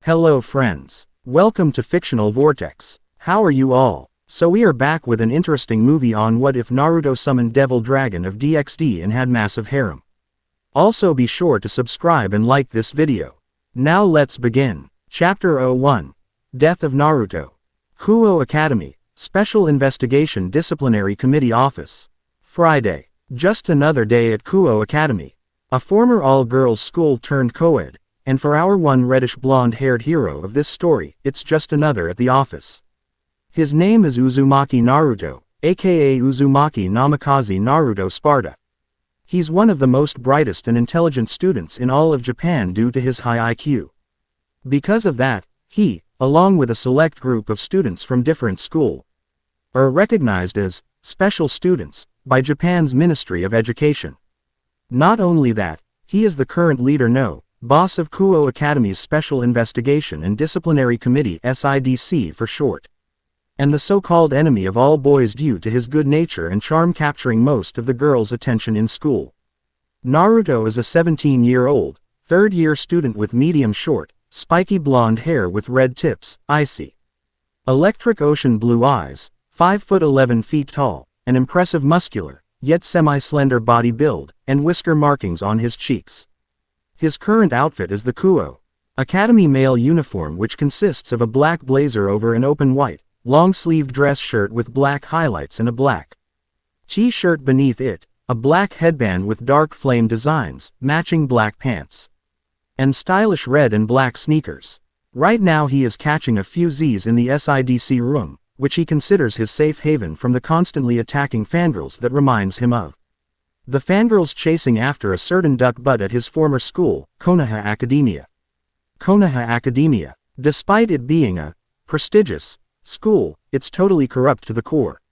Hello friends. Welcome to Fictional Vortex. How are you all? So we are back with an interesting movie on what if Naruto summoned Devil Dragon of DXD and had massive harem. Also be sure to subscribe and like this video. Now let's begin. Chapter 01. Death of Naruto. Kuo Academy, Special Investigation Disciplinary Committee Office. Friday. Just another day at Kuo Academy. A former all-girls school turned co-ed, and for our one reddish blonde-haired hero of this story, it's just another at the office. His name is Uzumaki Naruto, aka Uzumaki Namikaze Naruto Sparta. He's one of the most brightest and intelligent students in all of Japan due to his high IQ. Because of that, he, along with a select group of students from different schools, are recognized as special students by Japan's Ministry of Education. Not only that, he is the current leader boss of Kuo Academy's Special Investigation and Disciplinary Committee SIDC for short, and the so-called enemy of all boys due to his good nature and charm capturing most of the girls' attention in school. Naruto is a 17-year-old, third-year student with medium short, spiky blonde hair with red tips, icy electric ocean blue eyes, 5 foot 11 feet tall, an impressive muscular, yet semi-slender body build, and whisker markings on his cheeks. His current outfit is the Kuo Academy male uniform, which consists of a black blazer over an open white, long-sleeved dress shirt with black highlights and a black t-shirt beneath it, a black headband with dark flame designs, matching black pants, and stylish red and black sneakers. Right now he is catching a few Z's in the SIDC room, which he considers his safe haven from the constantly attacking fangirls that reminds him of the fangirls chasing after a certain duck butt at his former school, Konoha Academia. Konoha Academia, despite it being a prestigious school, it's totally corrupt to the core.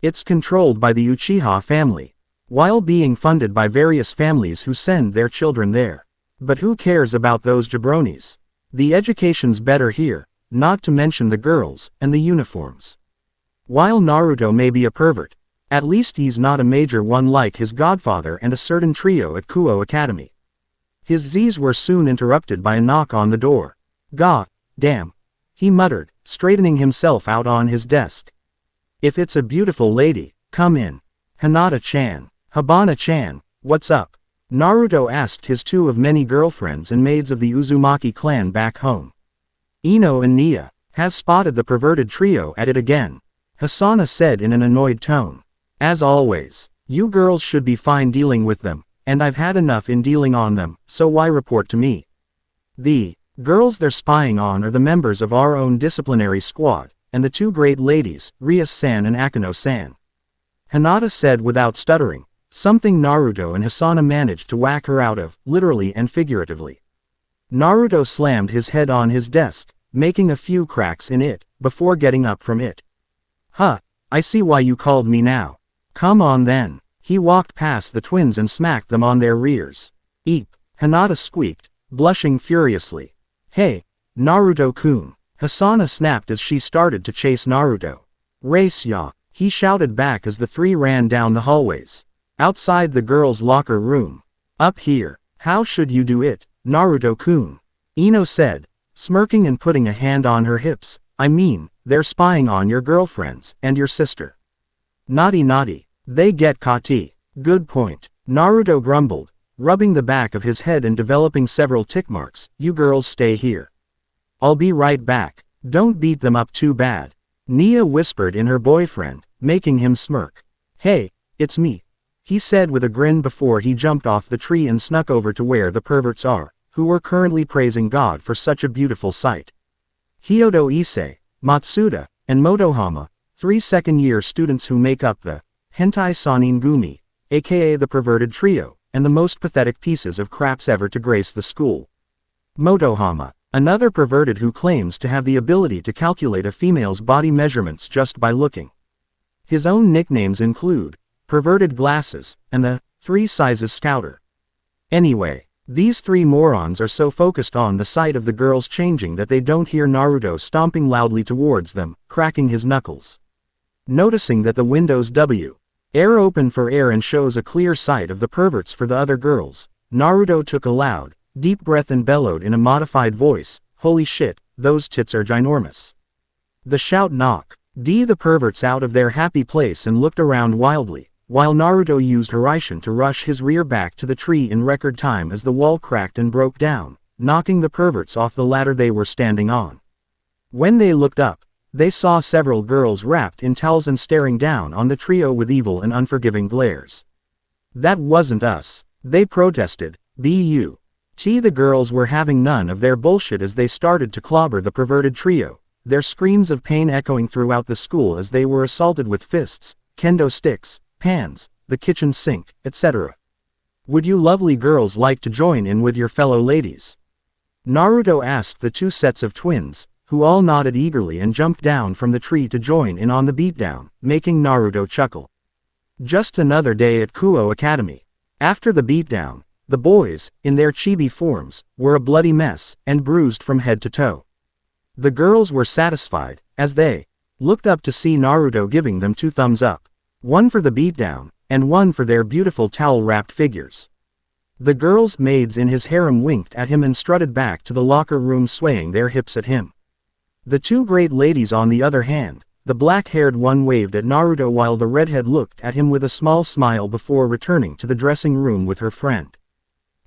It's controlled by the Uchiha family, while being funded by various families who send their children there. But who cares about those jabronis? The education's better here, not to mention the girls and the uniforms. While Naruto may be a pervert, at least he's not a major one like his godfather and a certain trio at Kuo Academy. His Z's were soon interrupted by a knock on the door. "God damn," he muttered, straightening himself out on his desk. "If it's a beautiful lady, come in. Hinata-chan, Habana-chan, what's up?" Naruto asked his two of many girlfriends and maids of the Uzumaki clan back home. "Ino and Nia has spotted the perverted trio at it again," Hasana said in an annoyed tone. "As always, you girls should be fine dealing with them, and I've had enough in dealing on them, so why report to me? The girls they're spying on are the members of our own disciplinary squad, and the two great ladies, Ria-san and Akano-san," Hinata said without stuttering, something Naruto and Hasana managed to whack her out of, literally and figuratively. Naruto slammed his head on his desk, making a few cracks in it, before getting up from it. "Huh, I see why you called me now. Come on then." He walked past the twins and smacked them on their rears. "Eep," Hinata squeaked, blushing furiously. "Hey, Naruto-kun," Hasana snapped as she started to chase Naruto. "Race ya," he shouted back as the three ran down the hallways. Outside the girls' locker room. "Up here, how should you do it, Naruto-kun?" Ino said, smirking and putting a hand on her hips. "I mean, they're spying on your girlfriends, and your sister." "Naughty naughty, they get caught. Good point," Naruto grumbled, rubbing the back of his head and developing several tick marks. "You girls stay here. I'll be right back. Don't beat them up too bad," Nia whispered in her boyfriend, making him smirk. "Hey, it's me," he said with a grin before he jumped off the tree and snuck over to where the perverts are, who were currently praising God for such a beautiful sight. Hyodo Issei, Matsuda, and Motohama, 3 second-year students who make up the Hentai Sanin Gumi, aka the perverted trio, and the most pathetic pieces of craps ever to grace the school. Motohama, another perverted who claims to have the ability to calculate a female's body measurements just by looking. His own nicknames include Perverted Glasses, and the 3 Sizes Scouter. Anyway, these three morons are so focused on the sight of the girls changing that they don't hear Naruto stomping loudly towards them, cracking his knuckles. Noticing that the Windows W air open for air and shows a clear sight of the perverts for the other girls, Naruto took a loud, deep breath and bellowed in a modified voice, holy shit, those tits are ginormous. The shout knocked the perverts out of their happy place and looked around wildly, while Naruto used Hiraishin to rush his rear back to the tree in record time as the wall cracked and broke down, knocking the perverts off the ladder they were standing on. When they looked up, they saw several girls wrapped in towels and staring down on the trio with evil and unforgiving glares. That wasn't us, they protested. The girls were having none of their bullshit as they started to clobber the perverted trio, their screams of pain echoing throughout the school as they were assaulted with fists, kendo sticks, pans, the kitchen sink, etc. Would you lovely girls like to join in with your fellow ladies? Naruto asked the two sets of twins, who all nodded eagerly and jumped down from the tree to join in on the beatdown, making Naruto chuckle. Just another day at Kuo Academy. After the beatdown, the boys, in their chibi forms, were a bloody mess, and bruised from head to toe. The girls were satisfied, as they looked up to see Naruto giving them 2 thumbs up. One for the beatdown, and one for their beautiful towel-wrapped figures. The girls' maids in his harem winked at him and strutted back to the locker room swaying their hips at him. The 2 great ladies on the other hand, the black-haired one waved at Naruto while the redhead looked at him with a small smile before returning to the dressing room with her friend.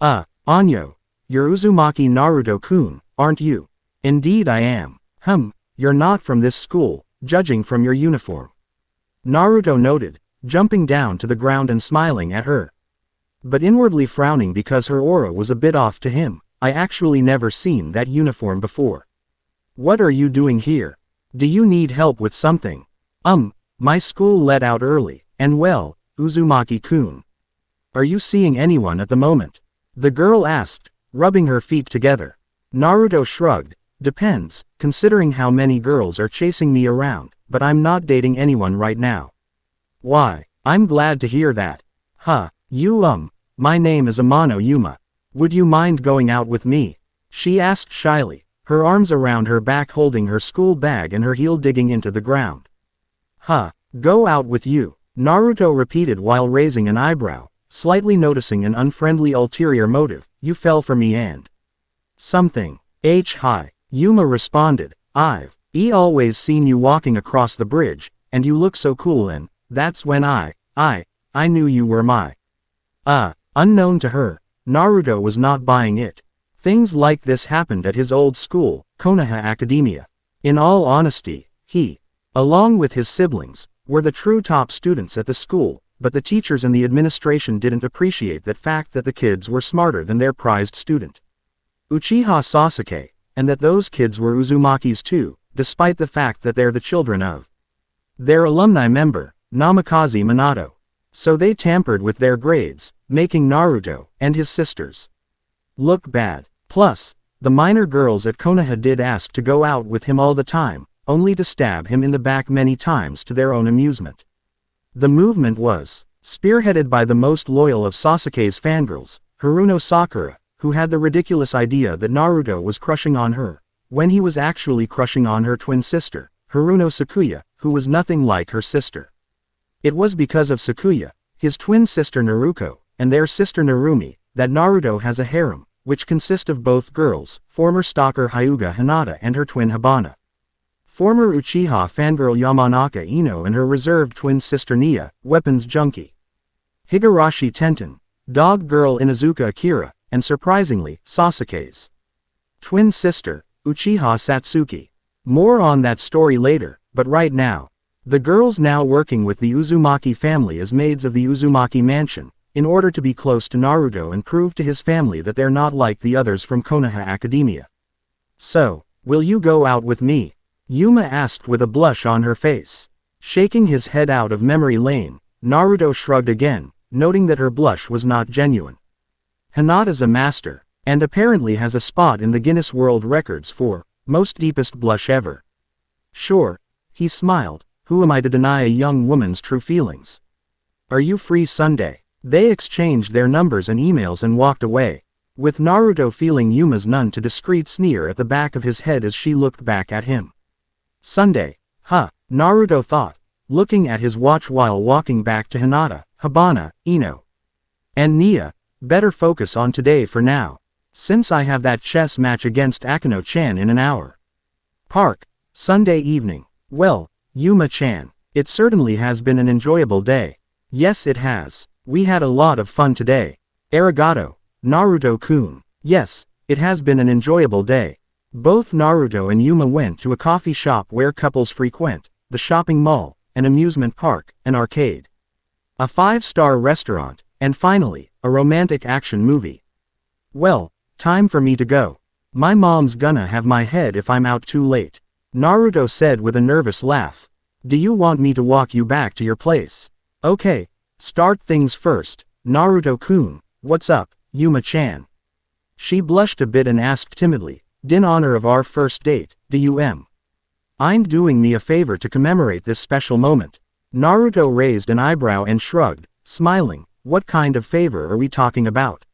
Anyo, you're Uzumaki Naruto-kun, aren't you? Indeed I am. You're not from this school, judging from your uniform. Naruto noted, jumping down to the ground and smiling at her. But inwardly frowning because her aura was a bit off to him. I actually never seen that uniform before. What are you doing here? Do you need help with something? My school let out early, and well, Uzumaki-kun. Are you seeing anyone at the moment? The girl asked, rubbing her feet together. Naruto shrugged. Depends, considering how many girls are chasing me around, but I'm not dating anyone right now. Why, I'm glad to hear that. My name is Amano Yuma. Would you mind going out with me? She asked shyly, her arms around her back holding her school bag and her heel digging into the ground. Go out with you, Naruto repeated while raising an eyebrow, slightly noticing an unfriendly ulterior motive. You fell for me and something. Hi. Yuma responded, I've always seen you walking across the bridge, and you look so cool and that's when I knew you were my. Unknown to her, Naruto was not buying it. Things like this happened at his old school, Konoha Academia. In all honesty, he, along with his siblings, were the true top students at the school, but the teachers and the administration didn't appreciate the fact that the kids were smarter than their prized student, Uchiha Sasuke, and that those kids were Uzumakis too, despite the fact that they're the children of their alumni member, Namikaze Minato. So they tampered with their grades, making Naruto, and his sisters, look bad. Plus, the minor girls at Konoha did ask to go out with him all the time, only to stab him in the back many times to their own amusement. The movement was spearheaded by the most loyal of Sasuke's fangirls, Haruno Sakura, who had the ridiculous idea that Naruto was crushing on her, when he was actually crushing on her twin sister, Haruno Sakuya, who was nothing like her sister. It was because of Sakuya, his twin sister Naruko, and their sister Narumi, that Naruto has a harem, which consists of both girls, former stalker Hyuga Hinata and her twin Hibana, former Uchiha fangirl Yamanaka Ino and her reserved twin sister Nia, weapons junkie, Higurashi Tenten, dog girl Inuzuka Akira, and surprisingly, Sasuke's twin sister, Uchiha Satsuki. More on that story later, but right now, the girls now working with the Uzumaki family as maids of the Uzumaki mansion, in order to be close to Naruto and prove to his family that they're not like the others from Konoha Academia. So, will you go out with me? Yuma asked with a blush on her face. Shaking his head out of memory lane, Naruto shrugged again, noting that her blush was not genuine. Hinata's a master, and apparently has a spot in the Guinness World Records for most deepest blush ever. Sure, he smiled, who am I to deny a young woman's true feelings? Are you free Sunday? They exchanged their numbers and emails and walked away, with Naruto feeling Yuma's none too discreet sneer at the back of his head as she looked back at him. Sunday, Naruto thought, looking at his watch while walking back to Hinata, Hibana, Ino, and Nia. Better focus on today for now. since I have that chess match against Akano-chan in an hour. Park, Sunday evening. Well, Yuma-chan, it certainly has been an enjoyable day. Yes, it has. We had a lot of fun today. Arigato, Naruto-kun. Yes, it has been an enjoyable day. Both Naruto and Yuma went to a coffee shop where couples frequent, the shopping mall, an amusement park, an arcade, a 5-star restaurant, and finally, a romantic action movie. Well, time for me to go. My mom's gonna have my head if I'm out too late, Naruto said with a nervous laugh. Do you want me to walk you back to your place? Okay, start things first, Naruto-kun. What's up, Yuma-chan? She blushed a bit and asked timidly, in honor of our first date, I'm doing me a favor to commemorate this special moment. Naruto raised an eyebrow and shrugged, smiling. What kind of favor are we talking about?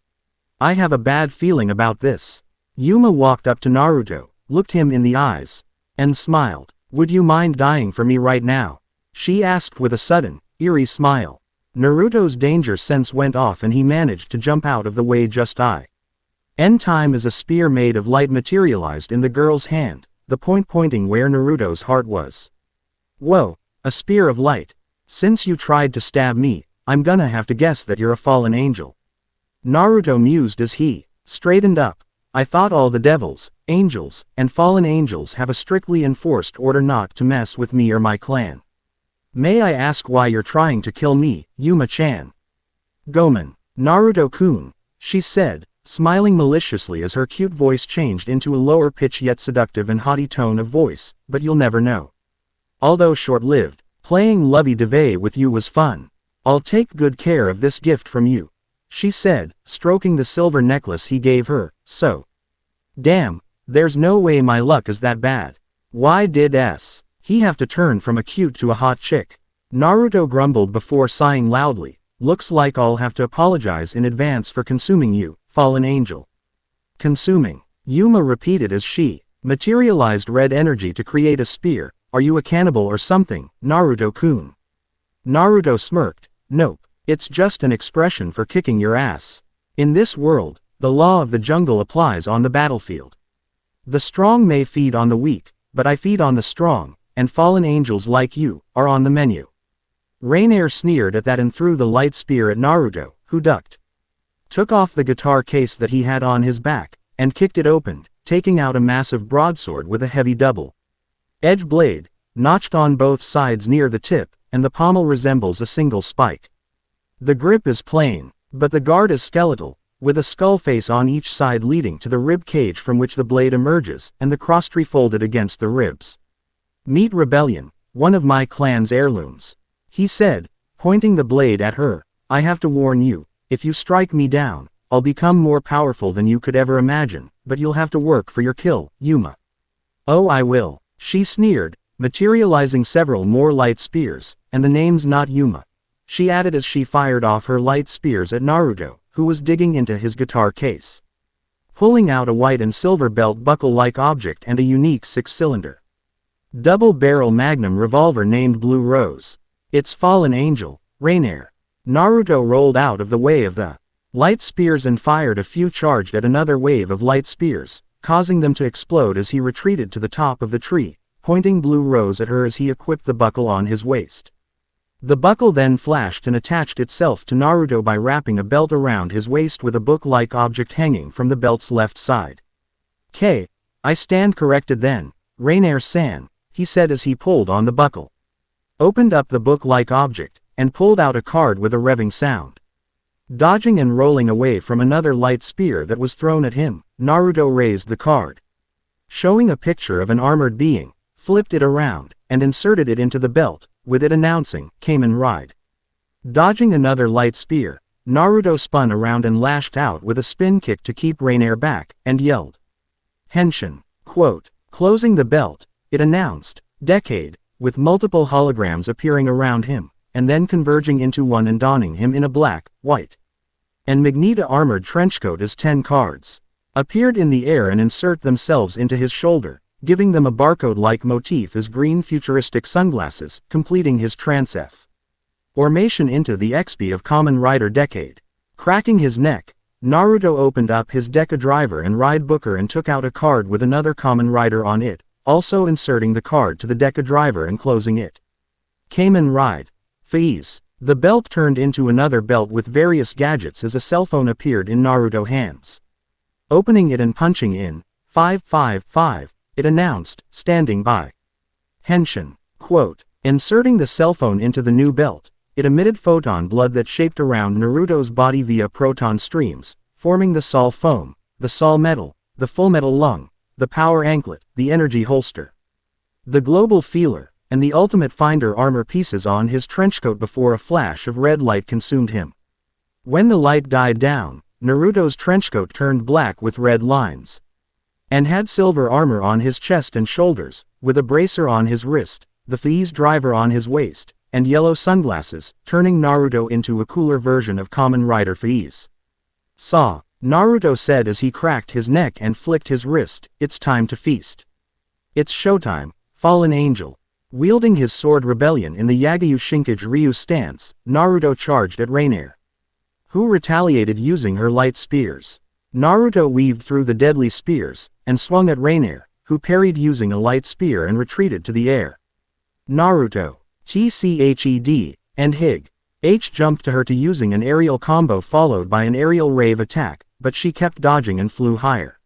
I have a bad feeling about this. Yuma walked up to Naruto, looked him in the eyes, and smiled. Would you mind dying for me right now? She asked with a sudden, eerie smile. Naruto's danger sense went off and he managed to jump out of the way just in time as a spear made of light materialized in the girl's hand, the point pointing where Naruto's heart was. Whoa, a spear of light. Since you tried to stab me, I'm gonna have to guess that you're a fallen angel. Naruto mused as he straightened up. I thought all the devils, angels, and fallen angels have a strictly enforced order not to mess with me or my clan. May I ask why you're trying to kill me, Yuma-chan? Gomen, Naruto-kun, she said, smiling maliciously as her cute voice changed into a lower pitch yet seductive and haughty tone of voice, but you'll never know. Although short-lived, playing lovey-dovey with you was fun. I'll take good care of this gift from you, she said, stroking the silver necklace he gave her. So. Damn, there's no way my luck is that bad. Why did he have to turn from a cute to a hot chick? Naruto grumbled before sighing loudly. Looks like I'll have to apologize in advance for consuming you, fallen angel. Consuming, Yuma repeated as she materialized red energy to create a spear. Are you a cannibal or something, Naruto-kun? Naruto smirked. Nope, it's just an expression for kicking your ass. In this world, the law of the jungle applies on the battlefield. The strong may feed on the weak, but I feed on the strong, and fallen angels like you are on the menu. Rainier sneered at that and threw the light spear at Naruto, who ducked, took off the guitar case that he had on his back, and kicked it open, taking out a massive broadsword with a heavy double-edged blade, notched on both sides near the tip, and the pommel resembles a single spike. The grip is plain, but the guard is skeletal, with a skull face on each side leading to the rib cage from which the blade emerges, and the crosstree folded against the ribs. Meet Rebellion, one of my clan's heirlooms, he said, pointing the blade at her. I have to warn you, if you strike me down, I'll become more powerful than you could ever imagine, but you'll have to work for your kill, Yuma. Oh, I will, she sneered, materializing several more light spears, and the name's not Yuma, she added as she fired off her light spears at Naruto, who was digging into his guitar case, pulling out a white and silver belt buckle-like object and a unique 6-cylinder double-barrel magnum revolver named Blue Rose. It's fallen angel, Rainier. Naruto rolled out of the way of the light spears and fired a few charged at another wave of light spears, causing them to explode as he retreated to the top of the tree, pointing Blue Rose at her as he equipped the buckle on his waist. The buckle then flashed and attached itself to Naruto by wrapping a belt around his waist with a book-like object hanging from the belt's left side. I stand corrected then, Rainier-san, he said as he pulled on the buckle, opened up the book-like object, and pulled out a card with a revving sound. Dodging and rolling away from another light spear that was thrown at him, Naruto raised the card, showing a picture of an armored being, flipped it around, and inserted it into the belt, with it announcing, Kamen Ride. Dodging another light spear, Naruto spun around and lashed out with a spin kick to keep Rainier back, and yelled, Henshin. Quote, closing the belt, it announced, Decade, with multiple holograms appearing around him, and then converging into one and donning him in a black, white, and magenta armored trenchcoat as 10 cards appeared in the air and insert themselves into his shoulder, giving them a barcode-like motif as green futuristic sunglasses, completing his transformation into the XP of Kamen Rider Decade. Cracking his neck, Naruto opened up his Deca driver and ride booker and took out a card with another common rider on it, also inserting the card to the Deca driver and closing it. Kamen Ride. Phase. The belt turned into another belt with various gadgets as a cell phone appeared in Naruto's hands. Opening it and punching in 555, it announced, standing by. Henshin. Quote. Inserting the cell phone into the new belt, it emitted photon blood that shaped around Naruto's body via proton streams, forming the Sol foam, the Sol metal, the full metal lung, the power anklet, the energy holster, the global feeler, and the ultimate finder armor pieces on his trenchcoat before a flash of red light consumed him. When the light died down, Naruto's trenchcoat turned black with red lines, and had silver armor on his chest and shoulders, with a bracer on his wrist, the phase driver on his waist, and yellow sunglasses, turning Naruto into a cooler version of Kamen Rider Phase. Saw, Naruto said as he cracked his neck and flicked his wrist, it's time to feast. It's showtime, fallen angel. Wielding his sword Rebellion in the Yagyu Shinkage Ryu stance, Naruto charged at Rainier, who retaliated using her light spears. Naruto weaved through the deadly spears, and swung at Rainier, who parried using a light spear and retreated to the air. Naruto, TCHED, and Hig. H jumped to her to using an aerial combo followed by an aerial rave attack, but she kept dodging and flew higher.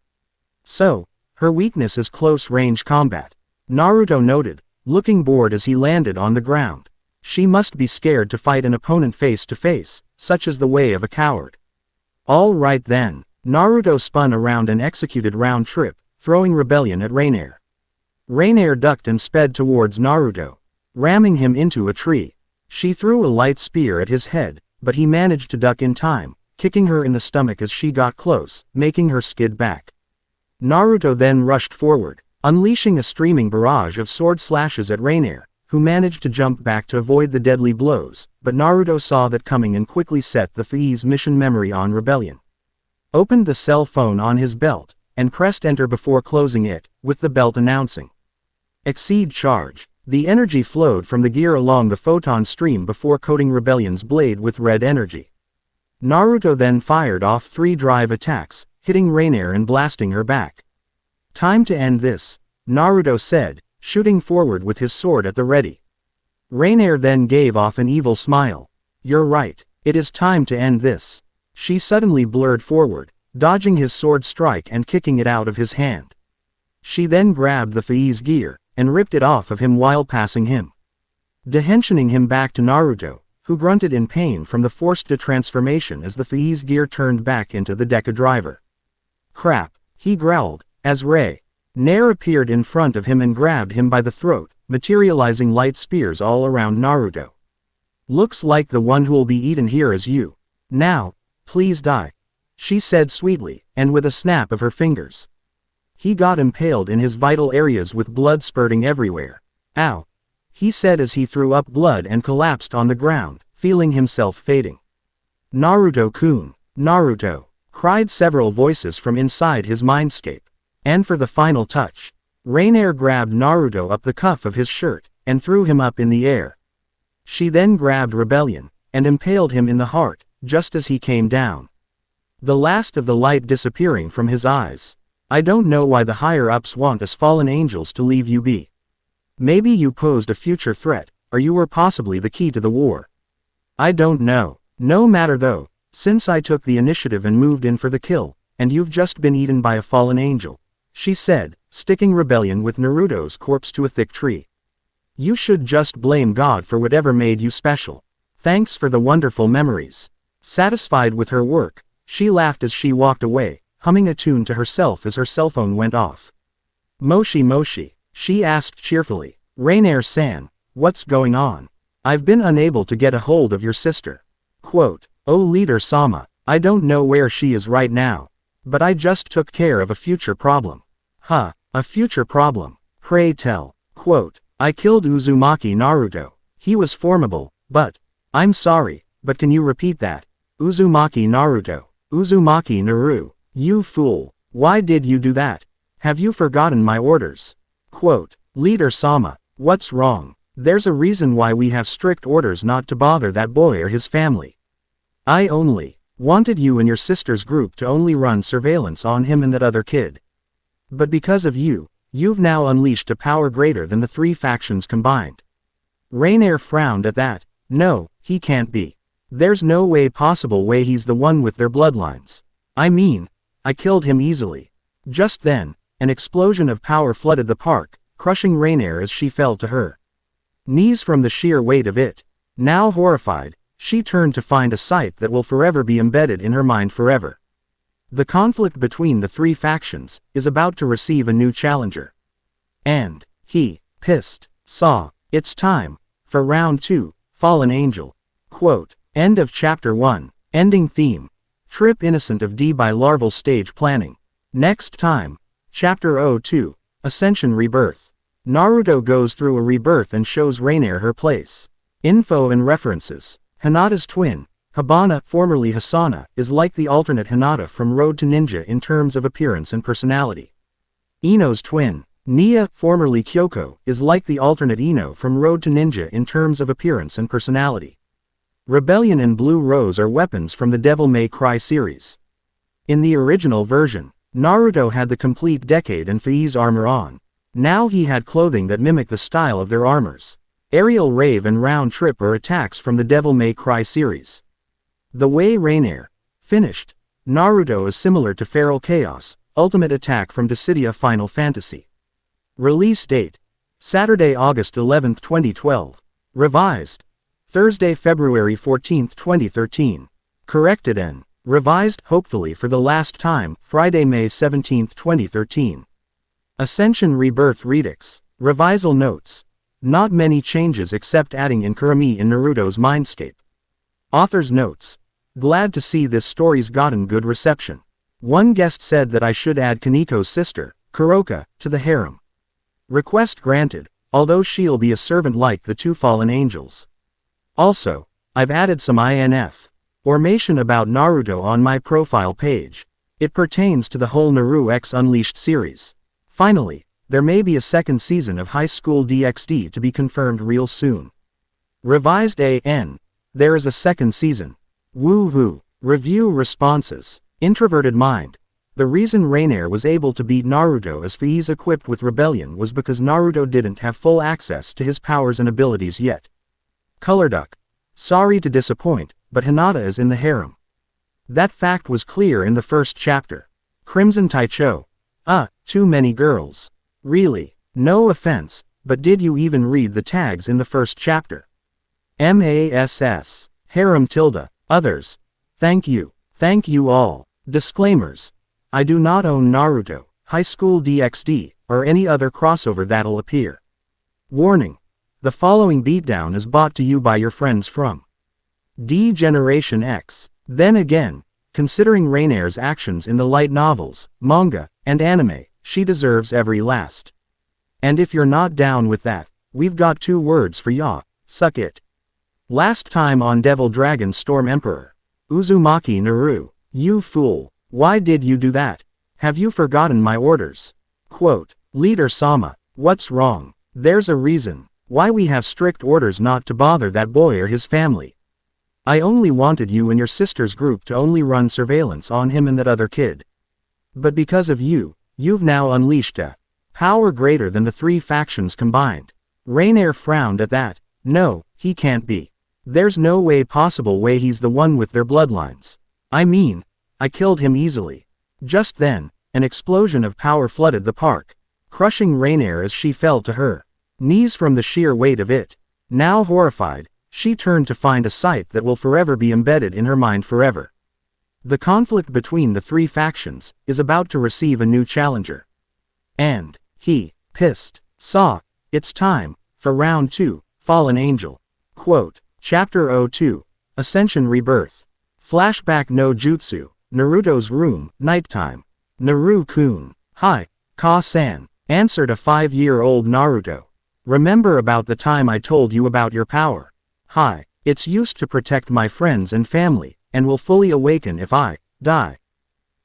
So, her weakness is close-range combat. Naruto noted, looking bored as he landed on the ground. She must be scared to fight an opponent face-to-face, such as the way of a coward. All right then, Naruto spun around and executed round trip, throwing Rebellion at Rainier. Rainier ducked and sped towards Naruto, ramming him into a tree. She threw a light spear at his head, but he managed to duck in time, kicking her in the stomach as she got close, making her skid back. Naruto then rushed forward, unleashing a streaming barrage of sword slashes at Rainier, who managed to jump back to avoid the deadly blows, but Naruto saw that coming and quickly set the phase mission memory on Rebellion. Opened the cell phone on his belt, and pressed enter before closing it, with the belt announcing Exceed charge. The energy flowed from the gear along the photon stream before coating Rebellion's blade with red energy. Naruto then fired off 3 drive attacks, hitting Rainier and blasting her back. Time to end this, Naruto said, shooting forward with his sword at the ready. Rainier then gave off an evil smile. You're right, it is time to end this. She suddenly blurred forward, dodging his sword strike and kicking it out of his hand. She then grabbed the phase gear, and ripped it off of him while passing him, dehensioning him back to Naruto, who grunted in pain from the forced transformation as the phase gear turned back into the Deca driver. Crap, he growled, as Rainier appeared in front of him and grabbed him by the throat, materializing light spears all around Naruto. Looks like the one who'll be eaten here is you. Now, please die, she said sweetly, and with a snap of her fingers. He got impaled in his vital areas with blood spurting everywhere. Ow, he said as he threw up blood and collapsed on the ground, feeling himself fading. Naruto-kun, Naruto, cried several voices from inside his mindscape. And for the final touch, Rainier grabbed Naruto up the cuff of his shirt, and threw him up in the air. She then grabbed Rebellion, and impaled him in the heart, just as he came down. The last of the light disappearing from his eyes. I don't know why the higher-ups want us fallen angels to leave you be. Maybe you posed a future threat, or you were possibly the key to the war. I don't know. No matter though, since I took the initiative and moved in for the kill, and you've just been eaten by a fallen angel, she said, sticking Rebellion with Naruto's corpse to a thick tree. You should just blame God for whatever made you special. Thanks for the wonderful memories. Satisfied with her work, she laughed as she walked away, humming a tune to herself as her cell phone went off. Moshi Moshi, she asked cheerfully. Rainier-san, what's going on? I've been unable to get a hold of your sister. Quote, oh leader-sama, I don't know where she is right now. But I just took care of a future problem. Huh, a future problem. Pray tell. Quote, I killed Uzumaki Naruto. He was formidable, but... I'm sorry, but can you repeat that? Uzumaki Naruto. Uzumaki Naru. You fool. Why did you do that? Have you forgotten my orders? Quote, leader-sama, what's wrong? There's a reason why we have strict orders not to bother that boy or his family. I only Wanted you and your sister's group to only run surveillance on him and that other kid. But because of you, you've now unleashed a power greater than the three factions combined. Rainier frowned at that. No, he can't be. There's no possible way he's the one with their bloodlines. I mean, I killed him easily. Just then, an explosion of power flooded the park, crushing Rainier as she fell to her knees from the sheer weight of it. Now horrified, she turned to find a sight that will forever be embedded in her mind forever. The conflict between the three factions is about to receive a new challenger. And he, pissed, saw, it's time for round 2, Fallen Angel. Quote, end of chapter 1, ending theme. Trip innocent of D by larval stage planning. Next time, chapter 02, Ascension Rebirth. Naruto goes through a rebirth and shows Rainier her place. Info and references. Hinata's twin, Hibana, formerly Hisana, is like the alternate Hinata from Road to Ninja in terms of appearance and personality. Ino's twin, Nia, formerly Kyoko, is like the alternate Ino from Road to Ninja in terms of appearance and personality. Rebellion and Blue Rose are weapons from the Devil May Cry series. In the original version, Naruto had the complete Decade and Faiz armor on. Now he had clothing that mimicked the style of their armors. Aerial Rave and Round Trip are attacks from the Devil May Cry series. The way Rainier finished Naruto is similar to Feral Chaos, Ultimate Attack from Dissidia Final Fantasy. Release date: Saturday, August 11, 2012. Revised: Thursday, February 14, 2013. Corrected and revised, hopefully for the last time, Friday, May 17, 2013. Ascension Rebirth Redux. Revisal notes. Not many changes except adding in Kurami in Naruto's mindscape. Author's notes. Glad to see this story's gotten good reception. One guest said that I should add Kaniko's sister, Kuroka, to the harem. Request granted, although she'll be a servant like the two fallen angels. Also, I've added some information about Naruto on my profile page. It pertains to the whole Naru X Unleashed series. Finally, there may be a second season of High School DXD to be confirmed real soon. Revised AN. There is a second season. Woo woo. Review responses. Introverted mind. The reason Rainier was able to beat Naruto as Faiz equipped with Rebellion was because Naruto didn't have full access to his powers and abilities yet. Color Duck. Sorry to disappoint, but Hinata is in the harem. That fact was clear in the first chapter. Crimson Taicho. Too many girls. Really, no offense, but did you even read the tags in the first chapter? MASS. Harem tilde. Others. Thank you. Thank you all. Disclaimers. I do not own Naruto, High School DXD, or any other crossover that'll appear. Warning. The following beatdown is brought to you by your friends from D Generation X. Then again, considering Rainier's actions in the light novels, manga, and anime, she deserves every last. And if you're not down with that, we've got 2 words for ya: suck it. Last time on Devil Dragon Storm Emperor. Uzumaki Naru. You fool. Why did you do that? Have you forgotten my orders? Quote, Leader Sama, what's wrong? There's a reason why we have strict orders not to bother that boy or his family. I only wanted you and your sister's group to only run surveillance on him and that other kid. But because of you, you've now unleashed a power greater than the 3 factions combined. Rainier frowned at that. No, he can't be. There's no possible way he's the one with their bloodlines. I mean, I killed him easily. Just then, an explosion of power flooded the park, crushing Rainier as she fell to her knees from the sheer weight of it. Now horrified, she turned to find a sight that will forever be embedded in her mind forever. The conflict between the 3 factions is about to receive a new challenger. And he, pissed, saw, it's time for round 2, Fallen Angel. Quote, Chapter 02, Ascension Rebirth. Flashback no Jutsu, Naruto's room, nighttime. Naru-kun. Hi, Ka-san, answered a 5-year-old Naruto. Remember about the time I told you about your power? Hi, it's used to protect my friends and family, and will fully awaken if I die.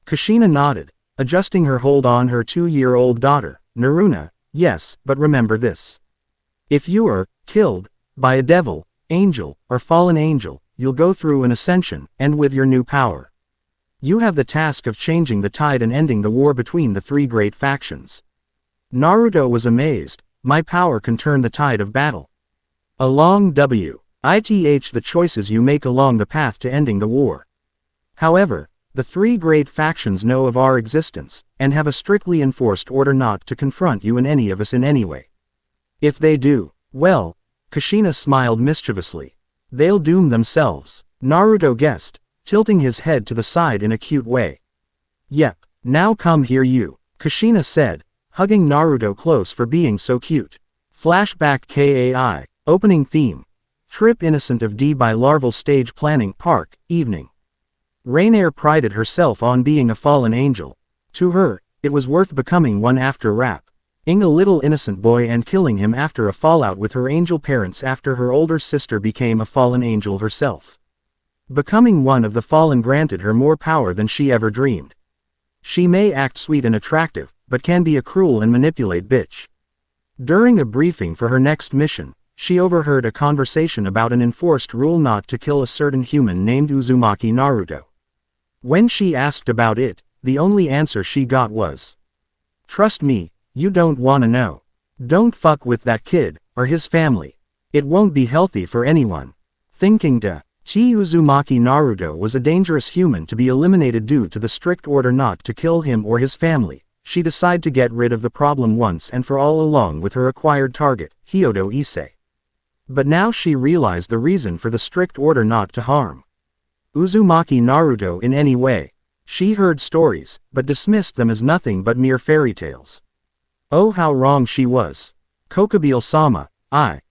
Kushina nodded, adjusting her hold on her 2-year-old daughter, Naruna. Yes, but remember this. If you are killed by a devil, angel, or fallen angel, you'll go through an ascension, and with your new power, you have the task of changing the tide and ending the war between the three great factions. Naruto was amazed. My power can turn the tide of battle. Along with the choices you make along the path to ending the war. However, the three great factions know of our existence, and have a strictly enforced order not to confront you and any of us in any way. If they do, well, Kushina smiled mischievously. They'll doom themselves, Naruto guessed, tilting his head to the side in a cute way. Yep, now come here you, Kushina said, hugging Naruto close for being so cute. Flashback KAI, opening theme. Trip innocent of D by larval stage planning park, evening. Rainier prided herself on being a fallen angel. To her, it was worth becoming one after ing a little innocent boy and killing him after a fallout with her angel parents after her older sister became a fallen angel herself. Becoming one of the fallen granted her more power than she ever dreamed. She may act sweet and attractive, but can be a cruel and manipulate bitch. During a briefing for her next mission, she overheard a conversation about an enforced rule not to kill a certain human named Uzumaki Naruto. When she asked about it, the only answer she got was, "Trust me, you don't wanna know. Don't fuck with that kid, or his family. It won't be healthy for anyone." Thinking Uzumaki Naruto was a dangerous human to be eliminated due to the strict order not to kill him or his family, she decided to get rid of the problem once and for all along with her acquired target, Hyodo Issei. But now she realized the reason for the strict order not to harm Uzumaki Naruto in any way. She heard stories, but dismissed them as nothing but mere fairy tales. Oh, how wrong she was. Kokabile-sama,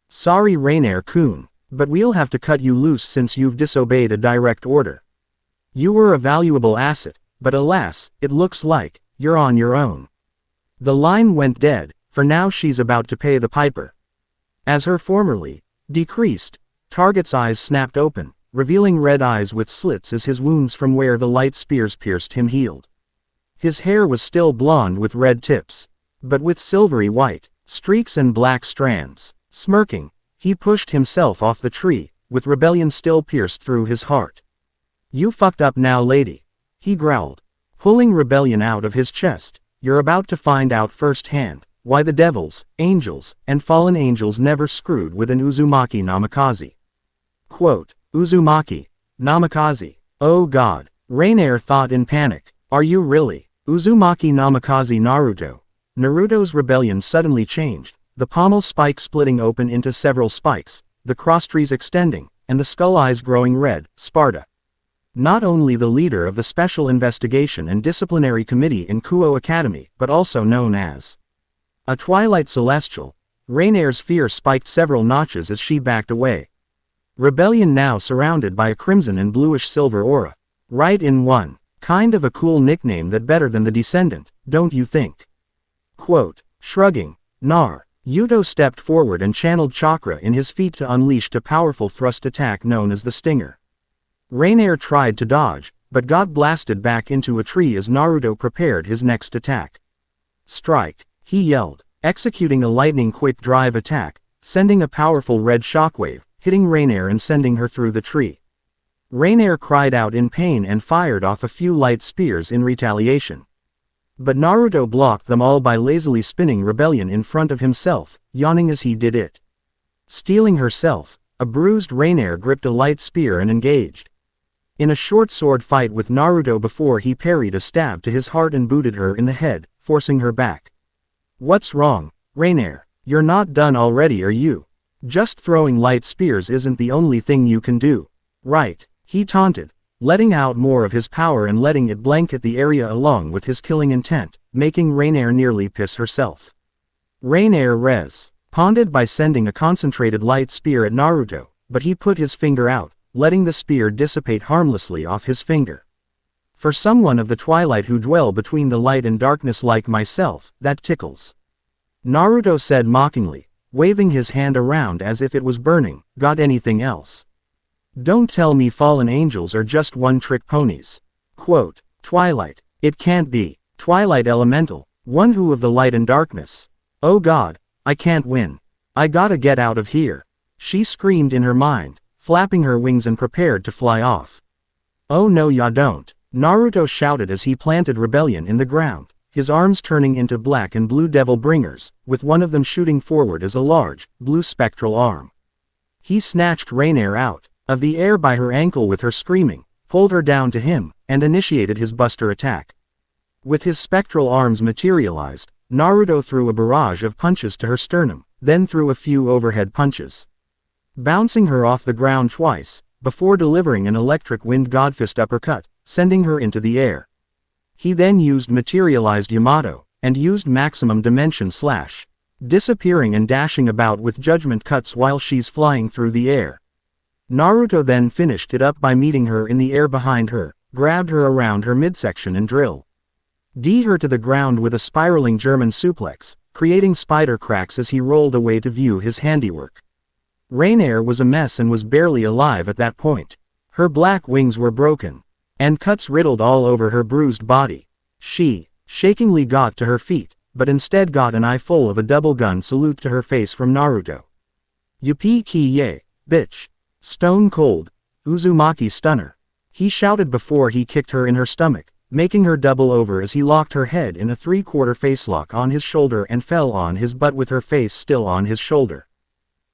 sorry Rainier-kun, but we'll have to cut you loose since you've disobeyed a direct order. You were a valuable asset, but alas, it looks like you're on your own. The line went dead, for now she's about to pay the piper. As her formerly decreased target's eyes snapped open, revealing red eyes with slits as his wounds from where the light spears pierced him healed. His hair was still blonde with red tips, but with silvery white streaks and black strands. Smirking, he pushed himself off the tree, with rebellion still pierced through his heart. "You fucked up now, lady," he growled, pulling rebellion out of his chest. "You're about to find out firsthand why the devils, angels, and fallen angels never screwed with an Uzumaki Namikaze." Quote, Uzumaki Namikaze. Oh god, Rainier thought in panic. Are you really? Uzumaki Namikaze Naruto. Naruto's rebellion suddenly changed, the pommel spike splitting open into several spikes, the crosstrees extending, and the skull eyes growing red. Sparta. Not only the leader of the Special Investigation and Disciplinary Committee in Kuo Academy, but also known as a Twilight Celestial, Rainier's fear spiked several notches as she backed away. Rebellion now surrounded by a crimson and bluish-silver aura. Right in one. Kind of a cool nickname that better than the Descendant, don't you think? Quote, shrugging, Yuto stepped forward and channeled chakra in his feet to unleash a powerful thrust attack known as the Stinger. Rainier tried to dodge, but got blasted back into a tree as Naruto prepared his next attack. Strike, he yelled, executing a lightning-quick drive attack, sending a powerful red shockwave, hitting Rainier and sending her through the tree. Rainier cried out in pain and fired off a few light spears in retaliation. But Naruto blocked them all by lazily spinning rebellion in front of himself, yawning as he did it. Stealing herself, a bruised Rainier gripped a light spear and engaged in a short sword fight with Naruto before he parried a stab to his heart and booted her in the head, forcing her back. What's wrong, Rainier? You're not done already, are you? Just throwing light spears isn't the only thing you can do, right? He taunted, letting out more of his power and letting it blanket the area along with his killing intent, making Rainier nearly piss herself. Rainier responded by sending a concentrated light spear at Naruto, but he put his finger out, letting the spear dissipate harmlessly off his finger. For someone of the twilight who dwell between the light and darkness like myself, that tickles. Naruto said mockingly, waving his hand around as if it was burning. Got anything else? Don't tell me fallen angels are just one-trick ponies. Quote, Twilight. It can't be. Twilight Elemental, one who of the light and darkness. Oh god, I can't win. I gotta get out of here. She screamed in her mind, flapping her wings and prepared to fly off. "Oh no, ya don't," Naruto shouted as he planted rebellion in the ground, his arms turning into black and blue devil bringers, with one of them shooting forward as a large, blue spectral arm. He snatched Rainier out of the air by her ankle with her screaming, pulled her down to him, and initiated his buster attack. With his spectral arms materialized, Naruto threw a barrage of punches to her sternum, then threw a few overhead punches, bouncing her off the ground twice, before delivering an electric wind godfist uppercut, sending her into the air. He then used materialized Yamato, and used maximum dimension slash, disappearing and dashing about with judgment cuts while she's flying through the air. Naruto then finished it up by meeting her in the air behind her, grabbed her around her midsection and drilled her to the ground with a spiraling German suplex, creating spider cracks as he rolled away to view his handiwork. Rainier was a mess and was barely alive at that point. Her black wings were broken, and cuts riddled all over her bruised body. She shakingly got to her feet, but instead got an eyeful of a double gun salute to her face from Naruto. "Yuppie ki ye, bitch. Stone cold. Uzumaki stunner," he shouted before he kicked her in her stomach, making her double over as he locked her head in a three-quarter facelock on his shoulder and fell on his butt with her face still on his shoulder.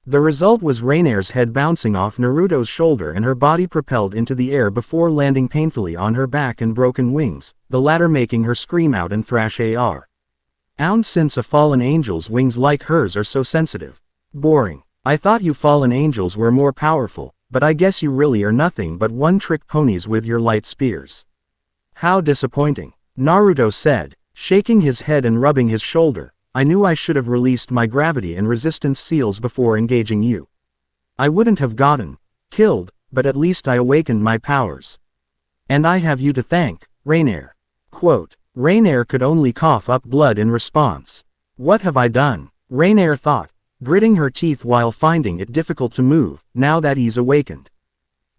The result was Rainier's head bouncing off Naruto's shoulder and her body propelled into the air before landing painfully on her back and broken wings, the latter making her scream out and thrash "Ar! Ound, since a fallen angel's wings like hers are so sensitive. Boring. I thought you fallen angels were more powerful, but I guess you really are nothing but one-trick ponies with your light spears. How disappointing," Naruto said, shaking his head and rubbing his shoulder. "I knew I should have released my gravity and resistance seals before engaging you. I wouldn't have gotten killed, but at least I awakened my powers. And I have you to thank, Rainier." Quote, Rainier could only cough up blood in response. "What have I done?" Rainier thought, gritting her teeth while finding it difficult to move, now that he's awakened.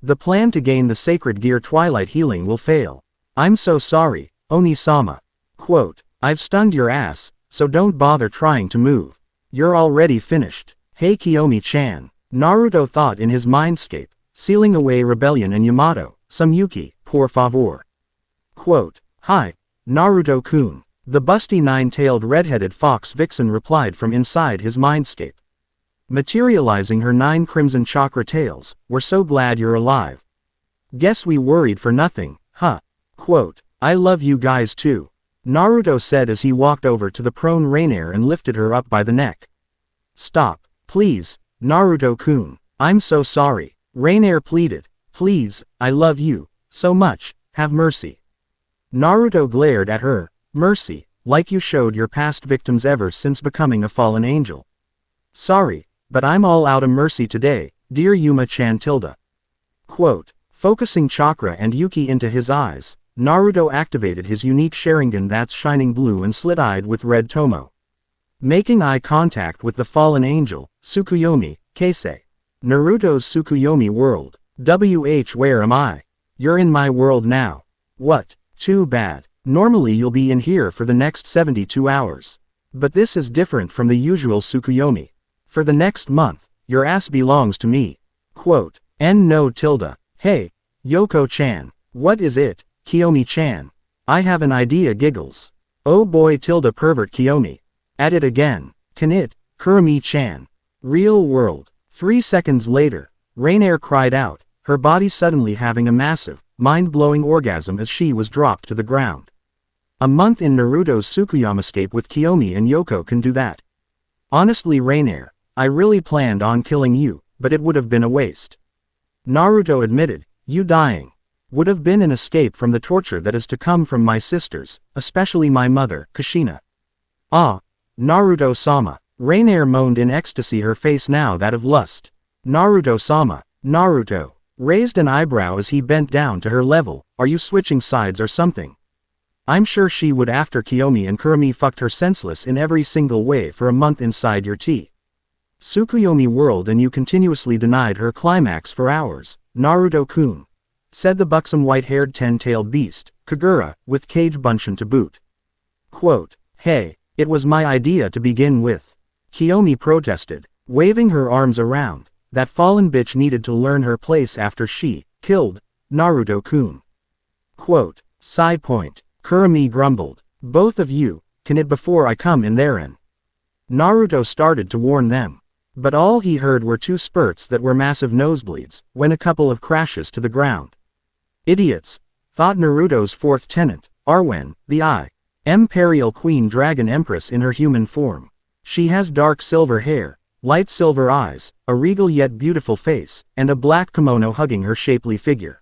The plan to gain the sacred gear Twilight Healing will fail. "I'm so sorry, Oni-sama." Quote, "I've stunned your ass, so don't bother trying to move. You're already finished. Hey Kiyomi-chan," Naruto thought in his mindscape, sealing away rebellion and Yamato, "some Yuki, por favor." Quote, "Hi, Naruto-kun," the busty nine-tailed red-headed fox vixen replied from inside his mindscape, materializing her 9 crimson chakra tails. "We're so glad you're alive. Guess we worried for nothing, huh?" Quote, "I love you guys too," Naruto said as he walked over to the prone Rainier and lifted her up by the neck. "Stop, please, Naruto-kun. I'm so sorry," Rainier pleaded. "Please, I love you so much, have mercy." Naruto glared at her. "Mercy, like you showed your past victims ever since becoming a fallen angel. Sorry, but I'm all out of mercy today, dear Yuma-chan tilde." Quote, focusing chakra and Yuki into his eyes, Naruto activated his unique Sharingan that's shining blue and slit-eyed with red tomo. Making eye contact with the fallen angel, Tsukuyomi, Keisei. Naruto's Tsukuyomi world. Where am I? You're in my world now. What? Too bad. Normally you'll be in here for the next 72 hours. But this is different from the usual Tsukuyomi. For the next month, your ass belongs to me. Quote, no tilde. Hey, Yoko-chan. What is it, Kiyomi-chan? I have an idea giggles. Oh boy tilde pervert Kiyomi. At it again. Can it, Kurumi-chan? Real world. 3 seconds later, Rainier cried out, her body suddenly having a massive, mind-blowing orgasm as she was dropped to the ground. A month in Naruto's Tsukuyomiscape with Kiyomi and Yoko can do that. Honestly Rainier, I really planned on killing you, but it would have been a waste. Naruto admitted, you dying would have been an escape from the torture that is to come from my sisters, especially my mother, Kushina. Ah, Naruto-sama. Rainier moaned in ecstasy, her face now that of lust. Naruto-sama. Naruto raised an eyebrow as he bent down to her level. Are you switching sides or something? I'm sure she would after Kiyomi and Kurumi fucked her senseless in every single way for a month inside your tea. Tsukuyomi world and you continuously denied her climax for hours, Naruto-kun. Said the buxom white-haired 10-tailed beast, Kagura, with cage bunshin to boot. Quote, hey, it was my idea to begin with. Kiyomi protested, waving her arms around. That fallen bitch needed to learn her place after she killed Naruto-kun. Quote. Side point. Kurami grumbled. Both of you, can it before I come in therein. Naruto started to warn them. But all he heard were two spurts that were massive nosebleeds, when a couple of crashes to the ground. Idiots, thought Naruto's fourth tenant, Arwen, the Imperial Queen Dragon Empress in her human form. She has dark silver hair, light silver eyes, a regal yet beautiful face, and a black kimono hugging her shapely figure.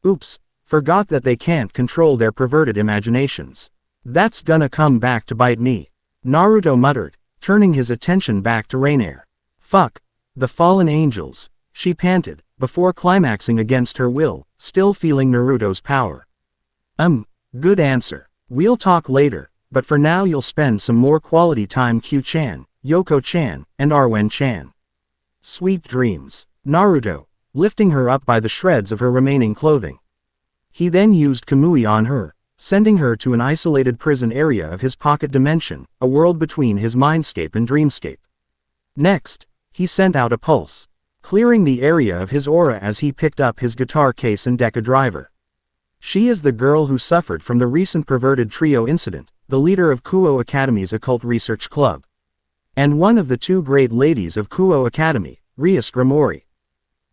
Oops, forgot that they can't control their perverted imaginations. That's gonna come back to bite me. Naruto muttered, turning his attention back to Rainier. Fuck, the fallen angels, she panted, before climaxing against her will, still feeling Naruto's power. Good answer. We'll talk later, but for now you'll spend some more quality time Q-chan, Yoko-chan, and Arwen-chan. Sweet dreams. Naruto, lifting her up by the shreds of her remaining clothing. He then used Kamui on her, sending her to an isolated prison area of his pocket dimension, a world between his mindscape and dreamscape. Next, he sent out a pulse, clearing the area of his aura as he picked up his guitar case and Deca driver. She is the girl who suffered from the recent perverted trio incident, the leader of Kuo Academy's occult research club. And one of the two great ladies of Kuo Academy, Rias Grimori.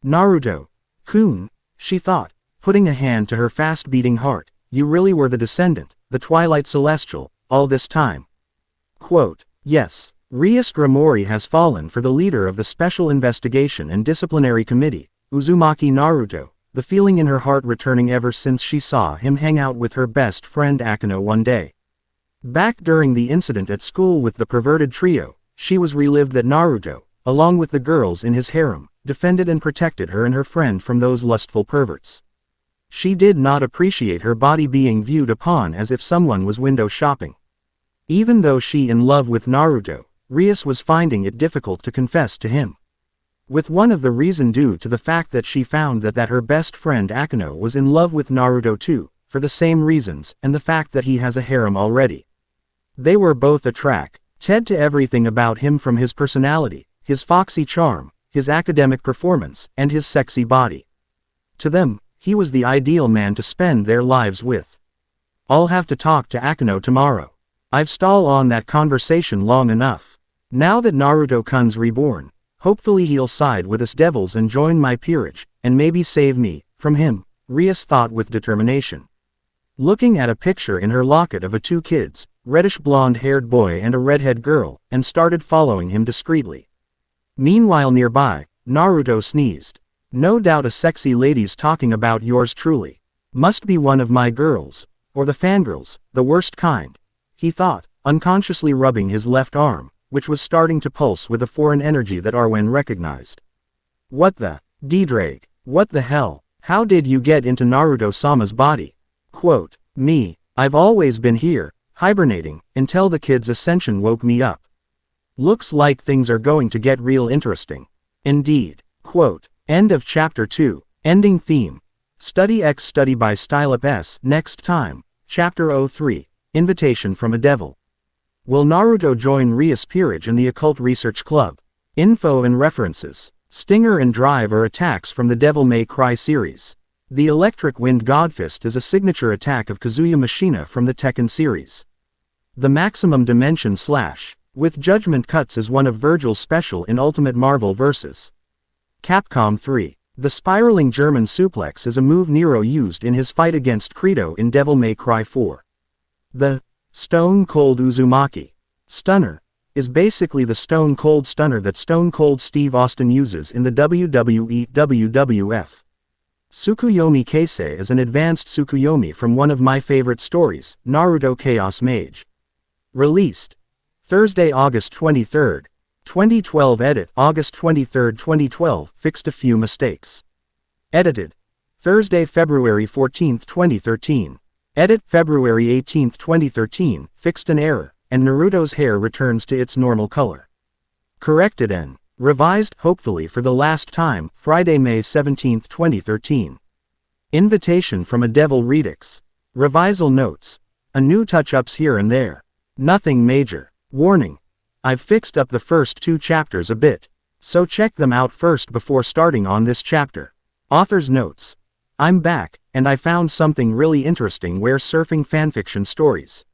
Naruto-kun, she thought, putting a hand to her fast-beating heart, you really were the descendant, the Twilight Celestial, all this time. Quote. Yes. Rias Grimori has fallen for the leader of the Special Investigation and Disciplinary Committee, Uzumaki Naruto, the feeling in her heart returning ever since she saw him hang out with her best friend Akino one day. Back during the incident at school with the perverted trio, she was relived that Naruto, along with the girls in his harem, defended and protected her and her friend from those lustful perverts. She did not appreciate her body being viewed upon as if someone was window shopping. Even though she in love with Naruto, Rias was finding it difficult to confess to him. With one of the reason due to the fact that she found that her best friend Akino was in love with Naruto too, for the same reasons, and the fact that he has a harem already. They were both attracted to everything about him, from his personality, his foxy charm, his academic performance, and his sexy body. To them, he was the ideal man to spend their lives with. I'll have to talk to Akino tomorrow. I've stalled on that conversation long enough. Now that Naruto-kun's reborn, hopefully he'll side with us devils and join my peerage, and maybe save me from him, Rias thought with determination. Looking at a picture in her locket of two kids, reddish blonde-haired boy and a redhead girl, and started following him discreetly. Meanwhile nearby, Naruto sneezed. No doubt a sexy lady's talking about yours truly. Must be one of my girls, or the fangirls, the worst kind, he thought, unconsciously rubbing his left arm, which was starting to pulse with a foreign energy that Arwen recognized. What the D-Drake? What the hell? How did you get into Naruto-sama's body? Quote. Me, I've always been here, hibernating, until the kid's ascension woke me up. Looks like things are going to get real interesting. Indeed. Quote. End of chapter 2. Ending theme. Study X Study by Styleup S. Next time. Chapter 03. Invitation from a Devil. Will Naruto join Rias' peerage in the Occult Research Club? Info and references. Stinger and Drive are attacks from the Devil May Cry series. The Electric Wind Godfist is a signature attack of Kazuya Mishina from the Tekken series. The Maximum Dimension Slash, with Judgment Cuts, is one of Virgil's special in Ultimate Marvel vs. Capcom 3. The spiraling German suplex is a move Nero used in his fight against Credo in Devil May Cry 4. The Stone Cold Uzumaki Stunner is basically the Stone Cold Stunner that Stone Cold Steve Austin uses in the WWE WWF. Tsukuyomi Keisei is an advanced Tsukuyomi from one of my favorite stories, Naruto Chaos Mage. Released Thursday, August 23, 2012. Edit August 23, 2012, fixed a few mistakes. Edited Thursday, February 14, 2013. Edit February 18, 2013, fixed an error, and Naruto's hair returns to its normal color. Corrected and revised, hopefully for the last time, Friday, May 17, 2013. Invitation from a Devil Redux. Revisal notes. A new touch-ups here and there. Nothing major. Warning. I've fixed up the first 2 chapters a bit. So check them out first before starting on this chapter. Author's notes. I'm back, and I found something really interesting where surfing fanfiction stories.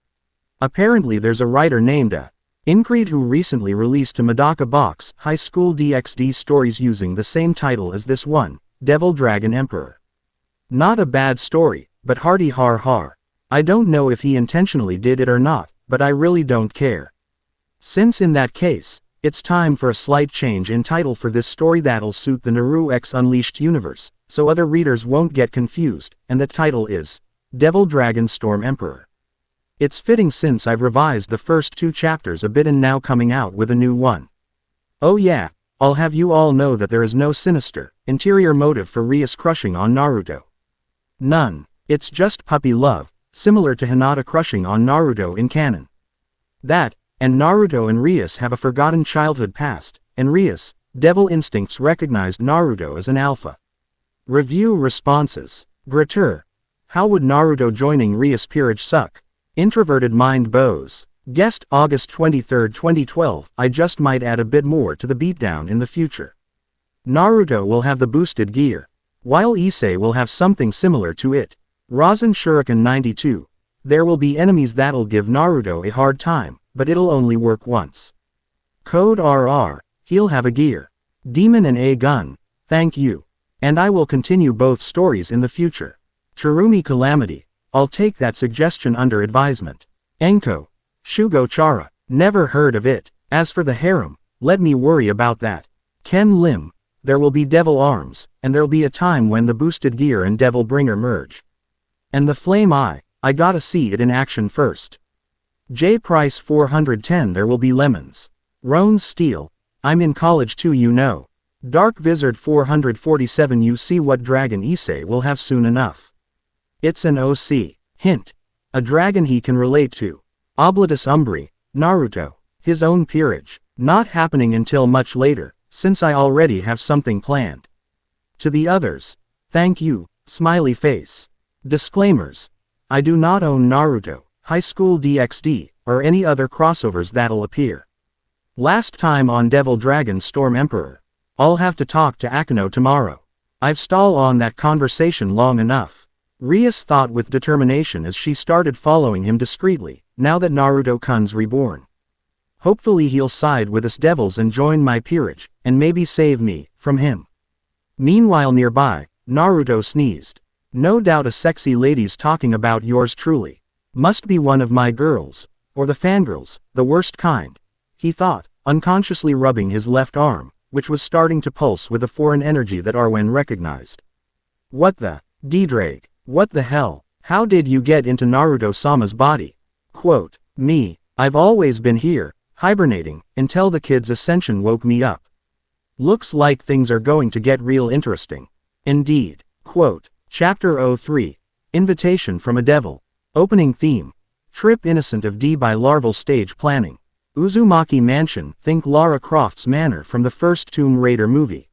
Apparently there's a writer named Increed who recently released a Madoka box high school DXD stories using the same title as this one, Devil Dragon Emperor. Not a bad story, but hardy har har. I don't know if he intentionally did it or not, but I really don't care. Since in that case, it's time for a slight change in title for this story that'll suit the Naruto X Unleashed universe, so other readers won't get confused, and the title is Devil Dragon Storm Emperor. It's fitting since I've revised the first 2 chapters a bit and now coming out with a new one. Oh yeah, I'll have you all know that there is no sinister, interior motive for Rias crushing on Naruto. None. It's just puppy love, similar to Hinata crushing on Naruto in canon. That, and Naruto and Rias have a forgotten childhood past, and Rias, Devil Instincts recognized Naruto as an alpha. Review responses. Gratur. How would Naruto joining Rias peerage suck? Introverted mind bows. Guest August 23, 2012. I just might add a bit more to the beatdown in the future. Naruto will have the boosted gear, while Issei will have something similar to it. Rasen Shuriken 92. There will be enemies that'll give Naruto a hard time, but it'll only work once. Code RR. He'll have a gear, demon and a gun. Thank you. And I will continue both stories in the future. Chirumi Calamity. I'll take that suggestion under advisement. Enko. Shugo Chara. Never heard of it. As for the harem, let me worry about that. Ken Lim. There will be devil arms, and there'll be a time when the boosted gear and devil bringer merge. And the flame eye, I gotta see it in action first. J Price 410. There will be lemons. Roan Steel. I'm in college too, you know. Dark Vizard 447. You see what dragon Issei will have soon enough. It's an OC. Hint. A dragon he can relate to. Oblatus Umbri. Naruto. His own peerage. Not happening until much later, since I already have something planned. To the others. Thank you, smiley face. Disclaimers. I do not own Naruto, High School DXD, or any other crossovers that'll appear. Last time on Devil Dragon Storm Emperor. I'll have to talk to Akeno tomorrow. I've stalled on that conversation long enough. Rias thought with determination as she started following him discreetly, now that Naruto-kun's reborn. Hopefully he'll side with us devils and join my peerage, and maybe save me from him. Meanwhile nearby, Naruto sneezed. No doubt a sexy lady's talking about yours truly. Must be one of my girls, or the fangirls, the worst kind, he thought, unconsciously rubbing his left arm, which was starting to pulse with a foreign energy that Arwen recognized. What the, D-Drake, what the hell, how did you get into Naruto-sama's body? Quote, me, I've always been here, hibernating, until the kid's ascension woke me up. Looks like things are going to get real interesting. Indeed. Quote, Chapter 03. Invitation from a Devil. Opening theme. Trip innocent of D by larval stage planning. Uzumaki Mansion. Think Lara Croft's manor from the first Tomb Raider movie.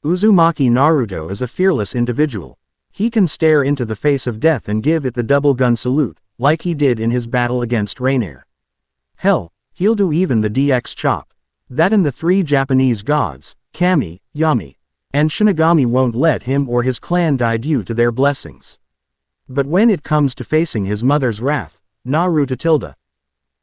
Uzumaki Naruto is a fearless individual. He can stare into the face of death and give it the double gun salute, like he did in his battle against Rainier. Hell, he'll do even the DX chop. That and the 3 Japanese gods, Kami, Yami, and Shinigami won't let him or his clan die due to their blessings. But when it comes to facing his mother's wrath, Naruto tilde.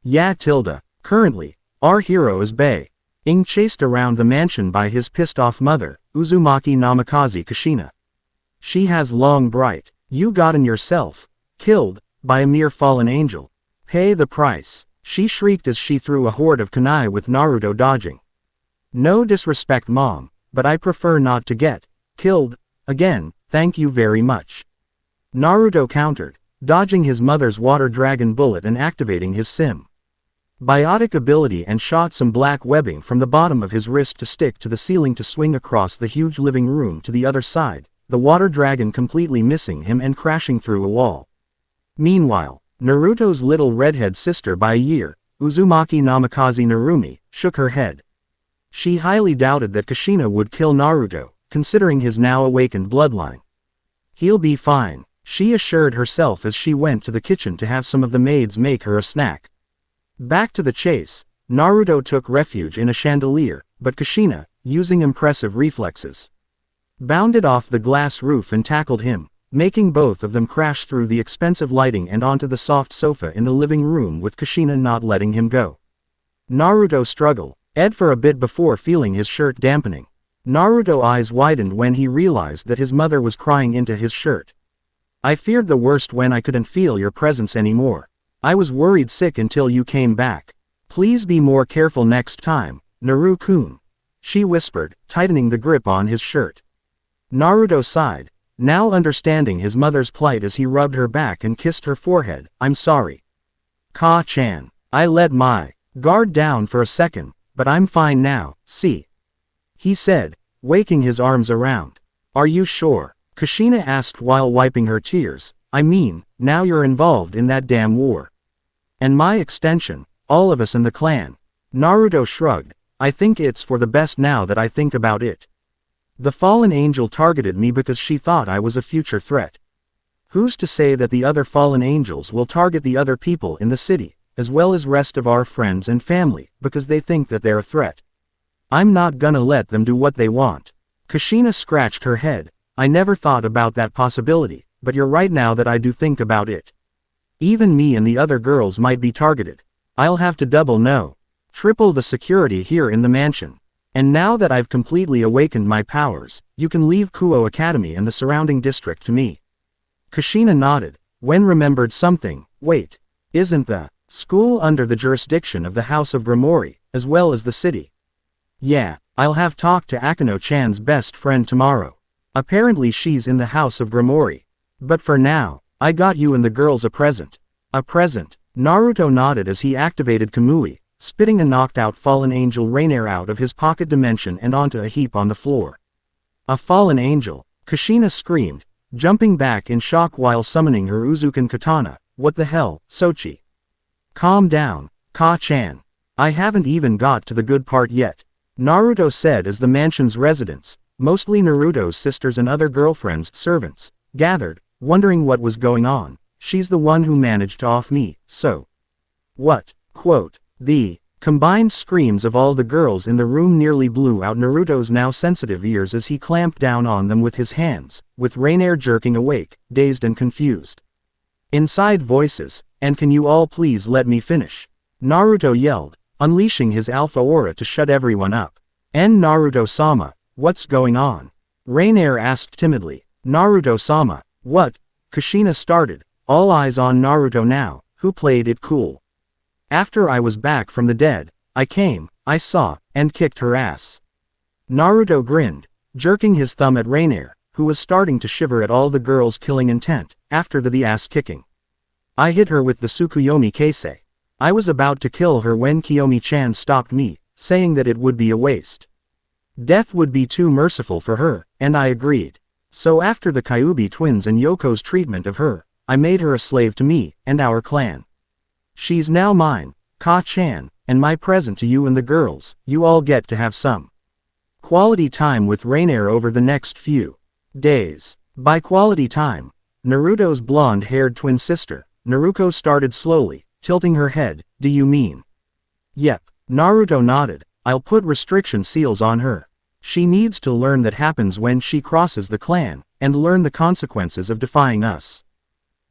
Yeah tilde. Currently, our hero is being chased around the mansion by his pissed-off mother, Uzumaki Namikaze Kushina. She has long bright, you gotten yourself killed by a mere fallen angel. Pay the price, she shrieked as she threw a horde of kunai with Naruto dodging. No disrespect mom, but I prefer not to get killed again, thank you very much. Naruto countered, dodging his mother's water dragon bullet and activating his biotic ability and shot some black webbing from the bottom of his wrist to stick to the ceiling to swing across the huge living room to the other side, the water dragon completely missing him and crashing through a wall. Meanwhile, Naruto's little redhead sister by a year, Uzumaki Namikaze Narumi, shook her head. She highly doubted that Kushina would kill Naruto, considering his now awakened bloodline. He'll be fine, she assured herself as she went to the kitchen to have some of the maids make her a snack. Back to the chase, Naruto took refuge in a chandelier, but Kushina, using impressive reflexes. Bounded off the glass roof and tackled him, making both of them crash through the expensive lighting and onto the soft sofa in the living room with Kushina not letting him go. Naruto struggled for a bit before feeling his shirt dampening. Naruto's eyes widened when he realized that his mother was crying into his shirt. I feared the worst when I couldn't feel your presence anymore. I was worried sick until you came back. Please be more careful next time, Naru-kun. She whispered, tightening the grip on his shirt. Naruto sighed, now understanding his mother's plight as he rubbed her back and kissed her forehead. I'm sorry, Ka-chan. I let my guard down for a second, but I'm fine now, see? He said, waking his arms around. Are you sure? Kushina asked while wiping her tears. I mean, now you're involved in that damn war. And my extension, all of us in the clan. Naruto shrugged. I think it's for the best now that I think about it. The fallen angel targeted me because she thought I was a future threat. Who's to say that the other fallen angels will target the other people in the city, as well as rest of our friends and family, because they think that they're a threat? I'm not gonna let them do what they want. Kushina scratched her head. I never thought about that possibility, but you're right now that I do think about it. Even me and the other girls might be targeted. I'll have to double no, triple the security here in the mansion. And now that I've completely awakened my powers, you can leave Kuo Academy and the surrounding district to me. Kushina nodded, when remembered something. Wait, isn't the school under the jurisdiction of the House of Grimori, as well as the city? Yeah, I'll have talked to Akano-chan's best friend tomorrow. Apparently she's in the House of Grimori. But for now, I got you and the girls a present. A present? Naruto nodded as he activated Kamui, spitting a knocked-out fallen angel Rainier out of his pocket dimension and onto a heap on the floor. A fallen angel, Kushina screamed, jumping back in shock while summoning her Uzukan katana. What the hell, Sochi? Calm down, Ka-chan. I haven't even got to the good part yet, Naruto said as the mansion's residents, mostly Naruto's sisters and other girlfriends' servants, gathered, wondering what was going on. She's the one who managed to off me, so. What? Quote. The combined screams of all the girls in the room nearly blew out Naruto's now sensitive ears as he clamped down on them with his hands, with Rainier jerking awake, dazed and confused. Inside voices, and can you all please let me finish? Naruto yelled, unleashing his alpha aura to shut everyone up. Naruto-sama, what's going on? Rainier asked timidly. Naruto-sama, what? Kushina started, all eyes on Naruto now, who played it cool. After I was back from the dead, I came, I saw, and kicked her ass. Naruto grinned, jerking his thumb at Rainier, who was starting to shiver at all the girls' killing intent, after the ass kicking. I hit her with the Tsukuyomi Keisei. I was about to kill her when Kiyomi-chan stopped me, saying that it would be a waste. Death would be too merciful for her, and I agreed. So after the Kyuubi twins and Yoko's treatment of her, I made her a slave to me, and our clan. She's now mine, Ka-chan, and my present to you and the girls. You all get to have some quality time with Rainier over the next few days. By quality time, Naruto's blonde-haired twin sister, Naruko started slowly, tilting her head. Do you mean? Yep, Naruto nodded. I'll put restriction seals on her. She needs to learn that happens when she crosses the clan, and learn the consequences of defying us.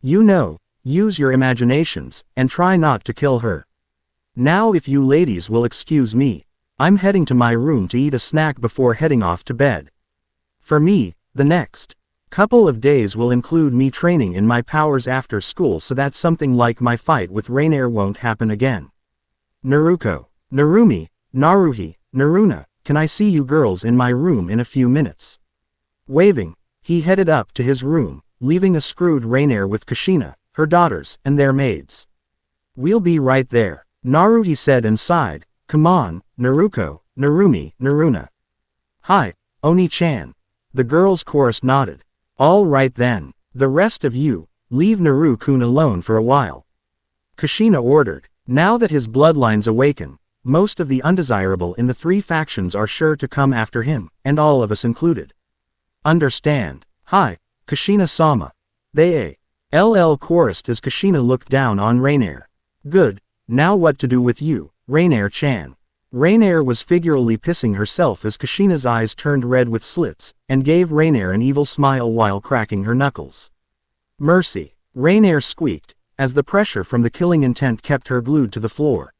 You know, use your imaginations, and try not to kill her. Now if you ladies will excuse me, I'm heading to my room to eat a snack before heading off to bed. For me, the next couple of days will include me training in my powers after school so that something like my fight with Rainier won't happen again. Naruko, Narumi, Naruhi, Naruna, can I see you girls in my room in a few minutes? Waving, he headed up to his room, leaving a screwed Rainier with Kushina, her daughters, and their maids. We'll be right there, Naruhi said and sighed. Come on, Naruko, Narumi, Naruna. Hi, Oni-chan. The girls chorused nodded. All right then, the rest of you, leave Naru-kun alone for a while. Kushina ordered. Now that his bloodlines awaken, most of the undesirable in the three factions are sure to come after him, and all of us included. Understand? Hi, Kushina-sama. They LL chorused as Kushina looked down on Rainier. Good, now what to do with you, Rainier-chan? Rainier was figuratively pissing herself as Kushina's eyes turned red with slits, and gave Rainier an evil smile while cracking her knuckles. Mercy, Rainier squeaked, as the pressure from the killing intent kept her glued to the floor.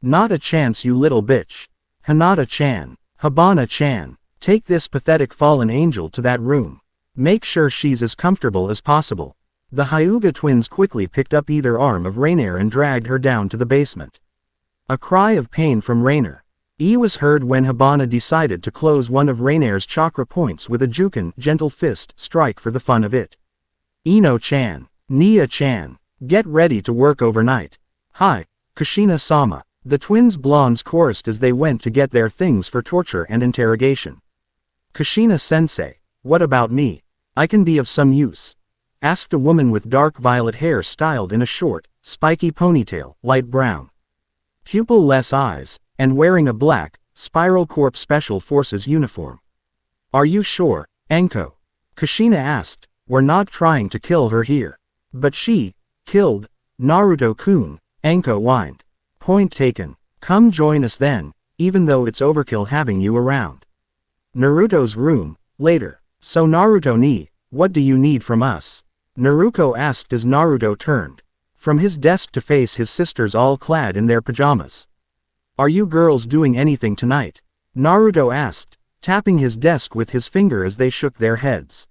Not a chance, you little bitch. Hinata-chan, Habana-chan, take this pathetic fallen angel to that room. Make sure she's as comfortable as possible. The Hyuga twins quickly picked up either arm of Rainier and dragged her down to the basement. A cry of pain from Rainier was heard when Habana decided to close one of Rainier's chakra points with a Jukin gentle fist strike for the fun of it. Ino-chan, Nia-chan, get ready to work overnight. Hi, Kushina-sama, the twins blondes chorused as they went to get their things for torture and interrogation. Kushina-sensei, what about me? I can be of some use, asked a woman with dark violet hair styled in a short, spiky ponytail, light brown, pupil-less eyes, and wearing a black, Spiral Corp Special Forces uniform. Are you sure, Enko? Kushina asked. We're not trying to kill her here. But she killed Naruto-kun, Enko whined. Point taken. Come join us then, even though it's overkill having you around. Naruto's room, later. So Naruto-ni, what do you need from us? Naruto asked as Naruto turned from his desk to face his sisters all clad in their pajamas. Are you girls doing anything tonight? Naruto asked, tapping his desk with his finger as they shook their heads.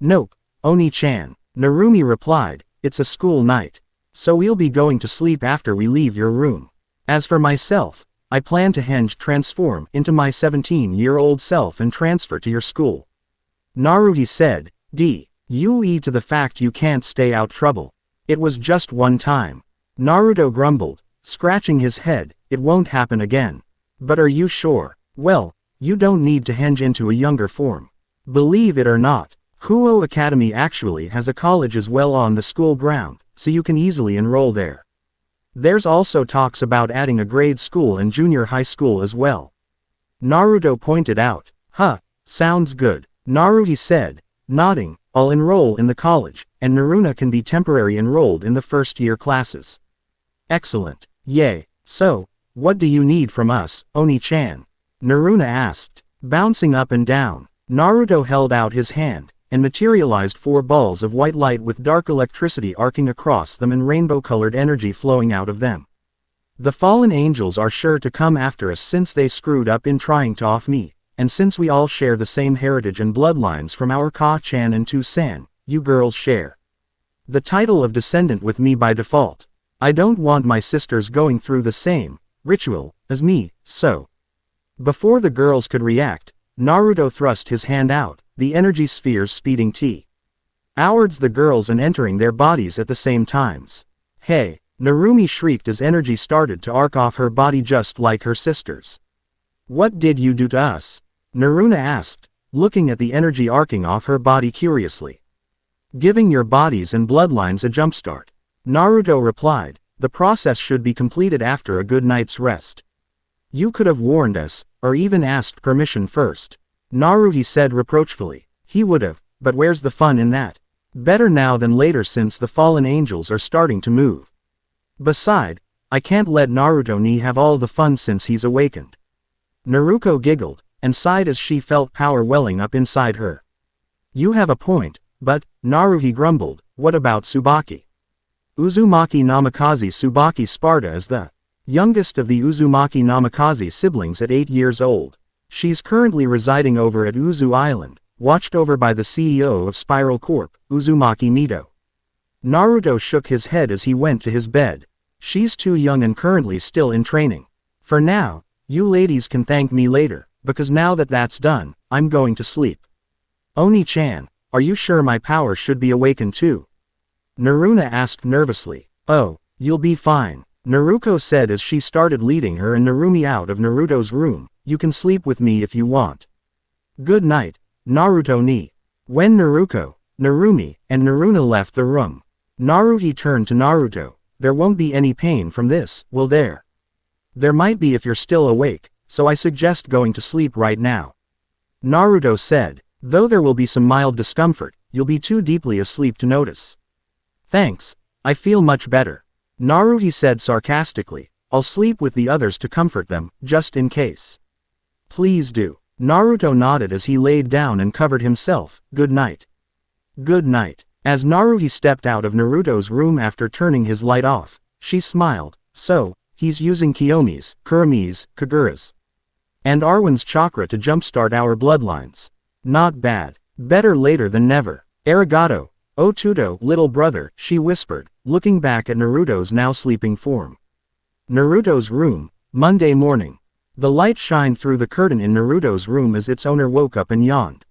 Nope, Oni-chan, Narumi replied, it's a school night. So we'll be going to sleep after we leave your room. As for myself, I plan to transform into my 17-year-old self and transfer to your school. Naruto said, due to the fact you can't stay out trouble. It was just one time. Naruto grumbled, scratching his head, it won't happen again. But are you sure? Well, you don't need to change into a younger form. Believe it or not, Kuo Academy actually has a college as well on the school ground, so you can easily enroll there. There's also talks about adding a grade school and junior high school as well. Naruto pointed out. Huh, sounds good, Naruto said, nodding. I'll enroll in the college, and Naruna can be temporary enrolled in the first-year classes. Excellent, yay. So, what do you need from us, Oni-chan? Naruna asked, bouncing up and down. Naruto held out his hand, and materialized 4 balls of white light with dark electricity arcing across them and rainbow-colored energy flowing out of them. The fallen angels are sure to come after us since they screwed up in trying to off me. And since we all share the same heritage and bloodlines from our Ka-chan and Tu-san, you girls share the title of descendant with me by default. I don't want my sisters going through the same ritual as me, so. Before the girls could react, Naruto thrust his hand out, the energy spheres speeding towards the girls and entering their bodies at the same times. Hey, Narumi shrieked as energy started to arc off her body just like her sisters. What did you do to us? Naruna asked, looking at the energy arcing off her body curiously. Giving your bodies and bloodlines a jumpstart. Naruto replied, the process should be completed after a good night's rest. You could have warned us, or even asked permission first. Naruto said reproachfully. He would have, but where's the fun in that? Better now than later since the fallen angels are starting to move. Beside, I can't let Naruto-ni have all the fun since he's awakened. Naruto giggled, and sighed as she felt power welling up inside her. You have a point, but, Naruto grumbled, what about Tsubaki? Uzumaki Namikaze Tsubaki Sparta is the youngest of the Uzumaki Namikaze siblings at 8 years old. She's currently residing over at Uzu Island, watched over by the CEO of Spiral Corp, Uzumaki Mito. Naruto shook his head as he went to his bed. She's too young and currently still in training. For now, you ladies can thank me later, because now that that's done, I'm going to sleep. Oni-chan, are you sure my power should be awakened too? Naruna asked nervously. Oh, you'll be fine, Naruto said as she started leading her and Narumi out of Naruto's room. You can sleep with me if you want. Good night, Naruto-ni. When Naruto, Narumi, and Naruna left the room, Naruto turned to Naruto. There won't be any pain from this, will there? There might be if you're still awake, so I suggest going to sleep right now. Naruto said, though there will be some mild discomfort, you'll be too deeply asleep to notice. Thanks, I feel much better. Naruto said sarcastically, I'll sleep with the others to comfort them, just in case. Please do. Naruto nodded as he laid down and covered himself. Good night. Good night. As Naruto stepped out of Naruto's room after turning his light off, she smiled. So, he's using Kiyomi's, Kurami's, Kagura's, and Arwen's chakra to jumpstart our bloodlines. Not bad. Better later than never. Arigato. Otuto, little brother, she whispered, looking back at Naruto's now sleeping form. Naruto's room, Monday morning. The light shined through the curtain in Naruto's room as its owner woke up and yawned.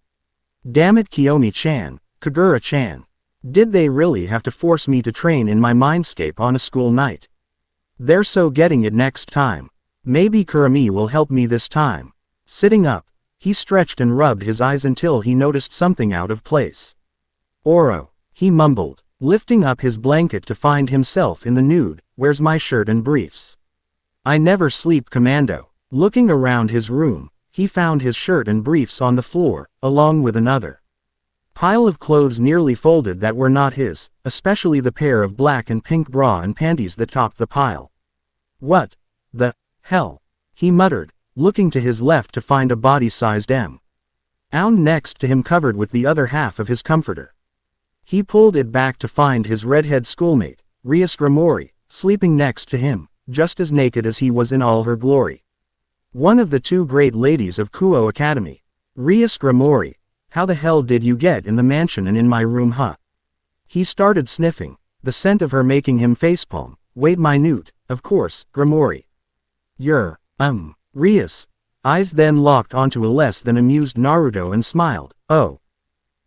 Damn it, Kiyomi-chan, Kagura-chan. Did they really have to force me to train in my mindscape on a school night? They're so getting it next time. Maybe Kurami will help me this time. Sitting up, he stretched and rubbed his eyes until he noticed something out of place. Oro, he mumbled, lifting up his blanket to find himself in the nude. Where's my shirt and briefs? I never sleep, Commando. Looking around his room, he found his shirt and briefs on the floor, along with another pile of clothes nearly folded that were not his, especially the pair of black and pink bra and panties that topped the pile. What the hell? He muttered, looking to his left to find a body-sized M. Ound next to him covered with the other half of his comforter. He pulled it back to find his redhead schoolmate, Rias Gramori, sleeping next to him, just as naked as he was in all her glory. One of the two great ladies of Kuo Academy. Rias Gramori, how the hell did you get in the mansion and in my room, huh? He started sniffing, the scent of her making him facepalm. Wait, minute, of course, Gramori. You're, Rias. Eyes then locked onto a less than amused Naruto and smiled. Oh.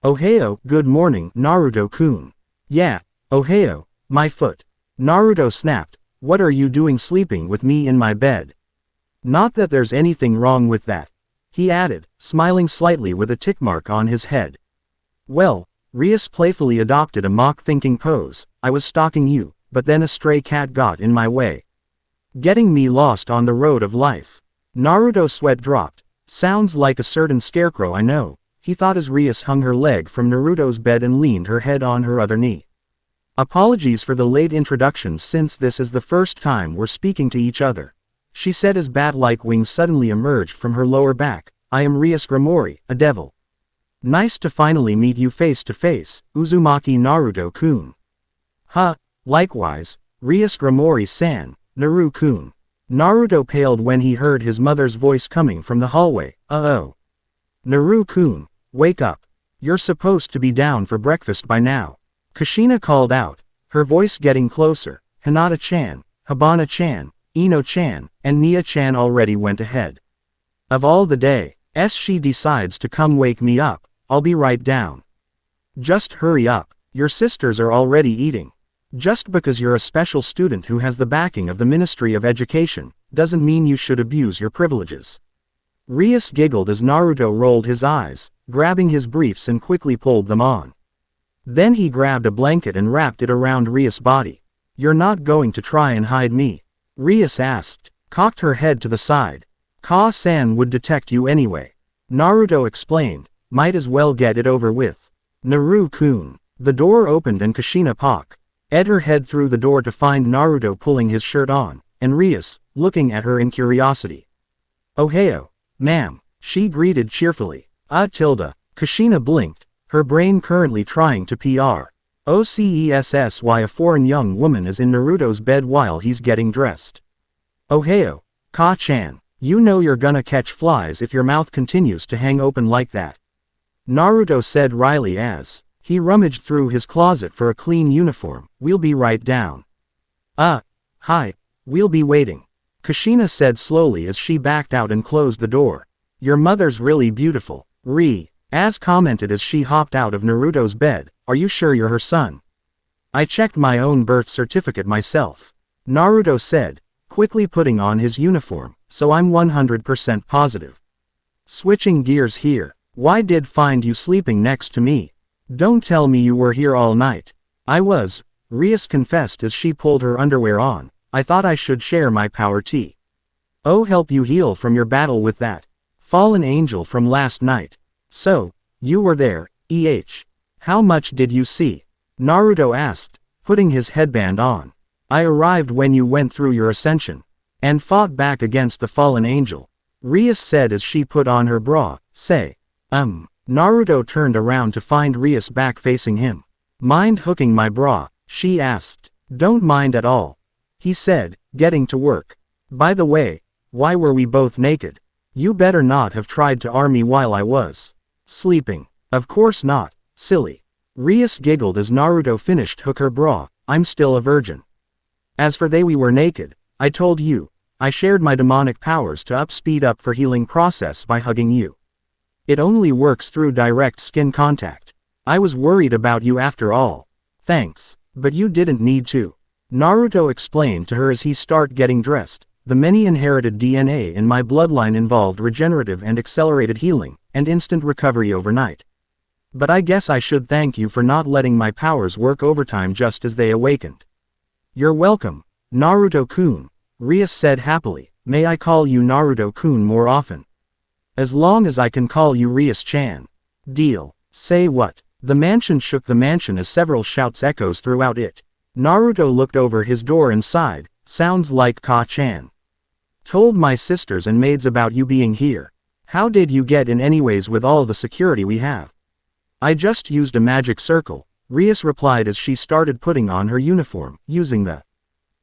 Ohio, good morning, Naruto-kun. Yeah, Ohio, my foot. Naruto snapped. What are you doing sleeping with me in my bed? Not that there's anything wrong with that, he added, smiling slightly with a tick mark on his head. Well, Rias playfully adopted a mock-thinking pose. I was stalking you, but then a stray cat got in my way, getting me lost on the road of life. Naruto's sweat dropped. Sounds like a certain scarecrow I know, he thought as Rias hung her leg from Naruto's bed and leaned her head on her other knee. Apologies for the late introduction since this is the first time we're speaking to each other, she said as bat-like wings suddenly emerged from her lower back. I am Rias Gramori, a devil. Nice to finally meet you face to face, Uzumaki Naruto-kun. Huh, likewise, Rias Gramori-san, Naru-kun. Naruto paled when he heard his mother's voice coming from the hallway. Uh-oh. Naru-kun, wake up. You're supposed to be down for breakfast by now. Kushina called out, her voice getting closer. Hinata-chan, Habana-chan, Ino-chan, and Nia-chan already went ahead. Of all the day, she decides to come wake me up. I'll be right down. Just hurry up, your sisters are already eating. Just because you're a special student who has the backing of the Ministry of Education, doesn't mean you should abuse your privileges. Rias giggled as Naruto rolled his eyes, grabbing his briefs and quickly pulled them on. Then he grabbed a blanket and wrapped it around Rias' body. You're not going to try and hide me? Rias asked, cocked her head to the side. Ka-san would detect you anyway. Naruto explained, might as well get it over with. Naru-kun. The door opened and Kushina ed her head through the door to find Naruto pulling his shirt on, and Rias, looking at her in curiosity. Ohio, ma'am, she greeted cheerfully. Tilda. Kushina blinked, her brain currently trying to OCESS why a foreign young woman is in Naruto's bed while he's getting dressed. Ohio, Ka-chan, you know you're gonna catch flies if your mouth continues to hang open like that. Naruto said wryly as he rummaged through his closet for a clean uniform. We'll be right down. Hi, we'll be waiting. Kushina said slowly as she backed out and closed the door. Your mother's really beautiful, as commented as she hopped out of Naruto's bed. Are you sure you're her son? I checked my own birth certificate myself, Naruto said, quickly putting on his uniform, so I'm 100% positive. Switching gears here, why did find you sleeping next to me? Don't tell me you were here all night. I was, Rias confessed as she pulled her underwear on. I thought I should share my power tea. Oh, help you heal from your battle with that fallen angel from last night. So, you were there, How much did you see? Naruto asked, putting his headband on. I arrived when you went through your ascension. and fought back against the fallen angel. Rias said as she put on her bra. Say. Naruto turned around to find Rias back facing him. Mind hooking my bra? She asked. Don't mind at all. He said, getting to work. By the way, why were we both naked? You better not have tried to arm me while I was sleeping. Of course not, silly. Rias giggled as Naruto finished hook her bra. I'm still a virgin. As for we were naked, I told you, I shared my demonic powers to speed up for healing process by hugging you. It only works through direct skin contact. I was worried about you after all. Thanks, but you didn't need to. Naruto explained to her as he started getting dressed. The many inherited DNA in my bloodline involved regenerative and accelerated healing, and instant recovery overnight. But I guess I should thank you for not letting my powers work overtime just as they awakened. You're welcome, Naruto-kun, Rias said happily. May I call you Naruto-kun more often? As long as I can call you Rias-chan. Deal. Say what? The mansion shook the mansion as several shouts echoes throughout it. Naruto looked over his door and sighed. Sounds like Ka-chan. Told my sisters and maids about you being here. How did you get in anyways with all the security we have? I just used a magic circle, Rias replied as she started putting on her uniform, using the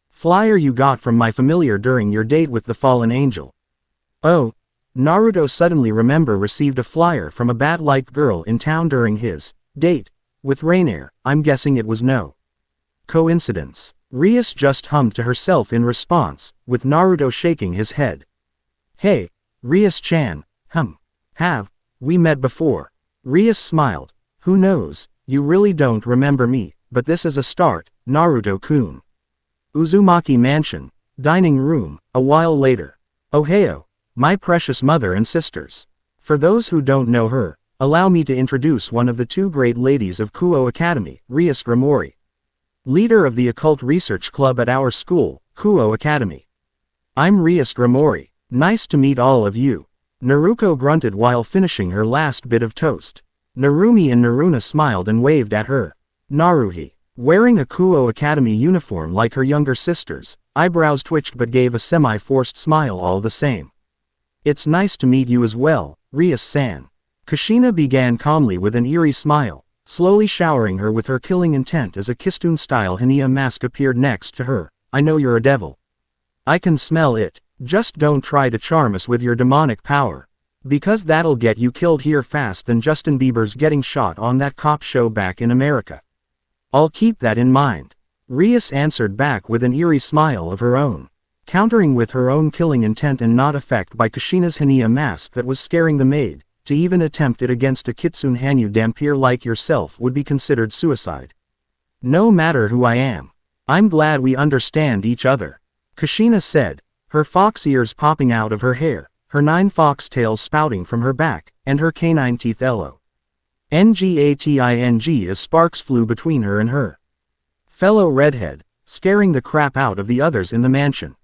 flyer you got from my familiar during your date with the fallen angel. Oh, Naruto suddenly received a flyer from a bat-like girl in town during his date with Rainier. I'm guessing it was no coincidence. Rias just hummed to herself in response, with Naruto shaking his head. Hey, Rias-chan, have we met before? Rias smiled. Who knows, you really don't remember me, but this is a start, Naruto-kun. Uzumaki Mansion, dining room, a while later. Ohio, my precious mother and sisters. For those who don't know her, allow me to introduce one of the two great ladies of Kuo Academy, Rias Gramori. Leader of the occult research club at our school, Kuo Academy. I'm Rias Gramori. Nice to meet all of you. Naruko grunted while finishing her last bit of toast. Narumi and Naruna smiled and waved at her. Naruhi, wearing a Kuo Academy uniform like her younger sisters, eyebrows twitched but gave a semi-forced smile all the same. It's nice to meet you as well, Rias-san. Kushina began calmly with an eerie smile, slowly showering her with her killing intent as a Kistune-style Hania mask appeared next to her. I know you're a devil. I can smell it. Just don't try to charm us with your demonic power. Because that'll get you killed here fast than Justin Bieber's getting shot on that cop show back in America. I'll keep that in mind. Rias answered back with an eerie smile of her own, countering with her own killing intent and not affected by Kushina's Hania mask that was scaring the maid. To even attempt it against a Kitsune Hanyu Dampier like yourself would be considered suicide. No matter who I am. I'm glad we understand each other. Kushina said, her fox ears popping out of her hair, her 9 fox tails spouting from her back, and her canine teeth ngating as sparks flew between her and her fellow redhead, scaring the crap out of the others in the mansion.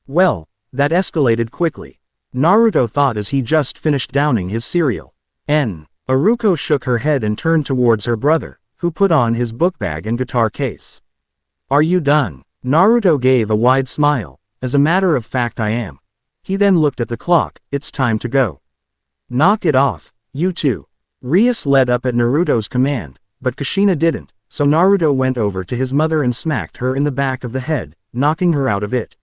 Well, that escalated quickly. Naruto thought as he just finished downing his cereal. Aruko shook her head and turned towards her brother, who put on his book bag and guitar case. Are you done? Naruto gave a wide smile. As a matter of fact I am. He then looked at the clock. It's time to go. Knock it off, you two. Rias led up at Naruto's command, but Kushina didn't, so Naruto went over to his mother and smacked her in the back of the head, knocking her out of it.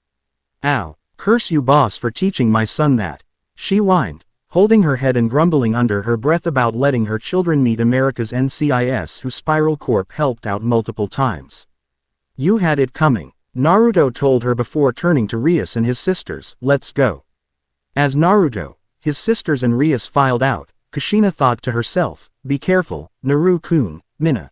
Ow. Curse you boss for teaching my son that. She whined, holding her head and grumbling under her breath about letting her children meet America's NCIS who Spiral Corp helped out multiple times. You had it coming, Naruto told her before turning to Rias and his sisters. Let's go. As Naruto, his sisters and Rias filed out, Kushina thought to herself, be careful, Naru-kun, Mina.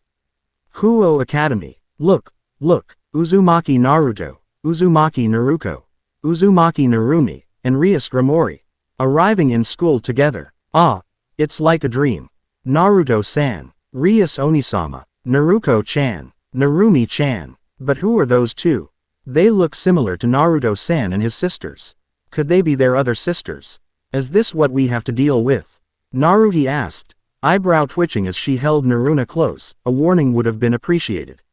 Kuo Academy. Look, Uzumaki Naruto, Uzumaki Naruko, Uzumaki Narumi, and Rias Gramori. Arriving in school together. Ah, it's like a dream. Naruto-san, Rias Onisama, Naruko-chan, Narumi-chan. But who are those two? They look similar to Naruto-san and his sisters. Could they be their other sisters? Is this what we have to deal with? Naruhi asked, eyebrow twitching as she held Naruna close. A warning would have been appreciated.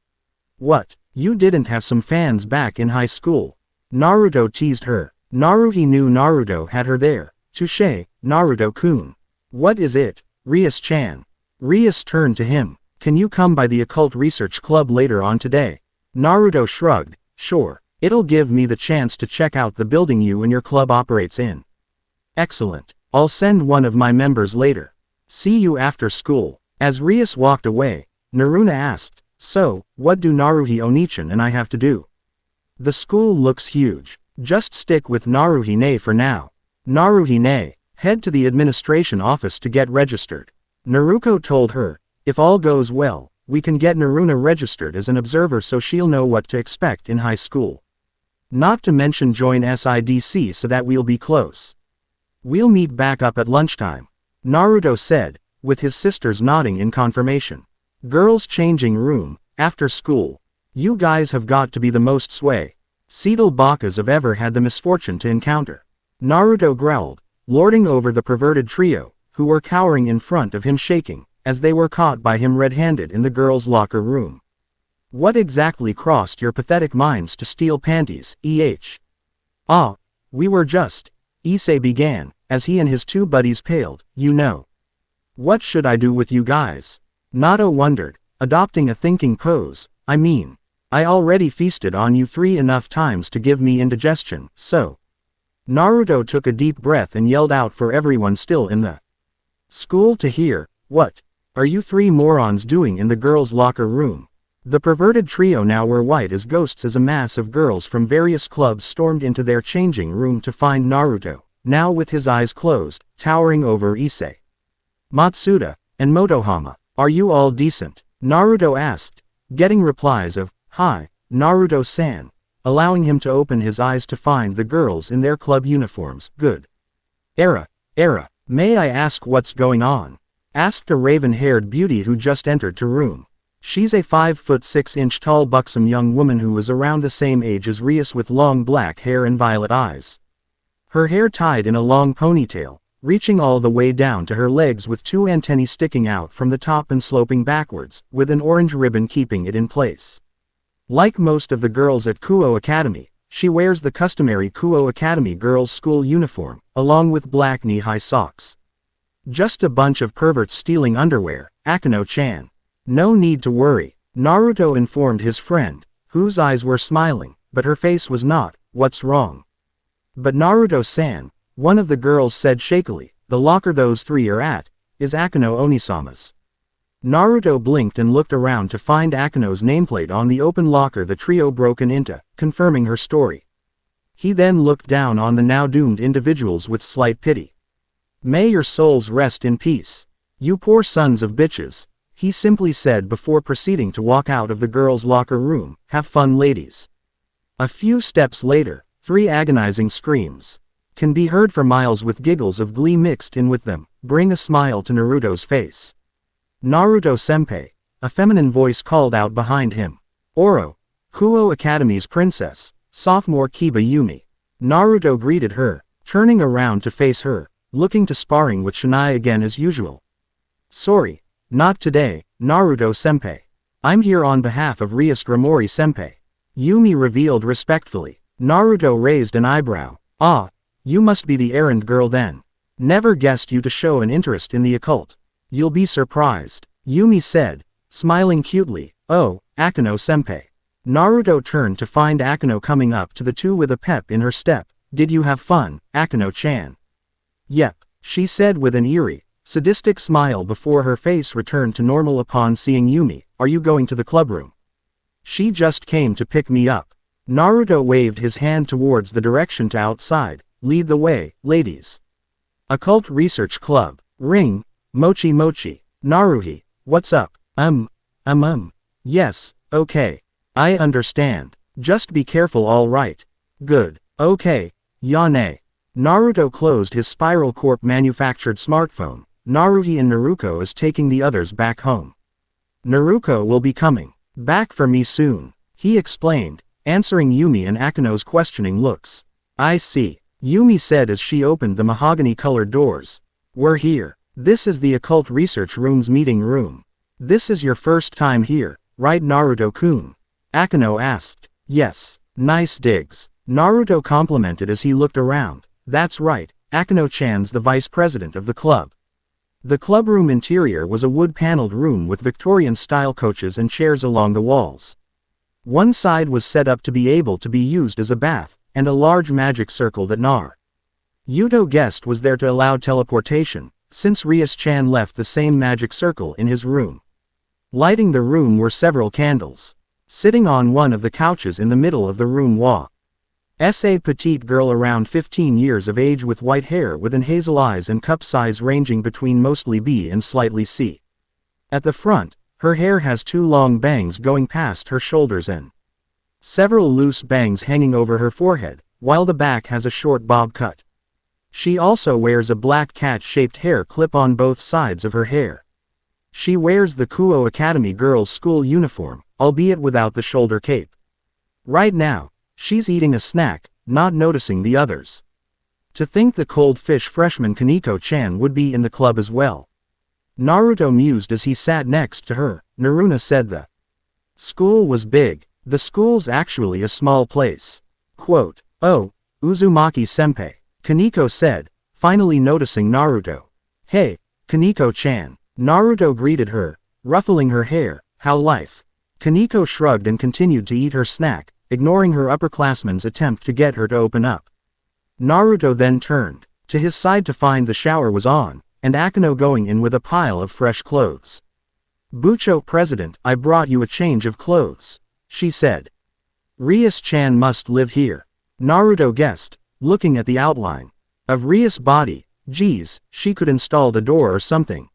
What, you didn't have some fans back in high school? Naruto teased her. Naruto knew Naruto had her there. Touché, Naruto-kun. What is it, Rias-chan? Rias turned to him. Can you come by the Occult Research Club later on today? Naruto shrugged. Sure. It'll give me the chance to check out the building you and your club operates in. Excellent. I'll send one of my members later. See you after school. As Rias walked away, Naruna asked, so, what do Naruhi Onichan and I have to do? The school looks huge. Just stick with Naruhine for now. Naruhine, head to the administration office to get registered. Naruko told her, if all goes well, we can get Naruna registered as an observer so she'll know what to expect in high school. Not to mention join SIDC so that we'll be close. We'll meet back up at lunchtime, Naruto said, with his sisters nodding in confirmation. Girls' changing room, after school. You guys have got to be the most sway Seedle Bakas have ever had the misfortune to encounter. Naruto growled, lording over the perverted trio, who were cowering in front of him shaking, as they were caught by him red-handed in the girls' locker room. What exactly crossed your pathetic minds to steal panties, Ah, we were just, Issei began, as he and his two buddies paled, you know. What should I do with you guys? Nato wondered, adopting a thinking pose, I mean, I already feasted on you 3 enough times to give me indigestion, so. Naruto took a deep breath and yelled out for everyone still in the school to hear, what are you 3 morons doing in the girls' locker room? The perverted trio now were white as ghosts as a mass of girls from various clubs stormed into their changing room to find Naruto, now with his eyes closed, towering over Issei, Matsuda, and Motohama. Are you all decent? Naruto asked, getting replies of, hi, Naruto-san, allowing him to open his eyes to find the girls in their club uniforms. Good. Era, may I ask what's going on? Asked a raven-haired beauty who just entered the room. She's a 5'6" tall buxom young woman who was around the same age as Rias with long black hair and violet eyes. Her hair tied in a long ponytail, reaching all the way down to her legs with 2 antennae sticking out from the top and sloping backwards, with an orange ribbon keeping it in place. Like most of the girls at Kuo Academy, she wears the customary Kuo Academy girls' school uniform, along with black knee-high socks. Just a bunch of perverts stealing underwear, Akano-chan. No need to worry, Naruto informed his friend, whose eyes were smiling, but her face was not. What's wrong? But Naruto-san, one of the girls said shakily, the locker those 3 are at, is Akano Onisama's. Naruto blinked and looked around to find Akano's nameplate on the open locker the trio broken into, confirming her story. He then looked down on the now doomed individuals with slight pity. May your souls rest in peace. You poor sons of bitches, he simply said before proceeding to walk out of the girls' locker room. Have fun, ladies. A few steps later, 3 agonizing screams can be heard for miles with giggles of glee mixed in with them, bring a smile to Naruto's face. Naruto-senpai, a feminine voice called out behind him. Oro, Kuo Academy's princess, sophomore Kiba Yumi. Naruto greeted her, turning around to face her, looking to sparring with Shinai again as usual. Sorry, not today, Naruto-senpai. I'm here on behalf of Rias Gramori-senpai. Yumi revealed respectfully. Naruto raised an eyebrow. Ah, you must be the errand girl then. Never guessed you to show an interest in the occult. You'll be surprised, Yumi said, smiling cutely. Oh, Akano-senpai. Naruto turned to find Akano coming up to the 2 with a pep in her step. Did you have fun, Akano-chan? Yep, she said with an eerie, sadistic smile before her face returned to normal upon seeing Yumi. Are you going to the clubroom? She just came to pick me up. Naruto waved his hand towards the direction to outside. Lead the way, ladies. Occult Research Club. Ring. Mochi Mochi. Naruhi. What's up? Yes, okay. I understand. Just be careful, alright. Good. Okay. Yane. Naruto closed his Spiral Corp manufactured smartphone. Naruhi and Naruko is taking the others back home. Naruko will be coming back for me soon, he explained, answering Yumi and Akano's questioning looks. I see, Yumi said as she opened the mahogany-colored doors. We're here. This is the Occult Research Room's meeting room. This is your first time here, right, Naruto-kun? Akano asked. Yes, nice digs. Naruto complimented as he looked around. That's right, Akeno-chan's the vice president of the club. The clubroom interior was a wood-paneled room with Victorian-style couches and chairs along the walls. One side was set up to be able to be used as a bath, and a large magic circle that Naruto guessed was there to allow teleportation, since Rias-chan left the same magic circle in his room. Lighting the room were several candles. Sitting on one of the couches in the middle of the room was a petite girl around 15 years of age with white hair with an hazel eyes and cup size ranging between mostly B and slightly C. At the front, her hair has 2 long bangs going past her shoulders and several loose bangs hanging over her forehead, while the back has a short bob cut. She also wears a black cat-shaped hair clip on both sides of her hair. She wears the Kuo Academy girls' school uniform, albeit without the shoulder cape. Right now, she's eating a snack, not noticing the others. To think the cold fish freshman Kaneko-chan would be in the club as well. Naruto mused as he sat next to her. Naruna said the school was big. The school's actually a small place. Quote, "Oh, Uzumaki-senpai," Kaneko said, finally noticing Naruto. "Hey, Kaneko-chan." Naruto greeted her, ruffling her hair. "How life?" Kaneko shrugged and continued to eat her snack, ignoring her upperclassman's attempt to get her to open up. Naruto then turned to his side to find the shower was on, and Akeno going in with a pile of fresh clothes. "Bucho President, I brought you a change of clothes," she said. "Rias-chan must live here," Naruto guessed, looking at the outline of Rias' body. "Geez, she could install a door or something.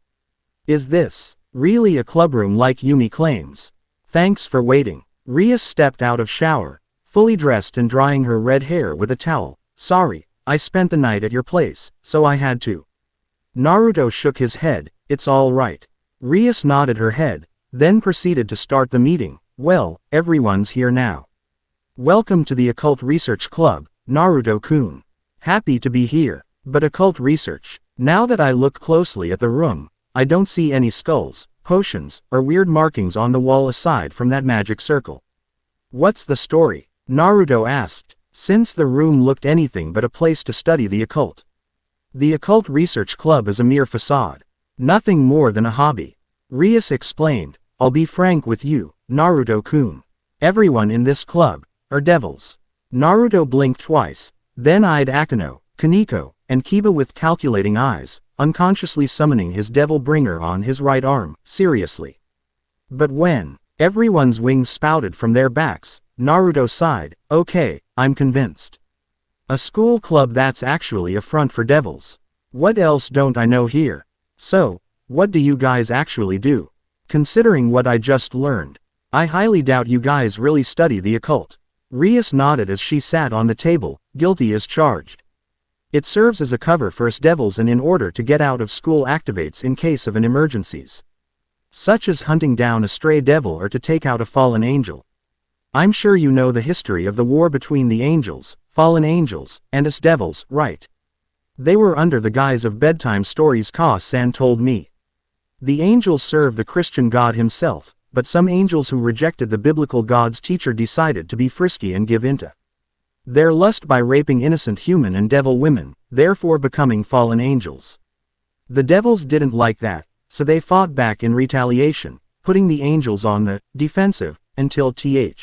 Is this really a clubroom like Yumi claims? Thanks for waiting." Rias stepped out of shower, fully dressed and drying her red hair with a towel. "Sorry, I spent the night at your place, so I had to." Naruto shook his head. "It's all right." Rias nodded her head, then proceeded to start the meeting. "Well, everyone's here now. Welcome to the Occult Research Club, Naruto-kun. Happy to be here. But occult research. Now that I look closely at the room, I don't see any skulls, potions, or weird markings on the wall aside from that magic circle. What's the story?" Naruto asked, since the room looked anything but a place to study the occult. "The Occult Research Club is a mere facade. Nothing more than a hobby," Rias explained. "I'll be frank with you, Naruto-kun. Everyone in this club are devils." Naruto blinked twice, then eyed Akeno, Kaneko, and Kiba with calculating eyes, unconsciously summoning his devil bringer on his right arm. "Seriously." But when everyone's wings spouted from their backs, Naruto sighed. "Okay, I'm convinced. A school club that's actually a front for devils. What else don't I know here? So, what do you guys actually do? Considering what I just learned, I highly doubt you guys really study the occult." Rias nodded as she sat on the table, guilty as charged. "It serves as a cover for us devils and in order to get out of school activates in case of an emergencies. Such as hunting down a stray devil or to take out a fallen angel. I'm sure you know the history of the war between the angels, fallen angels, and us devils, right? They were under the guise of bedtime stories Ka-san told me. The angels served the Christian God himself, but some angels who rejected the biblical God's teacher decided to be frisky and give into their lust by raping innocent human and devil women, therefore becoming fallen angels. The devils didn't like that, so they fought back in retaliation, putting the angels on the defensive, until they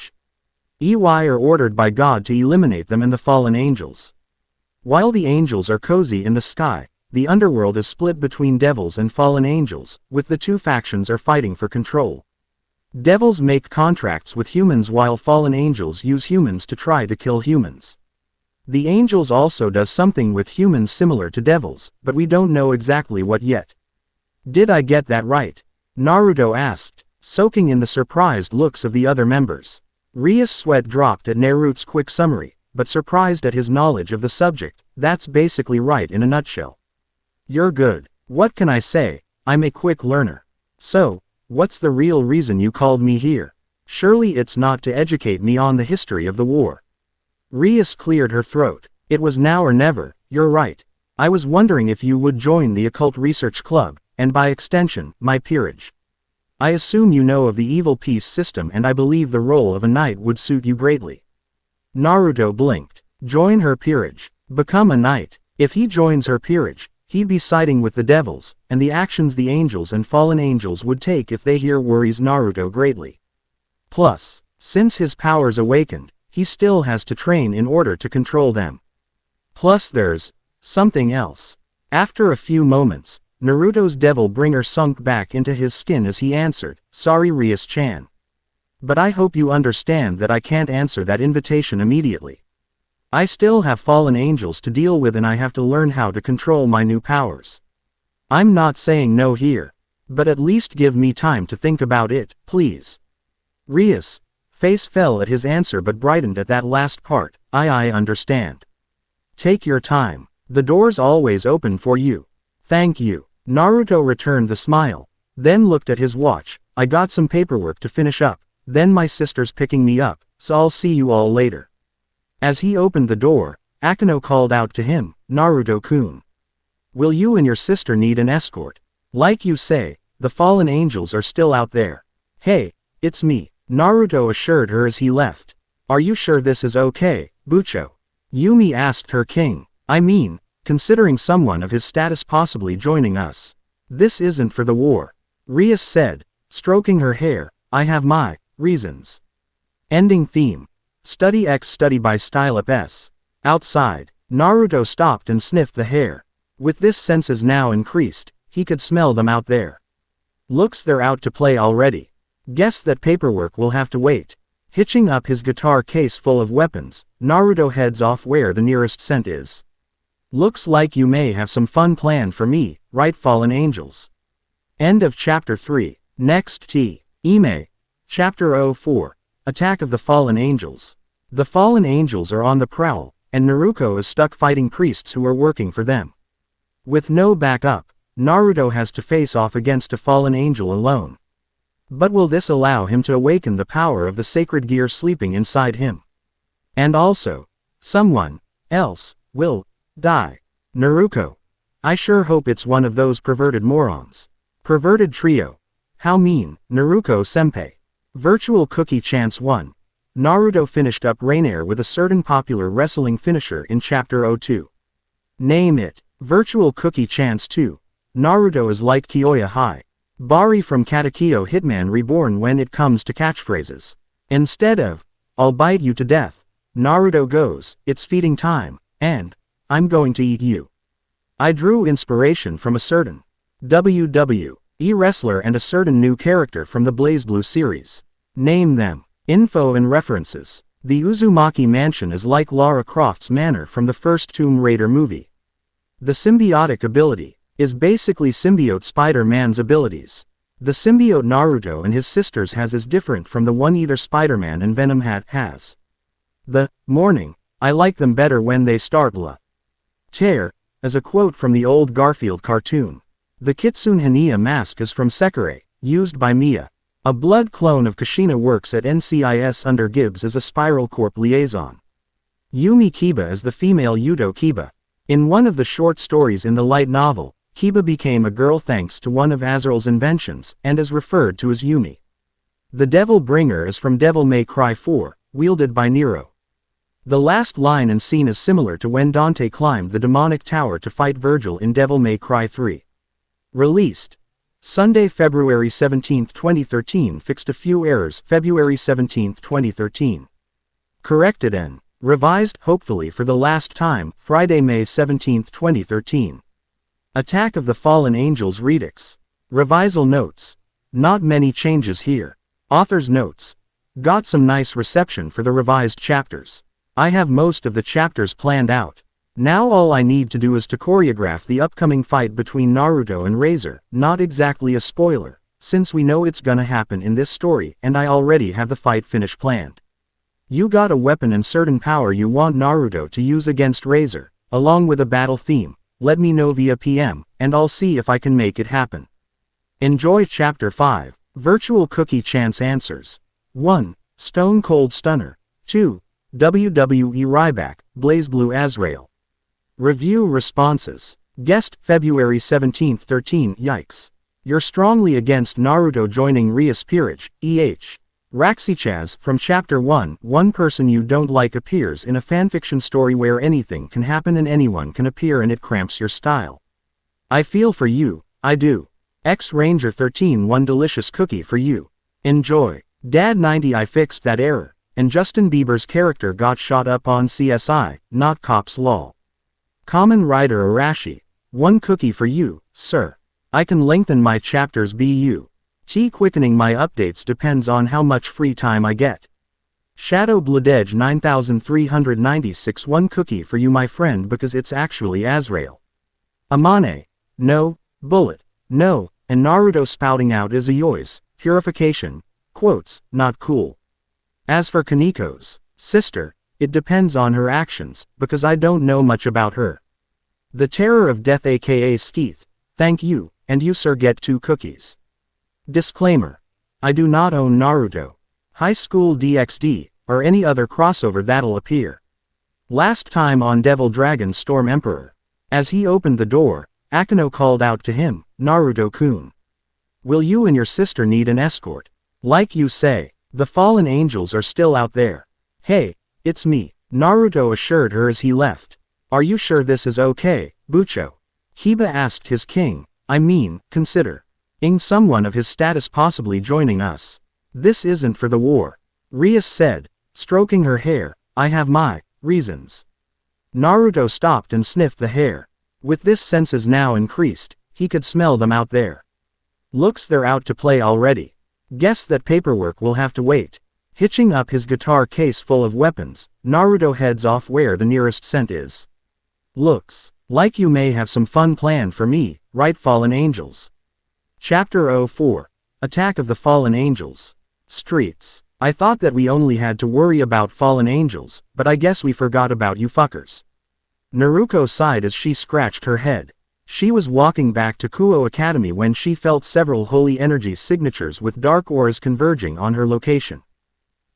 are ordered by God to eliminate them and the fallen angels. While the angels are cozy in the sky, the underworld is split between devils and fallen angels, with the two factions are fighting for control. Devils make contracts with humans while fallen angels use humans to try to kill humans. The angels also does something with humans similar to devils, but we don't know exactly what yet. Did I get that right? Naruto asked, soaking in the surprised looks of the other members. Rias' sweat dropped at Naruto's quick summary, but surprised at his knowledge of the subject. That's basically right in a nutshell. You're good. What can I say? I'm a quick learner. So, what's the real reason you called me here? Surely it's not to educate me on the history of the war. Rias cleared her throat. It was now or never. You're right. I was wondering if you would join the Occult Research Club, and by extension, my peerage. I assume you know of the evil peace system and I believe the role of a knight would suit you greatly. Naruto blinked. Join her peerage. Become a knight. If he joins her peerage, he'd be siding with the devils, and the actions the angels and fallen angels would take if they hear worries Naruto greatly. Plus, since his powers awakened, he still has to train in order to control them. Plus there's something else. After a few moments, Naruto's devil bringer sunk back into his skin as he answered, "Sorry Rias-chan. But I hope you understand that I can't answer that invitation immediately. I still have fallen angels to deal with and I have to learn how to control my new powers. I'm not saying no here. But at least give me time to think about it, please." Rias' face fell at his answer but brightened at that last part. I understand. Take your time. The door's always open for you. Thank you. Naruto returned the smile. Then looked at his watch. "I got some paperwork to finish up. Then my sister's picking me up, so I'll see you all later." As he opened the door, Akeno called out to him, "Naruto-kun. Will you and your sister need an escort? Like you say, the fallen angels are still out there." "Hey, it's me," Naruto assured her as he left. "Are you sure this is okay, Bucho?" Yumi asked her king. "I mean, considering someone of his status possibly joining us. This isn't for the war," Rias said, stroking her hair. "I have my reasons." Ending theme. Study X Study by Style Up S. Outside, Naruto stopped and sniffed the hair. With this senses now increased, he could smell them out there. Looks they're out to play already. Guess that paperwork will have to wait. Hitching up his guitar case full of weapons, Naruto heads off where the nearest scent is. Looks like you may have some fun planned for me, right fallen angels. End of Chapter 3. Next Ime. Chapter 04. Attack of the Fallen Angels. The fallen angels are on the prowl, and Naruto is stuck fighting priests who are working for them. With no backup, Naruto has to face off against a fallen angel alone. But will this allow him to awaken the power of the sacred gear sleeping inside him? And also, someone else will die. Naruto. I sure hope it's one of those perverted morons. Perverted trio. How mean, Naruto-senpai. Virtual Cookie Chance 1. Naruto finished up Rainier with a certain popular wrestling finisher in Chapter 02. Name it, Virtual Cookie Chance 2. Naruto is like Kyoya High Bari from Katekyo Hitman Reborn when it comes to catchphrases. Instead of, "I'll bite you to death," Naruto goes, "It's feeding time," and, "I'm going to eat you." I drew inspiration from a certain WWE wrestler and a certain new character from the BlazBlue series. Name them. Info and references. The Uzumaki Mansion is like Lara Croft's manor from the first Tomb Raider movie. The symbiotic ability is basically symbiote Spider-Man's abilities. The symbiote Naruto and his sisters has is different from the one either Spider-Man and Venom has. The morning, I like them better when they start la tear, is a quote from the old Garfield cartoon. The Kitsune Haniya mask is from Sekirei, used by Mia. A blood clone of Kushina works at NCIS under Gibbs as a Spiral Corp liaison. Yumi Kiba is the female Yudo Kiba. In one of the short stories in the light novel, Kiba became a girl thanks to one of Azrael's inventions, and is referred to as Yumi. The Devil Bringer is from Devil May Cry 4, wielded by Nero. The last line and scene is similar to when Dante climbed the demonic tower to fight Virgil in Devil May Cry 3. Released Sunday, February 17, 2013. Fixed a few errors. February 17, 2013. Corrected and revised, hopefully for the last time, Friday, May 17, 2013. Attack of the Fallen Angels Redux. Revisal notes. Not many changes here. Author's notes. Got some nice reception for the revised chapters. I have most of the chapters planned out. Now all I need to do is to choreograph the upcoming fight between Naruto and Razor. Not exactly a spoiler, since we know it's gonna happen in this story and I already have the fight finish planned. You got a weapon and certain power you want Naruto to use against Razor, along with a battle theme. Let me know via PM, and I'll see if I can make it happen. Enjoy Chapter 5, Virtual Cookie Chance Answers. 1. Stone Cold Stunner. 2. WWE Ryback, BlazBlue Azrael. Review responses. Guest, February 17, 13. Yikes. You're strongly against Naruto joining Rias Peerage, EH. Raxichaz, from Chapter 1, one person you don't like appears in a fanfiction story where anything can happen and anyone can appear and it cramps your style. I feel for you, I do. X-Ranger 13, one delicious cookie for you. Enjoy. Dad 90, I fixed that error, and Justin Bieber's character got shot up on CSI, not cops lol. Common Rider Arashi. One cookie for you, sir. I can lengthen my chapters BU. Quickening my updates depends on how much free time I get. Shadow Bladedge 9396, one cookie for you my friend because it's actually Azrael. Amane. No. Bullet. No. And Naruto spouting out is a yois. Purification. Quotes, not cool. As for Kaniko's sister, it depends on her actions, because I don't know much about her. The Terror of Death aka Skeeth. Thank you, and you sir get 2 cookies. Disclaimer. I do not own Naruto, High School DXD, or any other crossover that'll appear. Last time on Devil Dragon Storm Emperor. As he opened the door, Akeno called out to him, Naruto-kun. Will you and your sister need an escort? Like you say, the fallen angels are still out there. Hey, it's me, Naruto assured her as he left. Are you sure this is okay, Bucho? Hiba asked his king, consider someone of his status possibly joining us. This isn't for the war. Rias said, stroking her hair, I have my reasons. Naruto stopped and sniffed the hair. With this senses now increased, he could smell them out there. Looks they're out to play already. Guess that paperwork will have to wait. Hitching up his guitar case full of weapons, Naruto heads off where the nearest scent is. Looks like you may have some fun planned for me, right fallen angels? Chapter 04. Attack of the Fallen Angels. Streets. I thought that we only had to worry about fallen angels, but I guess we forgot about you fuckers. Naruko sighed as she scratched her head. She was walking back to Kuo Academy when she felt several holy energy signatures with dark auras converging on her location.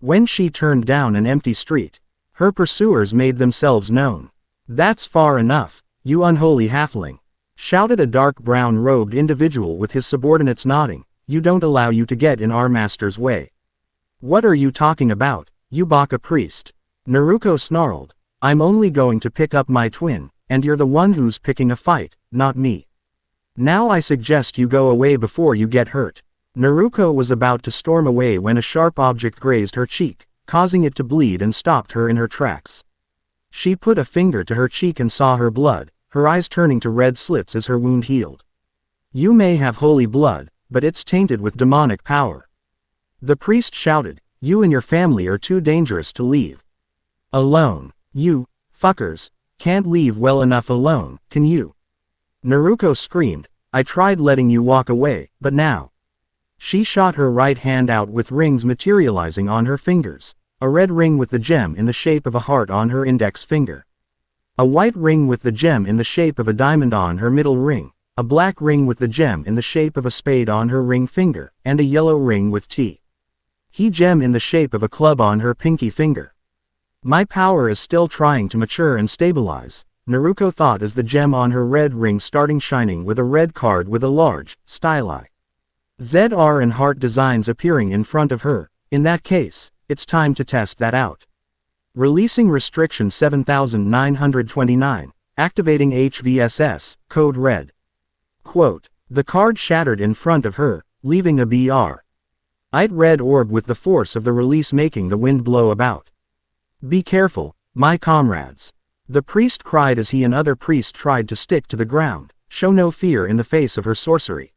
When she turned down an empty street, her pursuers made themselves known. That's far enough, you unholy halfling, shouted a dark brown-robed individual with his subordinates nodding. You don't allow you to get in our master's way. What are you talking about, you Baka priest? Naruko snarled. I'm only going to pick up my twin, and you're the one who's picking a fight, not me. Now I suggest you go away before you get hurt. Naruko was about to storm away when a sharp object grazed her cheek, causing it to bleed and stopped her in her tracks. She put a finger to her cheek and saw her blood, her eyes turning to red slits as her wound healed. You may have holy blood, but it's tainted with demonic power. The priest shouted, you and your family are too dangerous to leave alone. You fuckers can't leave well enough alone, can you? Naruko screamed, I tried letting you walk away, but now. She shot her right hand out with rings materializing on her fingers, a red ring with the gem in the shape of a heart on her index finger. A white ring with the gem in the shape of a diamond on her middle ring, a black ring with the gem in the shape of a spade on her ring finger, and a yellow ring with He gem in the shape of a club on her pinky finger. My power is still trying to mature and stabilize, Naruko thought as the gem on her red ring starting shining with a red card with a large, styli. ZR and heart designs appearing in front of her. In that case, it's time to test that out. Releasing restriction 7929, activating HVSS, code red. Quote, the card shattered in front of her, leaving a bright red orb with the force of the release making the wind blow about. Be careful, my comrades. The priest cried as he and other priests tried to stick to the ground, show no fear in the face of her sorcery.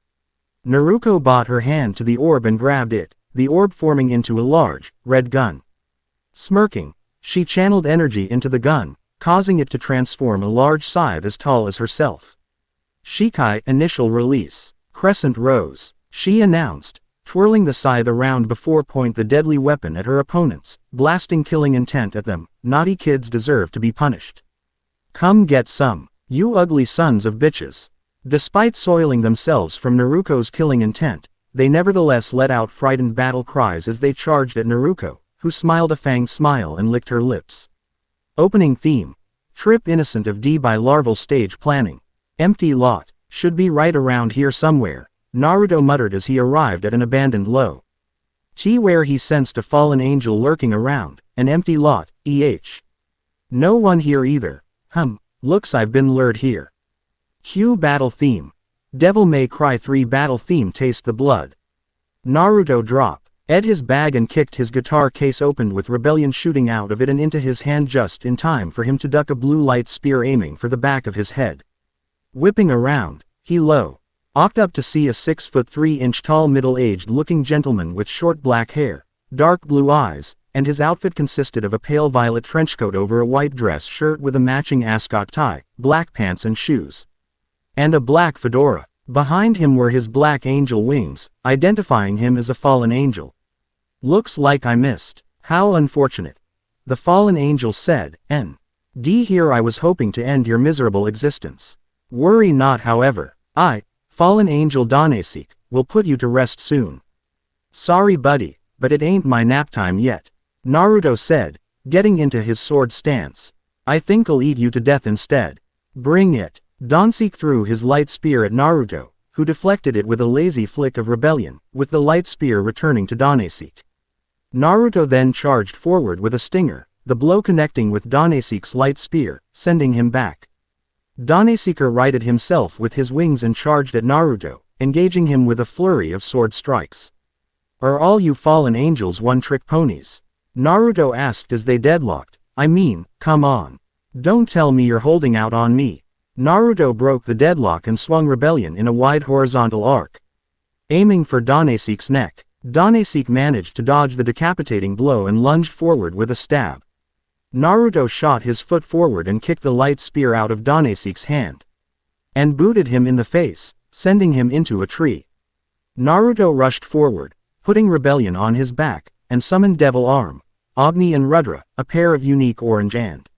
Naruko brought her hand to the orb and grabbed it, the orb forming into a large, red gun. Smirking, she channeled energy into the gun, causing it to transform a large scythe as tall as herself. Shikai, initial release. Crescent rose, she announced, twirling the scythe around before point the deadly weapon at her opponents, blasting killing intent at them. Naughty kids deserve to be punished. Come get some, you ugly sons of bitches. Despite soiling themselves from Naruko's killing intent, they nevertheless let out frightened battle cries as they charged at Naruko, who smiled a fanged smile and licked her lips. Opening theme. Trip innocent of D by larval stage planning. Empty lot, should be right around here somewhere, Naruto muttered as he arrived at an abandoned low Where he sensed a fallen angel lurking around, an empty lot, No one here either. Looks I've been lured here. Cue battle theme. Devil May Cry 3 battle theme. Taste the blood. Naruto drop. Ed his bag and kicked his guitar case opened with Rebellion shooting out of it and into his hand just in time for him to duck a blue light spear aiming for the back of his head. Whipping around, he looked up to see a 6'3" tall middle-aged looking gentleman with short black hair, dark blue eyes, and his outfit consisted of a pale violet trenchcoat over a white dress shirt with a matching ascot tie, black pants and shoes, and a black fedora. Behind him were his black angel wings, identifying him as a fallen angel. Looks like I missed. How unfortunate. The fallen angel said, N.D. Here I was hoping to end your miserable existence. Worry not however, fallen angel Danesik, will put you to rest soon. Sorry buddy, but it ain't my nap time yet. Naruto said, getting into his sword stance. I think I'll eat you to death instead. Bring it. Dansik threw his light spear at Naruto, who deflected it with a lazy flick of rebellion, with the light spear returning to Danesik. Naruto then charged forward with a stinger, the blow connecting with Danesik's light spear, sending him back. Daneseeker righted himself with his wings and charged at Naruto, engaging him with a flurry of sword strikes. Are all you fallen angels one-trick ponies? Naruto asked as they deadlocked. I mean, come on. Don't tell me you're holding out on me. Naruto broke the deadlock and swung Rebellion in a wide horizontal arc, aiming for Danesik's neck. Danesik managed to dodge the decapitating blow and lunged forward with a stab. Naruto shot his foot forward and kicked the light spear out of Danesik's hand, and booted him in the face, sending him into a tree. Naruto rushed forward, putting Rebellion on his back, and summoned Devil Arm, Agni and Rudra, a pair of unique orange and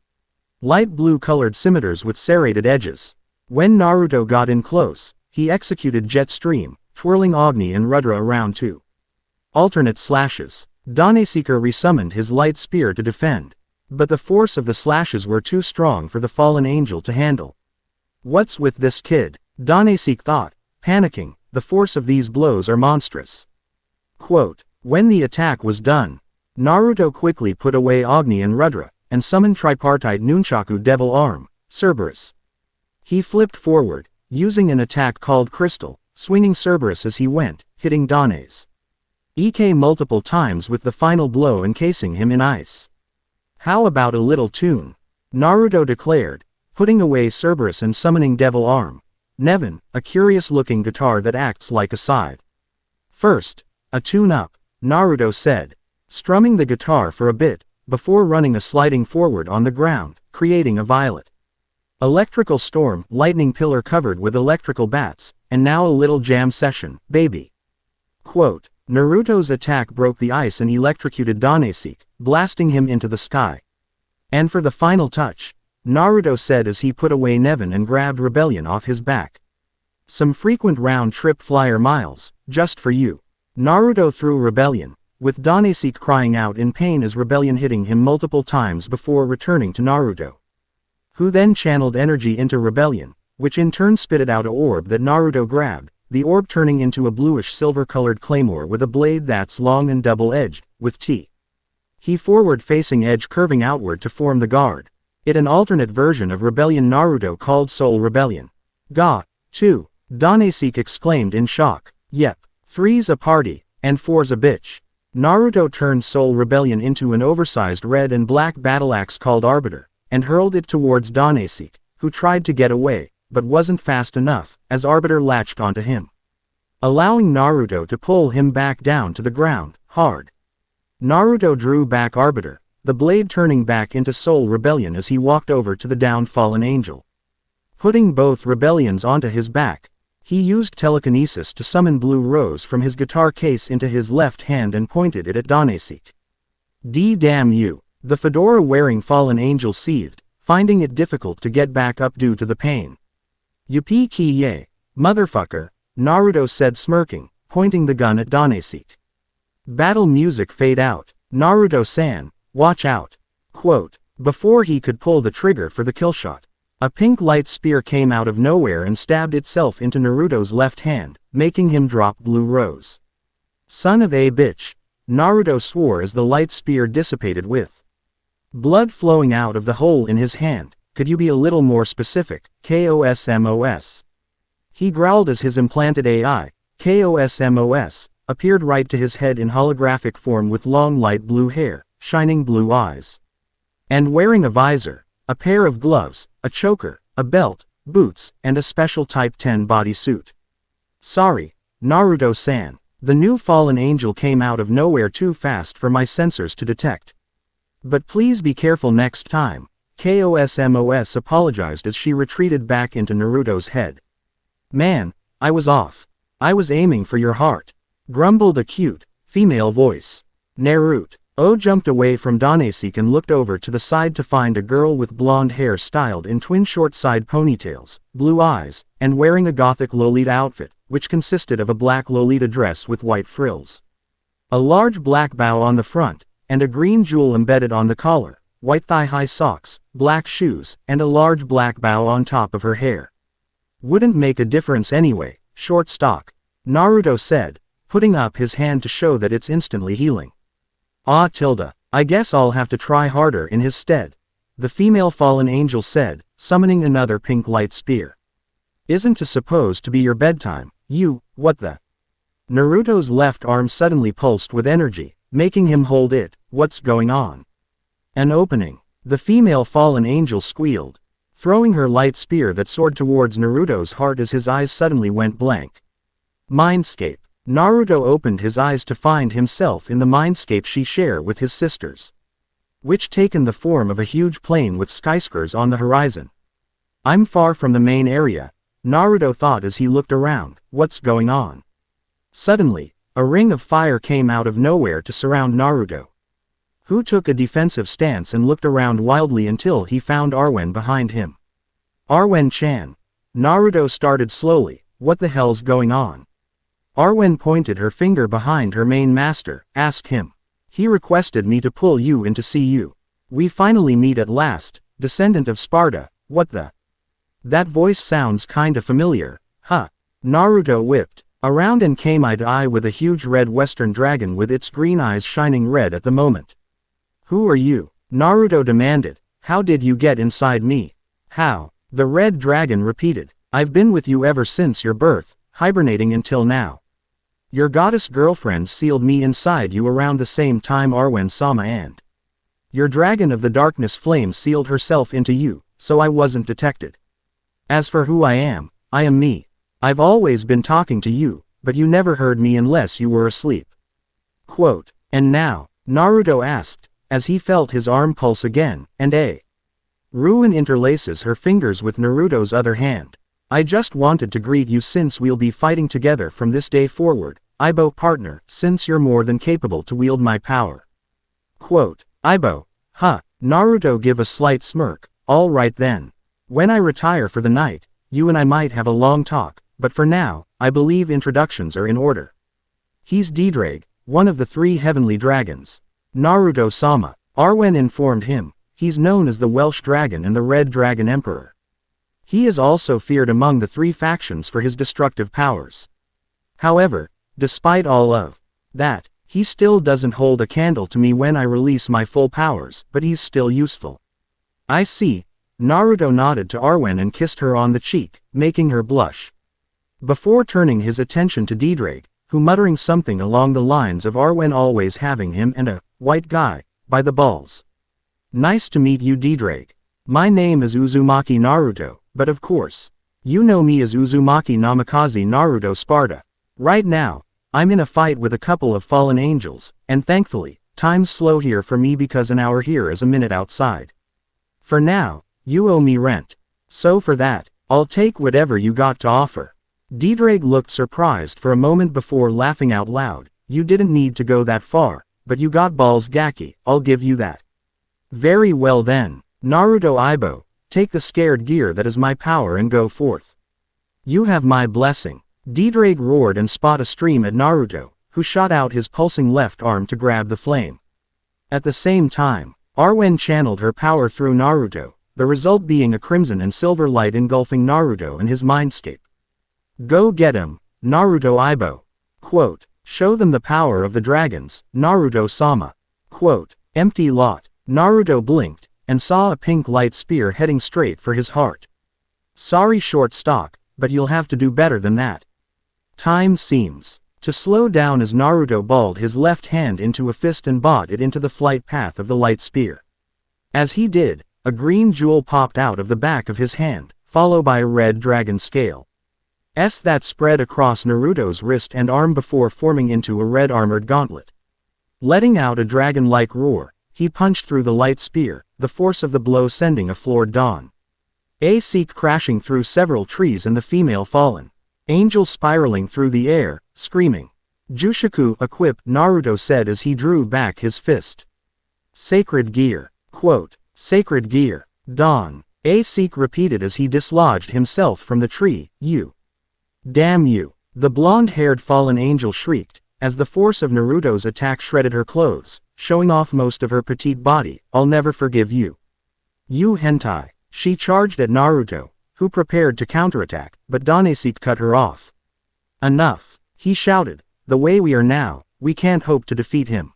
light blue-colored scimitars with serrated edges. When Naruto got in close, he executed Jet Stream, twirling Agni and Rudra around to alternate slashes. Daneseeker resummoned his light spear to defend, but the force of the slashes were too strong for the fallen angel to handle. What's with this kid? Danesik thought, panicking, the force of these blows are monstrous. Quote, when the attack was done, Naruto quickly put away Agni and Rudra, and summoned tripartite Nunchaku Devil Arm, Cerberus. He flipped forward, using an attack called Crystal, swinging Cerberus as he went, hitting Dane's EK multiple times with the final blow encasing him in ice. How about a little tune? Naruto declared, putting away Cerberus and summoning Devil Arm, Nevin, a curious-looking guitar that acts like a scythe. First, a tune-up, Naruto said, strumming the guitar for a bit, before running a sliding forward on the ground, creating a violet electrical storm, lightning pillar covered with electrical bats, and now a little jam session, baby. Quote, Naruto's attack broke the ice and electrocuted Danesik, blasting him into the sky. And for the final touch, Naruto said as he put away Nevin and grabbed Rebellion off his back. Some frequent round-trip flyer miles, just for you. Naruto threw Rebellion, with Danesik crying out in pain as Rebellion hitting him multiple times before returning to Naruto, who then channeled energy into Rebellion, which in turn spitted out an orb that Naruto grabbed, the orb turning into a bluish silver-colored claymore with a blade that's long and double-edged, with he forward-facing edge curving outward to form the guard. It an alternate version of Rebellion Naruto called Soul Rebellion. Ga, too, Danesik exclaimed in shock. Yep, 3's a party, and 4's a bitch. Naruto turned Soul Rebellion into an oversized red and black battle axe called Arbiter, and hurled it towards Danesik, who tried to get away, but wasn't fast enough, as Arbiter latched onto him, allowing Naruto to pull him back down to the ground, hard. Naruto drew back Arbiter, the blade turning back into Soul Rebellion as he walked over to the downed fallen angel. Putting both Rebellions onto his back, he used telekinesis to summon Blue Rose from his guitar case into his left hand and pointed it at Danesik. Damn you! The fedora-wearing fallen angel seethed, finding it difficult to get back up due to the pain. Yuppie-ki-yay, motherfucker, Naruto said smirking, pointing the gun at Danesik. Battle music fade out. Naruto-san, watch out. Quote, before he could pull the trigger for the killshot, a pink light spear came out of nowhere and stabbed itself into Naruto's left hand, making him drop Blue Rose. Son of a bitch. Naruto swore as the light spear dissipated with blood flowing out of the hole in his hand. Could you be a little more specific, KOSMOS? He growled as his implanted AI, KOSMOS, appeared right to his head in holographic form with long light blue hair, shining blue eyes, and wearing a visor, a pair of gloves, a choker, a belt, boots, and a special Type 10 bodysuit. Sorry, Naruto-san. The new fallen angel came out of nowhere too fast for my sensors to detect. But please be careful next time. KOSMOS apologized as she retreated back into Naruto's head. Man, I was off. I was aiming for your heart, grumbled a cute, female voice. Naruto jumped away from Danesik and looked over to the side to find a girl with blonde hair styled in twin short side ponytails, blue eyes, and wearing a gothic Lolita outfit, which consisted of a black Lolita dress with white frills, a large black bow on the front, and a green jewel embedded on the collar, white thigh-high socks, black shoes, and a large black bow on top of her hair. Wouldn't make a difference anyway, short stock, Naruto said, putting up his hand to show that it's instantly healing. I guess I'll have to try harder in his stead, the female fallen angel said, summoning another pink light spear. Isn't it supposed to be your bedtime, what the? Naruto's left arm suddenly pulsed with energy, making him hold it. What's going on? An opening. The female fallen angel squealed, throwing her light spear that soared towards Naruto's heart as his eyes suddenly went blank. Mindscape. Naruto opened his eyes to find himself in the mindscape she shared with his sisters, which taken the form of a huge plain with skyscrapers on the horizon. I'm far from the main area, Naruto thought as he looked around. What's going on? Suddenly, a ring of fire came out of nowhere to surround Naruto, who took a defensive stance and looked around wildly until he found Arwen behind him. Arwen-chan. Naruto started slowly. What the hell's going on? Arwen pointed her finger behind her main master, asked him. He requested me to pull you in to see you. We finally meet at last, descendant of Sparta. What the? That voice sounds kinda familiar, huh? Naruto whipped around and came eye to eye with a huge red western dragon with its green eyes shining red at the moment. Who are you? Naruto demanded. How did you get inside me? How? The red dragon repeated. I've been with you ever since your birth, hibernating until now. Your goddess girlfriend sealed me inside you around the same time Arwen-sama and your dragon of the darkness flame sealed herself into you, so I wasn't detected. As for who I am me. I've always been talking to you, but you never heard me unless you were asleep. Quote, and now, Naruto asked, as he felt his arm pulse again, and Ruin interlaces her fingers with Naruto's other hand. I just wanted to greet you since we'll be fighting together from this day forward, Ibo partner, since you're more than capable to wield my power. Quote, Ibo, huh, Naruto give a slight smirk, all right then. When I retire for the night, you and I might have a long talk, but for now, I believe introductions are in order. He's Didrag, one of the 3 heavenly dragons. Naruto-sama, Arwen informed him. He's known as the Welsh Dragon and the Red Dragon Emperor. He is also feared among the 3 factions for his destructive powers. However, despite all of that, he still doesn't hold a candle to me when I release my full powers, but he's still useful. I see. Naruto nodded to Arwen and kissed her on the cheek, making her blush, before turning his attention to Didrag, who muttering something along the lines of Arwen always having him and a white guy by the balls. Nice to meet you, Didrag. My name is Uzumaki Naruto, but of course, you know me as Uzumaki Namikaze Naruto Sparta. Right now, I'm in a fight with a couple of fallen angels, and thankfully, time's slow here for me because an hour here is a minute outside. For now, you owe me rent. So for that, I'll take whatever you got to offer. Didrag looked surprised for a moment before laughing out loud. You didn't need to go that far, but you got balls Gaki, I'll give you that. Very well then, Naruto Ibo, take the scared gear that is my power and go forth. You have my blessing. Didrag roared and spat a stream at Naruto, who shot out his pulsing left arm to grab the flame. At the same time, Arwen channeled her power through Naruto, the result being a crimson and silver light engulfing Naruto and his mindscape. Go get him, Naruto Ibo. Quote, Show them the power of the dragons, Naruto-sama. Quote, empty lot. Naruto blinked, and saw a pink light spear heading straight for his heart. Sorry short stock, but you'll have to do better than that. Time seems to slow down as Naruto balled his left hand into a fist and bought it into the flight path of the light spear. As he did, a green jewel popped out of the back of his hand, followed by a red dragon scale. That spread across Naruto's wrist and arm before forming into a red armored gauntlet. Letting out a dragon-like roar, he punched through the light spear, the force of the blow sending a floored Dawn Seek crashing through several trees and the female fallen angel spiraling through the air, screaming. Jushiku equipped, Naruto said as he drew back his fist. Sacred gear. Quote, sacred gear. Dawn Seek repeated as he dislodged himself from the tree. You. Damn you. The blonde-haired fallen angel shrieked, as the force of Naruto's attack shredded her clothes, showing off most of her petite body. I'll never forgive you. You hentai. She charged at Naruto, who prepared to counterattack, but Daneseek cut her off. Enough, he shouted. The way we are now, we can't hope to defeat him.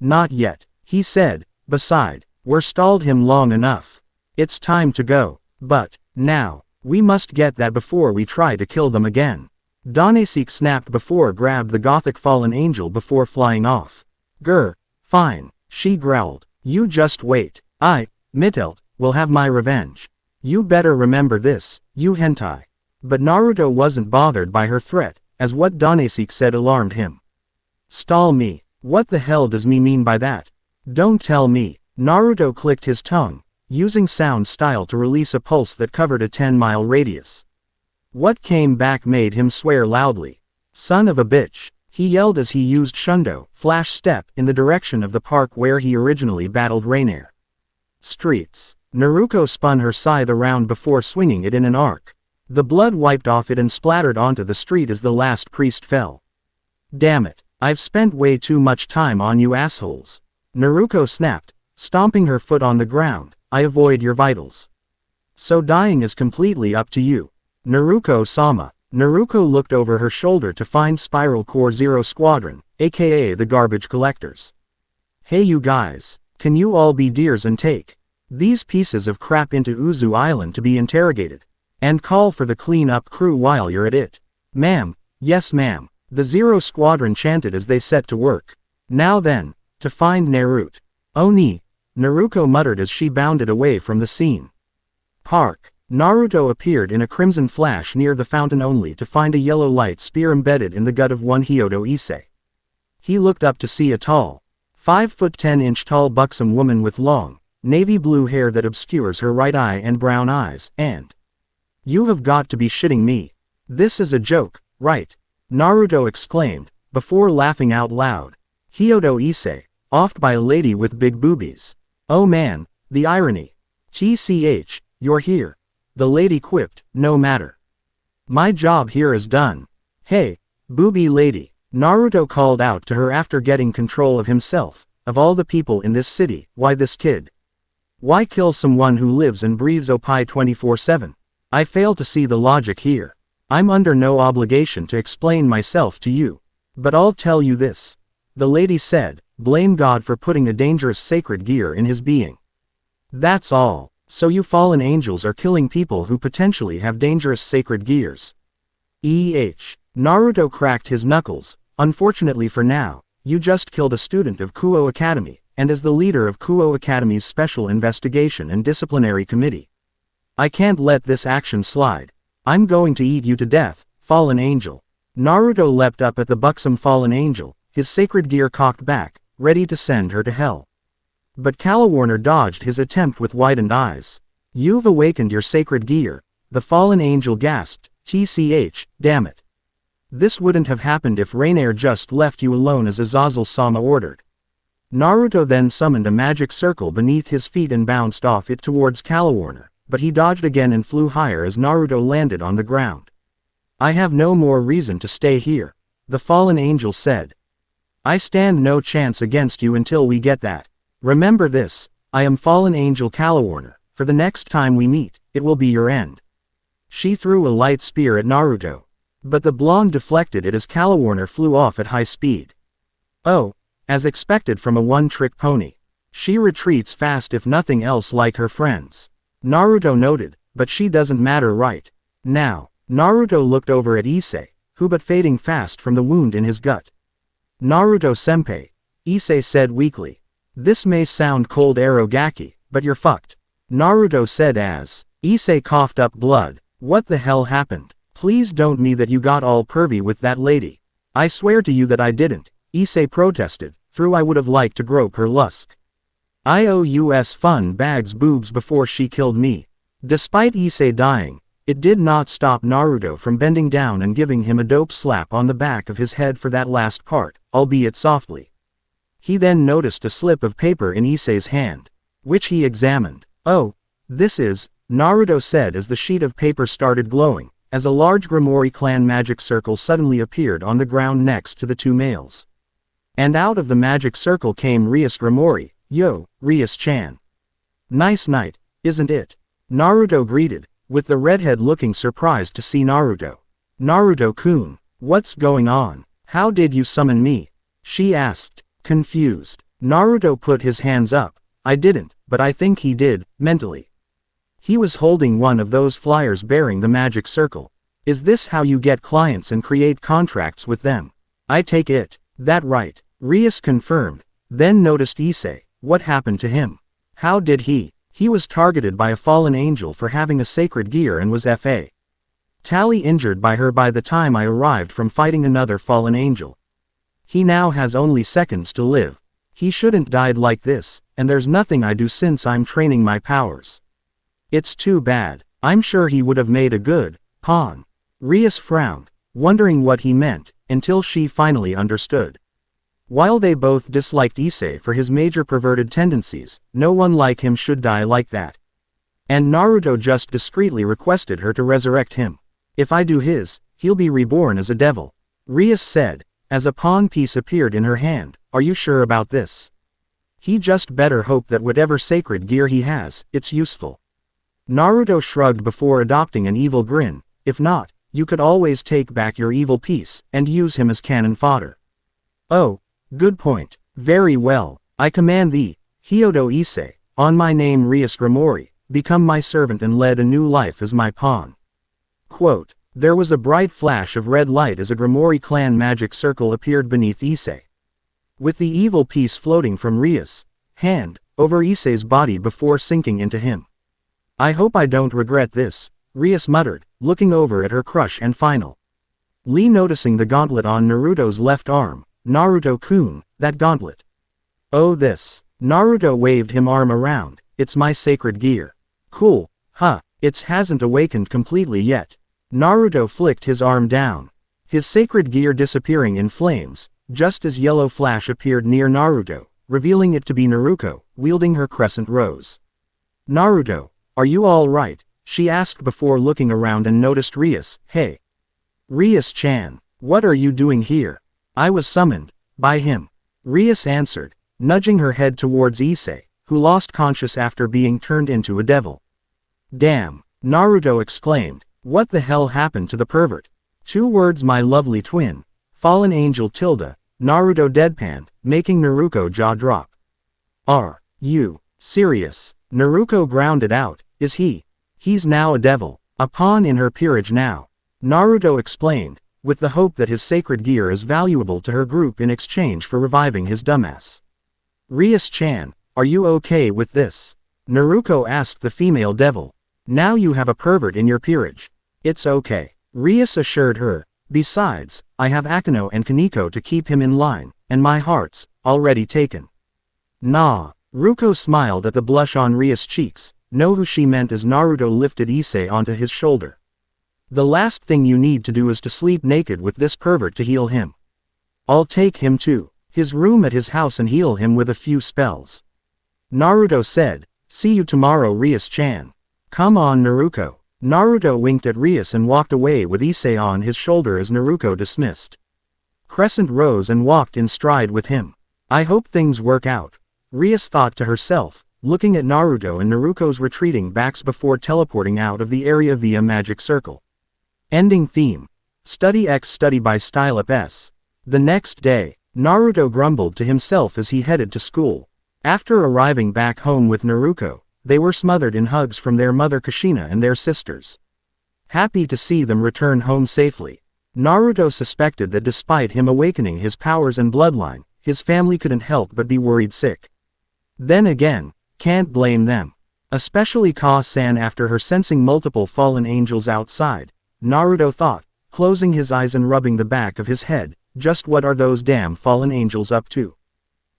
Not yet, he said. Beside, we're stalled him long enough. It's time to go. But, now, we must get that before we try to kill them again. Daneseek snapped before grabbed the gothic fallen angel before flying off. Grr, fine, she growled. You just wait. Mitelt, will have my revenge. You better remember this, you hentai. But Naruto wasn't bothered by her threat, as what Daneseek said alarmed him. Stall me. What the hell does me mean by that? Don't tell me. Naruto clicked his tongue, using sound style to release a pulse that covered a 10-mile radius. What came back made him swear loudly. Son of a bitch, he yelled as he used Shundo, flash step, in the direction of the park where he originally battled Rainier. Streets. Naruto spun her scythe around before swinging it in an arc. The blood wiped off it and splattered onto the street as the last priest fell. Damn it, I've spent way too much time on you assholes. Naruto snapped, stomping her foot on the ground. I avoid your vitals. So dying is completely up to you. Naruto-sama. Naruto looked over her shoulder to find Spiral Core Zero Squadron, aka the garbage collectors. Hey you guys, can you all be dears and take these pieces of crap into Uzu Island to be interrogated? And call for the clean-up crew while you're at it. Ma'am, yes ma'am, the Zero Squadron chanted as they set to work. Now then, to find Naruto. Oni, Naruto muttered as she bounded away from the scene. Park. Naruto appeared in a crimson flash near the fountain only to find a yellow light spear embedded in the gut of one Hyodo Issei. He looked up to see a tall, 5'10" tall buxom woman with long, navy blue hair that obscures her right eye and brown eyes, and you have got to be shitting me. This is a joke, right? Naruto exclaimed, before laughing out loud. Hyodo Issei, offed by a lady with big boobies. Oh man, the irony. TCH, you're here. The lady quipped, no matter. My job here is done. Hey, booby lady, Naruto called out to her after getting control of himself. Of all the people in this city, why this kid? Why kill someone who lives and breathes Opie 24/7? I fail to see the logic here. I'm under no obligation to explain myself to you. But I'll tell you this. The lady said, blame God for putting a dangerous sacred gear in his being. That's all. So you fallen angels are killing people who potentially have dangerous sacred gears. Naruto cracked his knuckles. Unfortunately for now, you just killed a student of Kuo Academy, and as the leader of Kuo Academy's Special Investigation and Disciplinary Committee. I can't let this action slide. I'm going to eat you to death, fallen angel. Naruto leapt up at the buxom fallen angel, his sacred gear cocked back, ready to send her to hell. But Calawarner dodged his attempt with widened eyes. You've awakened your sacred gear, the fallen angel gasped. TCH, damn it. This wouldn't have happened if Rainier just left you alone as Azazel-sama ordered. Naruto then summoned a magic circle beneath his feet and bounced off it towards Calawarner, but he dodged again and flew higher as Naruto landed on the ground. I have no more reason to stay here, the fallen angel said. I stand no chance against you until we get that. Remember this, I am fallen angel Calawarner, for the next time we meet, it will be your end. She threw a light spear at Naruto. But the blonde deflected it as Calawarner flew off at high speed. Oh, as expected from a one-trick pony. She retreats fast if nothing else like her friends. Naruto noted, but she doesn't matter right now. Naruto looked over at Issei, who but fading fast from the wound in his gut. Naruto-senpai, Issei said weakly. This may sound cold arrogaki, but you're fucked. Naruto said as Issei coughed up blood. What the hell happened? Please don't me that you got all pervy with that lady. I swear to you that I didn't, Issei protested, through I would have liked to grope her lusk. IOUS fun bags boobs before she killed me. Despite Issei dying, it did not stop Naruto from bending down and giving him a dope slap on the back of his head for that last part, albeit softly. He then noticed a slip of paper in Issei's hand, which he examined. Oh, this is, Naruto said as the sheet of paper started glowing, as a large Grimoire clan magic circle suddenly appeared on the ground next to the two males. And out of the magic circle came Rias Grimoire. Yo, Rias-chan. Nice night, isn't it? Naruto greeted, with the redhead looking surprised to see Naruto. Naruto-kun, what's going on? How did you summon me? She asked, confused. Naruto put his hands up. I didn't, but I think he did, mentally. He was holding one of those flyers bearing the magic circle. Is this how you get clients and create contracts with them? I take it. That right. Rias confirmed, then noticed Issei. What happened to him? How did he? He was targeted by a fallen angel for having a sacred gear and was F.A. Tally injured by her by the time I arrived from fighting another fallen angel. He now has only seconds to live. He shouldn't died like this, and there's nothing I do since I'm training my powers. It's too bad. I'm sure he would have made a good pawn. Rias frowned, wondering what he meant, until she finally understood. While they both disliked Issei for his major perverted tendencies, no one like him should die like that. And Naruto just discreetly requested her to resurrect him. If I do his, he'll be reborn as a devil. Rias said, as a pawn piece appeared in her hand. Are you sure about this? He just better hope that whatever sacred gear he has, it's useful. Naruto shrugged before adopting an evil grin. If not, you could always take back your evil piece, and use him as cannon fodder. Oh. Good point. Very well. I command thee, Hyodo Issei, on my name Rias Grimoire, become my servant and lead a new life as my pawn. Quote, there was a bright flash of red light as a Grimoire clan magic circle appeared beneath Issei. With the evil piece floating from Rias' hand, over Issei's body before sinking into him. I hope I don't regret this, Rias muttered, looking over at her crush and final. Lee noticing the gauntlet on Naruto's left arm. Naruto-kun, that gauntlet. Oh this. Naruto waved him arm around. It's my sacred gear. Cool, huh, it hasn't awakened completely yet. Naruto flicked his arm down. His sacred gear disappearing in flames, just as yellow flash appeared near Naruto, revealing it to be Naruto, wielding her crescent rose. Naruto, are you all right? She asked before looking around and noticed Rias. Hey. Rias-chan, what are you doing here? I was summoned by him. Rias answered, nudging her head towards Issei, who lost conscious after being turned into a devil. Damn, Naruto exclaimed, what the hell happened to the pervert? 2 words my lovely twin, fallen angel tilde, Naruto deadpanned, making Naruto jaw drop. Are you serious? Naruto grounded out, is he? He's now a devil, a pawn in her peerage now. Naruto explained, with the hope that his sacred gear is valuable to her group in exchange for reviving his dumbass. Rias-chan, are you okay with this? Naruto asked the female devil. Now you have a pervert in your peerage. It's okay. Rias assured her. Besides, I have Akeno and Kaneko to keep him in line, and my heart's already taken. Nah. Ruko smiled at the blush on Rias' cheeks. Know who she meant as Naruto lifted Issei onto his shoulder. The last thing you need to do is to sleep naked with this pervert to heal him. I'll take him to his room at his house and heal him with a few spells. Naruto said, see you tomorrow Rias-chan. Come on Naruto. Naruto winked at Rias and walked away with Issei on his shoulder as Naruto dismissed. Crescent rose and walked in stride with him. I hope things work out. Rias thought to herself, looking at Naruto and Naruto's retreating backs before teleporting out of the area via magic circle. Ending theme. Study X study by Style Up S. The next day, Naruto grumbled to himself as he headed to school. After arriving back home with Naruto, they were smothered in hugs from their mother Kushina and their sisters. Happy to see them return home safely, Naruto suspected that despite him awakening his powers and bloodline, his family couldn't help but be worried sick. Then again, can't blame them. Especially Ka-san after her sensing multiple fallen angels outside, Naruto thought, closing his eyes and rubbing the back of his head, just what are those damn fallen angels up to?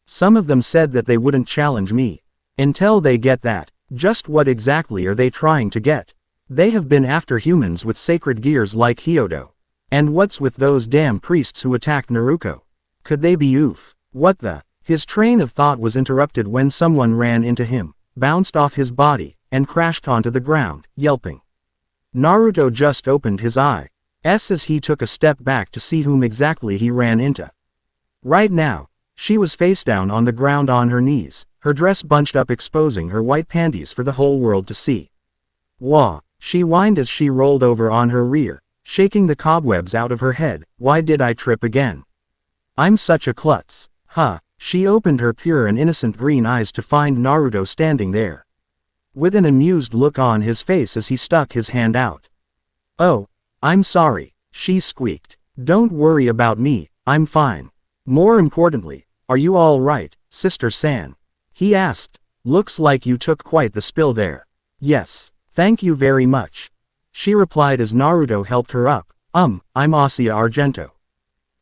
Some of them said that they wouldn't challenge me. Until they get that, just what exactly are they trying to get? They have been after humans with sacred gears like Hyodo. And what's with those damn priests who attacked Naruto? Could they be oof? What the? His train of thought was interrupted when someone ran into him, bounced off his body, and crashed onto the ground, yelping. Naruto just opened his eyes as he took a step back to see whom exactly he ran into. Right now, she was face down on the ground on her knees, her dress bunched up exposing her white panties for the whole world to see. Wah, she whined as she rolled over on her rear, shaking the cobwebs out of her head. Why did I trip again? I'm such a klutz. Huh. She opened her pure and innocent green eyes to find Naruto standing there, with an amused look on his face as he stuck his hand out. Oh, I'm sorry, she squeaked. Don't worry about me, I'm fine. More importantly, are you all right, Sister San? He asked. Looks like you took quite the spill there. Yes, thank you very much, she replied as Naruto helped her up. I'm Asia Argento.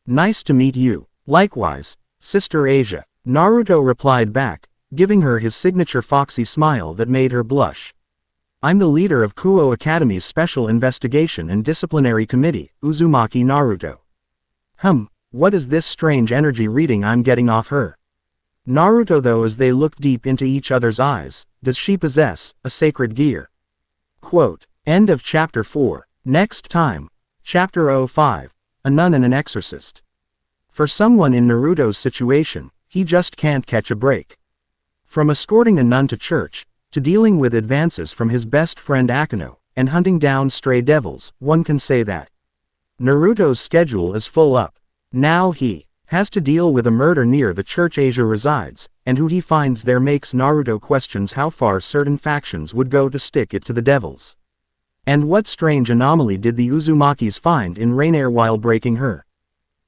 Nice to meet you. Likewise, Sister Asia, Naruto replied back, giving her his signature foxy smile that made her blush. I'm the leader of Kuo Academy's Special Investigation and Disciplinary Committee, Uzumaki Naruto. What is this strange energy reading I'm getting off her? Naruto though as they looked deep into each other's eyes, does she possess a sacred gear? Quote, end of chapter 4. Next time, chapter 05, a nun and an exorcist. For someone in Naruto's situation, he just can't catch a break. From escorting a nun to church, to dealing with advances from his best friend Akeno, and hunting down stray devils, one can say that Naruto's schedule is full up. Now he has to deal with a murder near the church Asia resides, and who he finds there makes Naruto questions how far certain factions would go to stick it to the devils. And what strange anomaly did the Uzumakis find in Rainier while breaking her?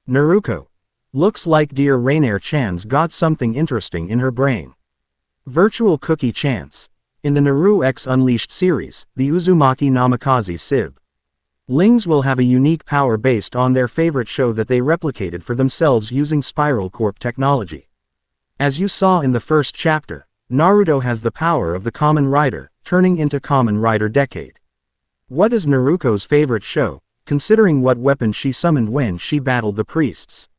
Naruto. Looks like dear Rainier-chan's got something interesting in her brain. Virtual Cookie Chance. In the Naru X Unleashed series, the Uzumaki Namikaze Sib Lings will have a unique power based on their favorite show that they replicated for themselves using Spiral Corp technology. As you saw in the first chapter, Naruto has the power of the Kamen Rider, turning into Kamen Rider Decade. What is Naruto's favorite show, considering what weapon she summoned when she battled the priests?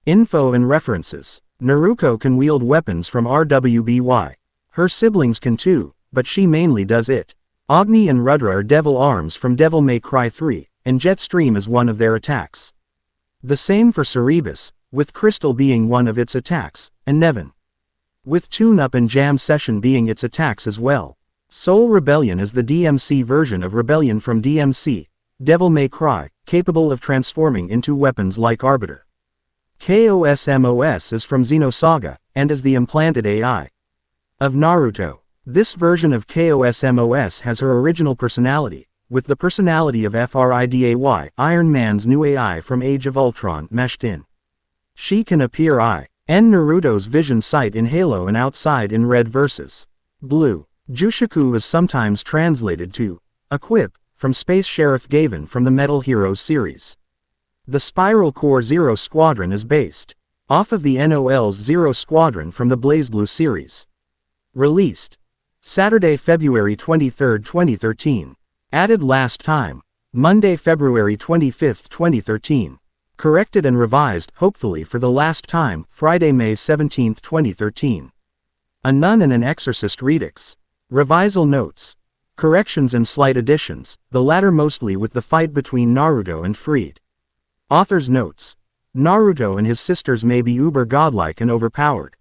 Info and references. Naruto can wield weapons from RWBY. Her siblings can too, but she mainly does it. Agni and Rudra are devil arms from Devil May Cry 3, and Jetstream is one of their attacks. The same for Cerebus, with Crystal being one of its attacks, and Nevin, with Tune-Up and Jam Session being its attacks as well. Soul Rebellion is the DMC version of Rebellion from DMC, Devil May Cry, capable of transforming into weapons like Arbiter. KOSMOS is from Xenosaga, and is the implanted AI of Naruto. This version of KOSMOS has her original personality, with the personality of FRIDAY, Iron Man's new AI from Age of Ultron, meshed in. She can appear in Naruto's vision sight in Halo and outside in Red vs. Blue. Jushiku is sometimes translated to Equip, from Space Sheriff Gavan from the Metal Heroes series. The Spiral Core Zero Squadron is based off of the NOL's Zero Squadron from the BlazBlue series. Released Saturday, February 23, 2013. Added last time, Monday, February 25, 2013. Corrected and revised, hopefully for the last time, Friday, May 17, 2013. A Nun and an Exorcist Redux. Revisal notes. Corrections and slight additions, the latter mostly with the fight between Naruto and Freed. Author's notes. Naruto and his sisters may be uber godlike and overpowered,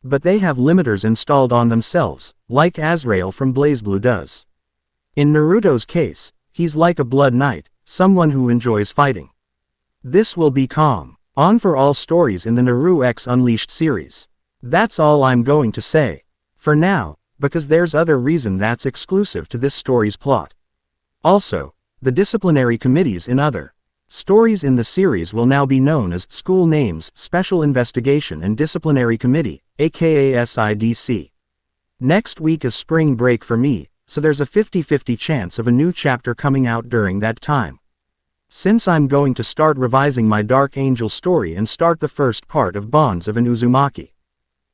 but they have limiters installed on themselves, like Azrael from BlazBlue does. In Naruto's case, he's like a blood knight, someone who enjoys fighting. This will be calm. On for all stories in the Naruto X Unleashed series. That's all I'm going to say. For now, because there's other reason that's exclusive to this story's plot. Also, the disciplinary committees in other stories in the series will now be known as School Names Special Investigation and Disciplinary Committee, aka SIDC. Next week is spring break for me, so there's a 50-50 chance of a new chapter coming out during that time. Since I'm going to start revising my Dark Angel story and start the first part of Bonds of an Uzumaki.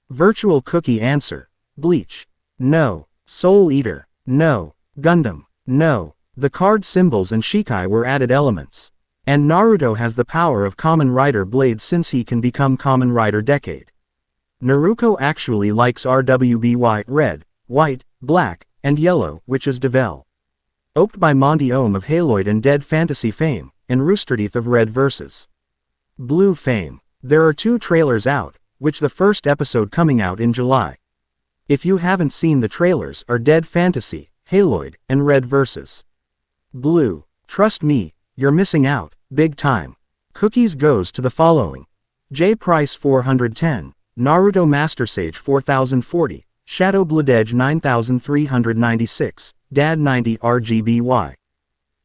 Virtual Cookie answer. Bleach. No. Soul Eater. No. Gundam. No. The card symbols and Shikai were added elements. And Naruto has the power of Kamen Rider Blade since he can become Kamen Rider Decade. Naruto actually likes RWBY red, white, black, and yellow, which is devel. Oped by Monty Ohm of Haloid and Dead Fantasy fame, and Roosterteeth of Red vs. Blue fame. There are 2 trailers out, which the first episode coming out in July. If you haven't seen the trailers are Dead Fantasy, Haloid, and Red vs. Blue. Trust me, you're missing out, big time. Cookies goes to the following. J Price 410. Naruto Master Sage 4040, Shadow Bloodedge 9396, Dad 90 RGBY.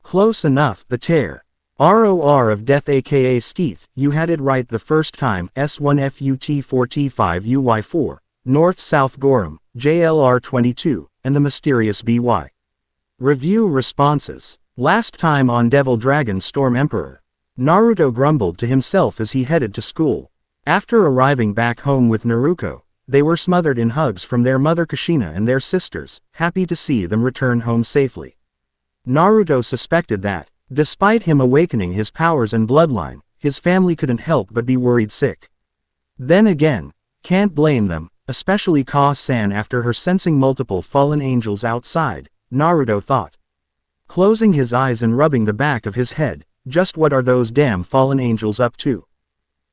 Close enough, the tear. ROR of Death aka Skeeth, you had it right the first time, S1FUT4T5UY4, North-South Gorham, JLR22, and the mysterious BY. Review responses. Last time on Devil Dragon Storm Emperor. Naruto grumbled to himself as he headed to school. After arriving back home with Naruto, they were smothered in hugs from their mother Kushina and their sisters, happy to see them return home safely. Naruto suspected that, despite him awakening his powers and bloodline, his family couldn't help but be worried sick. Then again, can't blame them, especially Ka-san after her sensing multiple fallen angels outside, Naruto thought. Closing his eyes and rubbing the back of his head, just what are those damn fallen angels up to?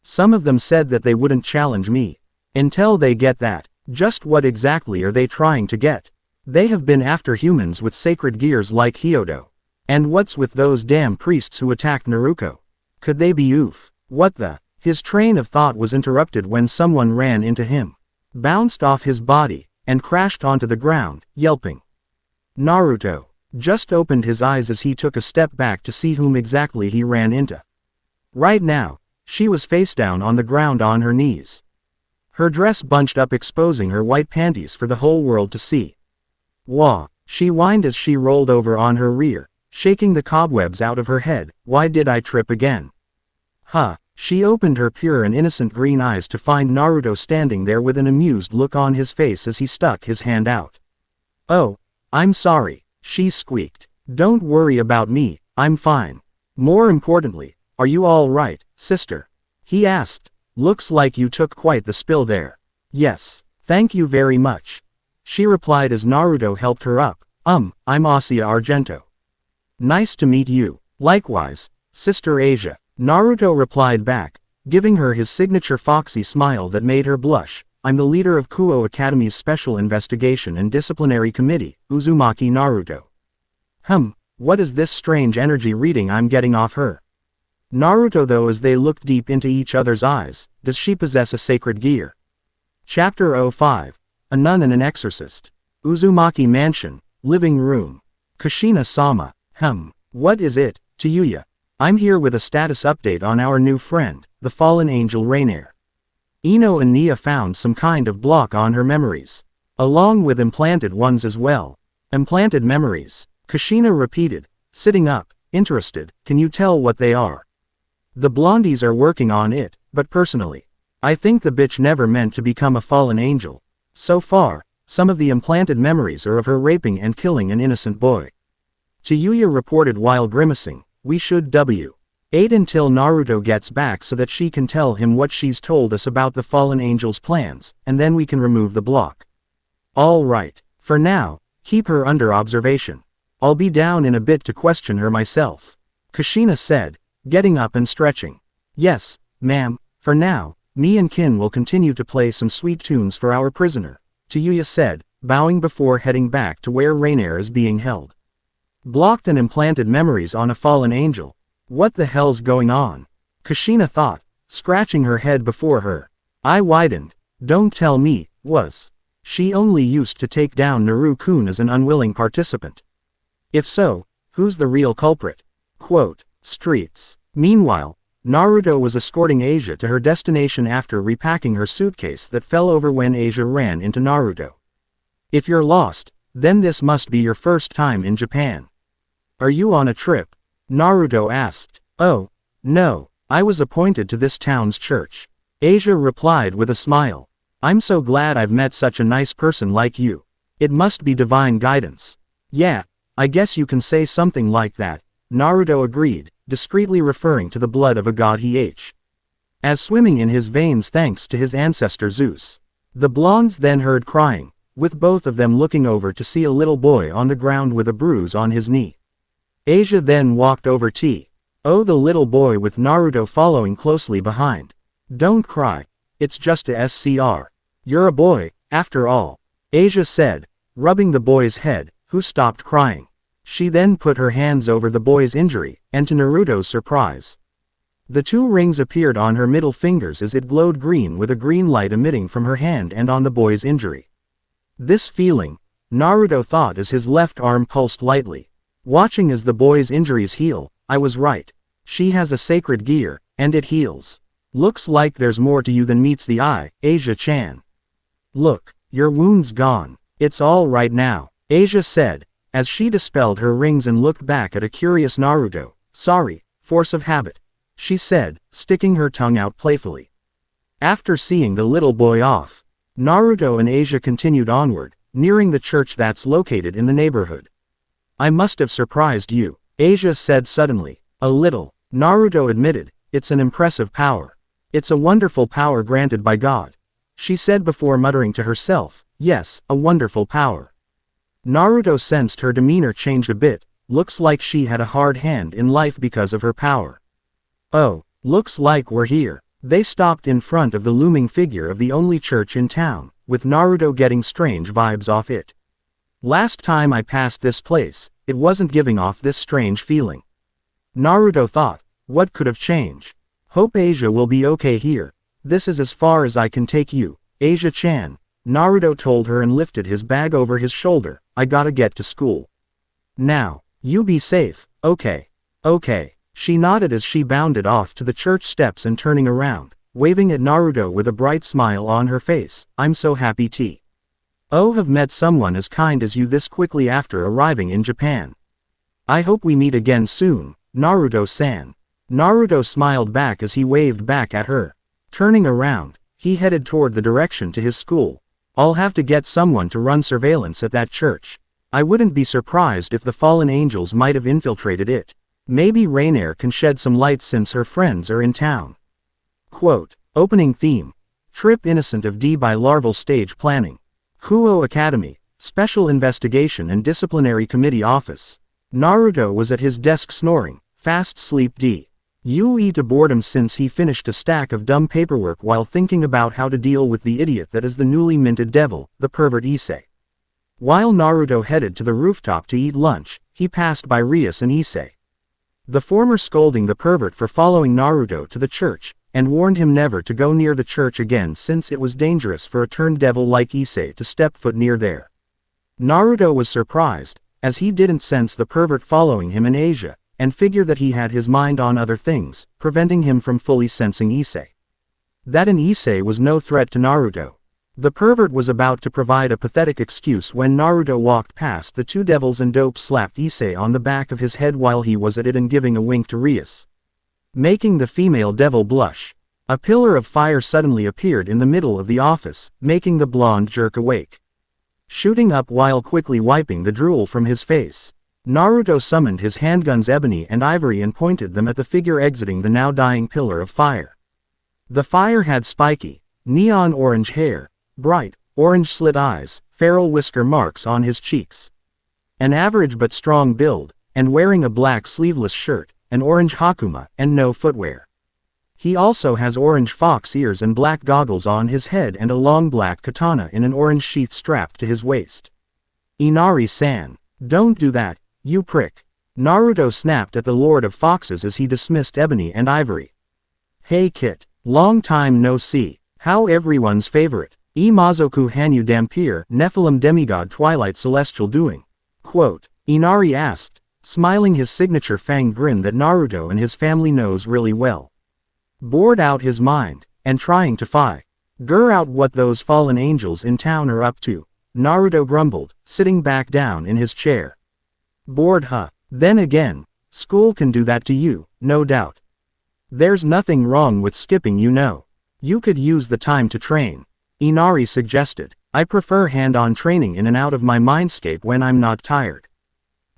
Some of them said that they wouldn't challenge me. Until they get that, just what exactly are they trying to get? They have been after humans with sacred gears like Hyodo. And what's with those damn priests who attacked Naruto? Could they be oof? What the? His train of thought was interrupted when someone ran into him, bounced off his body, and crashed onto the ground, yelping. Naruto just opened his eyes as he took a step back to see whom exactly he ran into. Right now, she was face down on the ground on her knees. Her dress bunched up exposing her white panties for the whole world to see. Wah, she whined as she rolled over on her rear, shaking the cobwebs out of her head. Why did I trip again? Huh, she opened her pure and innocent green eyes to find Naruto standing there with an amused look on his face as he stuck his hand out. Oh, I'm sorry, she squeaked. Don't worry about me, I'm fine. More importantly, are you all right, sister? He asked. Looks like you took quite the spill there. Yes, thank you very much. She replied as Naruto helped her up. I'm Asia Argento. Nice to meet you. Likewise, Sister Asia. Naruto replied back, giving her his signature foxy smile that made her blush. I'm the leader of Kuo Academy's Special Investigation and Disciplinary Committee, Uzumaki Naruto. What is this strange energy reading I'm getting off her? Naruto though as they looked deep into each other's eyes, does she possess a sacred gear? Chapter 05. A Nun and an Exorcist. Uzumaki Mansion, Living Room. Kushina-sama. What is it, Tayuya? I'm here with a status update on our new friend, the fallen angel Rainier. Ino and Nia found some kind of block on her memories. Along with implanted ones as well. Implanted memories. Kushina repeated, sitting up, interested. Can you tell what they are? The blondies are working on it, but personally, I think the bitch never meant to become a fallen angel. So far, some of the implanted memories are of her raping and killing an innocent boy. Tayuya reported while grimacing, we should wait until Naruto gets back so that she can tell him what she's told us about the fallen angel's plans, and then we can remove the block. All right, for now, keep her under observation. I'll be down in a bit to question her myself. Kushina said, getting up and stretching. Yes, ma'am, for now, me and Kin will continue to play some sweet tunes for our prisoner, Tayuya said, bowing before heading back to where Rainier is being held. Blocked and implanted memories on a fallen angel. What the hell's going on? Kushina thought, scratching her head before her. I widened. Don't tell me, was she only used to take down Naru-kun as an unwilling participant? If so, who's the real culprit? Quote, streets. Meanwhile, Naruto was escorting Asia to her destination after repacking her suitcase that fell over when Asia ran into Naruto. If you're lost, then this must be your first time in Japan. Are you on a trip? Naruto asked. Oh, no, I was appointed to this town's church. Asia replied with a smile. I'm so glad I've met such a nice person like you. It must be divine guidance. Yeah, I guess you can say something like that, Naruto agreed, discreetly referring to the blood of a god he as swimming in his veins thanks to his ancestor Zeus. The blondes then heard crying, with both of them looking over to see a little boy on the ground with a bruise on his knee. Asia then walked over to the little boy with Naruto following closely behind. Don't cry. It's just a SCR. You're a boy, after all, Asia said, rubbing the boy's head, who stopped crying. She then put her hands over the boy's injury, and to Naruto's surprise, the two rings appeared on her middle fingers as it glowed green with a green light emitting from her hand and on the boy's injury. This feeling, Naruto thought as his left arm pulsed lightly. Watching as the boy's injuries heal, I was right. She has a sacred gear, and it heals. Looks like there's more to you than meets the eye, Asia-chan. Look, your wound's gone. It's all right now, Asia said, as she dispelled her rings and looked back at a curious Naruto. Sorry, force of habit, she said, sticking her tongue out playfully. After seeing the little boy off, Naruto and Asia continued onward, nearing the church that's located in the neighborhood. I must have surprised you, Asia said suddenly. A little, Naruto admitted. It's an impressive power. It's a wonderful power granted by God, she said before muttering to herself, yes, a wonderful power. Naruto sensed her demeanor change a bit. Looks like she had a hard hand in life because of her power. Oh, looks like we're here. They stopped in front of the looming figure of the only church in town, with Naruto getting strange vibes off it. Last time I passed this place, it wasn't giving off this strange feeling. Naruto thought, what could have changed? Hope Asia will be okay here. This is as far as I can take you, Asia-chan, Naruto told her and lifted his bag over his shoulder. I gotta get to school. Now, you be safe, okay? Okay. She nodded as she bounded off to the church steps and turning around, waving at Naruto with a bright smile on her face. I'm so happy to have met someone as kind as you this quickly after arriving in Japan. I hope we meet again soon, Naruto-san. Naruto smiled back as he waved back at her. Turning around, he headed toward the direction to his school. I'll have to get someone to run surveillance at that church. I wouldn't be surprised if the fallen angels might have infiltrated it. Maybe Rainier can shed some light since her friends are in town. Quote, opening theme. Trip innocent of D by larval stage planning. Kuo Academy, Special Investigation and Disciplinary Committee Office. Naruto was at his desk snoring, fast sleep D. Ue to boredom since he finished a stack of dumb paperwork while thinking about how to deal with the idiot that is the newly minted devil, the pervert Issei. While Naruto headed to the rooftop to eat lunch, he passed by Rias and Issei. The former scolding the pervert for following Naruto to the church, and warned him never to go near the church again since it was dangerous for a turned devil like Issei to step foot near there. Naruto was surprised, as he didn't sense the pervert following him in Asia, and figured that he had his mind on other things, preventing him from fully sensing Issei. That an Issei was no threat to Naruto. The pervert was about to provide a pathetic excuse when Naruto walked past the two devils and dope slapped Issei on the back of his head while he was at it and giving a wink to Rias, making the female devil blush. A pillar of fire suddenly appeared in the middle of the office, making the blonde jerk awake, shooting up while quickly wiping the drool from his face. Naruto summoned his handguns Ebony and Ivory and pointed them at the figure exiting the now dying pillar of fire. The fire had spiky, neon orange hair, bright, orange slit eyes, feral whisker marks on his cheeks, an average but strong build, and wearing a black sleeveless shirt, an orange hakama, and no footwear. He also has orange fox ears and black goggles on his head and a long black katana in an orange sheath strapped to his waist. Inari-san, don't do that, You prick. Naruto snapped at the Lord of Foxes as he dismissed Ebony and Ivory. Hey Kit, long time no see. How everyone's favorite, Imazoku Hanyu Dampier, Nephilim demigod Twilight Celestial doing? Quote, Inari asked, smiling his signature fanged grin that Naruto and his family knows really well. Bored out his mind, and trying to figure out what those fallen angels in town are up to, Naruto grumbled, sitting back down in his chair. Bored huh? Then again, school can do that to you, no doubt. There's nothing wrong with skipping, you know. You could use the time to train. Inari suggested. I prefer hand-on training in and out of my mindscape when I'm not tired.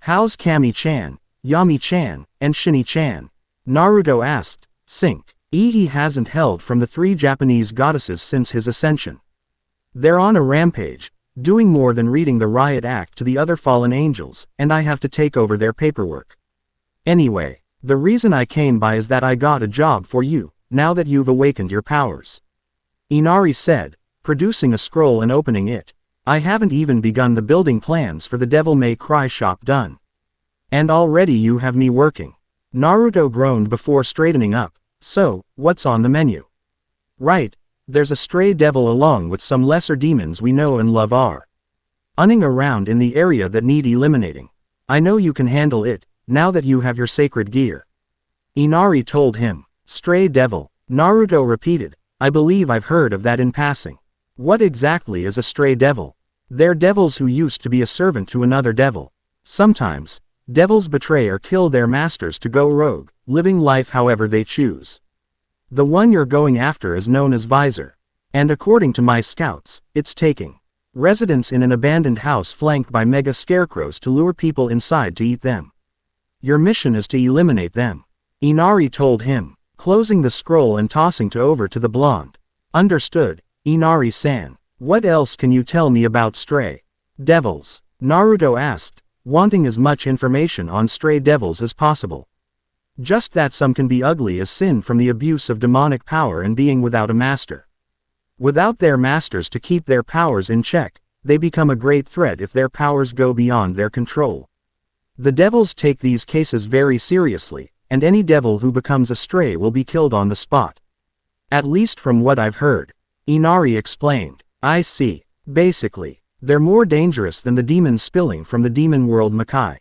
How's Kami-chan, Yami-chan, and Shini-chan? Naruto asked. Sync. He hasn't held from the 3 Japanese goddesses since his ascension. They're on a rampage, doing more than reading the riot act to the other fallen angels, and I have to take over their paperwork. Anyway, the reason I came by is that I got a job for you, now that you've awakened your powers. Inari said, producing a scroll and opening it. I haven't even begun the building plans for the Devil May Cry shop done. And already you have me working. Naruto groaned before straightening up. So, what's on the menu? Right, there's a stray devil along with some lesser demons we know and love are running around in the area that need eliminating. I know you can handle it, now that you have your sacred gear. Inari told him. Stray devil, Naruto repeated. I believe I've heard of that in passing. What exactly is a stray devil? They're devils who used to be a servant to another devil. Sometimes, devils betray or kill their masters to go rogue, living life however they choose. The one you're going after is known as Visor. And according to my scouts, it's taking residence in an abandoned house flanked by mega scarecrows to lure people inside to eat them. Your mission is to eliminate them. Inari told him, closing the scroll and tossing it over to the blonde. Understood, Inari-san. What else can you tell me about stray devils? Naruto asked, wanting as much information on stray devils as possible. Just that some can be ugly as sin from the abuse of demonic power and being without a master. Without their masters to keep their powers in check, they become a great threat if their powers go beyond their control. The devils take these cases very seriously, and any devil who becomes a stray will be killed on the spot. At least from what I've heard. Inari explained. I see. Basically, they're more dangerous than the demons spilling from the demon world Makai.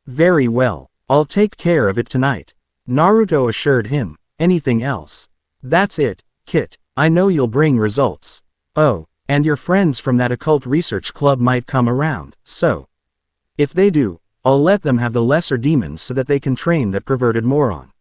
Very well, I'll take care of it tonight. Naruto assured him. Anything else? That's it, Kit. I know you'll bring results. Oh, and your friends from that occult research club might come around, so. If they do, I'll let them have the lesser demons so that they can train that perverted moron.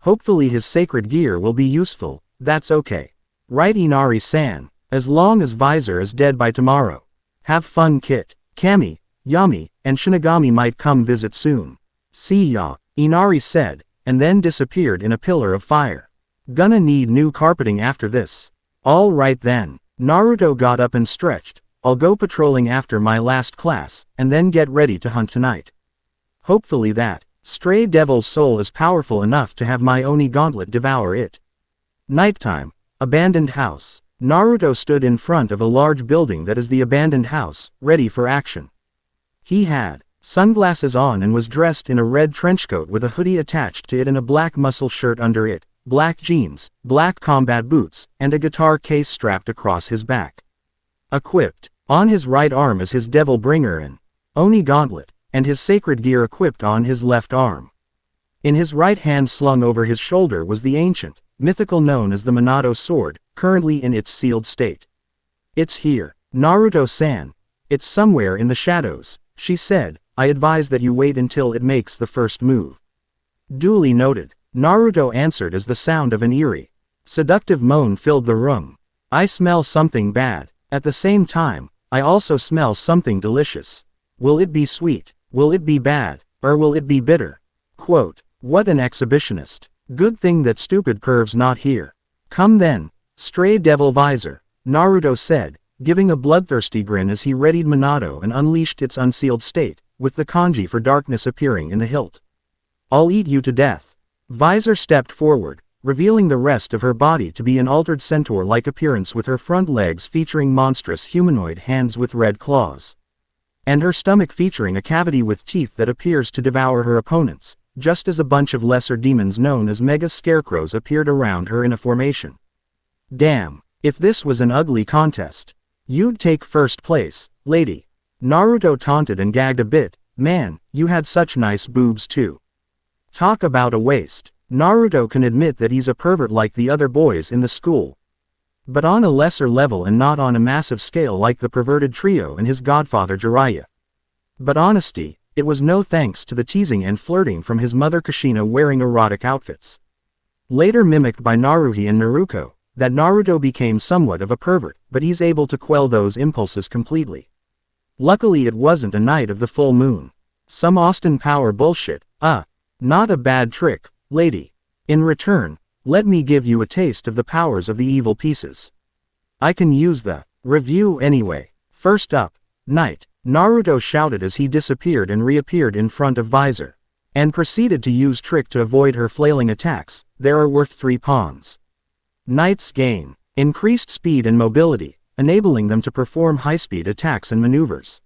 Hopefully his sacred gear will be useful, that's okay. Right, Inari-san, as long as Visor is dead by tomorrow. Have fun, Kit. Kami, Yami, and Shinigami might come visit soon. See ya, Inari said, and then disappeared in a pillar of fire. Gonna need new carpeting after this. All right then. Naruto got up and stretched. I'll go patrolling after my last class, and then get ready to hunt tonight. Hopefully that stray devil's soul is powerful enough to have my Oni gauntlet devour it. Nighttime. Abandoned house. Naruto stood in front of a large building that is the abandoned house, ready for action. He had sunglasses on and was dressed in a red trenchcoat with a hoodie attached to it and a black muscle shirt under it, black jeans, black combat boots, and a guitar case strapped across his back. Equipped, on his right arm is his devil bringer and Oni gauntlet, and his sacred gear equipped on his left arm. In his right hand slung over his shoulder was the ancient, mythical known as the Minato sword, currently in its sealed state. It's here, Naruto-san. It's somewhere in the shadows, she said. I advise that you wait until it makes the first move. Duly noted, Naruto answered as the sound of an eerie, seductive moan filled the room. I smell something bad. At the same time, I also smell something delicious. Will it be sweet? Will it be bad? Or will it be bitter? Quote, what an exhibitionist. Good thing that stupid perv's not here. Come then, stray devil Visor, Naruto said, giving a bloodthirsty grin as he readied Minato and unleashed its unsealed state, with the kanji for darkness appearing in the hilt. I'll eat you to death. Visor stepped forward, revealing the rest of her body to be an altered centaur-like appearance with her front legs featuring monstrous humanoid hands with red claws. And her stomach featuring a cavity with teeth that appears to devour her opponents, just as a bunch of lesser demons known as Mega Scarecrows appeared around her in a formation. Damn, if this was an ugly contest. You'd take first place, lady. Naruto taunted and gagged a bit. Man, you had such nice boobs too. Talk about a waste. Naruto can admit that he's a pervert like the other boys in the school. But on a lesser level and not on a massive scale like the perverted trio and his godfather Jiraiya. But honesty, it was no thanks to the teasing and flirting from his mother Kushina wearing erotic outfits. Later mimicked by Naruhi and Naruko, that Naruto became somewhat of a pervert, but he's able to quell those impulses completely. Luckily it wasn't a night of the full moon. Some Austin Power bullshit, not a bad trick, lady. In return, let me give you a taste of the powers of the evil pieces. I can use the review anyway. First up, Night, Naruto shouted as he disappeared and reappeared in front of Visor. And proceeded to use Trick to avoid her flailing attacks. There are worth 3 pawns. Knight's gain increased speed and mobility, enabling them to perform high-speed attacks and maneuvers.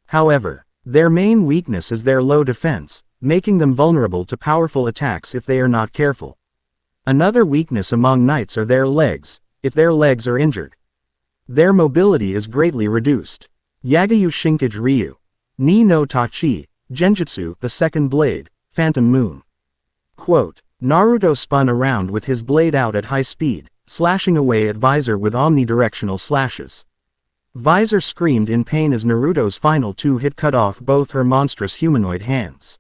However, their main weakness is their low defense, making them vulnerable to powerful attacks if they are not careful. Another weakness among knights are their legs, if their legs are injured. Their mobility is greatly reduced. Yagayu Shinkage Ryu. Ni no Tachi, Genjutsu, the second blade, Phantom Moon. Quote, Naruto spun around with his blade out at high speed, slashing away at Visor with omnidirectional slashes. Visor screamed in pain as Naruto's final 2-hit cut off both her monstrous humanoid hands.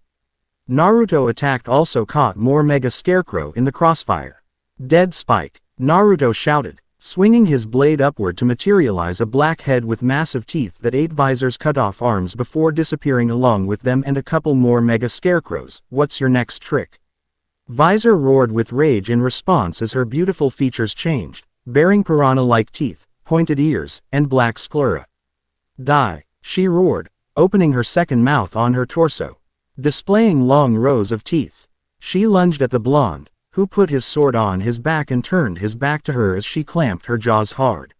Naruto attacked also caught more Mega Scarecrow in the crossfire. Dead Spike, Naruto shouted, swinging his blade upward to materialize a black head with massive teeth that ate Visor's cut-off arms before disappearing along with them and a couple more Mega Scarecrows. What's your next trick? Visor roared with rage in response as her beautiful features changed, bearing piranha-like teeth, pointed ears, and black sclera. Die, she roared, opening her second mouth on her torso, displaying long rows of teeth. She lunged at the blonde, who put his sword on his back and turned his back to her as she clamped her jaws hard.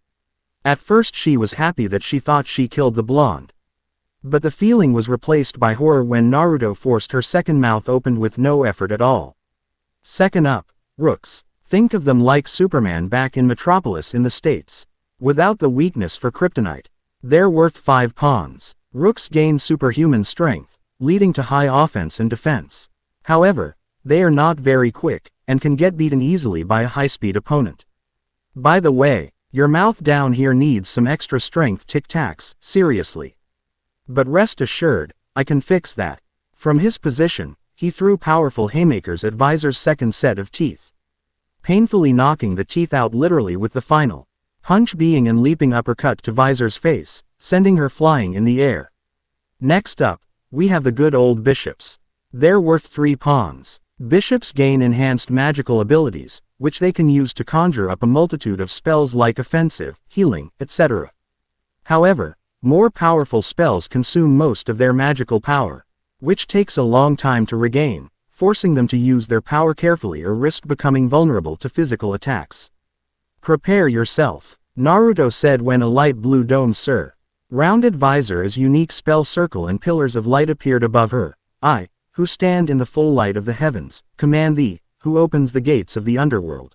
At first she was happy that she thought she killed the blonde. But the feeling was replaced by horror when Naruto forced her second mouth open with no effort at all. Second up, Rooks. Think of them like Superman back in Metropolis in the States. Without the weakness for kryptonite. They're worth 5 pawns. Rooks gain superhuman strength, leading to high offense and defense. However, they are not very quick, and can get beaten easily by a high-speed opponent. By the way, your mouth down here needs some extra strength tic-tacs, seriously. But rest assured, I can fix that. From his position, he threw powerful haymakers at Visor's second set of teeth, painfully knocking the teeth out literally with the final punch being and leaping uppercut to Visor's face, sending her flying in the air. Next up, we have the good old bishops. They're worth 3 pawns. Bishops gain enhanced magical abilities, which they can use to conjure up a multitude of spells like offensive, healing, etc. However, more powerful spells consume most of their magical power, which takes a long time to regain, forcing them to use their power carefully or risk becoming vulnerable to physical attacks. Prepare yourself, Naruto said when a light blue dome rounded Visor as unique spell circle and pillars of light appeared above her. I, who stand in the full light of the heavens, command thee, who opens the gates of the underworld.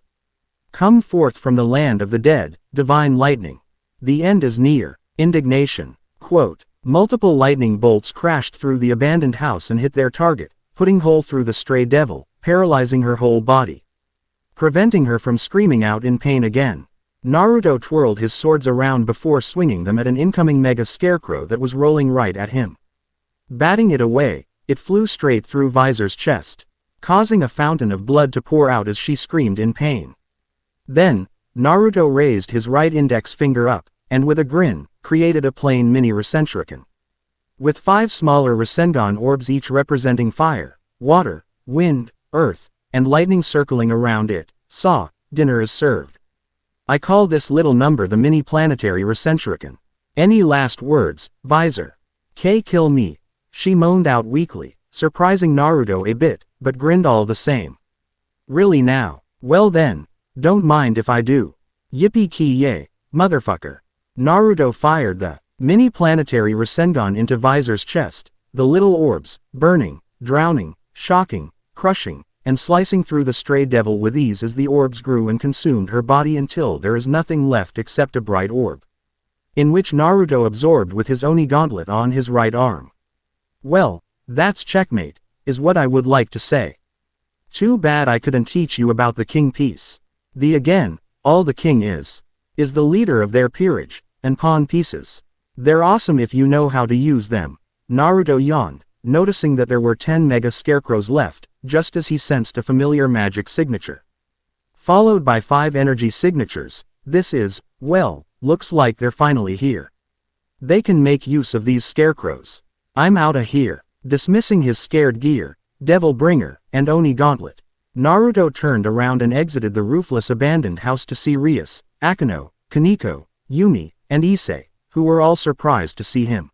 Come forth from the land of the dead, divine lightning. The end is near. Indignation. Quote, multiple lightning bolts crashed through the abandoned house and hit their target, putting hole through the stray devil, paralyzing her whole body, preventing her from screaming out in pain again. Naruto twirled his swords around before swinging them at an incoming Mega Scarecrow that was rolling right at him. Batting it away, it flew straight through Visor's chest, causing a fountain of blood to pour out as she screamed in pain. Then, Naruto raised his right index finger up, and with a grin, created a plain mini Rasenshuriken. With 5 smaller Rasengan orbs each representing fire, water, wind, earth, and lightning circling around it, dinner is served. I call this little number the mini planetary Rasenshuriken. Any last words, Visor? Kill me. She moaned out weakly, surprising Naruto a bit, but grinned all the same. Really now? Well then, don't mind if I do. Yippee-ki-yay, motherfucker. Naruto fired the Mini planetary Rasengan into Visor's chest, the little orbs, burning, drowning, shocking, crushing, and slicing through the stray devil with ease as the orbs grew and consumed her body until there is nothing left except a bright orb, in which Naruto absorbed with his Oni gauntlet on his right arm. Well, that's checkmate, is what I would like to say. Too bad I couldn't teach you about the king piece. All the king is the leader of their peerage, and pawn pieces. They're awesome if you know how to use them. Naruto yawned, noticing that there were 10 mega scarecrows left, just as he sensed a familiar magic signature, followed by 5 energy signatures. This is, well, looks like they're finally here. They can make use of these scarecrows. I'm outta here. Dismissing his scared gear, Devil Bringer, and Oni Gauntlet, Naruto turned around and exited the roofless abandoned house to see Rias, Akeno, Kaneko, Yumi, and Issei, who were all surprised to see him.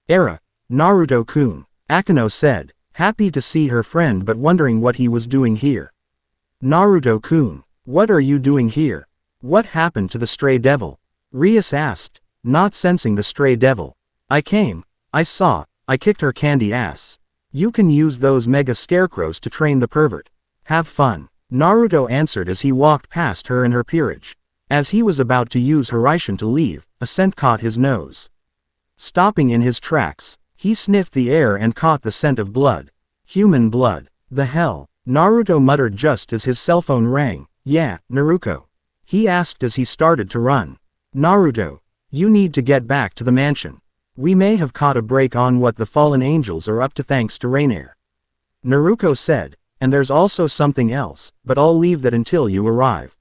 "Era, Naruto-kun," Akeno said, happy to see her friend but wondering what he was doing here. "Naruto-kun, what are you doing here? What happened to the stray devil?" Rias asked, not sensing the stray devil. I kicked her candy ass. You can use those mega scarecrows to train the pervert. Have fun," Naruto answered as he walked past her and her peerage. As he was about to use Hiraishin to leave, a scent caught his nose. Stopping in his tracks, he sniffed the air and caught the scent of blood. Human blood. The hell? Naruto muttered just as his cell phone rang. "Yeah, Naruto," he asked as he started to run. "Naruto, you need to get back to the mansion. We may have caught a break on what the fallen angels are up to thanks to Rainier," Naruto said, "and there's also something else, but I'll leave that until you arrive."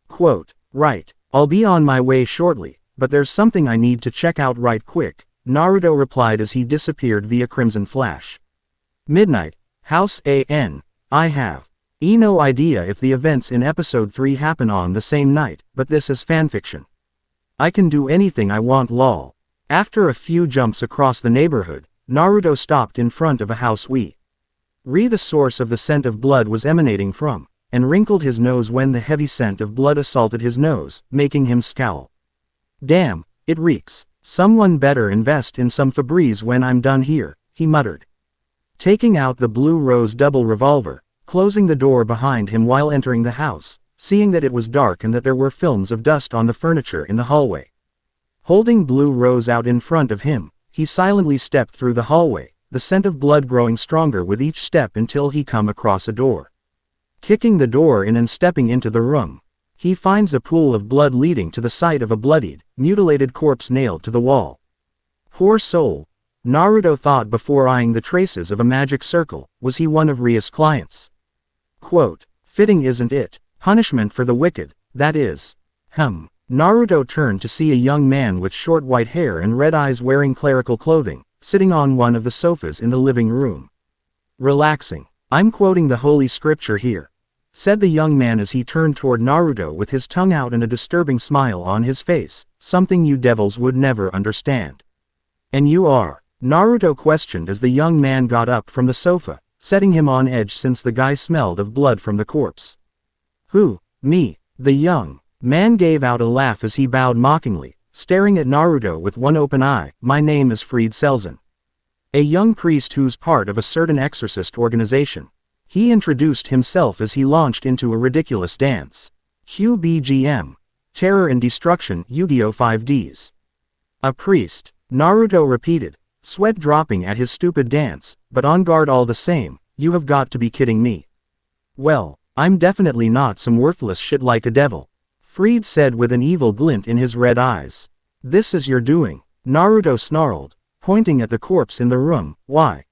Quote, "Right, I'll be on my way shortly, but there's something I need to check out right quick," Naruto replied as he disappeared via Crimson Flash. Midnight, House AN. I have no idea if the events in episode 3 happen on the same night, but this is fanfiction. I can do anything I want lol. After a few jumps across the neighborhood, Naruto stopped in front of a house the source of the scent of blood was emanating from, and wrinkled his nose when the heavy scent of blood assaulted his nose, making him scowl. "Damn, it reeks. Someone better invest in some Febreze when I'm done here," he muttered, taking out the blue rose double revolver, closing the door behind him while entering the house, seeing that it was dark and that there were films of dust on the furniture in the hallway. Holding Blue Rose out in front of him, he silently stepped through the hallway, the scent of blood growing stronger with each step until he come across a door. Kicking the door in and stepping into the room, he finds a pool of blood leading to the site of a bloodied, mutilated corpse nailed to the wall. Poor soul, Naruto thought before eyeing the traces of a magic circle. Was he one of Rias' clients? Quote, "Fitting isn't it? Punishment for the wicked, that is." Naruto turned to see a young man with short white hair and red eyes wearing clerical clothing, sitting on one of the sofas in the living room. "Relaxing. I'm quoting the holy scripture here," said the young man as he turned toward Naruto with his tongue out and a disturbing smile on his face, "something you devils would never understand." "And you are?" Naruto questioned as the young man got up from the sofa, setting him on edge since the guy smelled of blood from the corpse. "Who, me?" The young man gave out a laugh as he bowed mockingly, staring at Naruto with one open eye. "My name is Fried Selzen. A young priest who's part of a certain exorcist organization." He introduced himself as he launched into a ridiculous dance. QBGM. Terror and Destruction, Yu-Gi-Oh! 5Ds. "A priest," Naruto repeated, sweat dropping at his stupid dance, but on guard all the same. "You have got to be kidding me." "Well, I'm definitely not some worthless shit like a devil," Fried said with an evil glint in his red eyes. "This is your doing," Naruto snarled, pointing at the corpse in the room. "Why?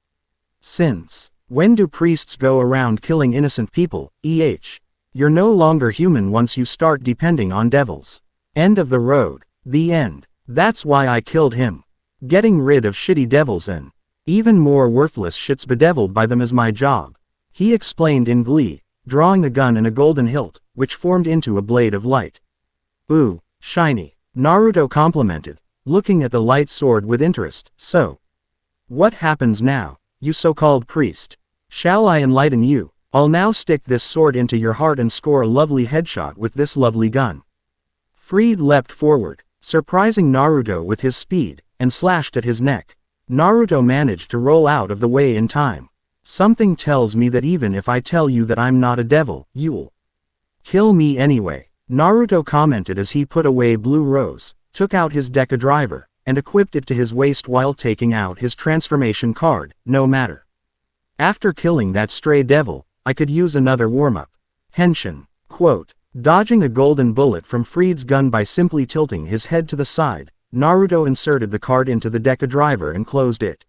Since when do priests go around killing innocent people? You're no longer human once you start depending on devils. End of the road. The end. That's why I killed him. Getting rid of shitty devils and even more worthless shits bedeviled by them is my job," he explained in glee, drawing a gun and a golden hilt, which formed into a blade of light. "Ooh, shiny," Naruto complimented, looking at the light sword with interest. "So, what happens now, you so-called priest? Shall I enlighten you? I'll now stick this sword into your heart and score a lovely headshot with this lovely gun." Fried leapt forward, surprising Naruto with his speed, and slashed at his neck. Naruto managed to roll out of the way in time. Something tells me that even if I tell you that I'm not a devil, you'll kill me anyway, Naruto commented as he put away Blue Rose, took out his Deca Driver, and equipped it to his waist while taking out his transformation card. No matter. After killing that stray devil, I could use another warm-up. Henshin. Quote. Dodging a golden bullet from Fried's gun by simply tilting his head to the side, Naruto inserted the card into the Deca Driver and closed it.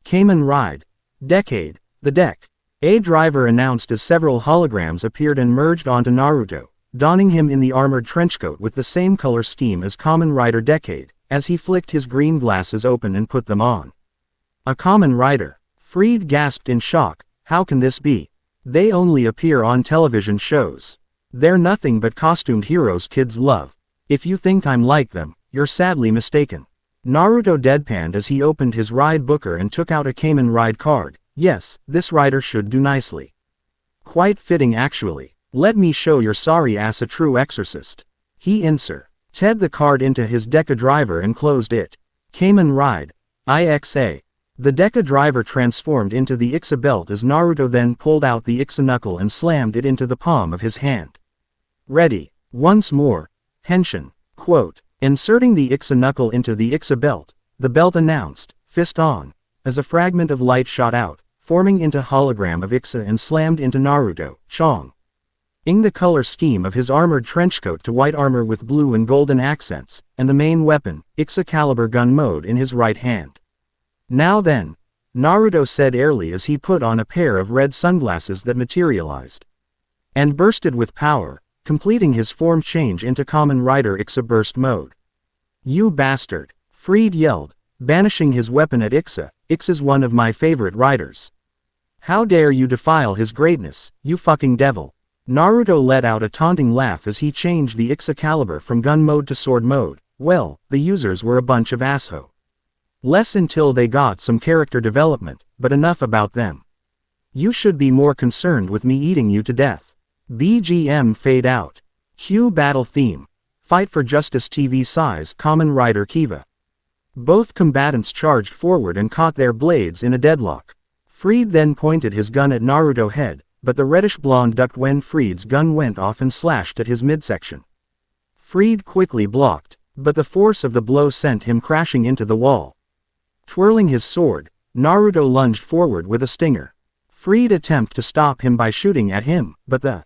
Kamen Ride. Decade. The Deck. A driver announced as several holograms appeared and merged onto Naruto, donning him in the armored trenchcoat with the same color scheme as Kamen Rider Decade, as he flicked his green glasses open and put them on. A Kamen Rider. Fried gasped in shock. How can this be? They only appear on television shows. They're nothing but costumed heroes kids love. If you think I'm like them, you're sadly mistaken. Naruto deadpanned as he opened his ride booker and took out a Kamen Ride card. Yes, this rider should do nicely. Quite fitting actually. Let me show your sorry ass a true exorcist. He inserted the card into his Deca Driver and closed it. Kamen Ride. IXA. The Deca Driver transformed into the Ixa belt as Naruto then pulled out the Ixa knuckle and slammed it into the palm of his hand. Ready. Once more. Henshin. Quote. Inserting the Ixa knuckle into the Ixa belt, the belt announced, fist on, as a fragment of light shot out, forming into hologram of Ixa and slammed into Naruto, changing the color scheme of his armored trenchcoat to white armor with blue and golden accents, and the main weapon, Ixa caliber gun mode in his right hand. Now then, Naruto said airily as he put on a pair of red sunglasses that materialized and bursted with power, completing his form change into Kamen Rider Ixa burst mode. You bastard! Fried yelled, banishing his weapon at Ixa. Ixa's one of my favorite riders. How dare you defile his greatness, you fucking devil! Naruto let out a taunting laugh as he changed the Ixa caliber from gun mode to sword mode. Well, the users were a bunch of assholes. Less until they got some character development, but enough about them. You should be more concerned with me eating you to death. BGM fade out. Cue battle theme. Fight for Justice TV size Kamen Rider Kiva. Both combatants charged forward and caught their blades in a deadlock. Fried then pointed his gun at Naruto's head, but the reddish blonde ducked when Fried's gun went off and slashed at his midsection. Fried quickly blocked, but the force of the blow sent him crashing into the wall. Twirling his sword, Naruto lunged forward with a stinger. Fried attempted to stop him by shooting at him, but the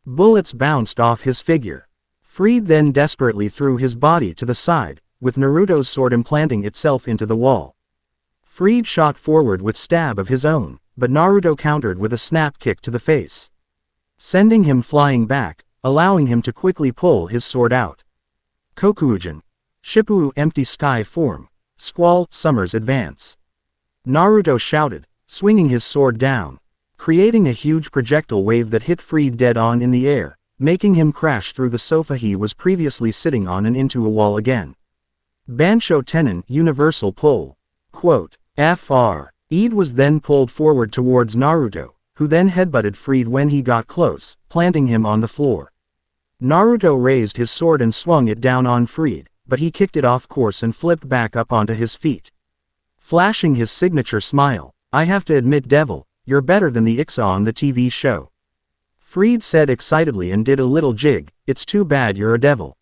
bullets bounced off his figure. Fried then desperately threw his body to the side, with Naruto's sword implanting itself into the wall. Fried shot forward with stab of his own, but Naruto countered with a snap kick to the face, sending him flying back, allowing him to quickly pull his sword out. Kokuujin. Shippuu empty sky form. Squall, Summer's advance. Naruto shouted, swinging his sword down, creating a huge projectile wave that hit Fried dead on in the air, making him crash through the sofa he was previously sitting on and into a wall again. Bansho Tenon, Universal Pull. Quote. Fr. Id was then pulled forward towards Naruto, who then headbutted Fried when he got close, planting him on the floor. Naruto raised his sword and swung it down on Fried, but he kicked it off course and flipped back up onto his feet. Flashing his signature smile, I have to admit devil, you're better than the Ixa on the TV show. Fried said excitedly and did a little jig, it's too bad you're a devil.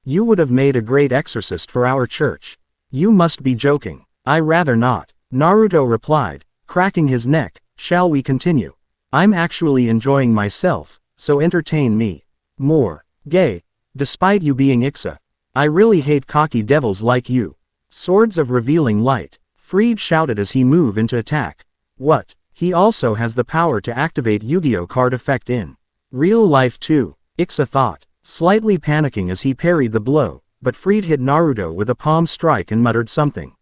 You would have made a great exorcist for our church. You must be joking. I rather not. Naruto replied, cracking his neck, shall we continue? I'm actually enjoying myself, so entertain me. More. Gay. Despite you being Ixa. I really hate cocky devils like you. Swords of Revealing Light. Fried shouted as he moved into attack. What? He also has the power to activate Yu-Gi-Oh card effect in real life too, Ixa thought, slightly panicking as he parried the blow, but Fried hit Naruto with a palm strike and muttered something.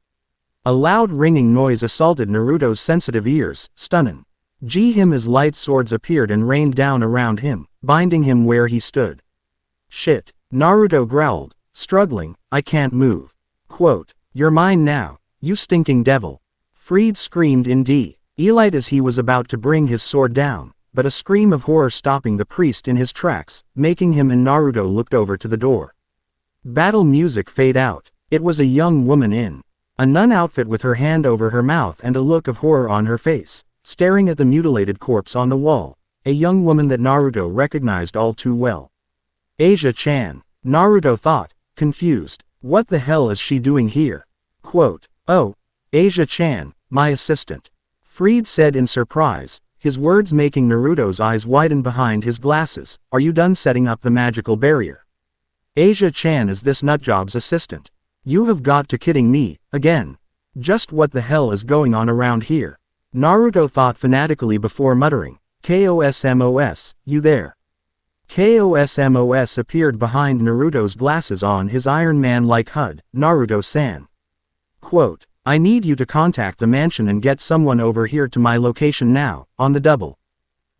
A loud ringing noise assaulted Naruto's sensitive ears, stunning him as light swords appeared and rained down around him, binding him where he stood. Shit, Naruto growled, struggling, I can't move. Quote, you're mine now, you stinking devil. Fried screamed in delight as he was about to bring his sword down, but a scream of horror stopping the priest in his tracks, making him and Naruto looked over to the door. Battle music fade out. It was a young woman in a nun outfit with her hand over her mouth and a look of horror on her face, staring at the mutilated corpse on the wall, a young woman that Naruto recognized all too well. Asia-chan, Naruto thought, confused. What the hell is she doing here? Quote, "Oh, Asia-chan, my assistant," Fried said in surprise, his words making Naruto's eyes widen behind his glasses. "Are you done setting up the magical barrier? Asia-chan is this nutjob's assistant. You have got to kidding me, again. Just what the hell is going on around here?" Naruto thought fanatically before muttering, "KOSMOS, you there?" KOSMOS appeared behind Naruto's glasses on his Iron Man-like HUD, Naruto-san. Quote, "I need you to contact the mansion and get someone over here to my location now, on the double,"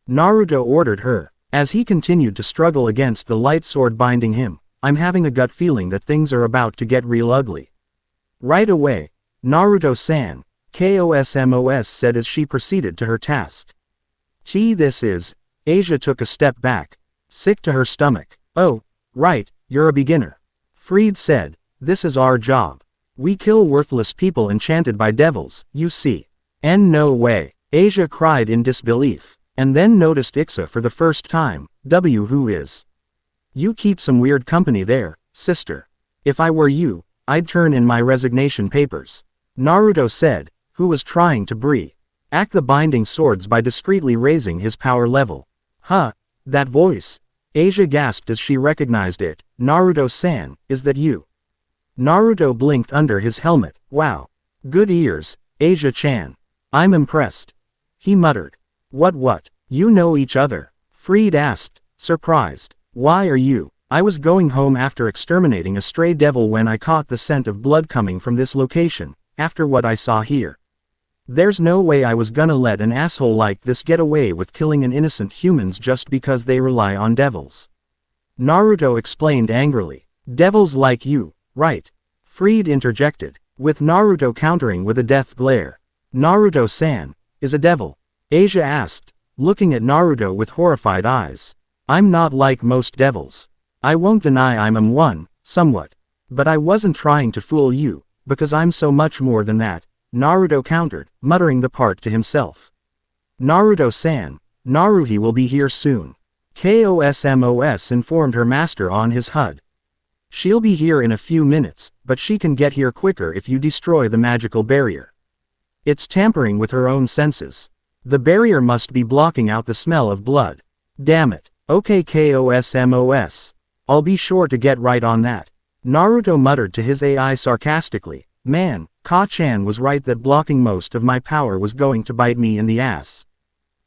Naruto ordered her, as he continued to struggle against the light sword binding him. "I'm having a gut feeling that things are about to get real ugly." "Right away, Naruto-san," KOSMOS said as she proceeded to her task. This is," Asia took a step back, sick to her stomach. "Oh, right, you're a beginner," Fried said. "This is our job. We kill worthless people enchanted by devils, you see." "And no way," Asia cried in disbelief, and then noticed Ixa for the first time. Who is? "You keep some weird company there, sister. If I were you, I'd turn in my resignation papers," Naruto said, who was trying to act the binding swords by discreetly raising his power level. "Huh, that voice," Asia gasped as she recognized it. "Naruto-san, is that you?" Naruto blinked under his helmet. "Wow. Good ears, Asia-chan. I'm impressed," he muttered. What, you know each other?" Fried asked, surprised. "Why are you?" "I was going home after exterminating a stray devil when I caught the scent of blood coming from this location, after what I saw here. There's no way I was gonna let an asshole like this get away with killing an innocent humans just because they rely on devils," Naruto explained angrily. "Devils like you, right?" Fried interjected, with Naruto countering with a death glare. "Naruto-san, is a devil?" Asia asked, looking at Naruto with horrified eyes. "I'm not like most devils. I won't deny I'm one, somewhat. But I wasn't trying to fool you, because I'm so much more than that," Naruto countered, muttering the part to himself. "Naruto-san, Naruhi will be here soon," KOSMOS informed her master on his HUD. "She'll be here in a few minutes, but she can get here quicker if you destroy the magical barrier. It's tampering with her own senses. The barrier must be blocking out the smell of blood. Damn it. Okay KOSMOS. I'll be sure to get right on that," Naruto muttered to his AI sarcastically. "Man, Ka-chan was right that blocking most of my power was going to bite me in the ass.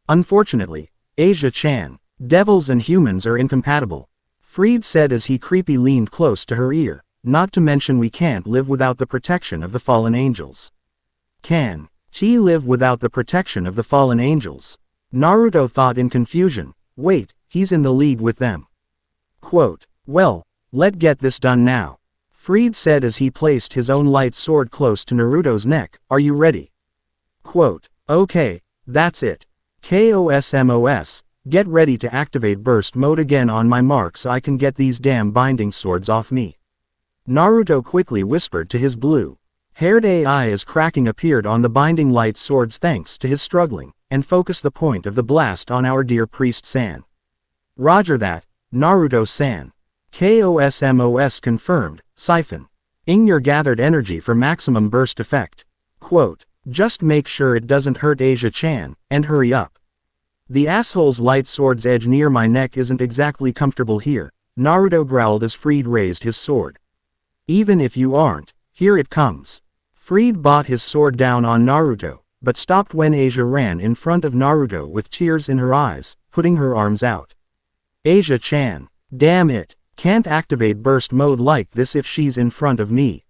Unfortunately, Asia-chan, devils and humans are incompatible," Fried said as he creepy leaned close to her ear. "Not to mention we can't live without the protection of the fallen angels." "Can she live without the protection of the fallen angels?" Naruto thought in confusion. "Wait, he's in the league with them." Quote, "Well, let's get this done now," Fried said as he placed his own light sword close to Naruto's neck. "Are you ready?" Quote, "Okay, that's it. KOSMOS, get ready to activate burst mode again on my mark so I can get these damn binding swords off me," Naruto quickly whispered to his blue-haired AI as cracking appeared on the binding light swords thanks to his struggling, and focus the point of the blast on our dear priest-san. "Roger that, Naruto-san," KOSMOS confirmed, siphon-ing your gathered energy for maximum burst effect. Quote, "Just make sure it doesn't hurt Asia-chan, and hurry up. The asshole's light sword's edge near my neck isn't exactly comfortable here," Naruto growled as Fried raised his sword. "Even if you aren't, here it comes." Fried brought his sword down on Naruto, but stopped when Asia ran in front of Naruto with tears in her eyes, putting her arms out. "Asia-chan, damn it, can't activate burst mode like this if she's in front of me."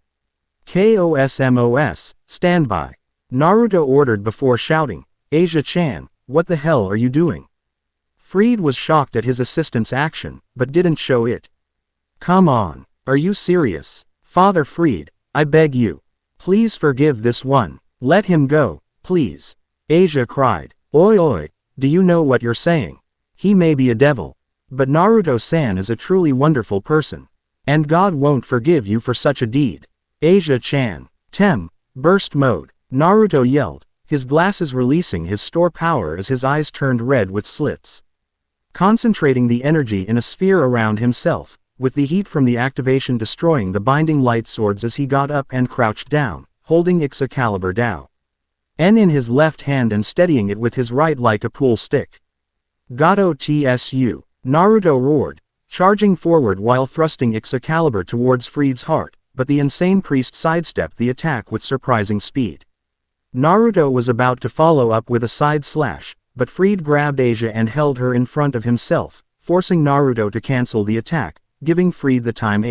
KOSMOS, stand by, Naruto ordered before shouting, "Asia-chan, what the hell are you doing?" Fried was shocked at his assistant's action, but didn't show it. "Come on, are you serious? Father Fried, I beg you. Please forgive this one. Let him go, please," Asia cried. Oi, do you know what you're saying? He may be a devil, but Naruto-san is a truly wonderful person. And God won't forgive you for such a deed." Asia-chan. Tem. Burst mode. Naruto yelled, his glasses releasing his store power as his eyes turned red with slits. Concentrating the energy in a sphere around himself, with the heat from the activation destroying the binding light swords as he got up and crouched down, holding Excalibur Dao N in his left hand and steadying it with his right like a pool stick. Gato Tsu. Naruto roared, charging forward while thrusting Excalibur towards Fried's heart, but the insane priest sidestepped the attack with surprising speed. Naruto was about to follow up with a side slash, but Fried grabbed Asia and held her in front of himself, forcing Naruto to cancel the attack, giving Fried the time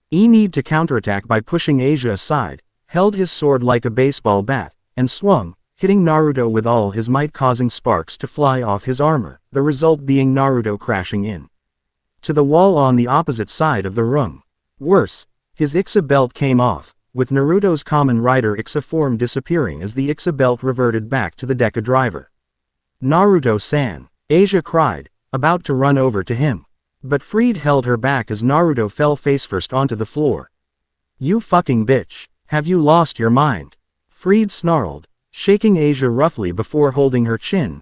he need to counterattack by pushing Asia aside, held his sword like a baseball bat, and swung, hitting Naruto with all his might causing sparks to fly off his armor, the result being Naruto crashing in to the wall on the opposite side of the room. Worse, his Ixa belt came off, with Naruto's Kamen Rider Ixa form disappearing as the Ixa belt reverted back to the Deca driver. Naruto-san, Asia cried, about to run over to him. But Fried held her back as Naruto fell face-first onto the floor. You fucking bitch, have you lost your mind? Fried snarled, shaking Asia roughly before holding her chin.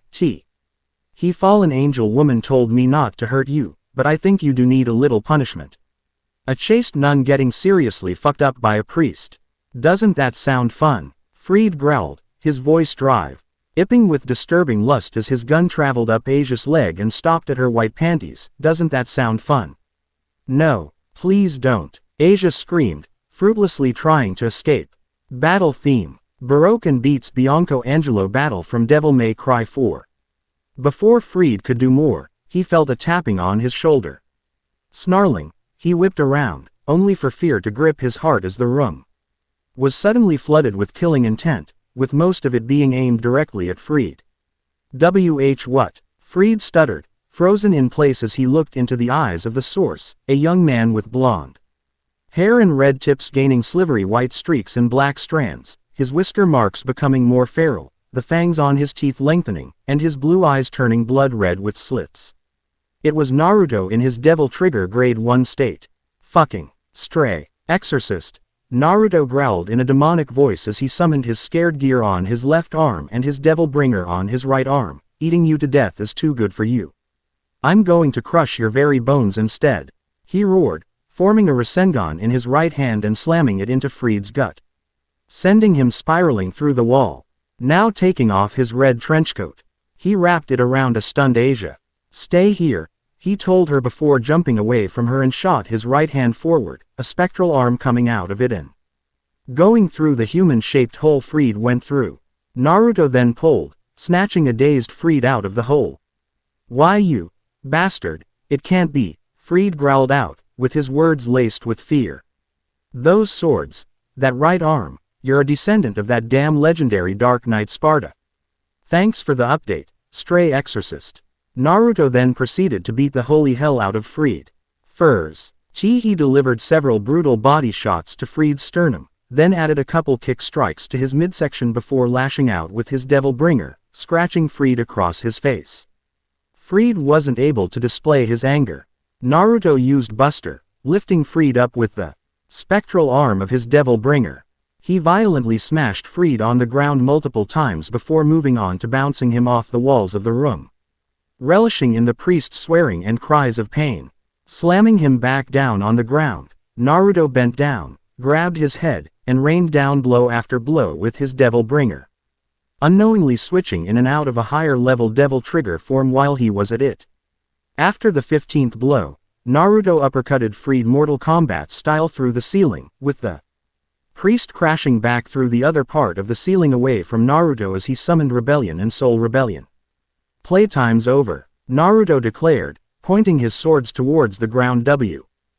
He fallen angel woman told me not to hurt you, but I think you do need a little punishment. A chaste nun getting seriously fucked up by a priest. Doesn't that sound fun? Fried growled, his voice dry, ipping with disturbing lust as his gun traveled up Asia's leg and stopped at her white panties. Doesn't that sound fun? No, please don't, Asia screamed, fruitlessly trying to escape. Battle theme. Baroque and beats Bianco Angelo battle from Devil May Cry 4. Before Fried could do more, he felt a tapping on his shoulder. Snarling, he whipped around, only for fear to grip his heart as the room was suddenly flooded with killing intent, with most of it being aimed directly at Fried. What? Fried stuttered, frozen in place as he looked into the eyes of the source, a young man with blonde hair and red tips gaining slivery white streaks and black strands, his whisker marks becoming more feral, the fangs on his teeth lengthening, and his blue eyes turning blood red with slits. It was Naruto in his Devil Trigger Grade 1 state. Fucking stray exorcist. Naruto growled in a demonic voice as he summoned his scared gear on his left arm and his Devil Bringer on his right arm. Eating you to death is too good for you. I'm going to crush your very bones instead. He roared, forming a Rasengan in his right hand and slamming it into Fried's gut, sending him spiraling through the wall. Now taking off his red trenchcoat, he wrapped it around a stunned Asia. Stay here, he told her before jumping away from her and shot his right hand forward, a spectral arm coming out of it and going through the human-shaped hole Fried went through. Naruto then pulled, snatching a dazed Fried out of the hole. Why you bastard, it can't be, Fried growled out, with his words laced with fear. Those swords, that right arm, you're a descendant of that damn legendary Dark Knight Sparta. Thanks for the update, stray exorcist. Naruto then proceeded to beat the holy hell out of Fried. He delivered several brutal body shots to Fried's sternum, then added a couple kick strikes to his midsection before lashing out with his Devil Bringer, scratching Fried across his face. Fried wasn't able to display his anger. Naruto used Buster, lifting Fried up with the spectral arm of his Devil Bringer. He violently smashed Fried on the ground multiple times before moving on to bouncing him off the walls of the room, relishing in the priest's swearing and cries of pain. Slamming him back down on the ground, Naruto bent down, grabbed his head, and rained down blow after blow with his Devil Bringer, unknowingly switching in and out of a higher-level Devil Trigger form while he was at it. After the 15th blow, Naruto uppercutted Fried Mortal Kombat style through the ceiling, with the priest crashing back through the other part of the ceiling away from Naruto as he summoned Rebellion and Soul Rebellion. Playtime's over, Naruto declared, pointing his swords towards the ground.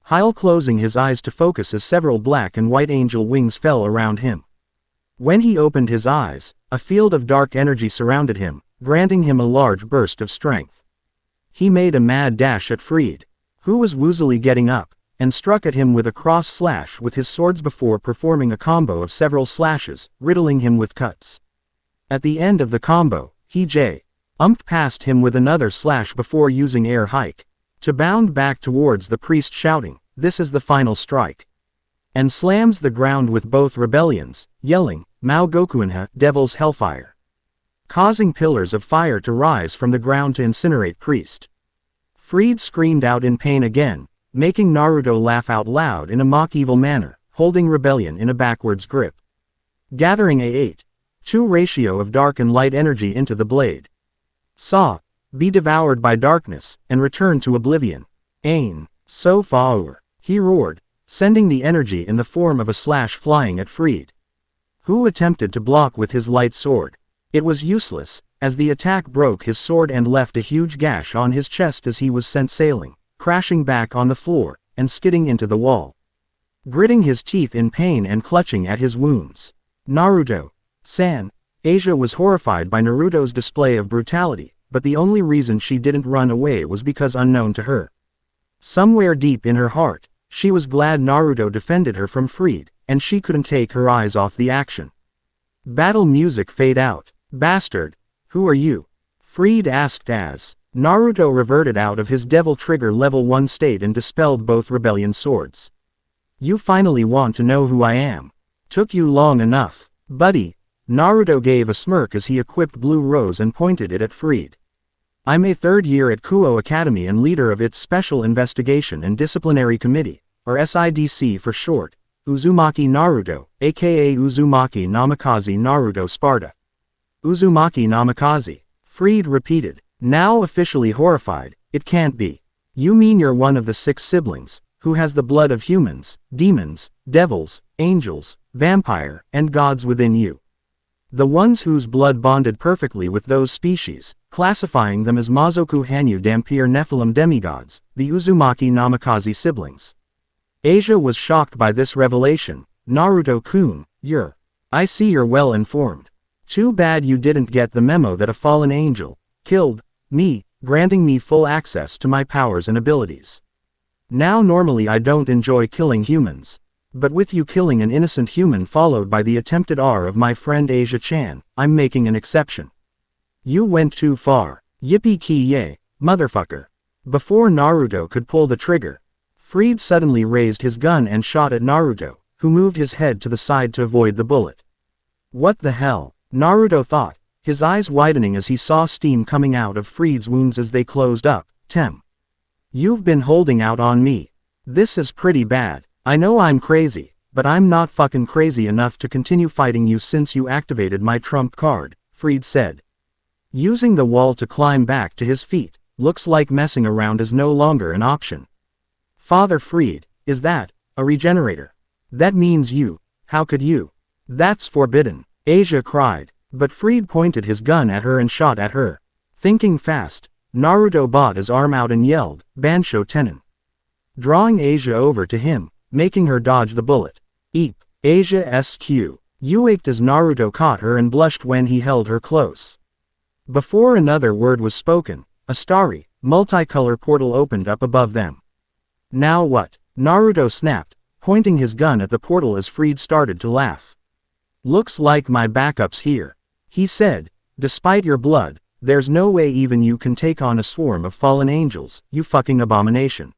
While closing his eyes to focus as several black and white angel wings fell around him. When he opened his eyes, a field of dark energy surrounded him, granting him a large burst of strength. He made a mad dash at Fried, who was woozily getting up, and struck at him with a cross slash with his swords before performing a combo of several slashes, riddling him with cuts. At the end of the combo, he jumped past him with another slash before using air hike to bound back towards the priest shouting, "This is the final strike." and slams the ground with both rebellions, yelling, Mao Gokuinha, Devil's Hellfire, causing pillars of fire to rise from the ground to incinerate Priest. Fried screamed out in pain again, making Naruto laugh out loud in a mock-evil manner, holding Rebellion in a backwards grip. Gathering a 8:2 ratio of dark and light energy into the blade. Saw, be devoured by darkness, and return to oblivion. Ain, so far, he roared, sending the energy in the form of a slash flying at Fried, who attempted to block with his light sword. It was useless, as the attack broke his sword and left a huge gash on his chest as he was sent sailing, crashing back on the floor, and skidding into the wall, gritting his teeth in pain and clutching at his wounds. Naruto-san. Asia was horrified by Naruto's display of brutality, but the only reason she didn't run away was because unknown to her. Somewhere deep in her heart, she was glad Naruto defended her from Fried, and she couldn't take her eyes off the action. Battle music fade out. Bastard, who are you? Fried asked as Naruto reverted out of his Devil Trigger level 1 state and dispelled both rebellion swords. You finally want to know who I am. Took you long enough, buddy. Naruto gave a smirk as he equipped Blue Rose and pointed it at Fried. I'm a third year at Kuo Academy and leader of its Special Investigation and Disciplinary Committee, or SIDC for short, Uzumaki Naruto, aka Uzumaki Namikaze Naruto Sparta. Uzumaki Namikaze, Fried repeated, now officially horrified. It can't be. You mean you're one of the 6 siblings, who has the blood of humans, demons, devils, angels, vampire, and gods within you. The ones whose blood bonded perfectly with those species, classifying them as Mazoku Hanyu Dampier Nephilim demigods, the Uzumaki Namikaze siblings. Asia was shocked by this revelation. Naruto-kun, I see you're well informed. Too bad you didn't get the memo that a fallen angel killed me, granting me full access to my powers and abilities. Now normally I don't enjoy killing humans, but with you killing an innocent human followed by the attempted R of my friend Asia-chan, I'm making an exception. You went too far. Yippee-ki-yay, motherfucker. Before Naruto could pull the trigger, Fried suddenly raised his gun and shot at Naruto, who moved his head to the side to avoid the bullet. What the hell? Naruto thought, his eyes widening as he saw steam coming out of Fried's wounds as they closed up. You've been holding out on me. This is pretty bad. I know I'm crazy, but I'm not fucking crazy enough to continue fighting you since you activated my trump card, Fried said. Using the wall to climb back to his feet, looks like messing around is no longer an option. Father Fried, is that a regenerator? That means you. How could you? That's forbidden, Asia cried, but Fried pointed his gun at her and shot at her. Thinking fast, Naruto bought his arm out and yelled, Bansho Tenon, drawing Asia over to him, making her dodge the bullet. Eep, Asia SQ. You ached as Naruto caught her and blushed when he held her close. Before another word was spoken, a starry, multicolor portal opened up above them. Now what? Naruto snapped, pointing his gun at the portal as Fried started to laugh. Looks like my backup's here, he said. Despite your blood, there's no way even you can take on a swarm of fallen angels, you fucking abomination.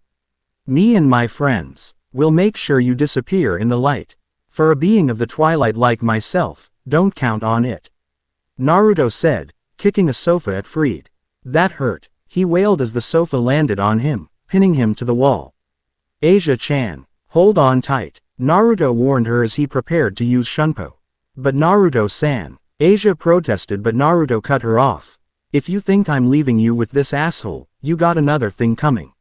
Me and my friends will make sure you disappear in the light. For a being of the twilight like myself, don't count on it, Naruto said, kicking a sofa at Fried. That hurt, he wailed as the sofa landed on him, pinning him to the wall. Asia-chan, hold on tight, Naruto warned her as he prepared to use Shunpo. But Naruto-san, Asia protested, but Naruto cut her off. If you think I'm leaving you with this asshole, you got another thing coming,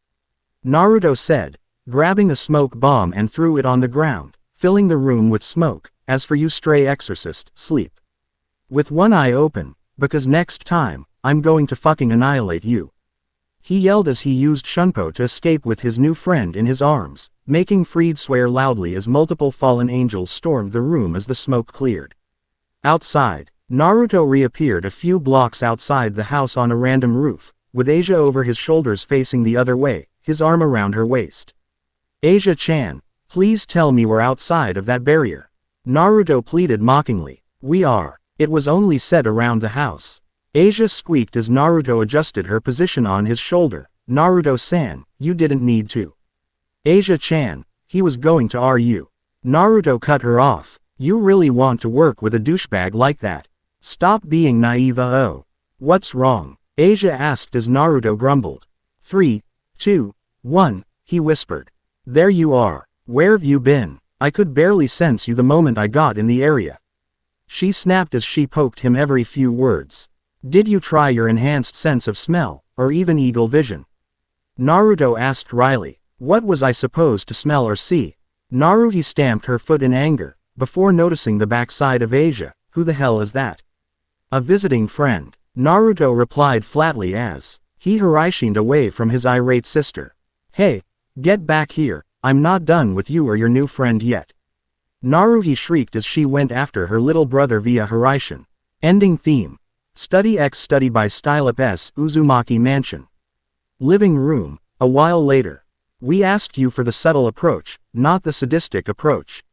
Naruto said, grabbing a smoke bomb and threw it on the ground, filling the room with smoke. As for you stray exorcist, sleep with one eye open, because next time, I'm going to fucking annihilate you. He yelled as he used Shunpo to escape with his new friend in his arms, making Fried swear loudly as multiple fallen angels stormed the room as the smoke cleared. Outside, Naruto reappeared a few blocks outside the house on a random roof, with Asia over his shoulders facing the other way, his arm around her waist. Asia-chan, please tell me we're outside of that barrier, Naruto pleaded mockingly. We are. It was only set around the house, Asia squeaked as Naruto adjusted her position on his shoulder. Naruto-san, you didn't need to. Asia-chan, he was going to RU. Naruto cut her off. You really want to work with a douchebag like that? Stop being naive. Oh. What's wrong? Asia asked as Naruto grumbled. 3, 2, 1, he whispered. There you are. Where've you been? I could barely sense you the moment I got in the area. She snapped as she poked him every few words. Did you try your enhanced sense of smell, or even eagle vision? Naruto asked wryly. What was I supposed to smell or see? Naruto stamped her foot in anger, before noticing the backside of Asia. Who the hell is that? A visiting friend. Naruto replied flatly as he harassed away from his irate sister. Hey, get back here, I'm not done with you or your new friend yet. Naruto shrieked as she went after her little brother via Harem. Ending theme. Study X Study by Stylip S. Uzumaki Mansion. Living room. A while later. We asked you for the subtle approach, not the sadistic approach.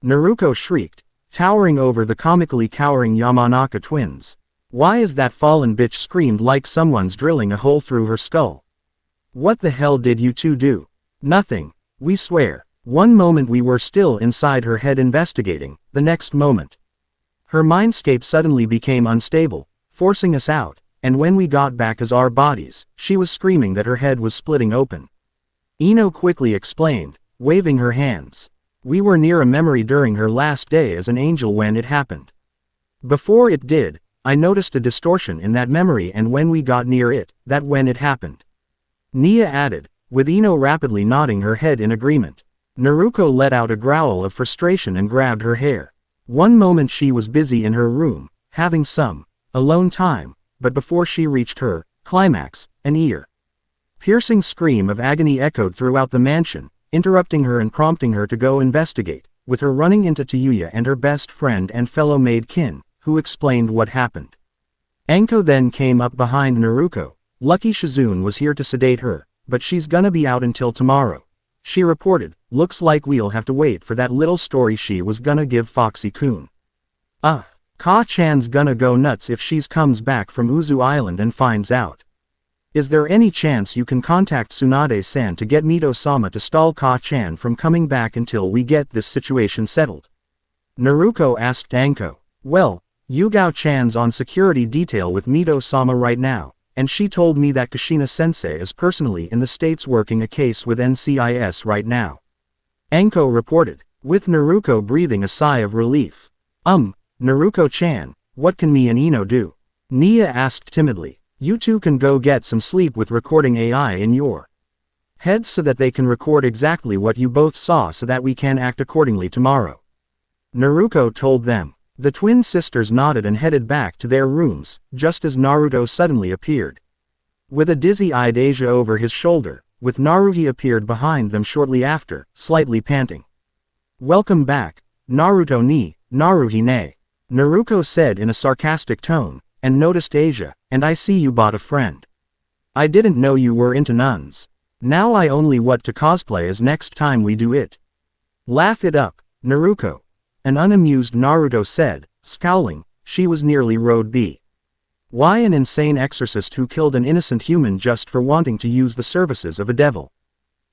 Naruto shrieked, towering over the comically cowering Yamanaka twins. Why is that fallen bitch screamed like someone's drilling a hole through her skull? What the hell did you two do? Nothing, we swear. One moment we were still inside her head investigating, the next moment. Her mindscape suddenly became unstable, forcing us out, and when we got back as our bodies, she was screaming that her head was splitting open. Ino quickly explained, waving her hands. We were near a memory during her last day as an angel when it happened. Before it did, I noticed a distortion in that memory, and when we got near it, that when it happened. Nia added, with Ino rapidly nodding her head in agreement. Naruto let out a growl of frustration and grabbed her hair. One moment she was busy in her room, having some alone time, but before she reached her climax, an ear-piercing scream of agony echoed throughout the mansion, interrupting her and prompting her to go investigate, with her running into Tayuya and her best friend and fellow maid Kin, who explained what happened. Anko then came up behind Naruto. Lucky Shizune was here to sedate her, but she's gonna be out until tomorrow. She reported, looks like we'll have to wait for that little story she was gonna give Foxy-kun. Ka-chan's gonna go nuts if she comes back from Uzu Island and finds out. Is there any chance you can contact Tsunade-san to get Mito-sama to stall Ka-chan from coming back until we get this situation settled? Naruto asked Anko. Well, Yugao-chan's on security detail with Mito-sama right now, and she told me that Kushina-sensei is personally in the States working a case with NCIS right now. Anko reported, with Naruto breathing a sigh of relief. Naruto-chan, what can me and Ino do? Nia asked timidly. You two can go get some sleep with recording AI in your heads so that they can record exactly what you both saw so that we can act accordingly tomorrow. Naruto told them. The twin sisters nodded and headed back to their rooms, just as Naruto suddenly appeared. With a dizzy-eyed Asia over his shoulder, with Naruto appeared behind them shortly after, slightly panting. Welcome back, Naruto ni, Naruto ne. Naruto said in a sarcastic tone, and noticed Asia, and I see you bought a friend. I didn't know you were into nuns. Now I only what to cosplay as next time we do it. Laugh it up, Naruto. An unamused Naruto said, scowling, she was nearly road B. Why an insane exorcist who killed an innocent human just for wanting to use the services of a devil?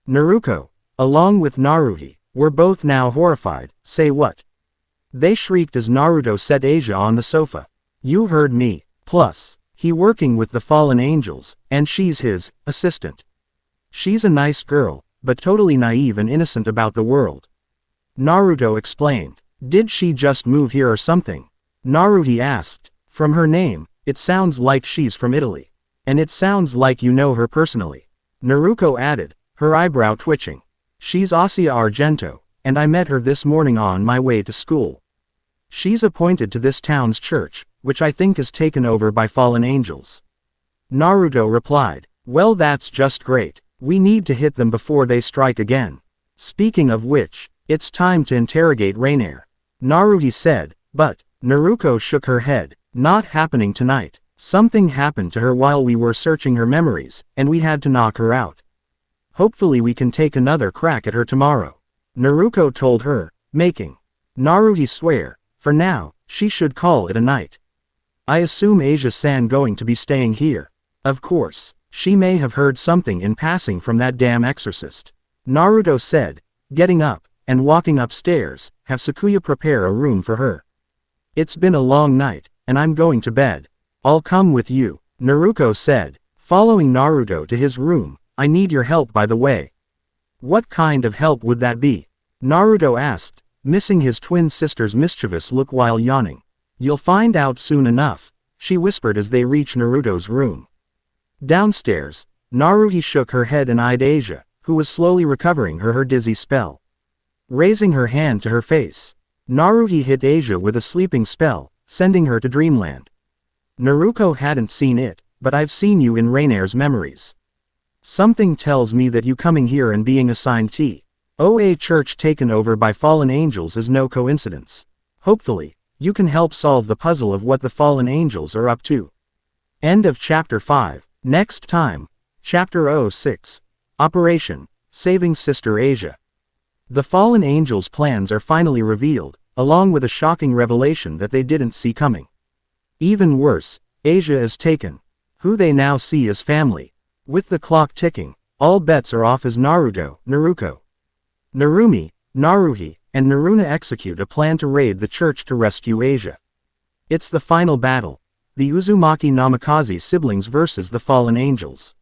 Naruto, along with Naruto, were both now horrified. Say what? They shrieked as Naruto set Asia on the sofa. You heard me. Plus, he working with the fallen angels, and she's his assistant. She's a nice girl, but totally naive and innocent about the world. Naruto explained. Did she just move here or something? Naruto asked. From her name, it sounds like she's from Italy. And it sounds like you know her personally. Naruto added, her eyebrow twitching. She's Asia Argento, and I met her this morning on my way to school. She's appointed to this town's church, which I think is taken over by fallen angels. Naruto replied, well, that's just great. We need to hit them before they strike again. Speaking of which, it's time to interrogate Rainier. Naruto said, but, Naruto shook her head, not happening tonight. Something happened to her while we were searching her memories, and we had to knock her out. Hopefully we can take another crack at her tomorrow. Naruto told her, making Naruto swear, for now, she should call it a night. I assume Asia-san going to be staying here. Of course, she may have heard something in passing from that damn exorcist. Naruto said, getting up, and walking upstairs, have Sakuya prepare a room for her. It's been a long night, and I'm going to bed. I'll come with you, Naruto said, following Naruto to his room. I need your help, by the way. What kind of help would that be? Naruto asked, missing his twin sister's mischievous look while yawning. You'll find out soon enough, she whispered as they reached Naruto's room. Downstairs, Naruhi shook her head and eyed Asia, who was slowly recovering her dizzy spell. Raising her hand to her face, Naruhi hit Asia with a sleeping spell, sending her to dreamland. Naruto hadn't seen it, but I've seen you in Rainer's memories. Something tells me that you coming here and being assigned a church taken over by fallen angels is no coincidence. Hopefully, you can help solve the puzzle of what the fallen angels are up to. End of Chapter 5. Next time, Chapter 06. Operation Saving Sister Asia. The fallen angels' plans are finally revealed, along with a shocking revelation that they didn't see coming. Even worse, Asia is taken, who they now see as family. With the clock ticking, all bets are off as Naruto, Naruko, Narumi, Naruhi, and Naruna execute a plan to raid the church to rescue Asia. It's the final battle, the Uzumaki Namikaze siblings versus the fallen angels.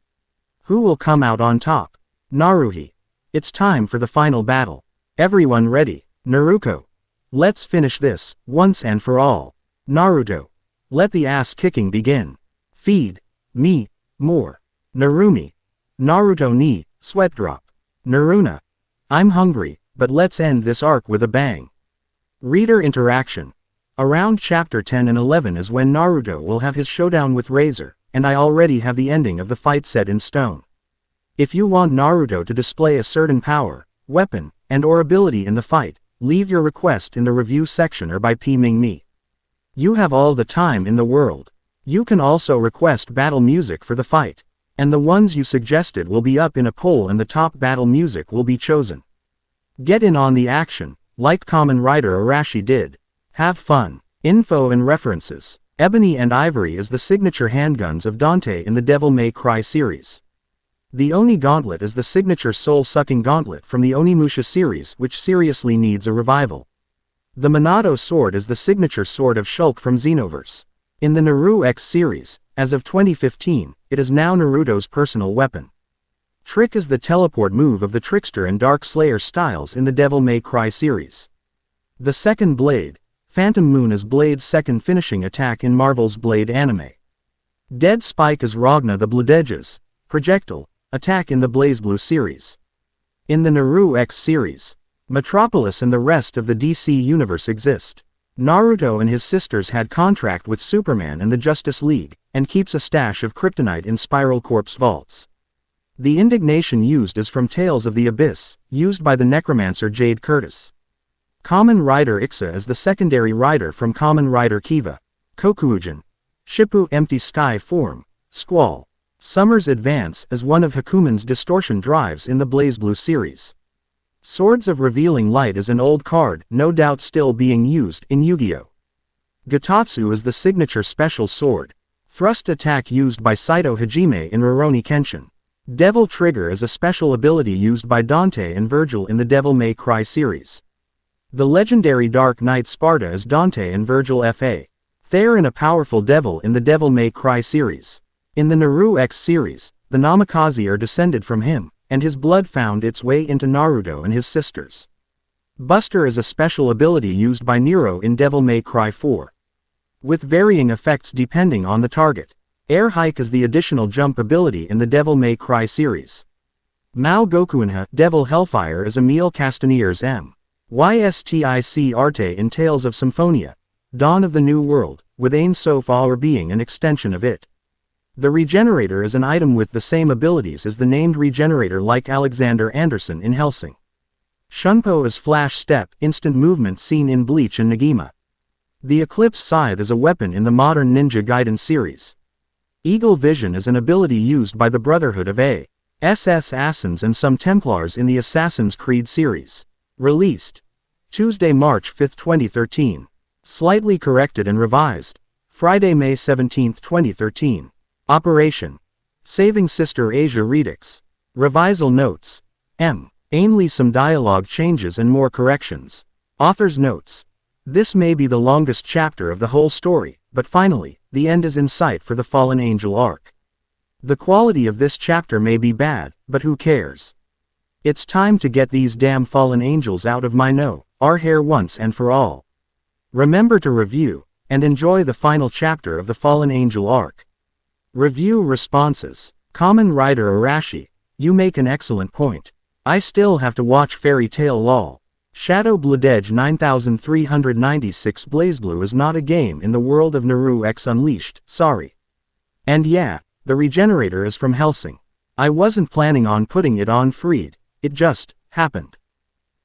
Who will come out on top? Naruhi. It's time for the final battle. Everyone ready? Naruko. Let's finish this, once and for all. Naruto. Let the ass-kicking begin. Feed me more. Narumi. Naruto ni, sweat drop. Naruna. I'm hungry, but let's end this arc with a bang. Reader interaction. Around chapter 10 and 11 is when Naruto will have his showdown with Razor, and I already have the ending of the fight set in stone. If you want Naruto to display a certain power, weapon, and/or ability in the fight, leave your request in the review section or by PMing me. You have all the time in the world. You can also request battle music for the fight, and the ones you suggested will be up in a poll and the top battle music will be chosen. Get in on the action, like Kamen Rider Arashi did. Have fun. Info and references. Ebony and Ivory is the signature handguns of Dante in the Devil May Cry series. The Oni Gauntlet is the signature soul-sucking gauntlet from the Onimusha series, which seriously needs a revival. The Minato sword is the signature sword of Shulk from Xenoverse. In the Naru X series, as of 2015, it is now Naruto's personal weapon. Trick is the teleport move of the Trickster and Dark Slayer styles in the Devil May Cry series. The second blade, Phantom Moon, is Blade's second finishing attack in Marvel's Blade anime. Dead Spike is Ragna the Bloodedge's projectile attack in the BlazBlue series. In the Naru X series, Metropolis and the rest of the DC universe exist. Naruto and his sisters had contract with Superman and the Justice League, and keeps a stash of kryptonite in Spiral Corp's vaults. The indignation used is from Tales of the Abyss, used by the necromancer Jade Curtis. Kamen Rider Ixa is the secondary rider from Kamen Rider Kiva. Kokuujin. Shippu Empty Sky Form, Squall. Summer's Advance is one of Hakumen's distortion drives in the BlazBlue series. Swords of Revealing Light is an old card, no doubt still being used in Yu-Gi-Oh! Gatatsu is the signature special sword. Thrust attack used by Saito Hajime in Rurouni Kenshin. Devil Trigger is a special ability used by Dante and Virgil in the Devil May Cry series. The legendary Dark Knight Sparta is Dante and Virgil F.A. Theron, a powerful devil in the Devil May Cry series. In the Naru X series, the Namikaze are descended from him, and his blood found its way into Naruto and his sisters. Buster is a special ability used by Nero in Devil May Cry 4. With varying effects depending on the target. Air Hike is the additional jump ability in the Devil May Cry series. Mao Gokuinha, Devil Hellfire, is Emile Castanier's M.Y.S.T.I.C. Arte in Tales of Symphonia, Dawn of the New World, with Ain Sof Aur being an extension of it. The Regenerator is an item with the same abilities as the named Regenerator, like Alexander Anderson in Hellsing. Shunpo is Flash Step, instant movement seen in Bleach and Negima. The Eclipse Scythe is a weapon in the modern Ninja Gaiden series. Eagle Vision is an ability used by the Brotherhood of A.S.S. Assassins and some Templars in the Assassin's Creed series. Released Tuesday, March 5, 2013. Slightly corrected and revised Friday, May 17, 2013. Operation Saving Sister Asia Redux. Revisal Notes. M. Ainly some dialogue changes and more corrections. Author's notes. This may be the longest chapter of the whole story, but finally, the end is in sight for the Fallen Angel arc. The quality of this chapter may be bad, but who cares? It's time to get these damn fallen angels out of my our hair once and for all. Remember to review, and enjoy the final chapter of the Fallen Angel arc. Review responses. Common Writer Arashi, you make an excellent point. I still have to watch Fairy Tail lol. Shadow Bloodedge 9396 BlazBlue is not a game in the world of Naruto X Unleashed, sorry. And yeah, the Regenerator is from Hellsing. I wasn't planning on putting it on Freed, it just happened.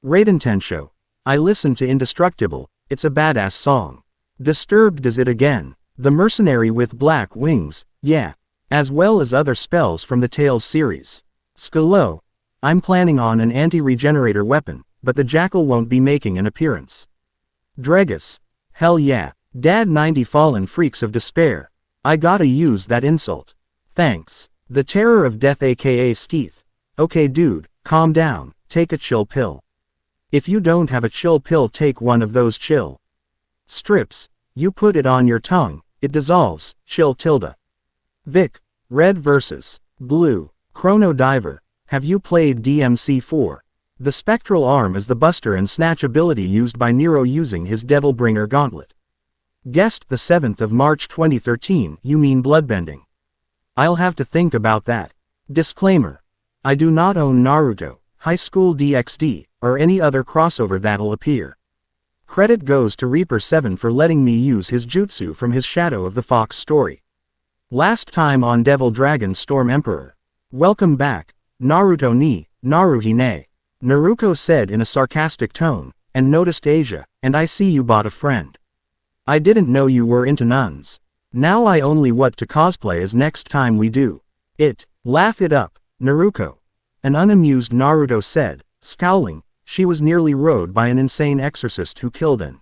Raiden Tensho. I listened to Indestructible, it's a badass song. Disturbed does it again. The Mercenary with Black Wings, yeah. As well as other spells from the Tales series. Skalo. I'm planning on an anti-regenerator weapon, but the Jackal won't be making an appearance. Dregus. Hell yeah. Dad 90 Fallen Freaks of Despair. I gotta use that insult. Thanks. The Terror of Death aka Skeeth. Okay dude, calm down, take a chill pill. If you don't have a chill pill, take one of those chill strips. You put it on your tongue, it dissolves, chill tilde. Vic. Red vs. Blue. Chrono Diver. Have you played DMC4? The Spectral Arm is the Buster and Snatch ability used by Nero using his Devilbringer Gauntlet. Guessed the 7th of March 2013, you mean Bloodbending. I'll have to think about that. Disclaimer. I do not own Naruto, High School DXD, or any other crossover that'll appear. Credit goes to Reaper 7 for letting me use his jutsu from his Shadow of the Fox story. Last time on Devil Dragon Storm Emperor. Welcome back, Naruto ni, Naruhi ne. Naruto said in a sarcastic tone, and noticed Asia, and I see you bought a friend. I didn't know you were into nuns. Now I only what to cosplay as next time we do it. Laugh it up, Naruto. An unamused Naruto said, scowling, she was nearly rode by an insane exorcist who killed an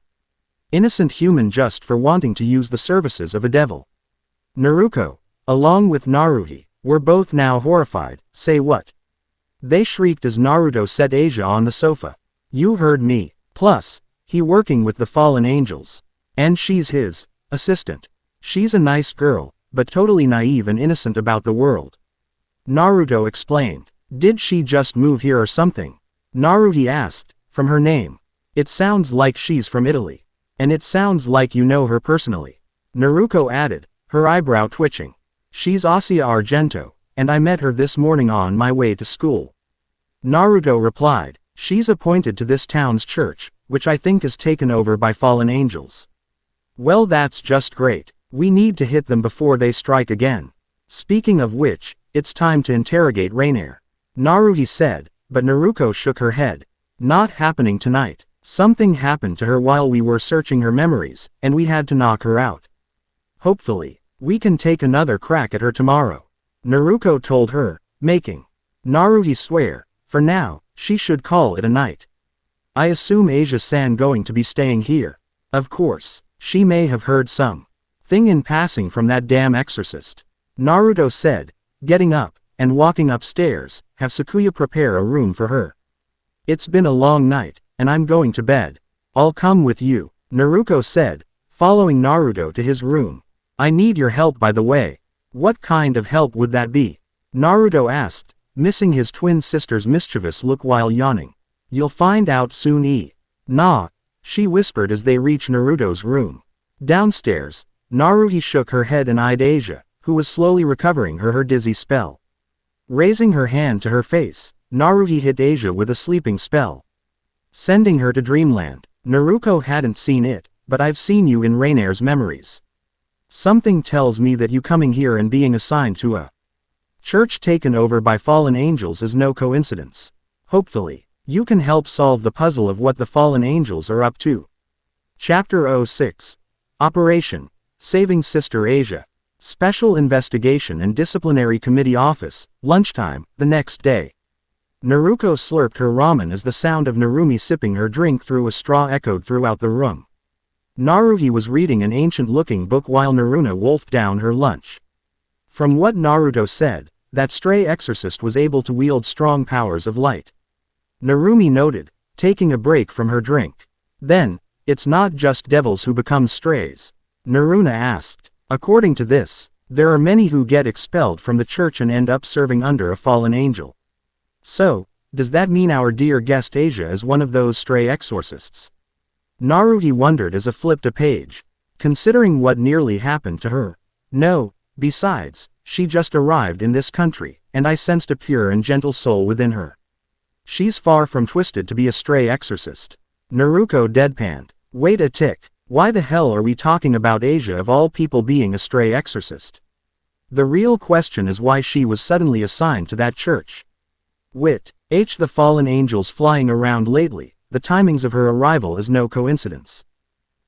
innocent human just for wanting to use the services of a devil. Naruto, along with Naruhi, were both now horrified. Say what? They shrieked as Naruto set Asia on the sofa. You heard me. Plus, he working with the fallen angels. And she's his assistant. She's a nice girl, but totally naive and innocent about the world. Naruto explained. Did she just move here or something? Naruhi asked. From her name. It sounds like she's from Italy. And it sounds like you know her personally. Naruto added, her eyebrow twitching. She's Asia Argento, and I met her this morning on my way to school. Naruto replied, she's appointed to this town's church, which I think is taken over by fallen angels. Well, that's just great. We need to hit them before they strike again. Speaking of which, it's time to interrogate Rainier. Naruhi said, but Naruto shook her head. Not happening tonight. Something happened to her while we were searching her memories, and we had to knock her out. Hopefully, we can take another crack at her tomorrow. Naruto told her, making Naruhi swear, for now, she should call it a night. I assume Asia-san going to be staying here. Of course, she may have heard some thing in passing from that damn exorcist. Naruto said, getting up, and walking upstairs, have Sakuya prepare a room for her. It's been a long night, and I'm going to bed. I'll come with you, Naruto said, following Naruto to his room. I need your help by the way. What kind of help would that be? Naruto asked, missing his twin sister's mischievous look while yawning. You'll find out soon. Nah, she whispered as they reached Naruto's room. Downstairs, Naruhi shook her head and eyed Asia, who was slowly recovering her dizzy spell. Raising her hand to her face, Naruhi hit Asia with a sleeping spell, sending her to dreamland. Naruto hadn't seen it, but I've seen you in Rainier's memories. Something tells me that you coming here and being assigned to a church taken over by fallen angels is no coincidence. Hopefully, you can help solve the puzzle of what the fallen angels are up to. Chapter 06. Operation Saving Sister Asia. Special Investigation and Disciplinary Committee Office, lunchtime, the next day. Naruto slurped her ramen as the sound of Narumi sipping her drink through a straw echoed throughout the room. Naruhi was reading an ancient-looking book while Naruna wolfed down her lunch. From what Naruto said, that stray exorcist was able to wield strong powers of light. Narumi noted, taking a break from her drink. Then, it's not just devils who become strays. Naruna asked. According to this, there are many who get expelled from the church and end up serving under a fallen angel. So, does that mean our dear guest Asia is one of those stray exorcists? Naruhi wondered as he flipped a page, considering what nearly happened to her. No, besides, she just arrived in this country, and I sensed a pure and gentle soul within her. She's far from twisted to be a stray exorcist. Naruko deadpanned. Wait a tick, why the hell are we talking about Asia of all people being a stray exorcist? The real question is why she was suddenly assigned to that church. The fallen angels flying around lately, the timings of her arrival is no coincidence.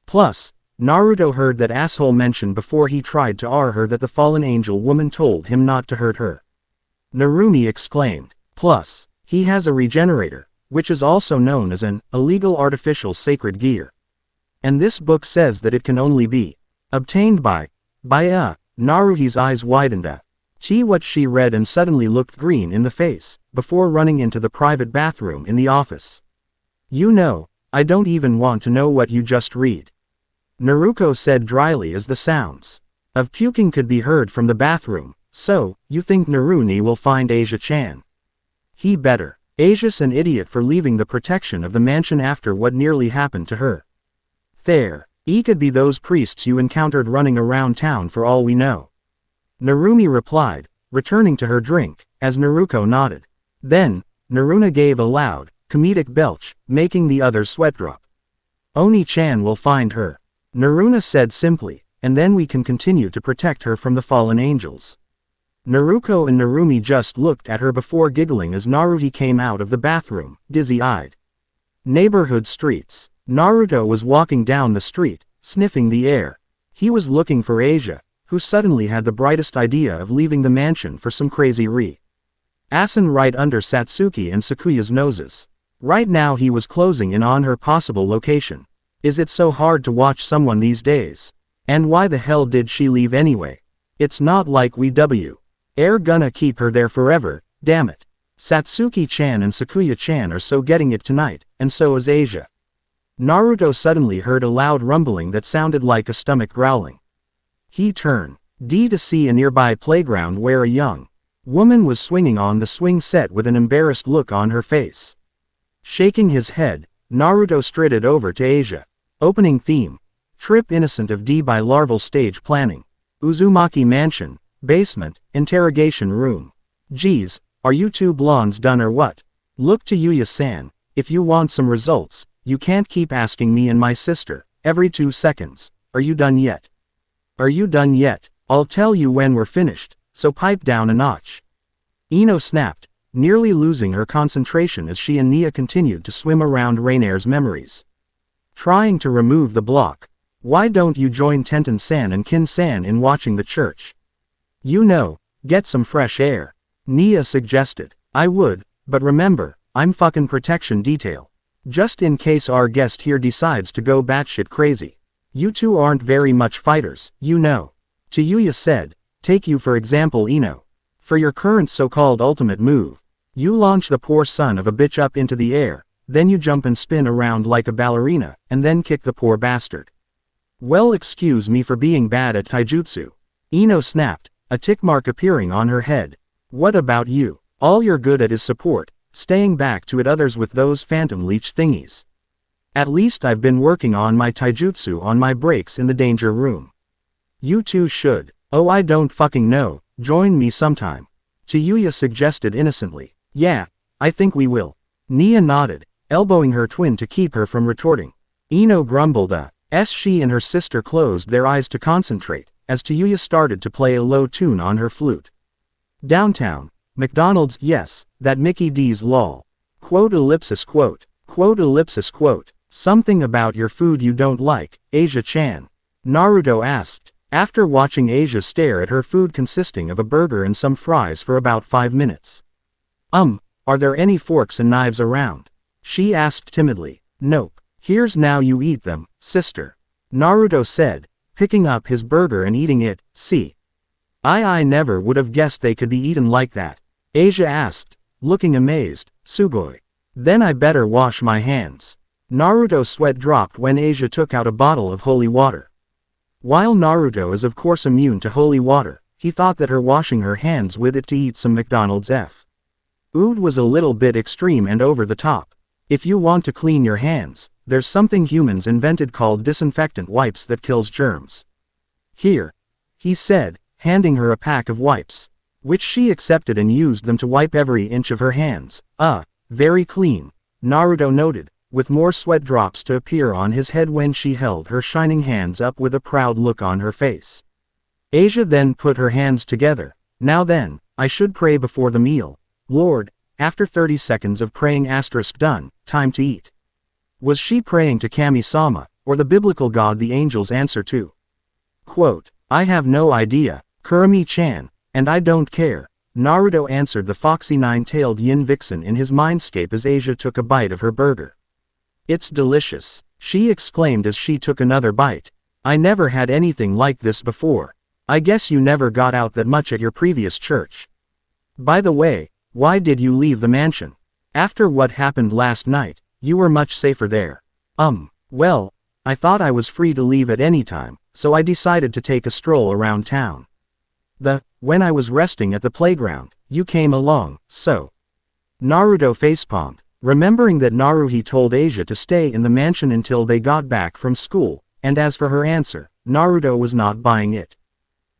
Plus, Naruto heard that asshole mention before he tried to her that the fallen angel woman told him not to hurt her. Narumi exclaimed. Plus, he has a regenerator, which is also known as an illegal artificial sacred gear. And this book says that it can only be obtained by Naruhi's eyes widened what she read and suddenly looked green in the face, before running into the private bathroom in the office. You know, I don't even want to know what you just read. Naruko said dryly as the sounds of puking could be heard from the bathroom. So, you think Naruni will find Asia-chan? He better. Asia's an idiot for leaving the protection of the mansion after what nearly happened to her. He could be those priests you encountered running around town for all we know. Narumi replied, returning to her drink, as Naruko nodded. Then, Naruna gave a loud, comedic belch, making the others sweat drop. Oni-chan will find her. Naruna said simply, and then we can continue to protect her from the fallen angels. Naruko and Narumi just looked at her before giggling as Naruhi came out of the bathroom, dizzy-eyed. Neighborhood streets. Naruto was walking down the street, sniffing the air. He was looking for Asia, who suddenly had the brightest idea of leaving the mansion for some crazy reason right under Satsuki and Sakuya's noses. Right now he was closing in on her possible location. Is it so hard to watch someone these days? And why the hell did she leave anyway? It's not like we're gonna keep her there forever, damn it. Satsuki-chan and Sakuya-chan are so getting it tonight, and so is Asia. Naruto suddenly heard a loud rumbling that sounded like a stomach growling. He turned to see a nearby playground where a young woman was swinging on the swing set with an embarrassed look on her face. Shaking his head, Naruto strided over to Asia. Opening theme. Trip innocent of D by larval stage planning. Uzumaki Mansion. Basement. Interrogation room. Geez, are you two blondes done or what? Look to Yuya-san, if you want some results, you can't keep asking me and my sister, every 2 seconds, are you done yet? Are you done yet? I'll tell you when we're finished, so pipe down a notch. Ino snapped, nearly losing her concentration as she and Nia continued to swim around Rainer's memories. Trying to remove the block. Why don't you join Tenten-san and Kin-san in watching the church? You know, get some fresh air. Nia suggested. I would, but remember, I'm fucking protection detail. Just in case our guest here decides to go batshit crazy. You two aren't very much fighters, you know. Yuya said, take you for example Ino. For your current so-called ultimate move, you launch the poor son of a bitch up into the air, then you jump and spin around like a ballerina, and then kick the poor bastard. Well, excuse me for being bad at taijutsu. Ino snapped, a tick mark appearing on her head. What about you? All you're good at is support, staying back to hit others with those phantom leech thingies. At least I've been working on my taijutsu on my breaks in the danger room. You two should. Oh, I don't fucking know, join me sometime. Yuya suggested innocently. Yeah, I think we will. Nia nodded, elbowing her twin to keep her from retorting. Ino grumbled as she and her sister closed their eyes to concentrate, as Yuya started to play a low tune on her flute. Downtown, McDonald's, yes, that Mickey D's lol. Quote ellipsis quote. Quote ellipsis quote. Something about your food you don't like, Asia-chan? Naruto asked, after watching Asia stare at her food consisting of a burger and some fries for about 5 minutes. Are there any forks and knives around? She asked timidly. Nope. Here's now you eat them, sister. Naruto said, picking up his burger and eating it. See. I never would have guessed they could be eaten like that. Asia asked, looking amazed. Sugoi. Then I better wash my hands. Naruto's sweat dropped when Asia took out a bottle of holy water. While Naruto is of course immune to holy water, he thought that her washing her hands with it to eat some McDonald's food was a little bit extreme and over the top. If you want to clean your hands, there's something humans invented called disinfectant wipes that kills germs. Here, he said, handing her a pack of wipes, which she accepted and used them to wipe every inch of her hands. Very clean, Naruto noted, with more sweat drops to appear on his head when she held her shining hands up with a proud look on her face. Asia then put her hands together. Now then, I should pray before the meal. Lord, after 30 seconds of praying done, time to eat. Was she praying to Kami-sama, or the biblical god the angels answer to? Quote, I have no idea, Kurumi-chan, and I don't care. Naruto answered the foxy nine-tailed yin vixen in his mindscape as Asia took a bite of her burger. It's delicious, she exclaimed as she took another bite. I never had anything like this before. I guess you never got out that much at your previous church. By the way, why did you leave the mansion? After what happened last night, you were much safer there. Well, I thought I was free to leave at any time, so I decided to take a stroll around town. When I was resting at the playground, you came along, so. Naruto facepalmed, remembering that Naruhi told Asia to stay in the mansion until they got back from school, and as for her answer, Naruto was not buying it.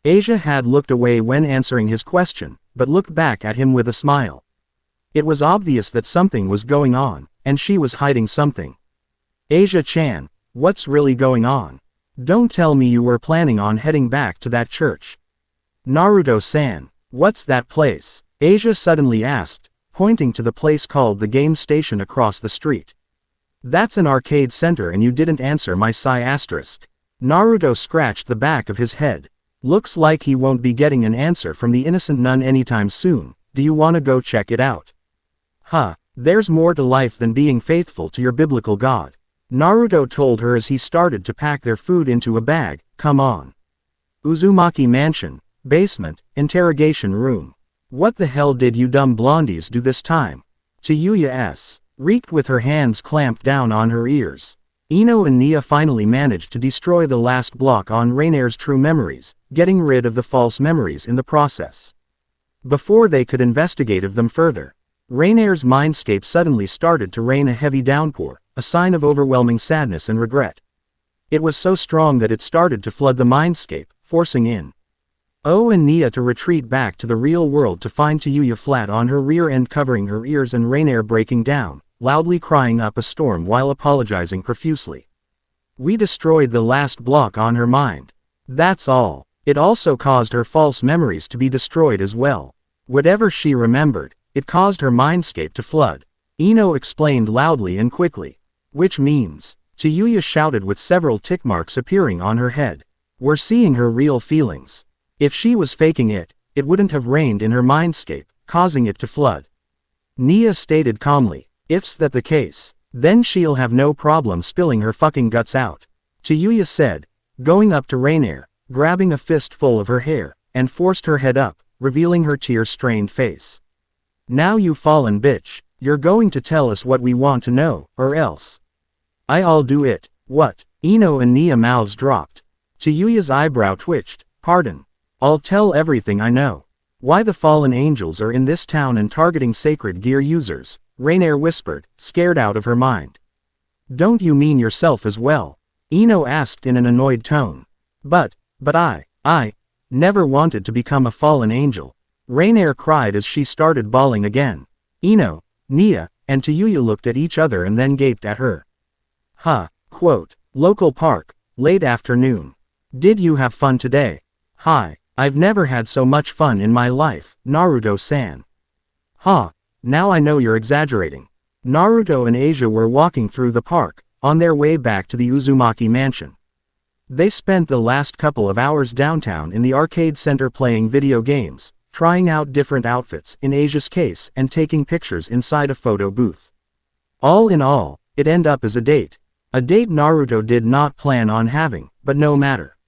Asia had looked away when answering his question, but looked back at him with a smile. It was obvious that something was going on, and she was hiding something. Asia-chan, what's really going on? Don't tell me you were planning on heading back to that church. Naruto-san, what's that place? Asia suddenly asked, pointing to the place called the game station across the street. That's an arcade center and you didn't answer my psi asterisk. Naruto scratched the back of his head. Looks like he won't be getting an answer from the innocent nun anytime soon. Do you want to go check it out? There's more to life than being faithful to your biblical god. Naruto told her as he started to pack their food into a bag. Come on. Uzumaki Mansion, basement, interrogation room. What the hell did you dumb blondies do this time? Chiyuya reeked with her hands clamped down on her ears. Ino and Nia finally managed to destroy the last block on Rainer's true memories, getting rid of the false memories in the process. Before they could investigate them further, Rainer's mindscape suddenly started to rain a heavy downpour, a sign of overwhelming sadness and regret. It was so strong that it started to flood the mindscape, forcing in and Nia to retreat back to the real world to find Chiyuya flat on her rear end covering her ears and Rainer breaking down, loudly crying up a storm while apologizing profusely. We destroyed the last block on her mind. That's all. It also caused her false memories to be destroyed as well. Whatever she remembered, it caused her mindscape to flood. Ino explained loudly and quickly. Which means, Chiyuya shouted with several tick marks appearing on her head. We're seeing her real feelings. If she was faking it, it wouldn't have rained in her mindscape, causing it to flood. Nia stated calmly, if's that the case, then she'll have no problem spilling her fucking guts out. Chiyuya said, going up to Rainer, grabbing a fistful of her hair, and forced her head up, revealing her tear-strained face. Now you fallen bitch, you're going to tell us what we want to know, or else. I'll do it. What? Ino and Nia mouths dropped. Chiyuya's eyebrow twitched. Pardon. I'll tell everything I know. Why the fallen angels are in this town and targeting sacred gear users, Rainer whispered, scared out of her mind. Don't you mean yourself as well? Ino asked in an annoyed tone. But I never wanted to become a fallen angel. Rainer cried as she started bawling again. Ino, Nia, and Chiyuya looked at each other and then gaped at her. Quote, local park, late afternoon. Did you have fun today? Hi. I've never had so much fun in my life, Naruto-san. Now I know you're exaggerating. Naruto and Asia were walking through the park, on their way back to the Uzumaki mansion. They spent the last couple of hours downtown in the arcade center playing video games, trying out different outfits in Asia's case and taking pictures inside a photo booth. All in all, it ended up as a date. A date Naruto did not plan on having, but no matter.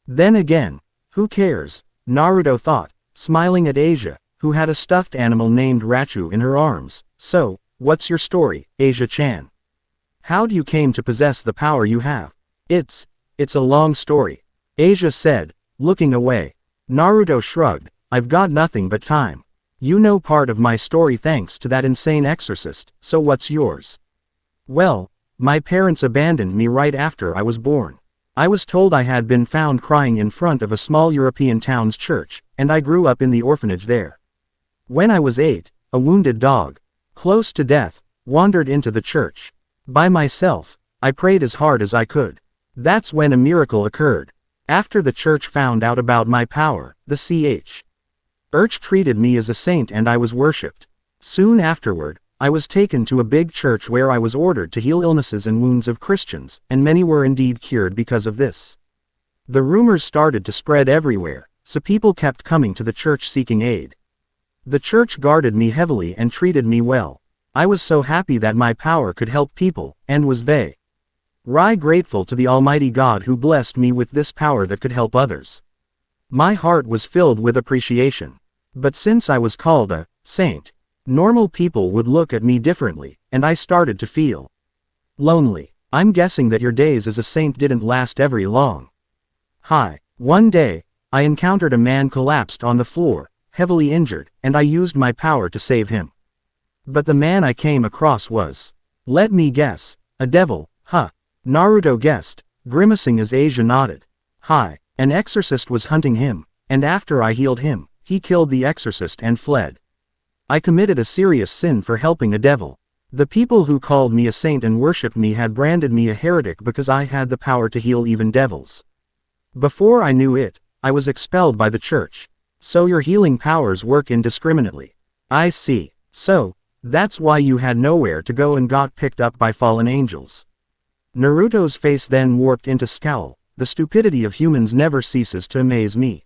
Then again, who cares? Naruto thought, smiling at Asia, who had a stuffed animal named Rachu in her arms. So, What's your story, Asia-chan? How'd you came to possess the power you have? It's a long story, Asia said, looking away. Naruto shrugged. I've got nothing but time. You know part of my story thanks to that insane exorcist, so what's yours? Well, my parents abandoned me right after I was born. I was told I had been found crying in front of a small European town's church, and I grew up in the orphanage there. When I was 8, a wounded dog, close to death, wandered into the church. By myself, I prayed as hard as I could. That's when a miracle occurred. After the church found out about my power, the church treated me as a saint and I was worshipped. Soon afterward, I was taken to a big church where I was ordered to heal illnesses and wounds of Christians, and many were indeed cured because of this. The rumors started to spread everywhere, so people kept coming to the church seeking aid. The church guarded me heavily and treated me well. I was so happy that my power could help people, and was very grateful to the Almighty God who blessed me with this power that could help others. My heart was filled with appreciation. But since I was called a saint, normal people would look at me differently, and I started to feel lonely. I'm guessing that your days as a saint didn't last very long. Hi. One day, I encountered a man collapsed on the floor, heavily injured, and I used my power to save him. But the man I came across was, let me guess, a devil, huh? Naruto guessed, grimacing as Asia nodded. Hi. An exorcist was hunting him, and after I healed him, he killed the exorcist and fled. I committed a serious sin for helping a devil. The people who called me a saint and worshipped me had branded me a heretic because I had the power to heal even devils. Before I knew it, I was expelled by the church. So your healing powers work indiscriminately. I see. So, that's why you had nowhere to go and got picked up by fallen angels. Naruto's face then warped into scowl. The stupidity of humans never ceases to amaze me.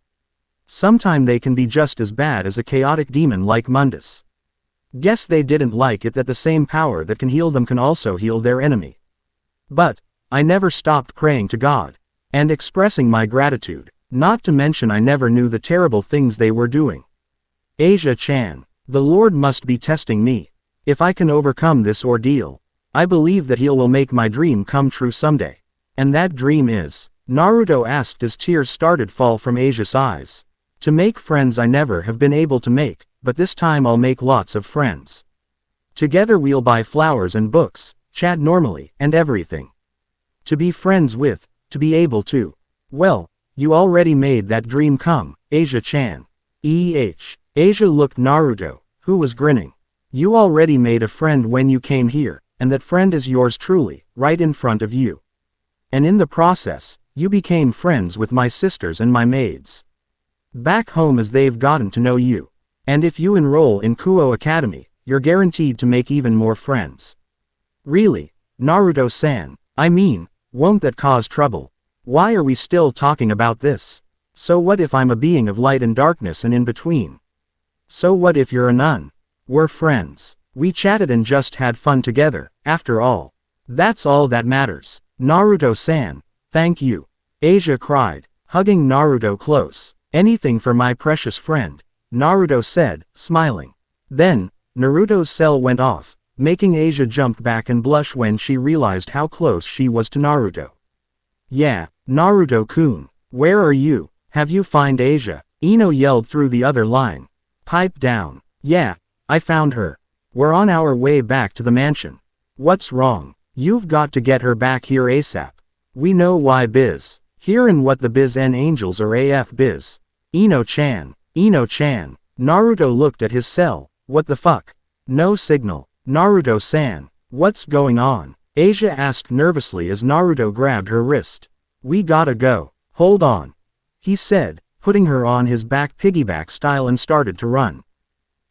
Sometime they can be just as bad as a chaotic demon like Mundus. Guess they didn't like it that the same power that can heal them can also heal their enemy. But, I never stopped praying to God, and expressing my gratitude, not to mention I never knew the terrible things they were doing. Asia-chan, the Lord must be testing me. If I can overcome this ordeal, I believe that He will make my dream come true someday. And that dream is, Naruto asked as tears started fall from Asia's eyes. To make friends I never have been able to make, but this time I'll make lots of friends. Together we'll buy flowers and books, chat normally, and everything. To be friends with, to be able to. Well, you already made that dream come, Asia-chan. Asia looked Naruto, who was grinning. You already made a friend when you came here, and that friend is yours truly, right in front of you. And in the process, you became friends with my sisters and my maids. Back home as they've gotten to know you. And if you enroll in Kuo Academy, you're guaranteed to make even more friends. Really, Naruto-san, I mean, won't that cause trouble? Why are we still talking about this? So what if I'm a being of light and darkness and in between? So what if you're a nun? We're friends. We chatted and just had fun together, after all. That's all that matters. Naruto-san, thank you. Asia cried, hugging Naruto close. Anything for my precious friend, Naruto said, smiling. Then, Naruto's cell went off, making Asia jump back and blush when she realized how close she was to Naruto. Yeah, Naruto-kun, where are you? Have you found Asia? Ino yelled through the other line. Pipe down. Yeah, I found her. We're on our way back to the mansion. What's wrong? You've got to get her back here ASAP. We know why biz. Here and what the biz and angels are AF biz. Ino-chan, Naruto looked at his cell. What the fuck? No signal. Naruto-san, what's going on? Asia asked nervously as Naruto grabbed her wrist. We gotta go. Hold on, he said, putting her on his back piggyback style and started to run.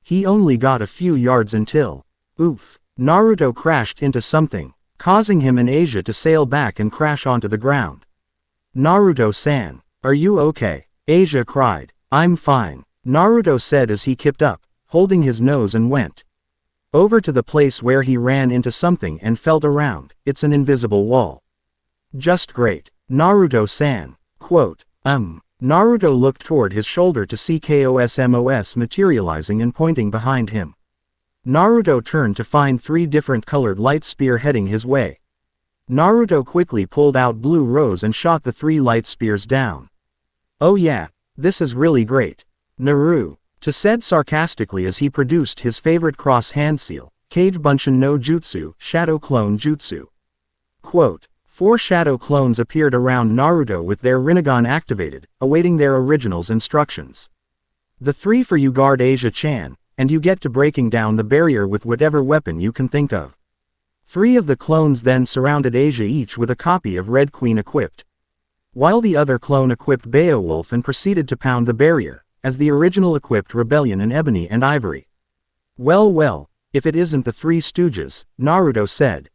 He only got a few yards until, oof, Naruto crashed into something, causing him and Asia to sail back and crash onto the ground. Naruto-san, are you okay? Asia cried. I'm fine, Naruto said as he kicked up, holding his nose and went over to the place where he ran into something and felt around. It's an invisible wall. Just great. Naruto-san. Quote, Naruto looked toward his shoulder to see Kosmos materializing and pointing behind him. Naruto turned to find 3 different colored light spear heading his way. Naruto quickly pulled out Blue Rose and shot the 3 light spears down. "Oh yeah, this is really great. Naruto," said sarcastically as he produced his favorite cross-hand seal, Kage Bunshin no Jutsu, Shadow Clone Jutsu. Quote, 4 shadow clones appeared around Naruto with their Rinnegan activated, awaiting their original's instructions. "The 3 for you guard Asia-chan, and you get to breaking down the barrier with whatever weapon you can think of." 3 of the clones then surrounded Asia, each with a copy of Red Queen equipped. While the other clone equipped Beowulf and proceeded to pound the barrier, as the original equipped Rebellion in Ebony and Ivory. Well, if it isn't the 3 Stooges," Naruto said.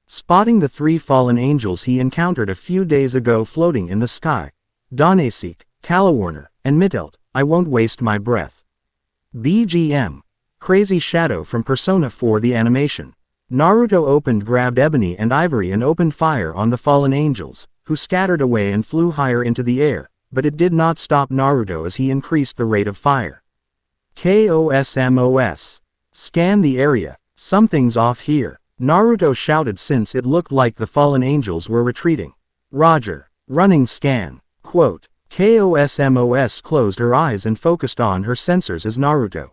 Spotting the 3 fallen angels he encountered a few days ago floating in the sky. Donasek, Calawarner, and Mittelt, I won't waste my breath. BGM. Crazy Shadow from Persona 4 the animation. Naruto grabbed Ebony and Ivory and opened fire on the fallen angels, who scattered away and flew higher into the air, but it did not stop Naruto as he increased the rate of fire. KOSMOS. Scan the area, something's off here, Naruto shouted since it looked like the fallen angels were retreating. Roger. Running scan. Quote, KOSMOS closed her eyes and focused on her sensors as Naruto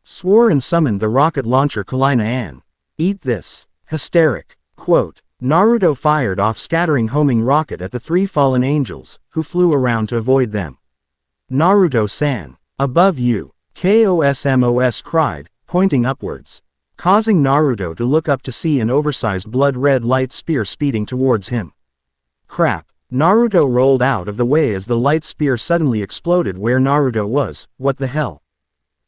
swore and summoned the rocket launcher Kalina An. Eat this. Hysteric. Quote, Naruto fired off scattering homing rocket at the 3 fallen angels, who flew around to avoid them. Naruto-san. Above you. KOSMOS cried, pointing upwards, causing Naruto to look up to see an oversized blood-red light spear speeding towards him. Crap. Naruto rolled out of the way as the light spear suddenly exploded where Naruto was. What the hell?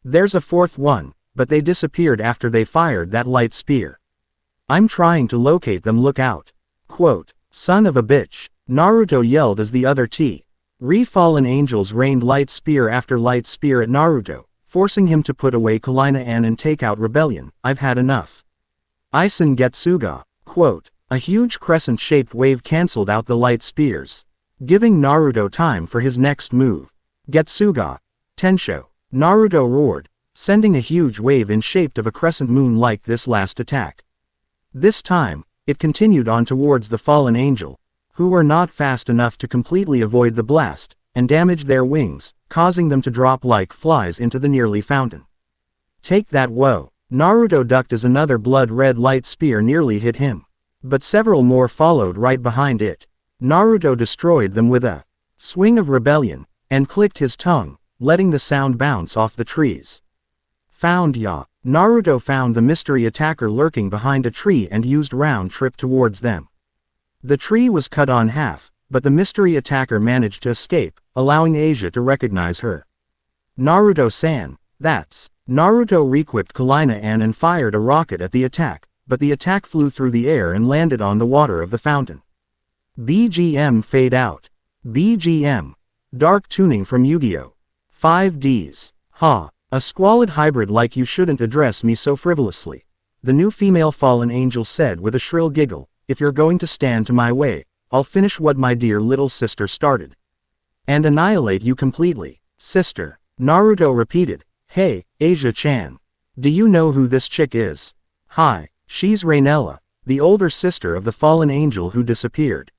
There's a 4th one, but they disappeared after they fired that light spear. I'm trying to locate them, look out. Quote, son of a bitch, Naruto yelled as the other fallen angels rained light spear after light spear at Naruto, forcing him to put away Kalina An and take out Rebellion. I've had enough. Isen Getsuga. Quote, a huge crescent-shaped wave cancelled out the light spears, giving Naruto time for his next move. Getsuga. Tensho. Naruto roared, sending a huge wave in shape of a crescent moon like this last attack. This time, it continued on towards the fallen angel, who were not fast enough to completely avoid the blast, and damaged their wings, causing them to drop like flies into the nearly fountain. Take that, whoa. Naruto ducked as another blood-red light spear nearly hit him. But several more followed right behind it. Naruto destroyed them with a swing of Rebellion, and clicked his tongue, letting the sound bounce off the trees. Found ya. Naruto found the mystery attacker lurking behind a tree and used round trip towards them. The tree was cut on half, but the mystery attacker managed to escape, allowing Asia to recognize her. Naruto-san, that's. Naruto re-equipped Kalina An and fired a rocket at the attack, but the attack flew through the air and landed on the water of the fountain. BGM fade out. BGM. Dark tuning from Yu-Gi-Oh! 5Ds. Ha. A squalid hybrid like you shouldn't address me so frivolously. The new female fallen angel said with a shrill giggle, if you're going to stand to my way, I'll finish what my dear little sister started. And annihilate you completely. Sister. Naruto repeated, hey, Asia-chan. Do you know who this chick is? Hi, she's Rainella, the older sister of the fallen angel who disappeared.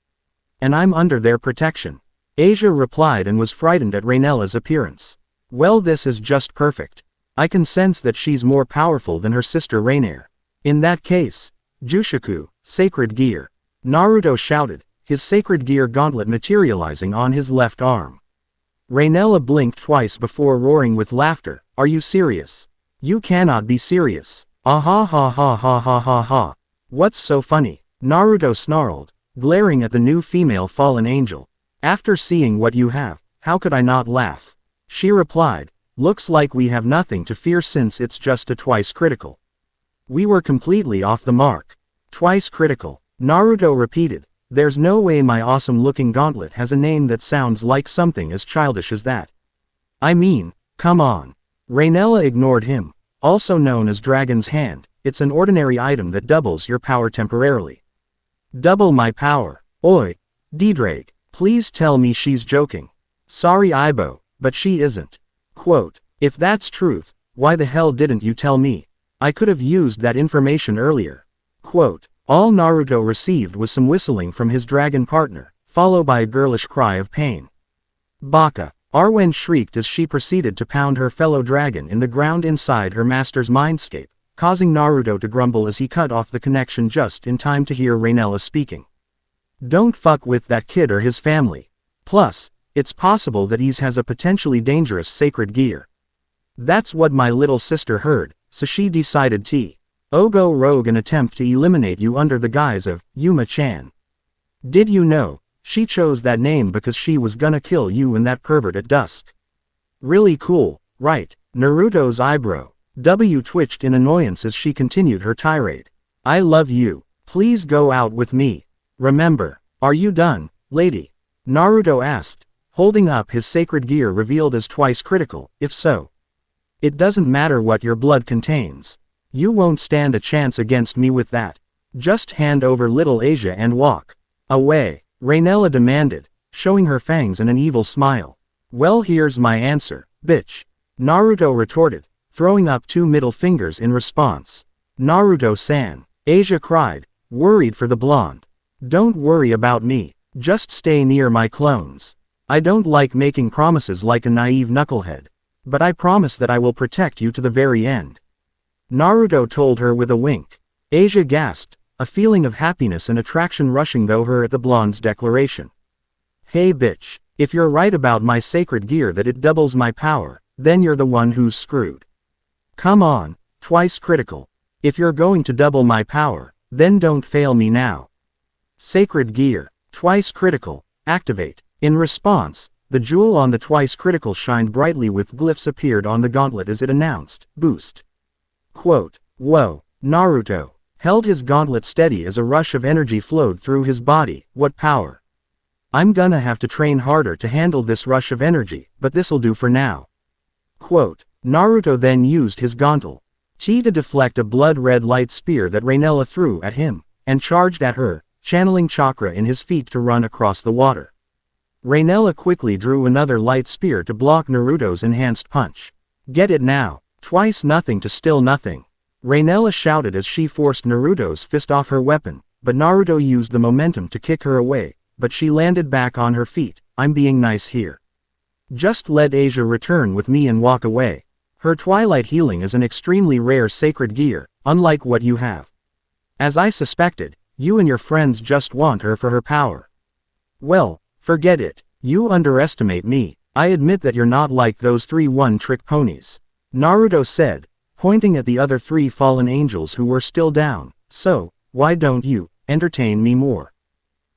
And I'm under their protection. Asia replied and was frightened at Rainella's appearance. Well, this is just perfect. I can sense that she's more powerful than her sister Rainier. In that case, Jushiku, sacred gear. Naruto shouted, his sacred gear gauntlet materializing on his left arm. Rainella blinked twice before roaring with laughter, are you serious? You cannot be serious. Ah ha ha ha ha ha ha ha. What's so funny? Naruto snarled, glaring at the new female fallen angel. After seeing what you have, how could I not laugh? She replied, looks like we have nothing to fear since it's just a twice critical. We were completely off the mark. Twice critical. Naruto repeated, there's no way my awesome looking gauntlet has a name that sounds like something as childish as that. I mean, come on. Rainella ignored him. Also known as Dragon's Hand, it's an ordinary item that doubles your power temporarily. Double my power. Oi. D-Drake, please tell me she's joking. Sorry Ibo. But she isn't. Quote, if that's truth, why the hell didn't you tell me? I could have used that information earlier. Quote, all Naruto received was some whistling from his dragon partner, followed by a girlish cry of pain. Baka, Arwen shrieked as she proceeded to pound her fellow dragon in the ground inside her master's mindscape, causing Naruto to grumble as he cut off the connection just in time to hear Rainella speaking. Don't fuck with that kid or his family. Plus, it's possible that he has a potentially dangerous sacred gear. That's what my little sister heard, so she decided to go rogue and attempt to eliminate you under the guise of Yuma-chan. Did you know, she chose that name because she was gonna kill you and that pervert at dusk. Really cool, right? Naruto's eyebrow twitched in annoyance as she continued her tirade. I love you. Please go out with me. Remember, are you done, lady? Naruto asked, holding up his sacred gear revealed as twice critical, if so. It doesn't matter what your blood contains. You won't stand a chance against me with that. Just hand over little Asia and walk away, Rainella demanded, showing her fangs in an evil smile. Well, here's my answer, bitch. Naruto retorted, throwing up 2 middle fingers in response. Naruto-san, Asia cried, worried for the blonde. Don't worry about me, just stay near my clones. I don't like making promises like a naive knucklehead, but I promise that I will protect you to the very end. Naruto told her with a wink. Asia gasped, a feeling of happiness and attraction rushing through her at the blonde's declaration. Hey bitch, if you're right about my sacred gear that it doubles my power, then you're the one who's screwed. Come on, twice critical. If you're going to double my power, then don't fail me now. Sacred gear, twice critical, activate. In response, the jewel on the twice critical shined brightly with glyphs appeared on the gauntlet as it announced, boost. Quote, whoa, Naruto held his gauntlet steady as a rush of energy flowed through his body. What power? I'm gonna have to train harder to handle this rush of energy, but this'll do for now. Quote, Naruto then used his gauntlet to deflect a blood-red light spear that Rainella threw at him, and charged at her, channeling chakra in his feet to run across the water. Rainella quickly drew another light spear to block Naruto's enhanced punch. Get it now, twice nothing to still nothing. Rainella shouted as she forced Naruto's fist off her weapon, but Naruto used the momentum to kick her away, but she landed back on her feet. I'm being nice here. Just let Asia return with me and walk away. Her Twilight Healing is an extremely rare sacred gear, unlike what you have. As I suspected, you and your friends just want her for her power. Well, forget it, you underestimate me. I admit that you're not like those 3 one-trick ponies. Naruto said, pointing at the other 3 fallen angels who were still down. So, why don't you entertain me more?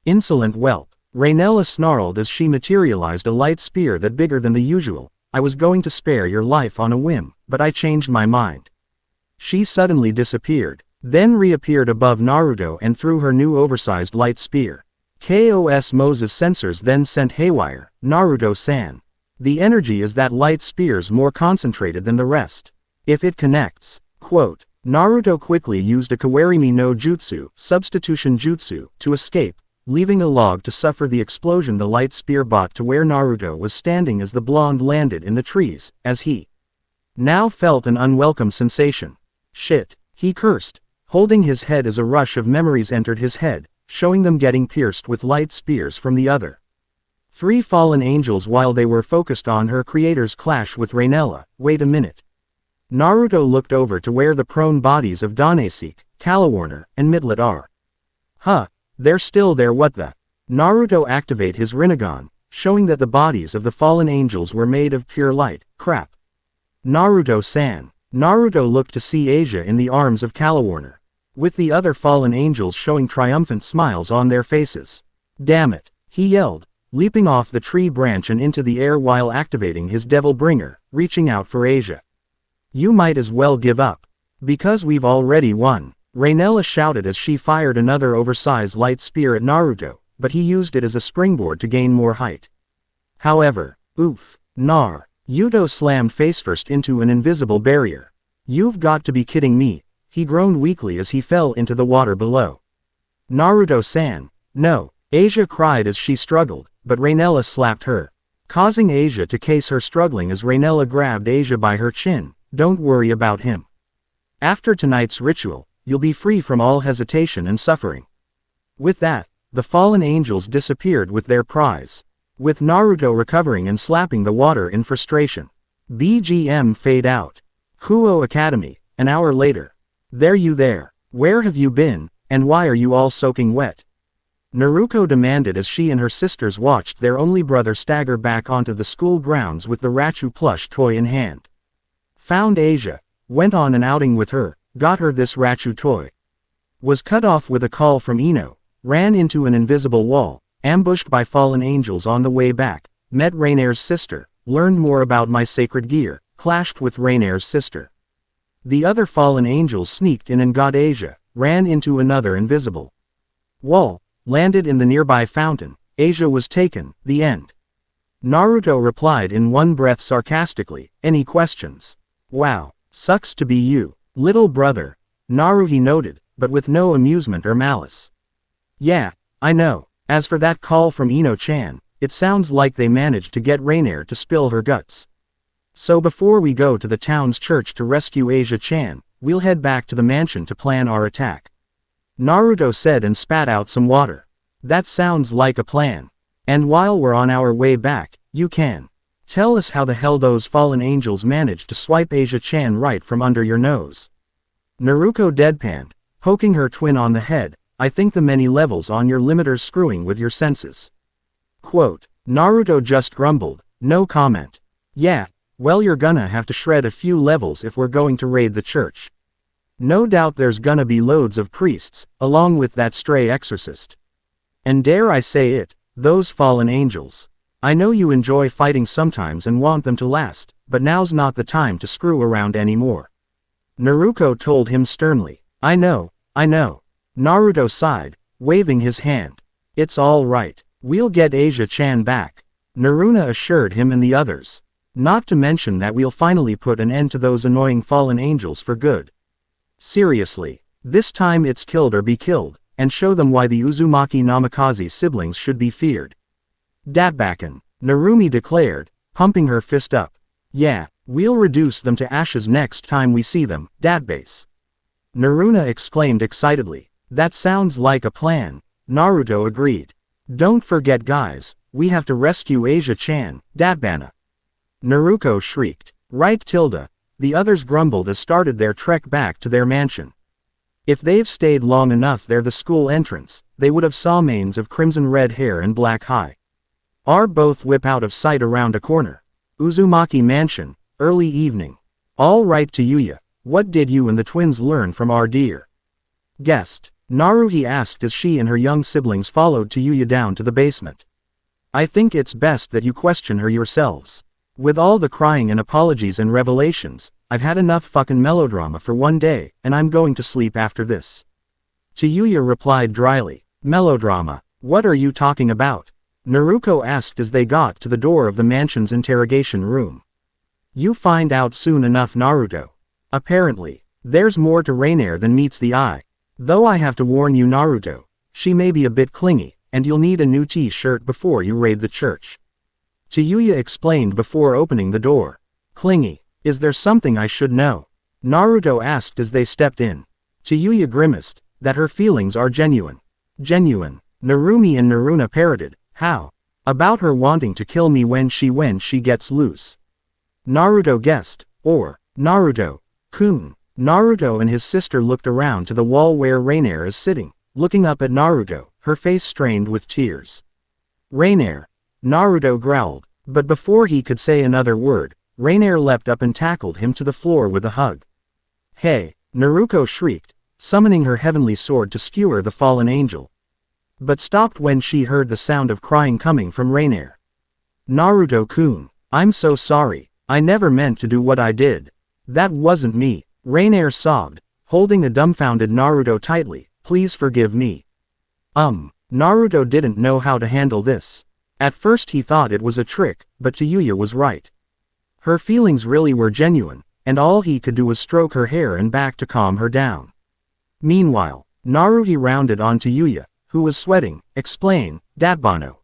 Insolent whelp. Rainella snarled as she materialized a light spear that bigger than the usual. I was going to spare your life on a whim, but I changed my mind. She suddenly disappeared, then reappeared above Naruto and threw her new oversized light spear. KOS Moses' sensors then sent haywire. Naruto-san. The energy is that light spear's more concentrated than the rest. If it connects. Quote, Naruto quickly used a Kawarimi no Jutsu, substitution jutsu, to escape, leaving a log to suffer the explosion the light spear brought to where Naruto was standing as the blonde landed in the trees, as he now felt an unwelcome sensation. Shit, he cursed, holding his head as a rush of memories entered his head, showing them getting pierced with light spears from the other 3 fallen angels while they were focused on her creator's clash with Rainella. Wait a minute. Naruto looked over to where the prone bodies of Danesek, Calawarner, and Midlet are. Huh. They're still there. What the? Naruto activate his Rinnegan, showing that the bodies of the fallen angels were made of pure light. Crap. Naruto-san. Naruto looked to see Asia in the arms of Calawarner, with the other fallen angels showing triumphant smiles on their faces. Damn it, he yelled, leaping off the tree branch and into the air while activating his Devil Bringer, reaching out for Asia. You might as well give up. Because we've already won. Rainella shouted as she fired another oversized light spear at Naruto, but he used it as a springboard to gain more height. However, oof, Yuto slammed face-first into an invisible barrier. You've got to be kidding me, he groaned weakly as he fell into the water below. Naruto-san, no, Asia cried as she struggled, but Rainella slapped her, causing Asia to case her struggling as Rainella grabbed Asia by her chin. Don't worry about him. After tonight's ritual, you'll be free from all hesitation and suffering." With that, the fallen angels disappeared with their prize, with Naruto recovering and slapping the water in frustration. BGM fade out. Kuo Academy, an hour later. "There you there. Where have you been, and why are you all soaking wet?" Naruto demanded as she and her sisters watched their only brother stagger back onto the school grounds with the Rachu plush toy in hand. "Found Asia. Went on an outing with her, got her this Rachu toy. Was cut off with a call from Ino, ran into an invisible wall, ambushed by fallen angels on the way back, met Rainier's sister, learned more about my sacred gear, clashed with Rainier's sister. The other fallen angels sneaked in and got Asia, ran into another invisible wall, landed in the nearby fountain, Asia was taken, the end." Naruto replied in one breath sarcastically, "Any questions?" "Wow, sucks to be you, little brother," Naruhi noted, but with no amusement or malice. "Yeah, I know. As for that call from Ino-chan, it sounds like they managed to get Rainier to spill her guts. So before we go to the town's church to rescue Asia-chan, we'll head back to the mansion to plan our attack," Naruto said and spat out some water. "That sounds like a plan. And while we're on our way back, you can tell us how the hell those fallen angels managed to swipe Asia-chan right from under your nose." Naruto deadpanned, poking her twin on the head. "I think the many levels on your limiter's screwing with your senses." Quote, Naruto just grumbled, no comment. "Yeah, well you're gonna have to shred a few levels if we're going to raid the church. No doubt there's gonna be loads of priests, along with that stray exorcist. And dare I say it, those fallen angels. I know you enjoy fighting sometimes and want them to last, but now's not the time to screw around anymore." Naruto told him sternly. I know. Naruto sighed, waving his hand. "It's all right. We'll get Asia-chan back," Naruna assured him and the others. "Not to mention that we'll finally put an end to those annoying fallen angels for good. Seriously, this time it's killed or be killed, and show them why the Uzumaki Namikaze siblings should be feared." "Datbaken," Narumi declared, pumping her fist up. "Yeah, we'll reduce them to ashes next time we see them, Datbase." Naruna exclaimed excitedly. "That sounds like a plan," Naruto agreed. "Don't forget guys, we have to rescue Asia-chan, Datbana." Naruto shrieked. "Right Tilda." The others grumbled as started their trek back to their mansion. If they've stayed long enough near the school entrance, they would have saw manes of crimson red hair and black high are both whip out of sight around a corner. Uzumaki Mansion, early evening. "All right Tayuya, what did you and the twins learn from our dear guest?" Naruhi asked as she and her young siblings followed Tayuya down to the basement. "I think it's best that you question her yourselves. With all the crying and apologies and revelations, I've had enough fucking melodrama for one day, and I'm going to sleep after this." Tayuya replied dryly. "Melodrama? What are you talking about?" Naruto asked as they got to the door of the mansion's interrogation room. "You find out soon enough Naruto. Apparently, there's more to Rainier than meets the eye. Though I have to warn you Naruto, she may be a bit clingy, and you'll need a new t-shirt before you raid the church," Tayuya explained before opening the door. "Clingy? Is there something I should know?" Naruto asked as they stepped in. Tayuya grimaced, that her feelings are genuine. "Genuine?" Narumi and Naruna parroted. "How? About her wanting to kill me when she gets loose?" Naruto guessed. Or, Naruto-kun. Naruto and his sister looked around to the wall where Rainier is sitting, looking up at Naruto, her face strained with tears. "Rainier," Naruto growled, but before he could say another word, Rainier leapt up and tackled him to the floor with a hug. "Hey!" Naruto shrieked, summoning her heavenly sword to skewer the fallen angel. But stopped when she heard the sound of crying coming from Rainier. "Naruto-kun, I'm so sorry, I never meant to do what I did. That wasn't me," Rainier sobbed, holding a dumbfounded Naruto tightly. "Please forgive me." Naruto didn't know how to handle this. At first he thought it was a trick, but Tayuya was right. Her feelings really were genuine, and all he could do was stroke her hair and back to calm her down. Meanwhile, Naruhi rounded on Tayuya, who was sweating. "Explain, Datbano."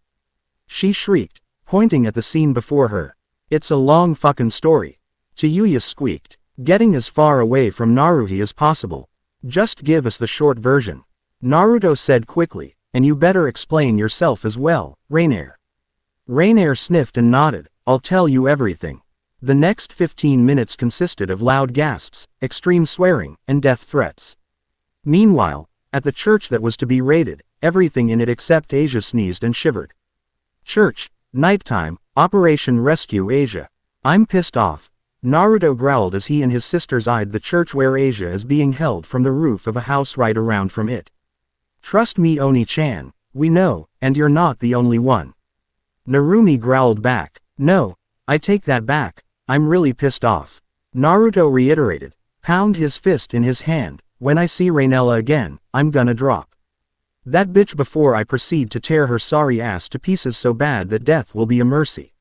She shrieked, pointing at the scene before her. "It's a long fucking story," Tayuya squeaked. Getting as far away from Naruto as possible. Just give us the short version. Naruto said quickly, and you better explain yourself as well, Rainier. Rainier sniffed and nodded, I'll tell you everything. The next 15 minutes consisted of loud gasps, extreme swearing, and death threats. Meanwhile, at the church that was to be raided, everything in it except Asia sneezed and shivered. Church, nighttime, Operation Rescue Asia. I'm pissed off. Naruto growled as he and his sisters eyed the church where Asia is being held from the roof of a house right around from it. Trust me Oni-chan, we know, and you're not the only one. Narumi growled back, no, I take that back, I'm really pissed off. Naruto reiterated, pound his fist in his hand, when I see Rainella again, I'm gonna drop that bitch before I proceed to tear her sorry ass to pieces so bad that death will be a mercy.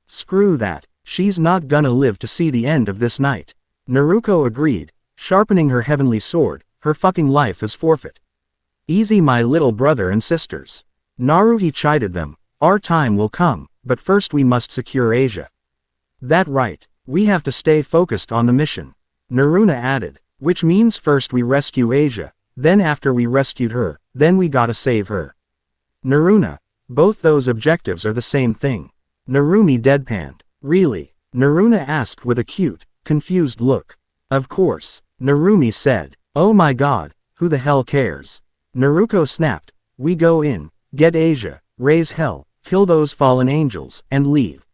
Screw that, she's not gonna live to see the end of this night. Naruto agreed, sharpening her heavenly sword, her fucking life is forfeit. Easy my little brother and sisters. Naruto chided them, our time will come, but first we must secure Asia. That right, we have to stay focused on the mission. Naruna added, which means first we rescue Asia, then after we rescued her, then we gotta save her. Naruna, both those objectives are the same thing. Narumi deadpanned. Really? Naruna asked with a cute, confused look. Of course, Narumi said. Oh my god, who the hell cares? Naruto snapped, we go in, get Asia, raise hell, kill those fallen angels, and leave.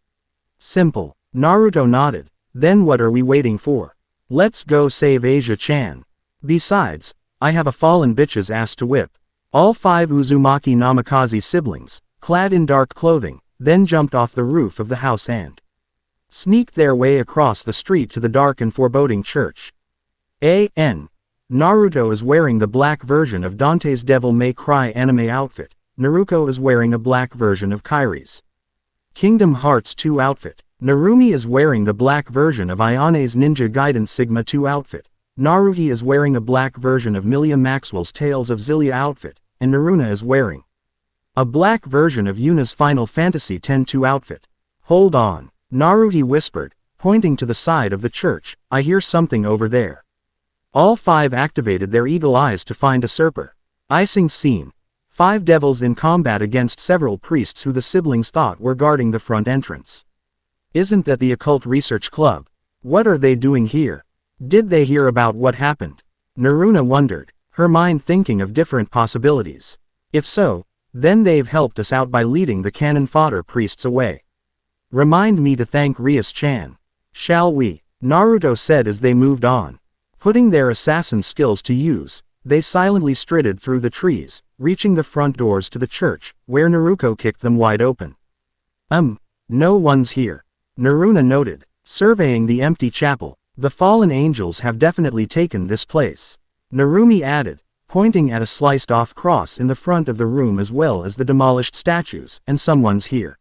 Simple. Naruto nodded, then what are we waiting for? Let's go save Asia-chan. Besides, I have a fallen bitch's ass to whip. All 5 Uzumaki Namikaze siblings, clad in dark clothing, then jumped off the roof of the house and sneaked their way across the street to the dark and foreboding church. A.N. Naruto is wearing the black version of Dante's Devil May Cry anime outfit. Naruto is wearing a black version of Kairi's Kingdom Hearts 2 outfit. Narumi is wearing the black version of Ayane's Ninja Gaiden Sigma 2 outfit. Naruto is wearing a black version of Milia Maxwell's Tales of Xillia outfit, and Naruna is wearing a black version of Yuna's Final Fantasy X-2 outfit. Hold on, Naruto whispered, pointing to the side of the church, I hear something over there. All 5 activated their eagle eyes to find a usurper. Icing scene. 5 devils in combat against several priests who the siblings thought were guarding the front entrance. Isn't that the Occult Research Club? What are they doing here? Did they hear about what happened? Naruna wondered, her mind thinking of different possibilities. If so, then they've helped us out by leading the cannon fodder priests away. Remind me to thank Rias-chan. Shall we? Naruto said as they moved on. Putting their assassin skills to use, they silently strided through the trees, reaching the front doors to the church, where Naruto kicked them wide open. No one's here. Naruna noted, surveying the empty chapel, the fallen angels have definitely taken this place. Narumi added, pointing at a sliced-off cross in the front of the room as well as the demolished statues, and someone's here.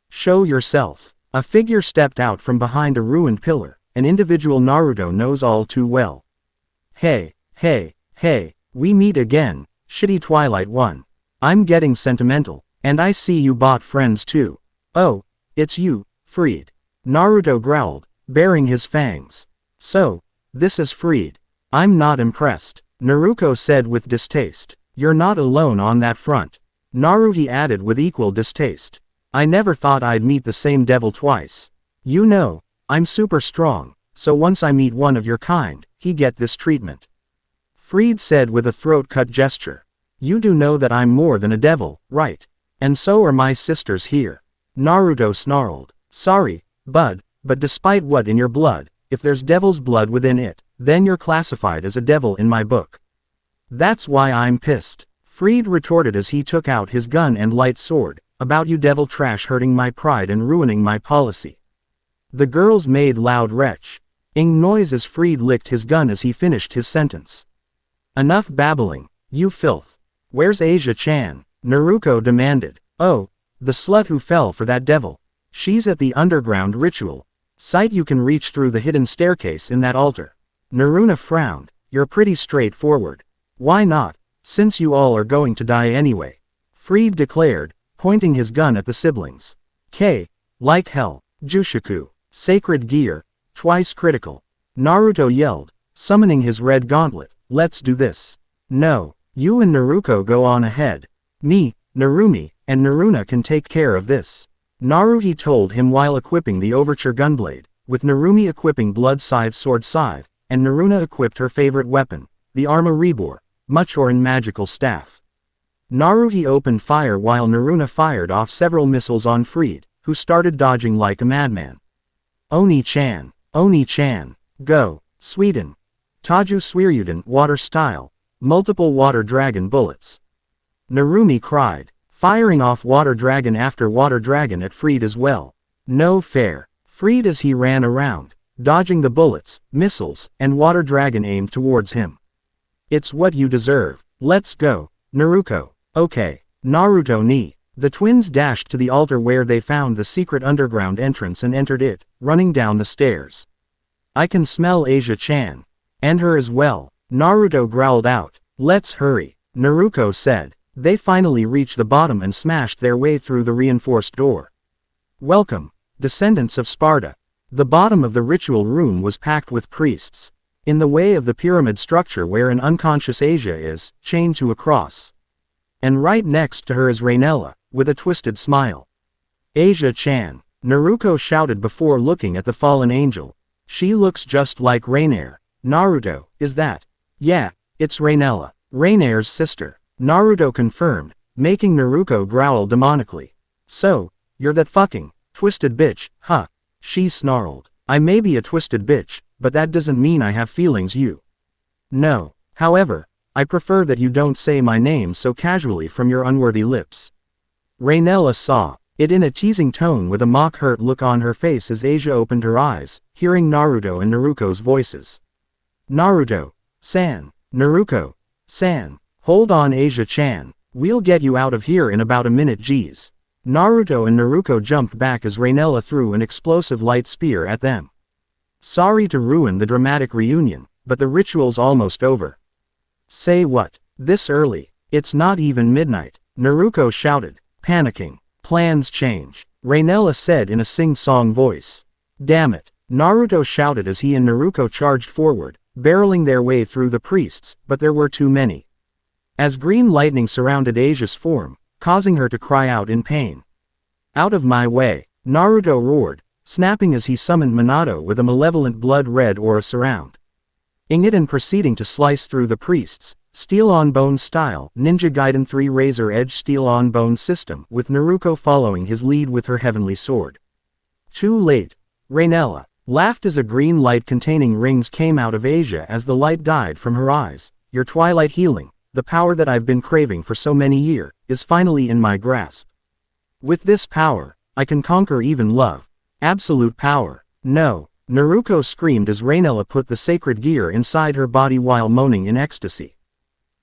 Show yourself. A figure stepped out from behind a ruined pillar, an individual Naruto knows all too well. Hey, we meet again, shitty Twilight One. I'm getting sentimental, and I see you bought friends too. Oh, it's you, Freed. Naruto growled, baring his fangs. So, this is Freed. I'm not impressed, Naruto said with distaste. You're not alone on that front. Naruto added with equal distaste. I never thought I'd meet the same devil twice. You know, I'm super strong, so once I meet one of your kind, he get this treatment. Freed said with a throat-cut gesture. You do know that I'm more than a devil, right? And so are my sisters here. Naruto snarled. Sorry, bud, but despite what in your blood, if there's devil's blood within it, then you're classified as a devil in my book. That's why I'm pissed. Freed retorted as he took out his gun and light sword, about you devil trash hurting my pride and ruining my policy. The girls made loud retch-ing noise as Freed licked his gun as he finished his sentence. Enough babbling, you filth. Where's Asia-chan? Naruto demanded. Oh, the slut who fell for that devil. She's at the underground ritual site. You can reach through the hidden staircase in that altar. Naruna frowned. You're pretty straightforward. Why not, since you all are going to die anyway? Freed declared, pointing his gun at the siblings. Like hell, Jushiku, sacred gear, twice critical. Naruto yelled, summoning his red gauntlet. Let's do this. No, you and Naruto go on ahead. Me, Narumi, and Naruna can take care of this. Naruhi told him while equipping the Overture Gunblade, with Narumi equipping Blood Sword Scythe, and Naruna equipped her favorite weapon, the Arma Rebor, Muchorin Magical Staff. Naruhi opened fire while Naruna fired off several missiles on Fried, who started dodging like a madman. Oni-chan, Oni-chan, go, Sweden. Taju Suiryuden water style, multiple water dragon bullets. Narumi cried, firing off water dragon after water dragon at Fried as well. No fair. Fried as he ran around, dodging the bullets, missiles, and water dragon aimed towards him. It's what you deserve. Let's go, Naruto. Okay. Naruto ni. The twins dashed to the altar where they found the secret underground entrance and entered it, running down the stairs. I can smell Asia-chan. And her as well. Naruto growled out. Let's hurry, Naruto said. They finally reached the bottom and smashed their way through the reinforced door. Welcome, descendants of Sparta. The bottom of the ritual room was packed with priests, in the way of the pyramid structure where an unconscious Asia is, chained to a cross. And right next to her is Rainella, with a twisted smile. Asia-chan, Naruto shouted before looking at the fallen angel. She looks just like Rainier. Naruto, is that? Yeah, it's Rainella, Rainier's sister. Naruto confirmed, making Naruto growl demonically. So, you're that fucking twisted bitch, huh? She snarled. I may be a twisted bitch, but that doesn't mean I have feelings you. No. However, I prefer that you don't say my name so casually from your unworthy lips. Rainella saw it in a teasing tone with a mock-hurt look on her face as Asia opened her eyes, hearing Naruto and Naruko's voices. Naruto-san, Naruko-san, hold on Asia-chan, we'll get you out of here in about a minute geez. Naruto and Naruko jumped back as Rainella threw an explosive light spear at them. Sorry to ruin the dramatic reunion, but the ritual's almost over. Say what? This early? It's not even midnight, Naruko shouted, panicking. Plans change, Rainella said in a sing-song voice. Damn it, Naruto shouted as he and Naruko charged forward, barreling their way through the priests, but there were too many. As green lightning surrounded Asia's form, causing her to cry out in pain. Out of my way, Naruto roared, snapping as he summoned Minato with a malevolent blood-red aura surround. Ing it and proceeding to slice through the priests, steel-on-bone style, Ninja Gaiden 3 razor-edge steel-on-bone system, with Naruto following his lead with her heavenly sword. Too late. Rainella laughed as a green light containing rings came out of Asia as the light died from her eyes. Your twilight healing, the power that I've been craving for so many years, is finally in my grasp. With this power, I can conquer even love. Absolute power. No, Naruko screamed as Rainella put the sacred gear inside her body while moaning in ecstasy.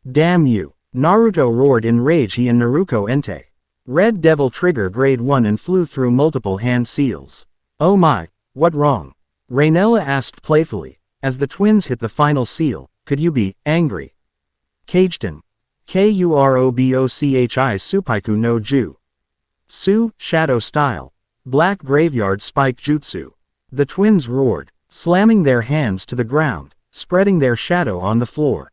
Damn you, Naruto roared in rage. He and Naruko Entei. Red Devil trigger grade 1 and flew through multiple hand seals. Oh my, what wrong? Rainella asked playfully, as the twins hit the final seal. Could you be angry? Kageten. Kurobochi Supaiku no Ju. Su, Shadow Style. Black Graveyard Spike Jutsu. The twins roared, slamming their hands to the ground, spreading their shadow on the floor.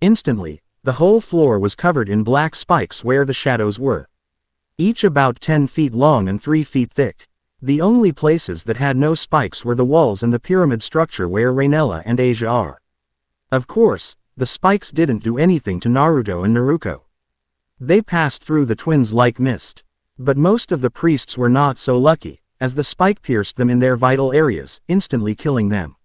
Instantly, the whole floor was covered in black spikes where the shadows were. Each about 10 feet long and 3 feet thick. The only places that had no spikes were the walls and the pyramid structure where Rainella and Asia are. Of course, the spikes didn't do anything to Naruto and Naruko. They passed through the twins like mist. But most of the priests were not so lucky, as the spike pierced them in their vital areas, instantly killing them.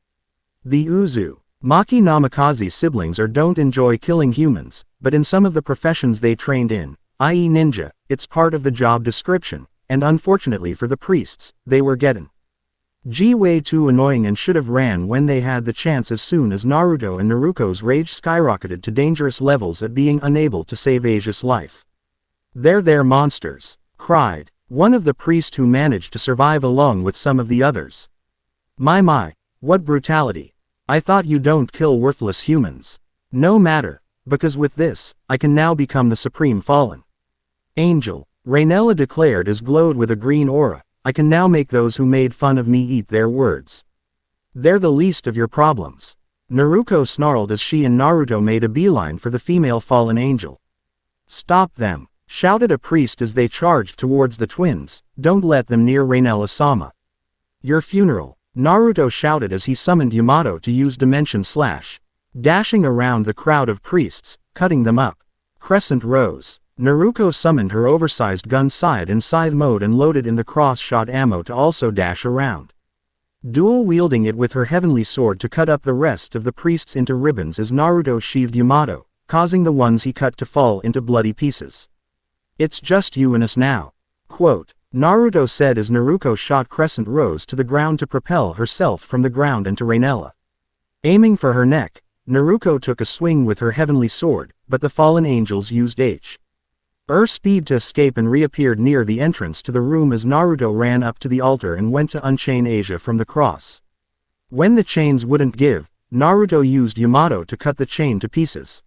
The Uzumaki Namikaze siblings don't enjoy killing humans, but in some of the professions they trained in, i.e. ninja, it's part of the job description, and unfortunately for the priests, they were getting way too annoying and should have ran when they had the chance as soon as Naruto and Naruko's rage skyrocketed to dangerous levels at being unable to save Asia's life. They're monsters, cried one of the priests who managed to survive along with some of the others. My, what brutality. I thought you don't kill worthless humans. No matter, because with this, I can now become the supreme fallen angel, Rainella declared as glowed with a green aura. I can now make those who made fun of me eat their words. They're the least of your problems. Naruko snarled as she and Naruto made a beeline for the female fallen angel. Stop them, shouted a priest as they charged towards the twins. Don't let them near Rainella-sama. Your funeral, Naruto shouted as he summoned Yamato to use Dimension Slash. Dashing around the crowd of priests, cutting them up. Crescent rose. Naruko summoned her oversized gun scythe in scythe mode and loaded in the cross-shot ammo to also dash around. Dual-wielding it with her heavenly sword to cut up the rest of the priests into ribbons as Naruto sheathed Yamato, causing the ones he cut to fall into bloody pieces. It's just you and us now. Quote, Naruto said as Naruko shot Crescent Rose to the ground to propel herself from the ground into Rainella. Aiming for her neck, Naruko took a swing with her heavenly sword, but the fallen angels used speed to escape and reappeared near the entrance to the room as Naruto ran up to the altar and went to unchain Asia from the cross. When the chains wouldn't give, Naruto used Yamato to cut the chain to pieces,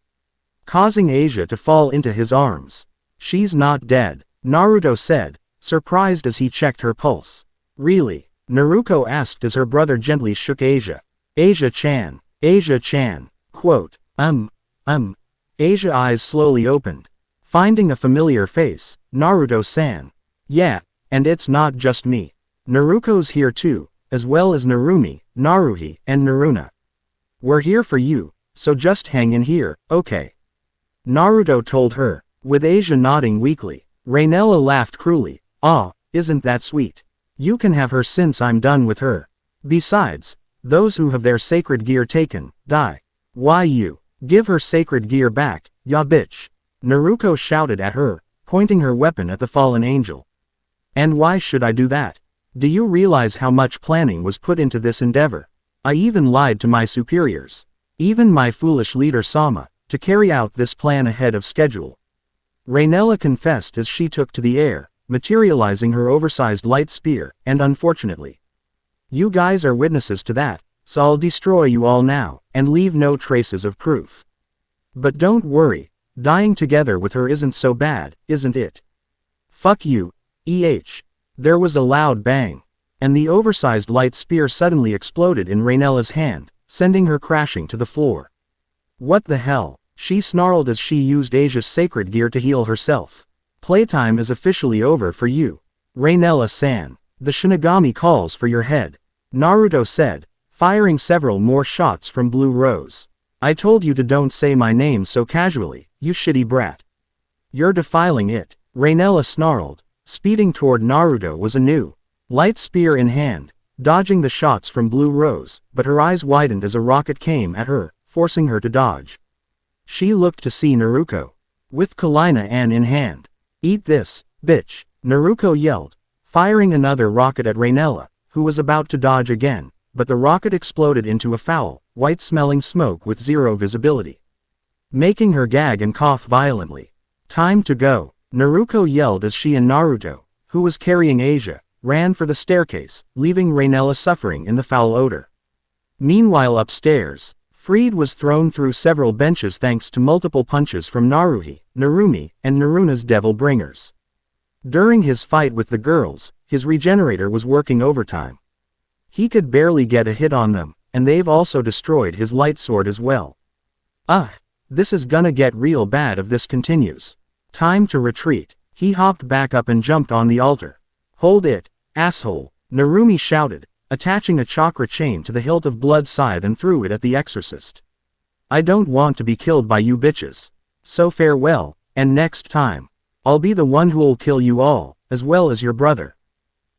causing Asia to fall into his arms. She's not dead, Naruto said, surprised as he checked her pulse. Really? Naruko asked as her brother gently shook Asia. Asia-chan. Asia-chan. Quote, Asia eyes slowly opened. Finding a familiar face, Naruto-san. Yeah, and it's not just me. Naruko's here too, as well as Narumi, Naruhi, and Naruna. We're here for you, so just hang in here, okay? Naruto told her, with Asia nodding weakly. Rainella laughed cruelly. Ah, isn't that sweet? You can have her since I'm done with her. Besides, those who have their sacred gear taken, die. Why you? Give her sacred gear back, ya bitch. Naruko shouted at her, pointing her weapon at the fallen angel. And why should I do that? Do you realize how much planning was put into this endeavor? I even lied to my superiors. Even my foolish leader Sama, to carry out this plan ahead of schedule. Rainella confessed as she took to the air, materializing her oversized light spear, and unfortunately, you guys are witnesses to that, so I'll destroy you all now, and leave no traces of proof. But don't worry. Dying together with her isn't so bad, isn't it? Fuck you, There was a loud bang, and the oversized light spear suddenly exploded in Rainella's hand, sending her crashing to the floor. What the hell? She snarled as she used Asia's sacred gear to heal herself. Playtime is officially over for you. Rainella-san. The Shinigami calls for your head. Naruto said, firing several more shots from Blue Rose. I told you to don't say my name so casually, you shitty brat. You're defiling it, Rainella snarled. Speeding toward Naruto was a new light spear in hand, dodging the shots from Blue Rose, but her eyes widened as a rocket came at her, forcing her to dodge. She looked to see Naruko, with Kalina Ann in hand. Eat this, bitch, Naruko yelled, firing another rocket at Rainella, who was about to dodge again, but the rocket exploded into a foul, white-smelling smoke with zero visibility, making her gag and cough violently. Time to go, Naruko yelled as she and Naruto, who was carrying Asia, ran for the staircase, leaving Rainella suffering in the foul odor. Meanwhile upstairs, Freed was thrown through several benches thanks to multiple punches from Naruhi, Narumi, and Naruna's Devil Bringers. During his fight with the girls, his regenerator was working overtime. He could barely get a hit on them, and they've also destroyed his light sword as well. This is gonna get real bad if this continues. Time to retreat. He hopped back up and jumped on the altar. Hold it, asshole, Narumi shouted, attaching a chakra chain to the hilt of Blood Scythe and threw it at the exorcist. I don't want to be killed by you bitches. So farewell, and next time, I'll be the one who'll kill you all, as well as your brother.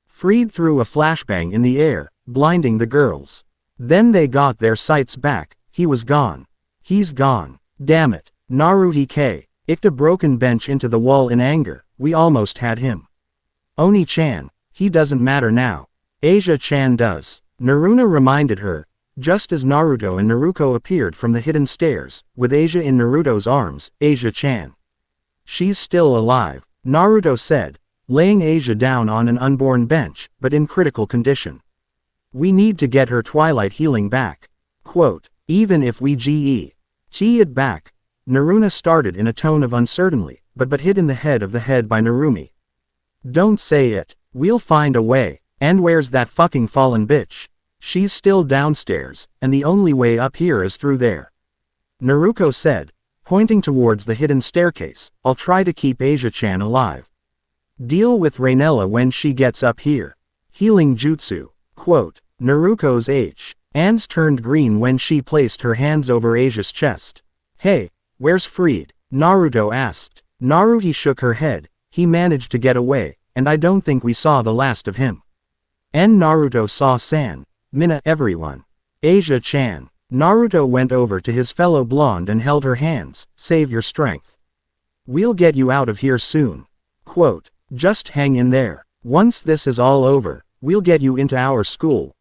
Freed threw a flashbang in the air, blinding the girls. Then they got their sights back. He was gone. He's gone. Damn it. Naruhi kicked a broken bench into the wall in anger. We almost had him. Oni-chan, he doesn't matter now. Asia-chan does. Naruna reminded her, just as Naruto and Naruko appeared from the hidden stairs, with Asia in Naruto's arms. Asia-chan. She's still alive, Naruto said, laying Asia down on an unborn bench, but in critical condition. We need to get her twilight healing back. Quote, even if we get it back. Naruna started in a tone of uncertainty, but hit in the head by Narumi. Don't say it. We'll find a way. And where's that fucking fallen bitch? She's still downstairs, and the only way up here is through there. Naruto said, pointing towards the hidden staircase. I'll try to keep Asia-chan alive. Deal with Rainella when she gets up here. Healing jutsu. Quote, Naruto's hands turned green when she placed her hands over Asia's chest. Hey, where's Freed? Naruto asked. Naruhi shook her head. He managed to get away, and I don't think we saw the last of him. And Naruto saw San, Mina, everyone. Asia-chan. Naruto went over to his fellow blonde and held her hands. Save your strength. We'll get you out of here soon. Quote, just hang in there. Once this is all over, we'll get you into our school.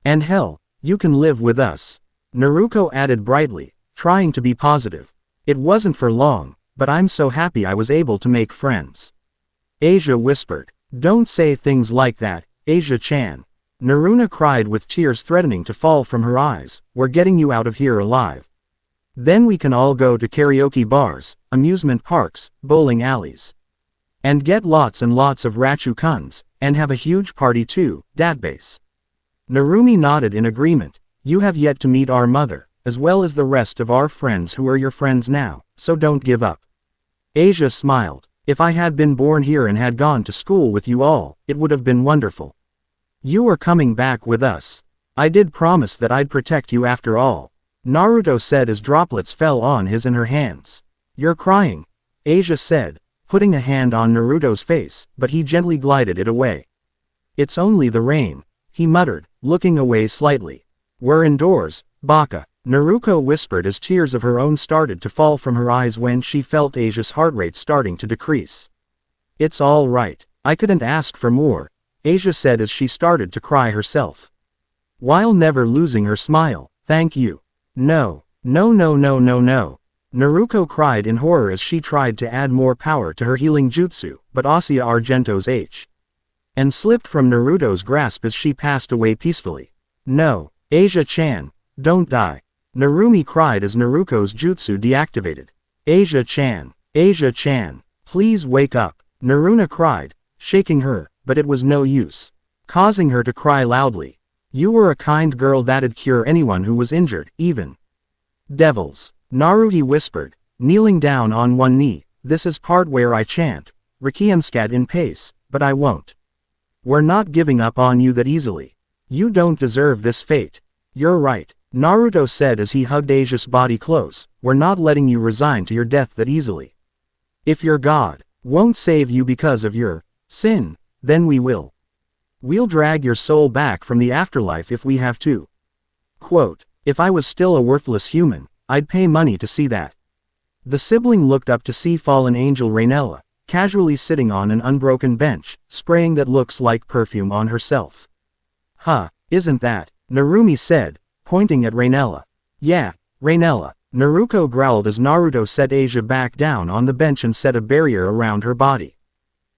And hell, you can live with us. Naruto added brightly, trying to be positive. It wasn't for long, but I'm so happy I was able to make friends. Asia whispered, don't say things like that, Asia-chan. Naruna cried with tears threatening to fall from her eyes. We're getting you out of here alive. Then we can all go to karaoke bars, amusement parks, bowling alleys. And get lots and lots of Rachu-kuns, and have a huge party too, datbase. Narumi nodded in agreement. You have yet to meet our mother, as well as the rest of our friends who are your friends now, so don't give up. Asia smiled. If I had been born here and had gone to school with you all, it would have been wonderful. You are coming back with us. I did promise that I'd protect you after all. Naruto said as droplets fell on his and her hands. You're crying, Asia said, putting a hand on Naruto's face, but he gently glided it away. It's only the rain, he muttered, looking away slightly. We're indoors, Baka, Naruto whispered as tears of her own started to fall from her eyes when she felt Asia's heart rate starting to decrease. It's all right, I couldn't ask for more, Asia said as she started to cry herself. While never losing her smile, thank you. No, no, no, no, no, no. Naruto cried in horror as she tried to add more power to her healing jutsu, but Asia Argento's and slipped from Naruto's grasp as she passed away peacefully. No, Asia-chan, don't die. Narumi cried as Naruto's jutsu deactivated. Asia-chan, Asia-chan, please wake up, Naruna cried, shaking her, but it was no use, causing her to cry loudly. You were a kind girl that'd cure anyone who was injured, even devils. Naruhi whispered, kneeling down on one knee. This is part where I chant, Rikiemskat in pace, but I won't. We're not giving up on you that easily. You don't deserve this fate. You're right, Naruto said as he hugged Asia's body close. We're not letting you resign to your death that easily. If your God won't save you because of your sin, then we will. We'll drag your soul back from the afterlife if we have to. Quote, if I was still a worthless human, I'd pay money to see that. The sibling looked up to see fallen angel Rainella, casually sitting on an unbroken bench, spraying that looks like perfume on herself. Huh, isn't that? Narumi said, pointing at Rainella. Yeah, Rainella. Naruto growled as Naruto set Asia back down on the bench and set a barrier around her body.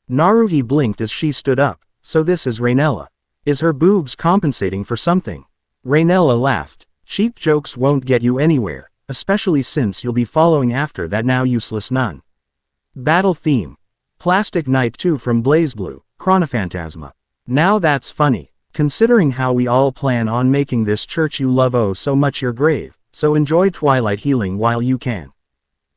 Naruhi blinked as she stood up. So this is Rainella. Is her boobs compensating for something? Rainella laughed. Cheap jokes won't get you anywhere, especially since you'll be following after that now useless nun. Battle theme. Plastic Knight 2 from BlazBlue, Chronophantasma. Now that's funny, considering how we all plan on making this church you love oh so much your grave, so enjoy Twilight healing while you can.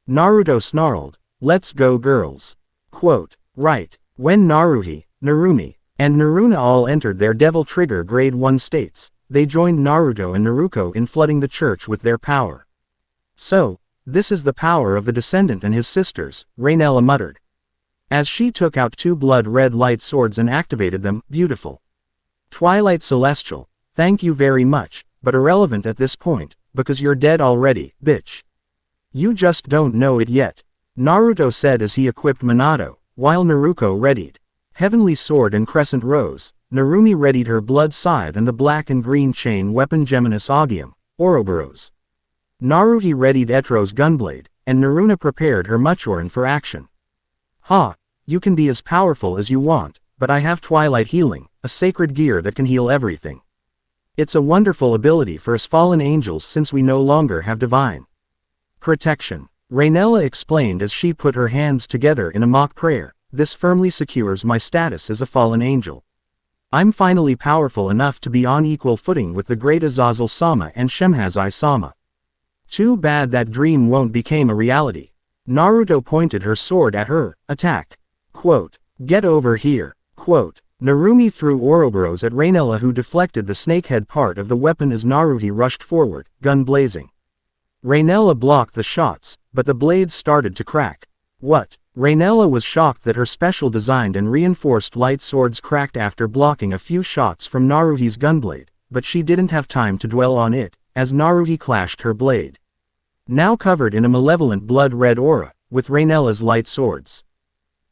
Naruto snarled, let's go girls. Quote, right, when Naruhi, Narumi, and Naruna all entered their Devil Trigger Grade 1 states, they joined Naruto and Naruko in flooding the church with their power. So, this is the power of the Descendant and his sisters, Rainella muttered. As she took out 2 blood-red light swords and activated them, beautiful. Twilight Celestial, thank you very much, but irrelevant at this point, because you're dead already, bitch. You just don't know it yet, Naruto said as he equipped Minato, while Naruko readied Heavenly Sword and Crescent Rose. Narumi readied her Blood Scythe and the black and green chain weapon Geminis Augeum, Ouroboros. Naruhi readied Etro's Gunblade, and Naruna prepared her Muchoran for action. Ha, you can be as powerful as you want, but I have Twilight Healing, a sacred gear that can heal everything. It's a wonderful ability for us fallen angels since we no longer have divine protection. Rainella explained as she put her hands together in a mock prayer. This firmly secures my status as a fallen angel. I'm finally powerful enough to be on equal footing with the great Azazel-sama and Shemhazai-sama. Too bad that dream won't become a reality. Naruto pointed her sword at her. Attack. Quote. Get over here. Quote. Narumi threw Ouroboros at Rainella, who deflected the snakehead part of the weapon as Naruto rushed forward, gun blazing. Rainella blocked the shots, but the blades started to crack. What? Rainella was shocked that her special designed and reinforced light swords cracked after blocking a few shots from Naruto's gunblade, but she didn't have time to dwell on it, as Naruto clashed her blade. Now covered in a malevolent blood-red aura, with Rainella's light swords.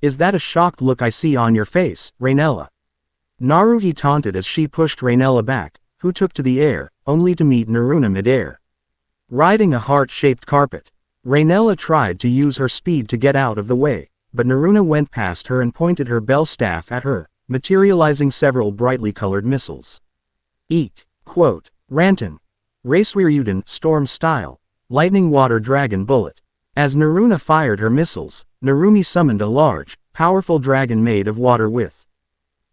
Is that a shocked look I see on your face, Rainella? Naruto taunted as she pushed Rainella back, who took to the air, only to meet Naruna mid-air. Riding a heart-shaped carpet, Rainella tried to use her speed to get out of the way, but Naruna went past her and pointed her bell staff at her, materializing several brightly colored missiles. Eek. Quote. Rantan. Raceweryuden, Storm Style. Lightning Water Dragon Bullet. As Naruna fired her missiles, Narumi summoned a large, powerful dragon made of water with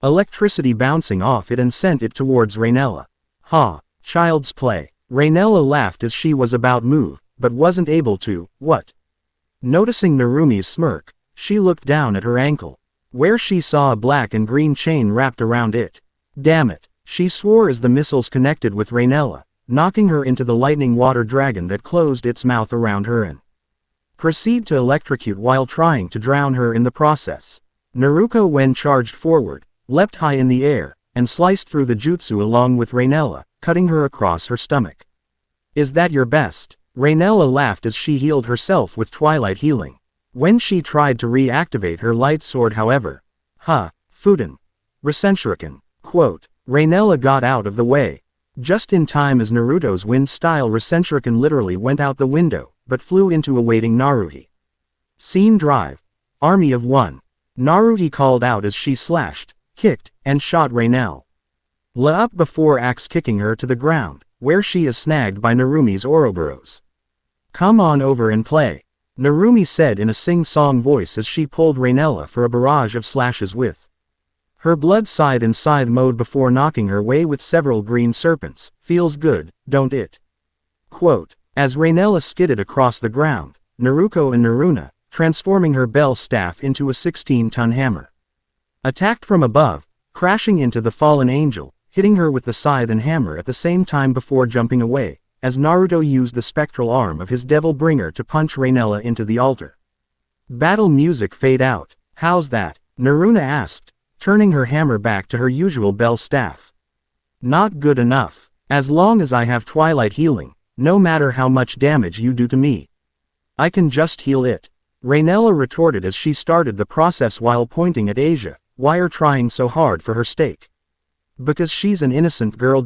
electricity bouncing off it and sent it towards Rainella. Ha. Child's play. Rainella laughed as she was about move, but wasn't able to. What? Noticing Narumi's smirk, she looked down at her ankle, where she saw a black and green chain wrapped around it. Damn it, she swore as the missiles connected with Rainella, knocking her into the lightning water dragon that closed its mouth around her and proceed to electrocute while trying to drown her in the process. Naruto, when charged forward, leapt high in the air, and sliced through the jutsu along with Rainella, cutting her across her stomach. Is that your best? Rainella laughed as she healed herself with Twilight Healing. When she tried to reactivate her light sword, however, Fuden. Rasenshuriken. Quote. Rainella got out of the way, just in time as Naruto's wind-style Rasenshuriken literally went out the window, but flew into awaiting Naruto. Scene Drive. Army of One. Naruto called out as she slashed, kicked, and shot Rainella up before axe-kicking her to the ground, where she is snagged by Narumi's Ouroboros. Come on over and play, Narumi said in a sing-song voice as she pulled Rainella for a barrage of slashes with her blood scythe in scythe mode before knocking her way with several green serpents. Feels good, don't it? Quote. As Rainella skidded across the ground, Naruto and Naruna, transforming her bell staff into a 16-ton hammer, attacked from above, crashing into the fallen angel, hitting her with the scythe and hammer at the same time before jumping away, as Naruto used the spectral arm of his devil bringer to punch Rainella into the altar. Battle music fade out. How's that? Naruna asked, turning her hammer back to her usual bell staff. Not good enough. As long as I have Twilight Healing, no matter how much damage you do to me, I can just heal it, Rainella retorted as she started the process while pointing at Asia. Why are trying so hard for her stake? Because she's an innocent girl.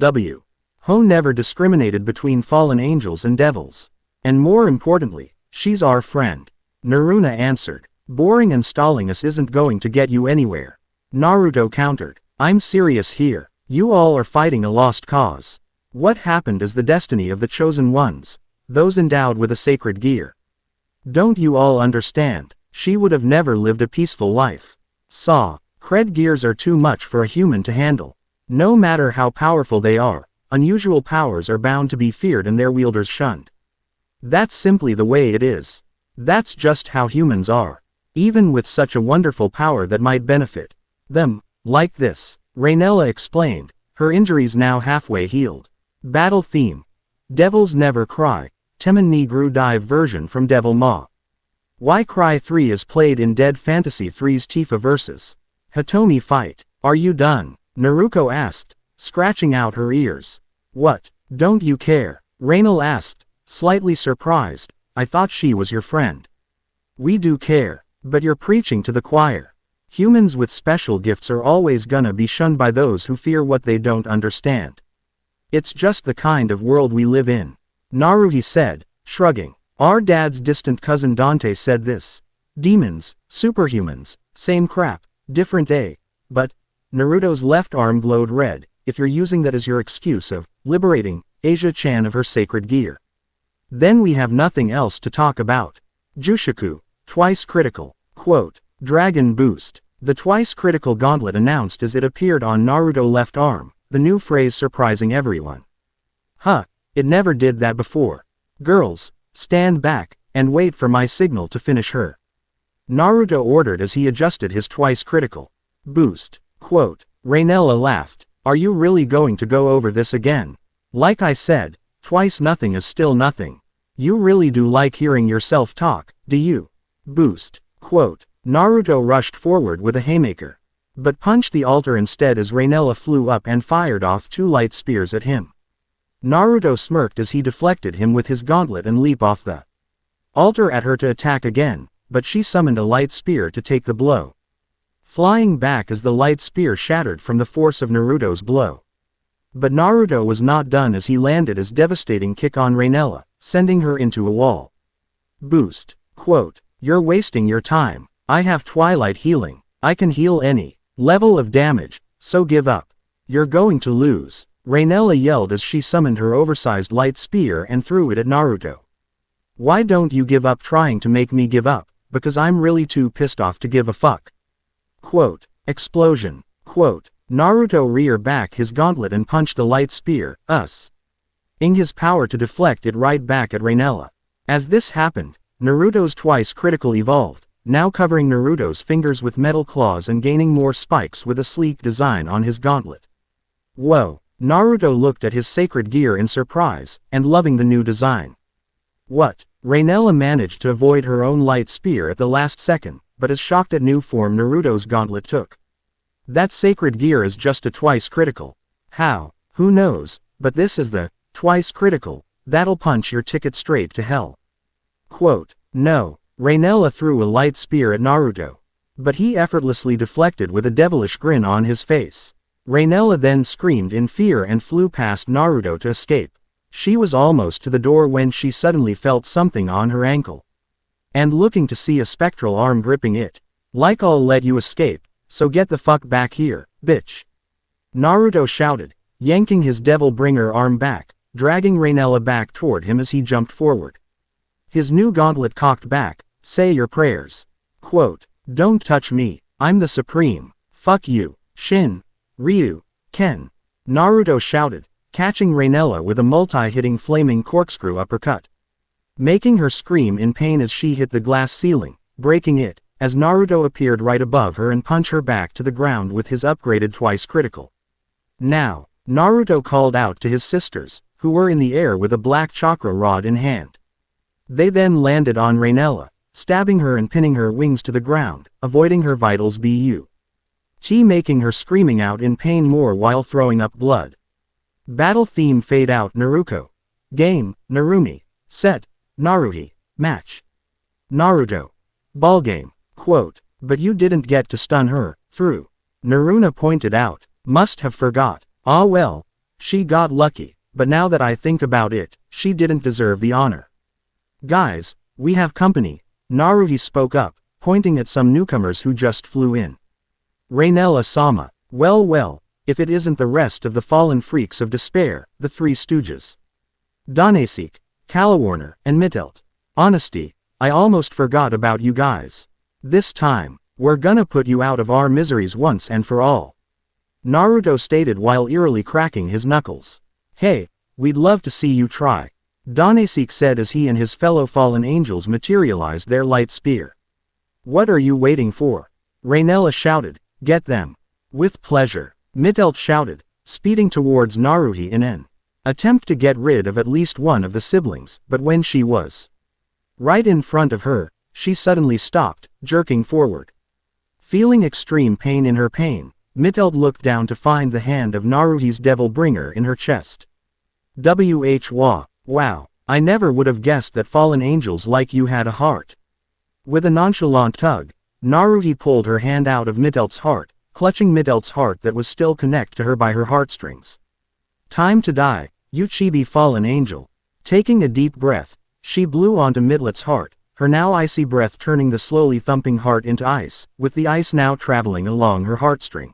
Ho never discriminated between fallen angels and devils. And more importantly, she's our friend. Naruna answered. Boring and stalling us isn't going to get you anywhere. Naruto countered. I'm serious here. You all are fighting a lost cause. What happened is the destiny of the chosen ones, those endowed with a sacred gear. Don't you all understand? She would have never lived a peaceful life. Cred gears are too much for a human to handle. No matter how powerful they are, unusual powers are bound to be feared and their wielders shunned. That's simply the way it is. That's just how humans are. Even with such a wonderful power that might benefit them, like this, Rainella explained, her injuries now halfway healed. Battle theme. Devils Never Cry, Temen ni Gru Dive version from Devil Ma. Why Cry 3 is played in Dead Fantasy 3's Tifa versus Hitomi fight. Are you done? Naruto asked, scratching out her ears. What? Don't you care? Rainella asked, slightly surprised. I thought she was your friend. We do care, but you're preaching to the choir. Humans with special gifts are always gonna be shunned by those who fear what they don't understand. It's just the kind of world we live in, Naruto said, shrugging. Our dad's distant cousin Dante said this. Demons, superhumans, same crap, different day. But Naruto's left arm glowed red, if you're using that as your excuse of liberating Asia-chan of her sacred gear. Then we have nothing else to talk about. Jushiku, twice critical. Quote. Dragon Boost. The twice critical gauntlet announced as it appeared on Naruto's left arm, the new phrase surprising everyone. Huh, it never did that before. Girls, stand back, and wait for my signal to finish her. Naruto ordered as he adjusted his twice critical boost. Quote, Rainella laughed. Are you really going to go over this again? Like I said, twice nothing is still nothing. You really do like hearing yourself talk, do you? Boost. Quote, Naruto rushed forward with a haymaker, but punched the altar instead as Rainella flew up and fired off 2 light spears at him. Naruto smirked as he deflected him with his gauntlet and leaped off the altar at her to attack again, but she summoned a light spear to take the blow, flying back as the light spear shattered from the force of Naruto's blow. But Naruto was not done as he landed his devastating kick on Rainella, sending her into a wall. Boost. Quote, you're wasting your time. I have Twilight Healing. I can heal any level of damage, so give up. You're going to lose. Rainella yelled as she summoned her oversized light spear and threw it at Naruto. Why don't you give up trying to make me give up, because I'm really too pissed off to give a fuck. Quote, explosion. Quote, Naruto reared back his gauntlet and punched the light spear, using his power to deflect it right back at Rainella. As this happened, Naruto's twice critical evolved, now covering Naruto's fingers with metal claws and gaining more spikes with a sleek design on his gauntlet. Whoa, Naruto looked at his sacred gear in surprise, and loving the new design. What? Rainella managed to avoid her own light spear at the last second, but is shocked at new form Naruto's gauntlet took. That sacred gear is just a twice critical. How? Who knows, but this is the twice critical that'll punch your ticket straight to hell. Quote, no. Rainella threw a light spear at Naruto, but he effortlessly deflected with a devilish grin on his face. Rainella then screamed in fear and flew past Naruto to escape. She was almost to the door when she suddenly felt something on her ankle, and looking to see a spectral arm gripping it. Like I'll let you escape, so get the fuck back here, bitch. Naruto shouted, yanking his Devil Bringer arm back, dragging Rainella back toward him as he jumped forward. His new gauntlet cocked back, say your prayers. Quote, don't touch me, I'm the supreme. Fuck you, Shin, Ryu, Ken. Naruto shouted, catching Rainella with a multi-hitting flaming corkscrew uppercut, making her scream in pain as she hit the glass ceiling, breaking it, as Naruto appeared right above her and punched her back to the ground with his upgraded twice critical. Now, Naruto called out to his sisters, who were in the air with a black chakra rod in hand. They then landed on Rainella, stabbing her and pinning her wings to the ground, avoiding her vitals making her screaming out in pain more while throwing up blood. Battle theme fade out. Naruto. Game, Narumi. Set, Naruhi. Match. Naruto. Ballgame. Quote, but you didn't get to stun her, through. Naruna pointed out, must have forgot. Ah well, she got lucky, but now that I think about it, she didn't deserve the honor. Guys, we have company, Naruhi spoke up, pointing at some newcomers who just flew in. Rainella-sama, well, if it isn't the rest of the fallen freaks of despair, the Three Stooges. Danasik, Calawarner, and Mittelt. Honesty, I almost forgot about you guys. This time, we're gonna put you out of our miseries once and for all. Naruto stated while eerily cracking his knuckles. Hey, we'd love to see you try. Danasik said as he and his fellow fallen angels materialized their light spear. What are you waiting for? Rainella shouted, get them. With pleasure, Mittelt shouted, speeding towards Naruhi in an attempt to get rid of at least one of the siblings, but when she was right in front of her, she suddenly stopped, jerking forward. Feeling extreme pain in her pain, Mittelt looked down to find the hand of Naruhi's Devil Bringer in her chest. Wow, I never would have guessed that fallen angels like you had a heart. With a nonchalant tug, Naruhi pulled her hand out of Mittelt's heart, clutching Mittelt's heart that was still connected to her by her heartstrings. Time to die, you chibi fallen angel. Taking a deep breath, she blew onto Mittelt's heart, her now icy breath turning the slowly thumping heart into ice, with the ice now traveling along her heartstring.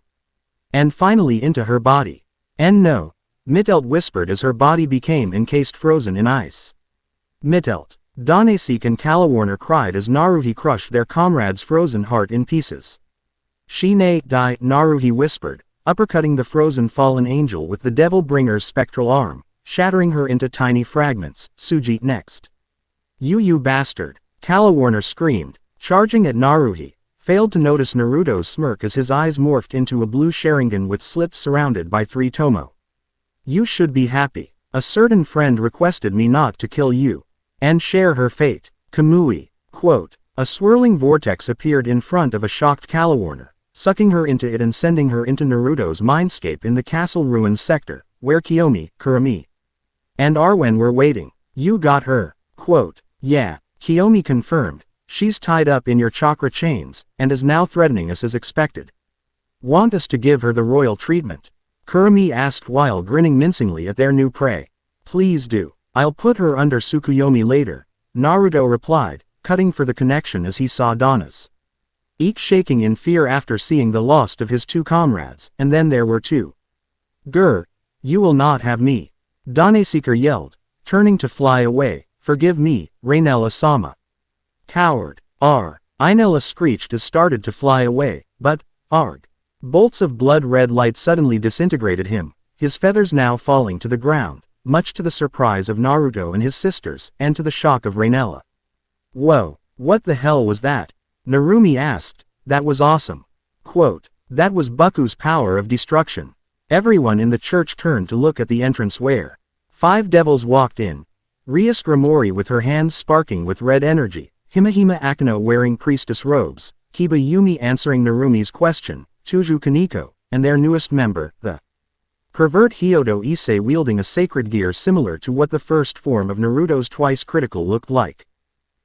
And finally into her body. And no, Mittelt whispered as her body became encased frozen in ice. Mittelt, Danasik and Calawarner cried as Naruhi crushed their comrade's frozen heart in pieces. Shine Dai, Naruhi whispered, uppercutting the frozen fallen angel with the Devil Bringer's spectral arm, shattering her into tiny fragments. Suji next. You bastard, Calawarner screamed, charging at Naruhi, failed to notice Naruto's smirk as his eyes morphed into a blue Sharingan with slits surrounded by 3 tomo. You should be happy. A certain friend requested me not to kill you and share her fate. Kamui. Quote, a swirling vortex appeared in front of a shocked Calawarner, sucking her into it and sending her into Naruto's mindscape in the castle ruins sector, where Kiyomi, Kurami, and Arwen were waiting. You got her. Quote, yeah, Kiyomi confirmed. She's tied up in your chakra chains, and is now threatening us as expected. Want us to give her the royal treatment? Kurami asked while grinning mincingly at their new prey. Please do. I'll put her under Tsukuyomi later, Naruto replied, cutting for the connection as he saw Donna's each shaking in fear after seeing the loss of his 2 comrades, and then there were 2. Grr, you will not have me. Daneseeker yelled, turning to fly away. Forgive me, Rainella-sama. Coward. Ainella screeched as started to fly away, but, arg. Bolts of blood-red light suddenly disintegrated him, his feathers now falling to the ground, much to the surprise of Naruto and his sisters, and to the shock of Rainella. Whoa, what the hell was that? Narumi asked. That was awesome. Quote, that was Baku's power of destruction. Everyone in the church turned to look at the entrance where 5 devils walked in. Rias Grimori with her hands sparking with red energy, Himehime Akino wearing priestess robes, Kiba Yumi answering Narumi's question, Chuju Kaneko, and their newest member, the pervert Hyodo Issei wielding a sacred gear similar to what the first form of Naruto's twice critical looked like.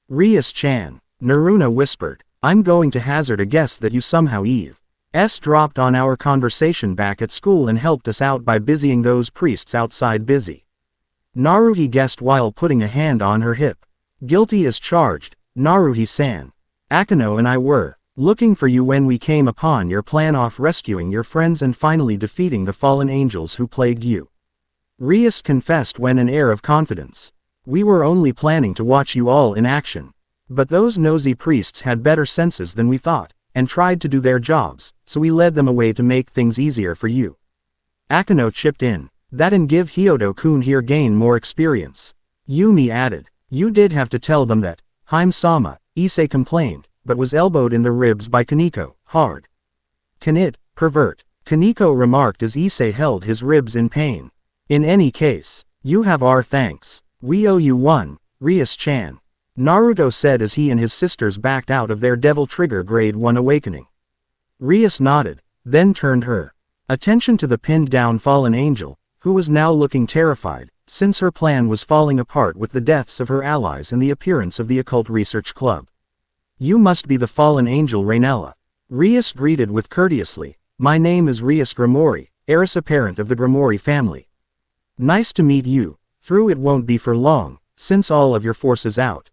Rias-chan, Naruna whispered, I'm going to hazard a guess that you somehow Eve's dropped on our conversation back at school and helped us out by busying those priests outside busy. Naruhi guessed while putting a hand on her hip. Guilty as charged, Naruhi-san. Akino and I were looking for you when we came upon your plan of rescuing your friends and finally defeating the fallen angels who plagued you. Rias confessed with an air of confidence. We were only planning to watch you all in action. But those nosy priests had better senses than we thought, and tried to do their jobs, so we led them away to make things easier for you. Akino chipped in. That and give Hyodo-kun here gain more experience. Yumi added. You did have to tell them that. Hime-sama, Issei complained, but was elbowed in the ribs by Kaneko, hard. Can it, pervert? Kaneko remarked as Issei held his ribs in pain. In any case, you have our thanks. We owe you one, Rias-chan. Naruto said as he and his sisters backed out of their Devil Trigger Grade 1 awakening. Rias nodded, then turned her attention to the pinned-down fallen angel, who was now looking terrified, since her plan was falling apart with the deaths of her allies and the appearance of the Occult Research Club. You must be the fallen angel Rainella. Rias greeted with courteously. My name is Rias Grimori, heiress apparent of the Grimori family. Nice to meet you. Through it won't be for long, since all of your forces out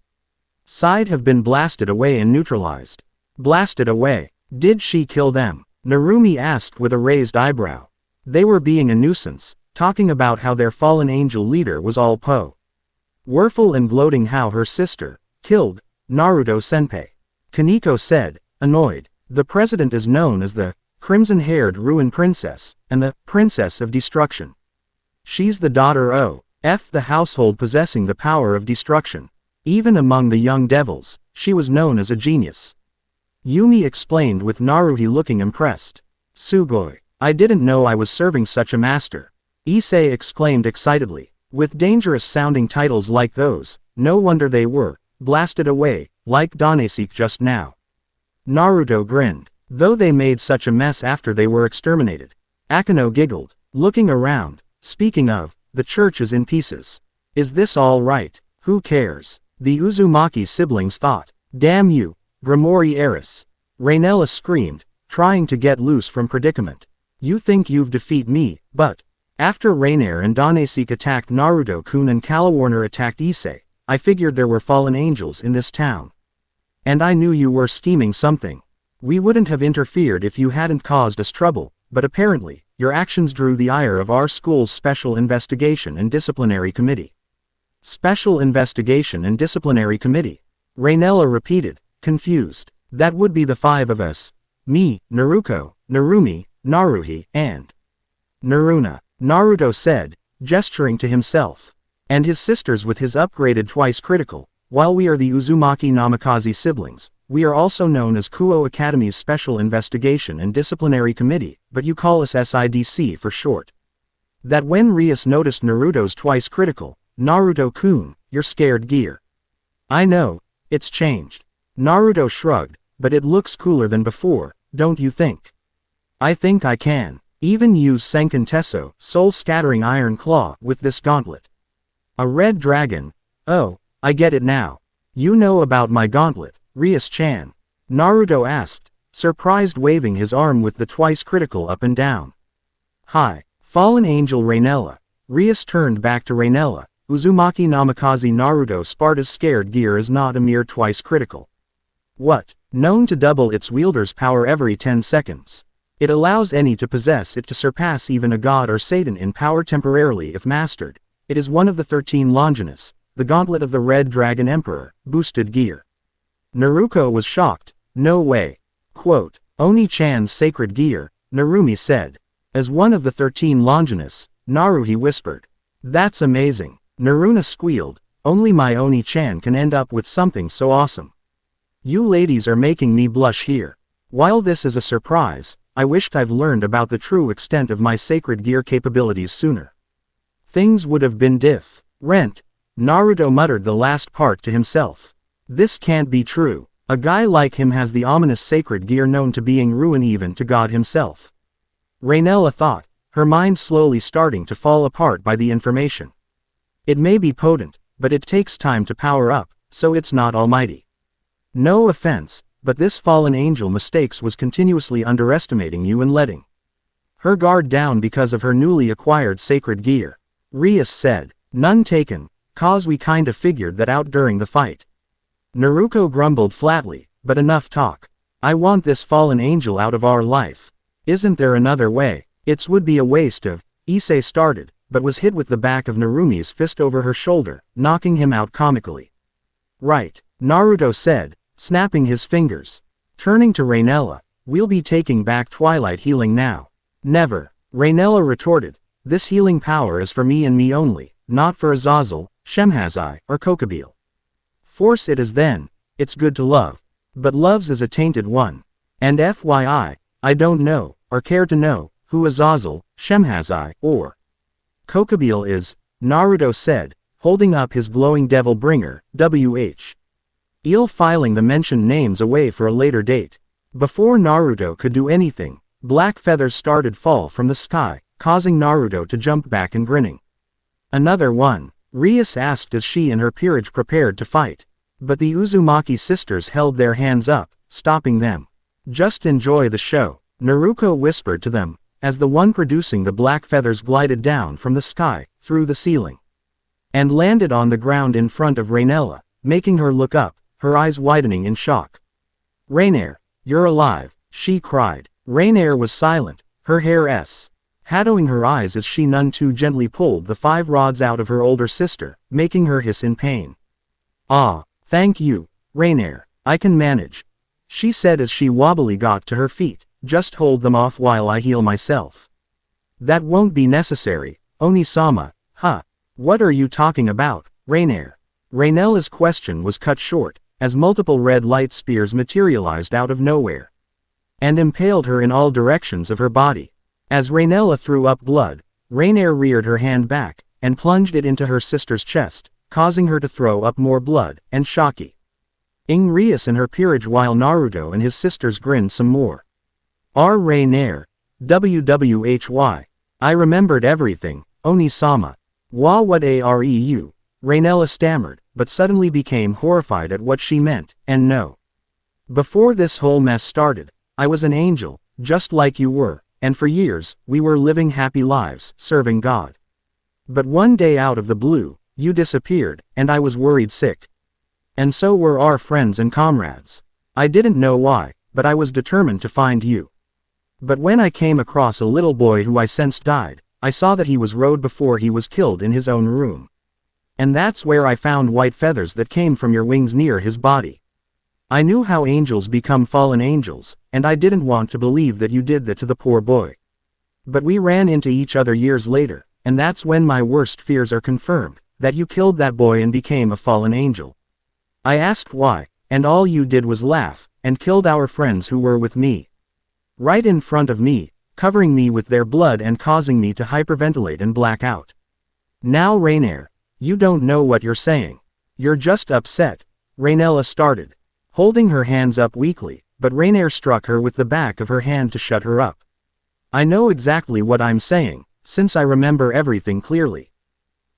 side have been blasted away and neutralized. Blasted away? Did she kill them? Narumi asked with a raised eyebrow. They were being a nuisance, talking about how their fallen angel leader was all powerful and gloating how her sister killed Naruto-senpai. Kaneko said, annoyed. The president is known as the crimson-haired ruin princess, and the princess of destruction. She's the daughter of the household possessing the power of destruction. Even among the young devils, she was known as a genius. Yumi explained with Naruhi looking impressed. Sugoi. I didn't know I was serving such a master. Issei exclaimed excitedly. With dangerous-sounding titles like those, no wonder they were blasted away, like Daneseek just now. Naruto grinned. Though they made such a mess after they were exterminated. Akino giggled, looking around. Speaking of, the church is in pieces. Is this all right? Who cares? The Uzumaki siblings thought. Damn you, Grimori heiress. Rainella screamed, trying to get loose from predicament. You think you've defeated me, but after Rainier and Daneseek attacked Naruto-kun and Calawarner attacked Issei, I figured there were fallen angels in this town. And I knew you were scheming something. We wouldn't have interfered if you hadn't caused us trouble, but apparently, your actions drew the ire of our school's Special Investigation and Disciplinary Committee. Special Investigation and Disciplinary Committee. Rainella repeated, confused. That would be the 5 of us. Me, Naruto, Narumi, Naruhi, and Naruna, Naruto said, gesturing to himself. And his sisters with his upgraded twice critical. While we are the Uzumaki Namikaze siblings, we are also known as Kuo Academy's Special Investigation and Disciplinary Committee, but you call us SIDC for short. That when Rias noticed Naruto's twice critical, Naruto-kun, you're scared gear. I know, it's changed. Naruto shrugged, but it looks cooler than before, don't you think? I think I can even use Senkin Tesso, soul-scattering Iron Claw, with this gauntlet. A red dragon? Oh, I get it now. You know about my gauntlet, Rias-chan. Naruto asked, surprised, waving his arm with the twice critical up and down. Hi, fallen angel Rainella. Rias turned back to Rainella. Uzumaki Namikaze Naruto Sparta's scared gear is not a mere twice critical. What? Known to double its wielder's power every 10 seconds. It allows any to possess it to surpass even a god or Satan in power temporarily if mastered. It is one of the 13 Longinus, the gauntlet of the Red Dragon Emperor, boosted gear. Naruto was shocked. No way. Quote, Oni-chan's sacred gear, Narumi said. As one of the 13 Longinus, Naruhi whispered. That's amazing. Naruna squealed. Only my Oni-chan can end up with something so awesome. You ladies are making me blush here. While this is a surprise, I wished I've learned about the true extent of my sacred gear capabilities sooner. Things would have been different. Naruto muttered the last part to himself. This can't be true. A guy like him has the ominous sacred gear known to being ruin even to God himself. Rainella thought, her mind slowly starting to fall apart by the information. It may be potent, but it takes time to power up, so it's not almighty. No offense, but this fallen angel mistakes was continuously underestimating you and letting her guard down because of her newly acquired sacred gear. Rias said, none taken, cause we kinda figured that out during the fight. Naruto grumbled flatly, but enough talk. I want this fallen angel out of our life. Isn't there another way? It would be a waste of, Issei started, but was hit with the back of Narumi's fist over her shoulder, knocking him out comically. Right, Naruto said, snapping his fingers. Turning to Rainella, we'll be taking back Twilight healing now. Never, Rainella retorted. This healing power is for me and me only, not for Azazel, Shemhazai, or Kokabeel. Force it as then, it's good to love. But love's is a tainted one. And FYI, I don't know, or care to know, who Azazel, Shemhazai, or Kokabeel is, Naruto said, holding up his glowing devil bringer, WH. Eel filing the mentioned names away for a later date. Before Naruto could do anything, black feathers started fall from the sky, causing Naruto to jump back and grinning. Another one, Rias asked as she and her peerage prepared to fight. But the Uzumaki sisters held their hands up, stopping them. Just enjoy the show, Naruto whispered to them, as the one producing the black feathers glided down from the sky, through the ceiling, and landed on the ground in front of Rainella, making her look up, her eyes widening in shock. Rainier, you're alive, she cried. Rainier was silent, her hair shadowing her eyes as she none too gently pulled the 5 rods out of her older sister, making her hiss in pain. Ah, thank you, Rainier, I can manage, she said as she wobbly got to her feet. Just hold them off while I heal myself. That won't be necessary, Oni-sama. Huh? What are you talking about, Rainier? Rainella's question was cut short, as multiple red light spears materialized out of nowhere and impaled her in all directions of her body. As Rainella threw up blood, Rainier reared her hand back and plunged it into her sister's chest, causing her to throw up more blood and shocky. Rias and her peerage while Naruto and his sisters grinned some more. R. Rainier, WWHY. I remembered everything, Oni-sama. Wa what areu? Rainella stammered, but suddenly became horrified at what she meant, and no. Before this whole mess started, I was an angel, just like you were, and for years, we were living happy lives, serving God. But one day out of the blue, you disappeared, and I was worried sick. And so were our friends and comrades. I didn't know why, but I was determined to find you. But when I came across a little boy who I sensed died, I saw that he was rode before he was killed in his own room. And that's where I found white feathers that came from your wings near his body. I knew how angels become fallen angels, and I didn't want to believe that you did that to the poor boy. But we ran into each other years later, and that's when my worst fears are confirmed, that you killed that boy and became a fallen angel. I asked why, and all you did was laugh, and killed our friends who were with me. Right in front of me, covering me with their blood and causing me to hyperventilate and black out. Now Rainier, you don't know what you're saying. You're just upset, Rainella started, holding her hands up weakly, but Rainier struck her with the back of her hand to shut her up. I know exactly what I'm saying, since I remember everything clearly.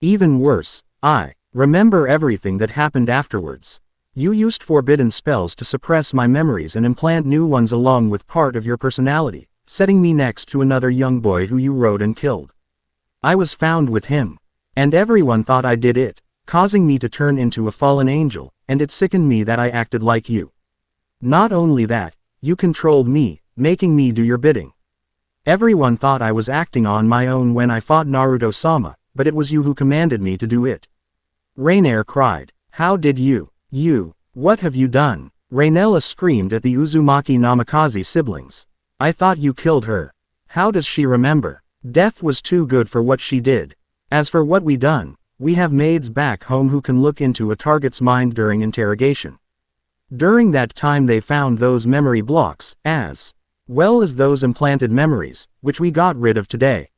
Even worse, I remember everything that happened afterwards. You used forbidden spells to suppress my memories and implant new ones along with part of your personality, setting me next to another young boy who you rode and killed. I was found with him. And everyone thought I did it, causing me to turn into a fallen angel, and it sickened me that I acted like you. Not only that, you controlled me, making me do your bidding. Everyone thought I was acting on my own when I fought Naruto-sama, but it was you who commanded me to do it. Rainier cried. How did you? What have you done? Rainella screamed at the Uzumaki Namikaze siblings. I thought you killed her. How does she remember? Death was too good for what she did. As for what we done, we have maids back home who can look into a target's mind during interrogation. During that time they found those memory blocks, as well as those implanted memories, which we got rid of today.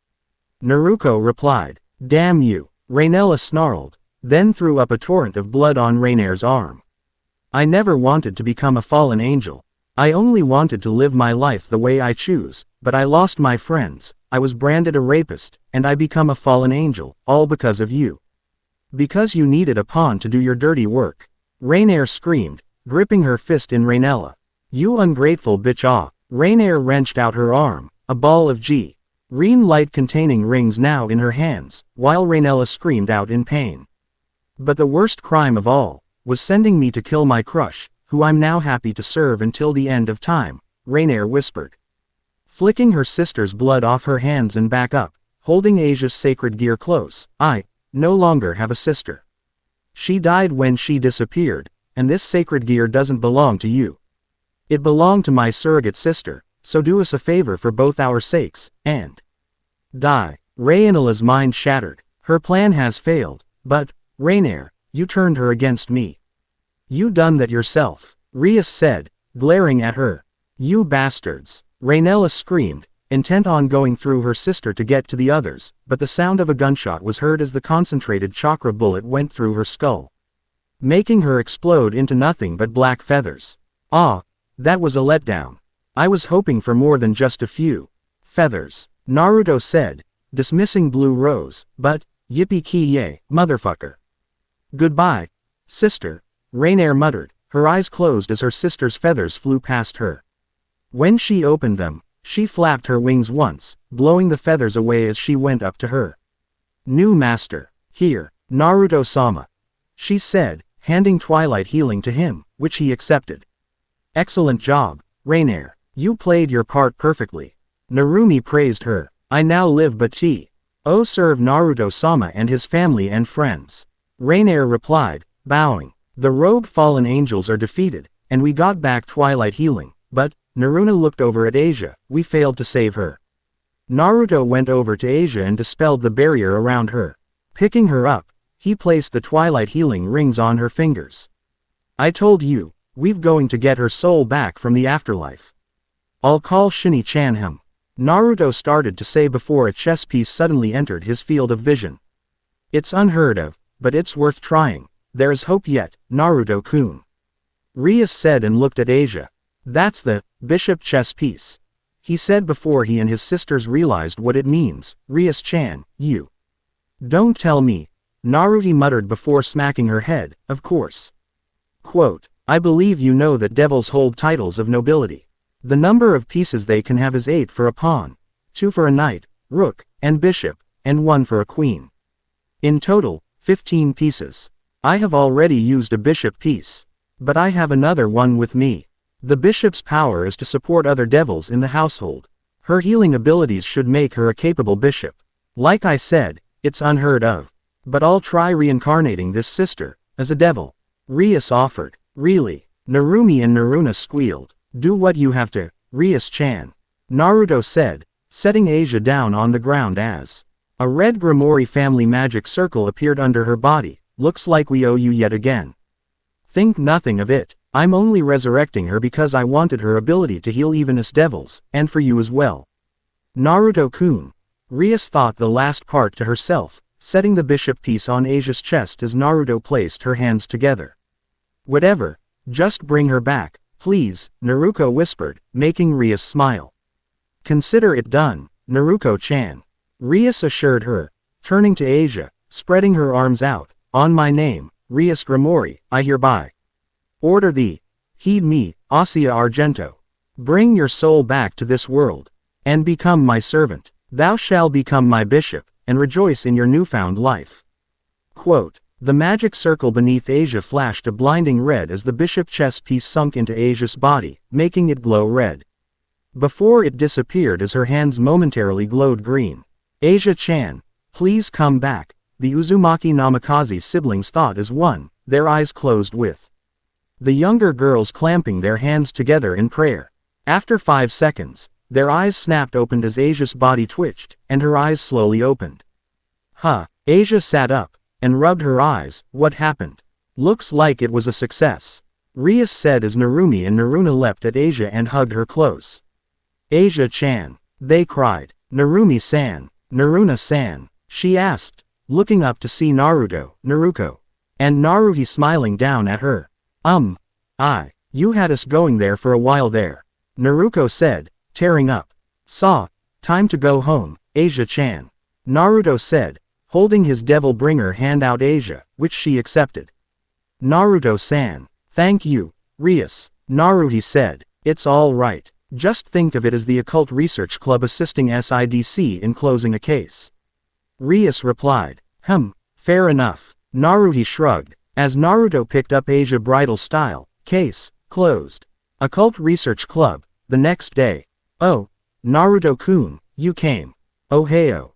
Naruto replied. Damn you, Rainella snarled, then threw up a torrent of blood on Rainier's arm. I never wanted to become a fallen angel. I only wanted to live my life the way I choose, but I lost my friends, I was branded a rapist, and I become a fallen angel, all because of you. Because you needed a pawn to do your dirty work. Rainier screamed, gripping her fist in Rainella. You ungrateful bitch. Rainier wrenched out her arm, a ball of green light containing rings now in her hands, while Rainella screamed out in pain. But the worst crime of all, was sending me to kill my crush, who I'm now happy to serve until the end of time, Rainier whispered. Flicking her sister's blood off her hands and back up, holding Asia's sacred gear close. I no longer have a sister. She died when she disappeared, and this sacred gear doesn't belong to you. It belonged to my surrogate sister, so do us a favor for both our sakes, and die. Rainella's mind shattered. Her plan has failed, but, Rainier, you turned her against me. You done that yourself, Rias said, glaring at her. You bastards. Rainella screamed, intent on going through her sister to get to the others, but the sound of a gunshot was heard as the concentrated chakra bullet went through her skull, making her explode into nothing but black feathers. That was a letdown. I was hoping for more than just a few feathers, Naruto said, dismissing Blue Rose, but, yippee-ki-yay, motherfucker. Goodbye, sister, Rainier muttered, her eyes closed as her sister's feathers flew past her. When she opened them, she flapped her wings once, blowing the feathers away as she went up to her new master. Here, Naruto-sama, she said, handing Twilight Healing to him, which he accepted. Excellent job, Rainier. You played your part perfectly. Narumi praised her. I now live but to serve Naruto-sama and his family and friends. Rainier replied, bowing. The rogue fallen angels are defeated, and we got back Twilight Healing, but, Naruna looked over at Asia, we failed to save her. Naruto went over to Asia and dispelled the barrier around her. Picking her up, he placed the Twilight Healing rings on her fingers. I told you, we've going to get her soul back from the afterlife. I'll call Shinny-chan him. Naruto started to say before a chess piece suddenly entered his field of vision. It's unheard of, but it's worth trying. There is hope yet, Naruto-kun. Rias said and looked at Asia. That's the bishop chess piece. He said before he and his sisters realized what it means. Rias-chan, you don't tell me. Naruto muttered before smacking her head, of course. Quote, I believe you know that devils hold titles of nobility. The number of pieces they can have is 8 for a pawn, 2 for a knight, rook, and bishop, and 1 for a queen. In total, 15 pieces. I have already used a bishop piece. But I have another one with me. The bishop's power is to support other devils in the household. Her healing abilities should make her a capable bishop. Like I said, it's unheard of. But I'll try reincarnating this sister as a devil. Rias offered. Really? Narumi and Naruna squealed. Do what you have to, Rias-chan. Naruto said, setting Asia down on the ground as a red Grimoire family magic circle appeared under her body. Looks like we owe you yet again. Think nothing of it. I'm only resurrecting her because I wanted her ability to heal even us devils, and for you as well. Naruto-kun. Rias thought the last part to herself, setting the bishop piece on Asia's chest as Naruto placed her hands together. Whatever, just bring her back, please, Naruto whispered, making Rias smile. Consider it done, Naruto-chan. Rias assured her, turning to Asia, spreading her arms out. On my name, Rias Grimoire, I hereby order thee, heed me, Ossia Argento. Bring your soul back to this world, and become my servant. Thou shalt become my bishop, and rejoice in your newfound life. Quote, the magic circle beneath Asia flashed a blinding red as the bishop chess piece sunk into Asia's body, making it glow red. Before it disappeared as her hands momentarily glowed green. Asia-chan, please come back, the Uzumaki Namikaze siblings thought as one, their eyes closed with the younger girls clamping their hands together in prayer. After 5 seconds, their eyes snapped open as Asia's body twitched, and her eyes slowly opened. Asia sat up, and rubbed her eyes. What happened? Looks like it was a success. Rias said as Narumi and Naruna leapt at Asia and hugged her close. Asia-chan, they cried. Narumi-san, Naruna-san, she asked, looking up to see Naruto, Naruko, and Naruhi smiling down at her. You had us going there for a while there. Naruko said, tearing up. Time to go home, Asia-chan. Naruto said, holding his devil bringer hand out Asia, which she accepted. Naruto-san, thank you, Rias, Naruhi said, it's all right. Just think of it as the Occult Research Club assisting SIDC in closing a case. Rias replied, fair enough. Naruhi shrugged, as Naruto picked up Asia bridal style, case, closed. Occult Research Club, the next day. Oh, Naruto-kun, you came. Ohio,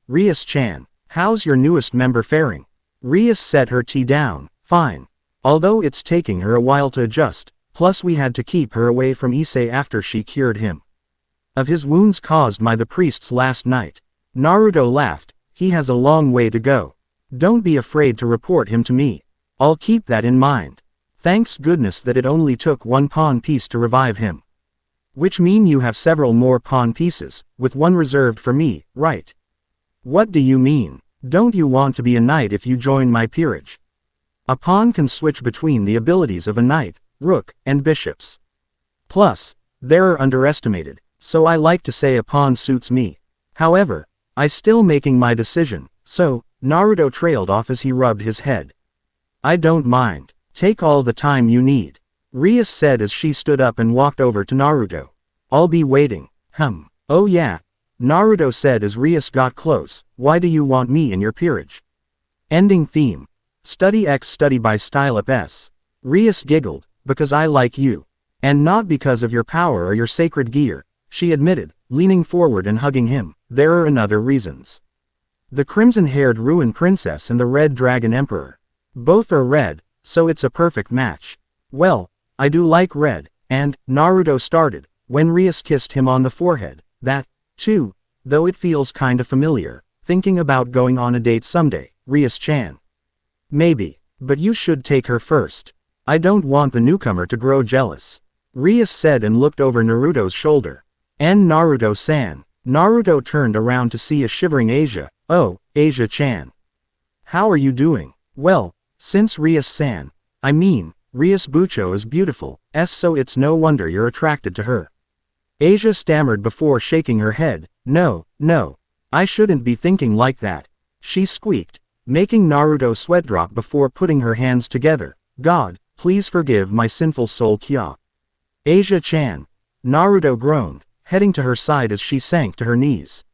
Rias-chan, how's your newest member faring? Rias set her tea down, fine. Although it's taking her a while to adjust, plus we had to keep her away from Issei after she cured him of his wounds caused by the priests last night. Naruto laughed, he has a long way to go. Don't be afraid to report him to me. I'll keep that in mind. Thanks goodness that it only took one pawn piece to revive him. Which mean you have several more pawn pieces, with one reserved for me, right? What do you mean? Don't you want to be a knight if you join my peerage? A pawn can switch between the abilities of a knight, rook, and bishops. Plus, they're underestimated, so I like to say a pawn suits me. However, I still making my decision, so, Naruto trailed off as he rubbed his head. I don't mind. Take all the time you need. Rias said as she stood up and walked over to Naruto. I'll be waiting. Oh yeah. Naruto said as Rias got close, why do you want me in your peerage? Ending theme. Study X study by Style Up S. Rias giggled, because I like you. And not because of your power or your sacred gear, she admitted, leaning forward and hugging him. There are other reasons. The crimson-haired Ruin Princess and the Red Dragon Emperor. Both are red, so it's a perfect match. Well, I do like red, and, Naruto started, when Rias kissed him on the forehead, that, too, though it feels kinda familiar, thinking about going on a date someday, Rias-chan. Maybe, but you should take her first. I don't want the newcomer to grow jealous. Rias said and looked over Naruto's shoulder. And Naruto-san. Naruto turned around to see a shivering Asia. Oh, Asia-chan. How are you doing? Well, since Rias-san, Rias Bucho is beautiful, so it's no wonder you're attracted to her. Asia stammered before shaking her head. No, I shouldn't be thinking like that. She squeaked, making Naruto sweat drop before putting her hands together. God, please forgive my sinful soul Kya. Asia-chan. Naruto groaned, heading to her side as she sank to her knees.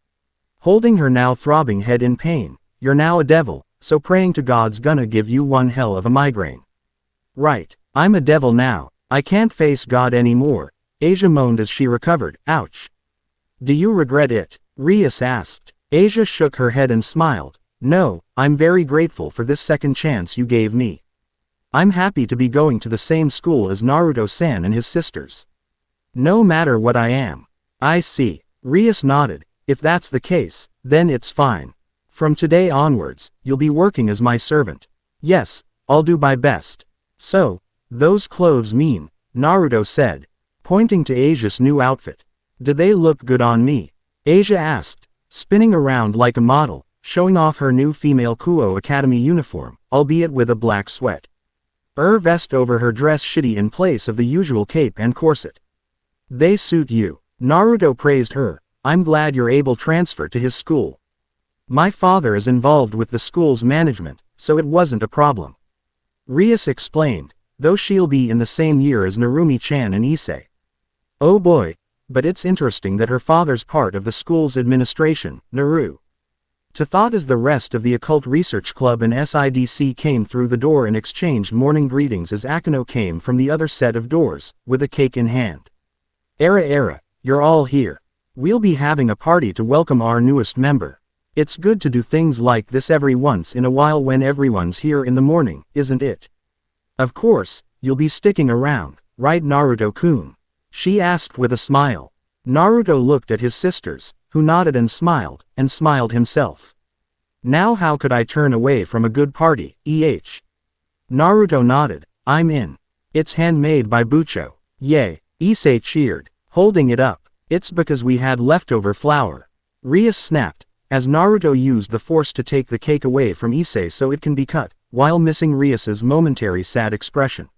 Holding her now throbbing head in pain. You're now a devil, so praying to God's gonna give you one hell of a migraine. Right, I'm a devil now, I can't face God anymore. Asia moaned as she recovered. Ouch. Do you regret it? Rias asked. Asia shook her head and smiled. No, I'm very grateful for this second chance you gave me. I'm happy to be going to the same school as Naruto-san and his sisters. No matter what I am. I see. Rias nodded. If that's the case, then it's fine. From today onwards, you'll be working as my servant. Yes, I'll do my best. So, those clothes mean, Naruto said, pointing to Asia's new outfit. Do they look good on me? Asia asked, spinning around like a model, showing off her new female Kuo Academy uniform, albeit with a black sweat. Vest over her dress shitty in place of the usual cape and corset. They suit you. Naruto praised her. I'm glad you're able to transfer to his school. My father is involved with the school's management, so it wasn't a problem. Rias explained, though she'll be in the same year as Narumi-chan and Issei. Oh boy, but it's interesting that her father's part of the school's administration, Naru. To thought as the rest of the Occult Research Club and SIDC came through the door and exchanged morning greetings as Akano came from the other set of doors, with a cake in hand. Era, you're all here. We'll be having a party to welcome our newest member. It's good to do things like this every once in a while when everyone's here in the morning, isn't it? Of course, you'll be sticking around, right Naruto-kun? She asked with a smile. Naruto looked at his sisters, who nodded and smiled himself. Now how could I turn away from a good party, Naruto nodded. I'm in. It's handmade by Bucho. Yay, Issei cheered, holding it up. It's because we had leftover flour. Rias snapped, as Naruto used the force to take the cake away from Issei so it can be cut, while missing Rias's momentary sad expression.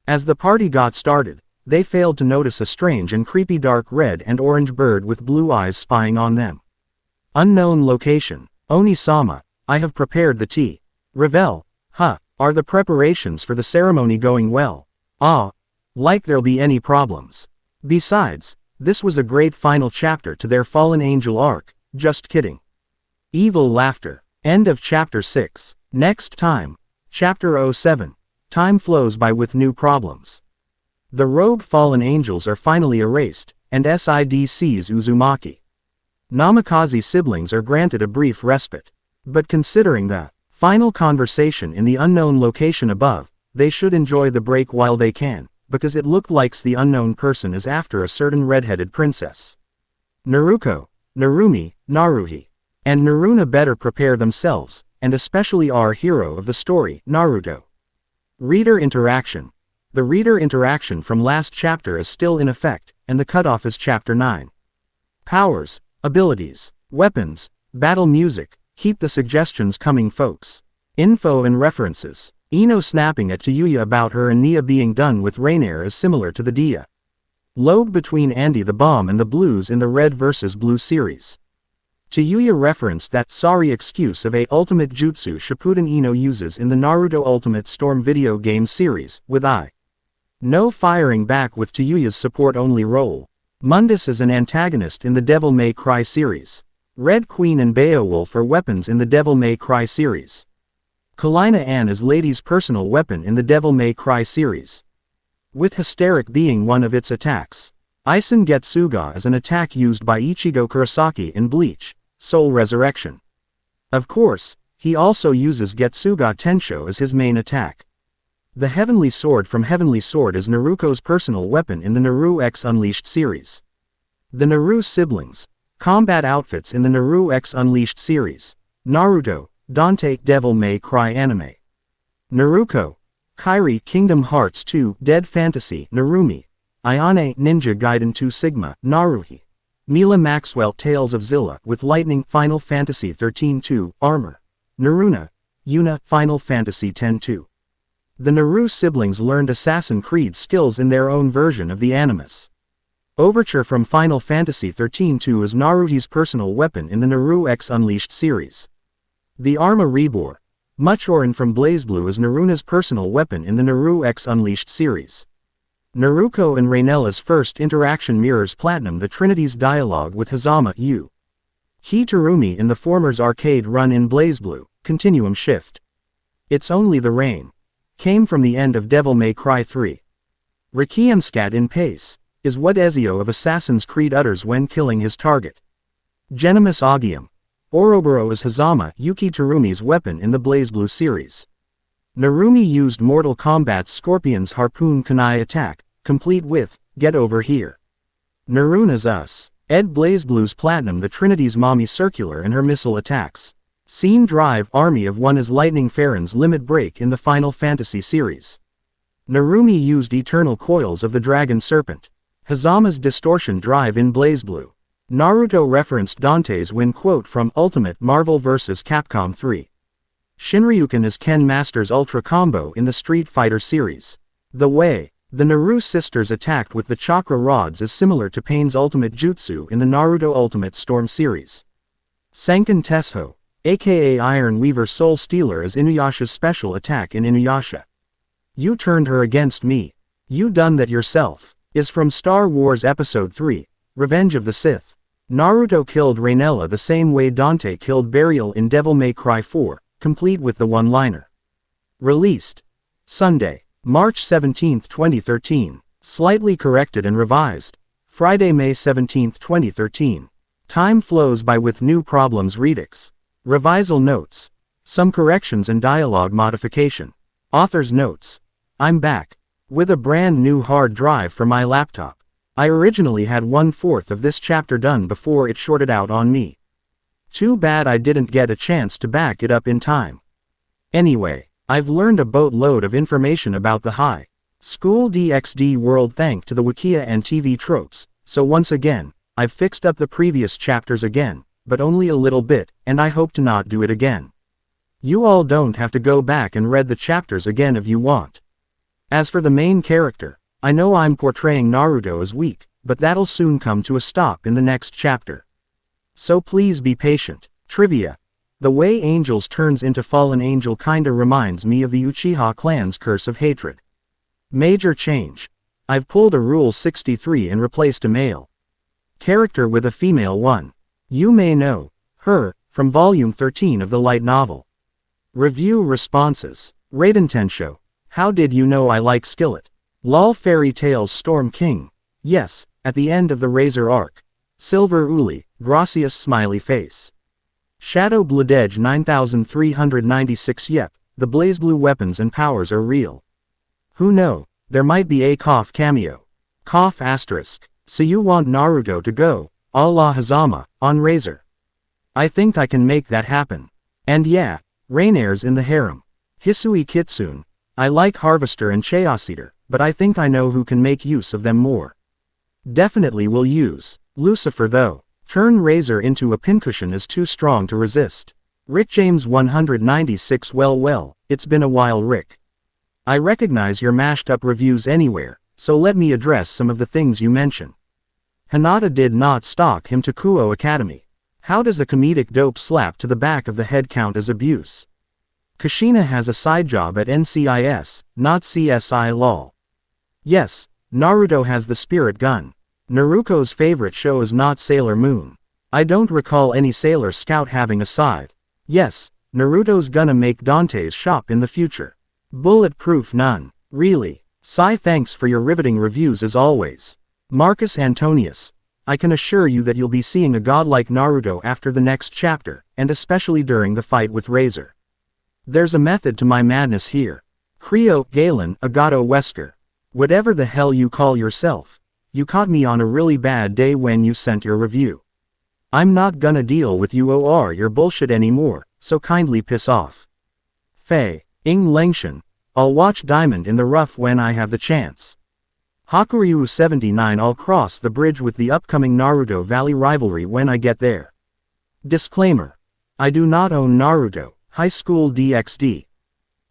As the party got started, they failed to notice a strange and creepy dark red and orange bird with blue eyes spying on them. Unknown location. Oni-sama, I have prepared the tea. Revel, are the preparations for the ceremony going well? Like there'll be any problems. Besides, this was a great final chapter to their fallen angel arc, just kidding. Evil laughter. End of chapter 6. Next time. Chapter 07. Time flows by with new problems. The rogue fallen angels are finally erased, and SIDC's Uzumaki Namikaze siblings are granted a brief respite. But considering the final conversation in the unknown location above, they should enjoy the break while they can, because it looked like the unknown person is after a certain red-headed princess. Naruko, Narumi, Naruhi, and Naruna better prepare themselves, and especially our hero of the story, Naruto. Reader interaction. The reader interaction from last chapter is still in effect, and the cutoff is chapter 9. Powers, abilities, weapons, battle music, keep the suggestions coming folks. Info and references. Ino snapping at Tayuya about her and Nia being done with Rainier is similar to the dia logue between Andy the Bomb and the Blues in the Red vs. Blue series. Tayuya referenced that sorry excuse of a ultimate jutsu Shippuden Ino uses in the Naruto Ultimate Storm video game series, with no firing back with Tayuya's support-only role. Mundus is an antagonist in the Devil May Cry series. Red Queen and Beowulf are weapons in the Devil May Cry series. Kalina Ann is Lady's personal weapon in the Devil May Cry series, with Hysteric being one of its attacks. Isen Getsuga is an attack used by Ichigo Kurosaki in Bleach, Soul Resurrection. Of course, he also uses Getsuga Tensho as his main attack. The Heavenly Sword from Heavenly Sword is Naruko's personal weapon in the Naru X Unleashed series. The Naru siblings. Combat outfits in the Naru X Unleashed series. Naruto, Dante, Devil May Cry anime. Naruko, Kairi, Kingdom Hearts 2, Dead Fantasy, Narumi. Ayane, Ninja Gaiden 2 Sigma, Naruhi. Mila Maxwell, Tales of Zilla, with Lightning, Final Fantasy 13-2, Armor. Naruna, Yuna, Final Fantasy 10-2. The Naru siblings learned Assassin Creed skills in their own version of the Animus. Overture from Final Fantasy 13-2 is Naruhi's personal weapon in the Naru X Unleashed series. The Arma Reborn. Muchorin from BlazBlue is Naruna's personal weapon in the Naru X Unleashed series. Naruko and Rainella's first interaction mirrors Platinum the Trinity's dialogue with Hazama U. Hitarumi in the former's arcade run in BlazBlue, Continuum Shift. It's Only the Rain came from the end of Devil May Cry 3. Requiemscat in Pace is what Ezio of Assassin's Creed utters when killing his target. Genimus Augeum. Oroboro is Hazama Yuki Tarumi's weapon in the BlazBlue series. Narumi used Mortal Kombat's Scorpion's Harpoon Kunai attack, complete with, "Get over here." Naruna's Us. Ed BlazBlue's Platinum the Trinity's Mommy Circular and her missile attacks. Scene Drive Army of One is Lightning Farron's limit break in the Final Fantasy series. Narumi used Eternal Coils of the Dragon Serpent. Hazama's Distortion Drive in BlazBlue. Naruto referenced Dante's win quote from Ultimate Marvel vs. Capcom 3. Shinryuken is Ken Master's Ultra Combo in the Street Fighter series. The way the Naru sisters attacked with the chakra rods is similar to Pain's ultimate jutsu in the Naruto Ultimate Storm series. Sanken Tesho, aka Iron Weaver Soul Stealer, is Inuyasha's special attack in Inuyasha. "You turned her against me. You done that yourself," is from Star Wars Episode 3, Revenge of the Sith. Naruto killed Rainella the same way Dante killed Burial in Devil May Cry 4, complete with the one-liner. Released Sunday, March 17, 2013. Slightly corrected and revised. Friday, May 17, 2013. Time flows by with new problems. Redux. Revisal notes. Some corrections and dialogue modification. Author's notes. I'm back. With a brand new hard drive for my laptop. I originally had 1/4 of this chapter done before it shorted out on me. Too bad I didn't get a chance to back it up in time. Anyway, I've learned a boatload of information about the high school DXD world thanks to the Wikia and TV tropes, so once again, I've fixed up the previous chapters again, but only a little bit, and I hope to not do it again. You all don't have to go back and read the chapters again if you want. As for the main character, I know I'm portraying Naruto as weak, but that'll soon come to a stop in the next chapter. So please be patient. Trivia. The way Angels turns into Fallen Angel kinda reminds me of the Uchiha clan's Curse of Hatred. Major change. I've pulled a Rule 63 and replaced a male character with a female one. You may know her from Volume 13 of the light novel. Review responses. Raiden Tensho. How did you know I like Skillet? Lol Fairy Tales Storm King. Yes, at the end of the Razor arc. Silver Uli, Gracias smiley face. Shadow Bloodedge 9396. Yep, the BlazBlue weapons and powers are real. Who know, there might be a Koff cameo. Koff asterisk. So you want Naruto to go, a la Hazama, on Razor? I think I can make that happen. And yeah, Rainier's in the harem. Hisui Kitsune. I like Harvester and Chaos Eater, but I think I know who can make use of them more. Definitely will use Lucifer though. Turn Razor into a pincushion is too strong to resist. Rick James 196. Well, it's been a while, Rick. I recognize your mashed up reviews anywhere, so let me address some of the things you mention. Hinata did not stalk him to Kuo Academy. How does a comedic dope slap to the back of the head count as abuse? Kushina has a side job at NCIS, not CSI lol. Yes, Naruto has the spirit gun. Naruko's favorite show is not Sailor Moon. I don't recall any Sailor Scout having a scythe. Yes, Naruto's gonna make Dante's shop in the future. Bulletproof none. Really. Sai, thanks for your riveting reviews as always. Marcus Antonius. I can assure you that you'll be seeing a godlike Naruto after the next chapter, and especially during the fight with Razor. There's a method to my madness here. Creo, Galen, Agato Wesker. Whatever the hell you call yourself. You caught me on a really bad day when you sent your review. I'm not gonna deal with you or your bullshit anymore, so kindly piss off. Fei, Ing Lengshan. I'll watch Diamond in the Rough when I have the chance. Hakuryu 79. I'll cross the bridge with the upcoming Naruto Valley rivalry when I get there. Disclaimer. I do not own Naruto, High School DXD,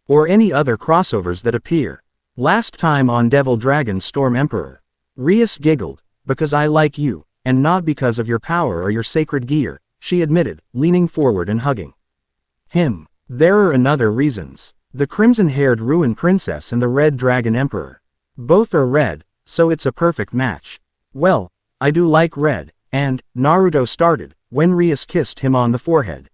or any other crossovers that appear. Last time on Devil Dragon Storm Emperor. Rias giggled, because I like you, and not because of your power or your sacred gear, she admitted, leaning forward and hugging him. There are another reasons. The crimson-haired Ruin Princess and the Red Dragon Emperor. Both are red, so it's a perfect match. Well, I do like red, and Naruto started when Rias kissed him on the forehead.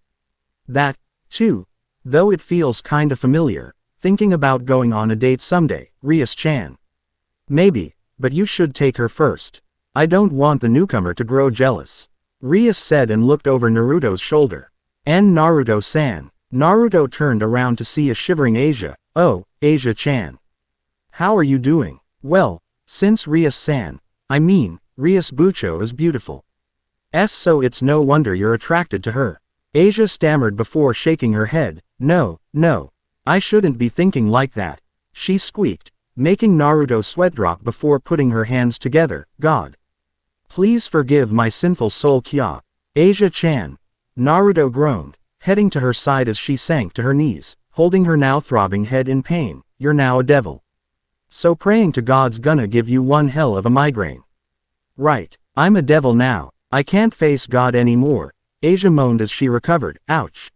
That, too. Though it feels kinda familiar, thinking about going on a date someday, Rias-chan. Maybe, but you should take her first. I don't want the newcomer to grow jealous. Rias said and looked over Naruto's shoulder. And Naruto-san. Naruto turned around to see a shivering Asia, Oh, Asia-chan. How are you doing? Well, since Rias-san, Rias Bucho is beautiful. So it's no wonder you're attracted to her. Asia stammered before shaking her head. No, no. I shouldn't be thinking like that. She squeaked, making Naruto sweat drop before putting her hands together. God. Please forgive my sinful soul, Kya. Asia-chan. Naruto groaned, heading to her side as she sank to her knees, holding her now throbbing head in pain. You're now a devil. So praying to God's gonna give you one hell of a migraine. Right. I'm a devil now. I can't face God anymore. Asia moaned as she recovered. Ouch.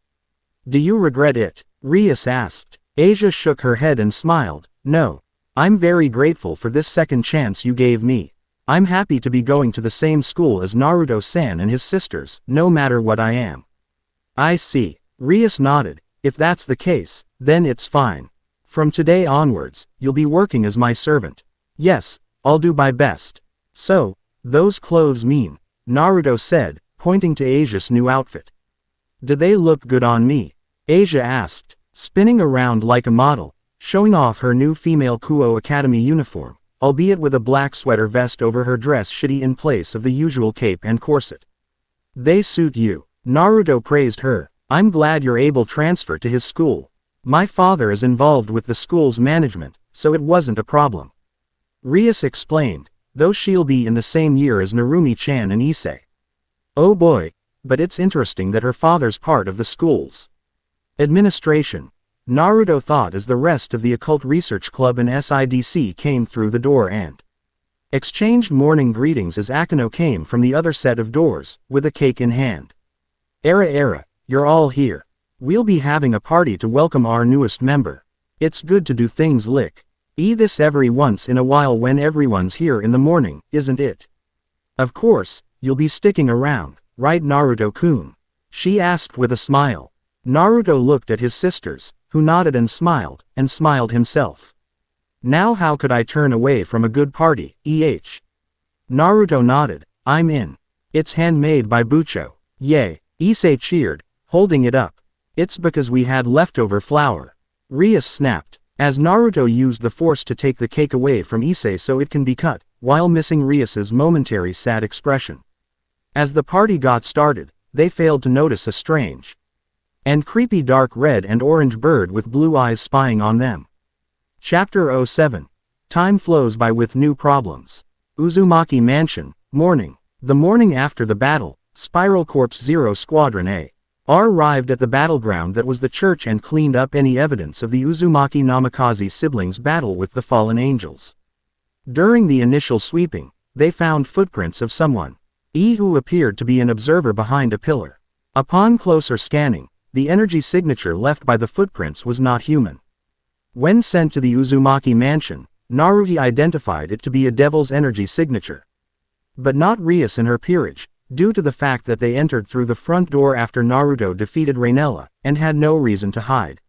Do you regret it? Rias asked. Asia shook her head and smiled. No. I'm very grateful for this second chance you gave me. I'm happy to be going to the same school as Naruto-san and his sisters, no matter what I am. I see. Rias nodded. If that's the case, then it's fine. From today onwards, you'll be working as my servant. Yes, I'll do my best. So, those clothes mean, Naruto said, pointing to Asia's new outfit. Do they look good on me? Asia asked, spinning around like a model, showing off her new female Kuo Academy uniform, albeit with a black sweater vest over her dress shitty in place of the usual cape and corset. They suit you. Naruto praised her. I'm glad you're able to transfer to his school. My father is involved with the school's management, so it wasn't a problem. Rias explained, though she'll be in the same year as Narumi-chan and Issei. Oh boy, but it's interesting that her father's part of the school's administration. Naruto thought as the rest of the Occult Research Club and SIDC came through the door and exchanged morning greetings as Akano came from the other set of doors, with a cake in hand. Era, you're all here. We'll be having a party to welcome our newest member. It's good to do things this every once in a while when everyone's here in the morning, isn't it? Of course, you'll be sticking around, right Naruto-kun? She asked with a smile. Naruto looked at his sisters, who nodded and smiled himself. Now how could I turn away from a good party, Naruto nodded. I'm in. It's handmade by Bucho. Yay, Issei cheered, holding it up. It's because we had leftover flour. Rias snapped, as Naruto used the force to take the cake away from Issei so it can be cut, while missing Rias's momentary sad expression. As the party got started, they failed to notice a strange and creepy dark red and orange bird with blue eyes spying on them. Chapter 07. Time flows by with new problems. Uzumaki Mansion, morning. The morning after the battle, Spiral Corps 0 Squadron A arrived at the battleground that was the church and cleaned up any evidence of the Uzumaki Namikaze siblings' battle with the fallen angels. During the initial sweeping, they found footprints of someone, who appeared to be an observer behind a pillar. Upon closer scanning, the energy signature left by the footprints was not human. When sent to the Uzumaki Mansion, Naruhi identified it to be a devil's energy signature. But not Rias and her peerage, due to the fact that they entered through the front door after Naruto defeated Rainella, and had no reason to hide.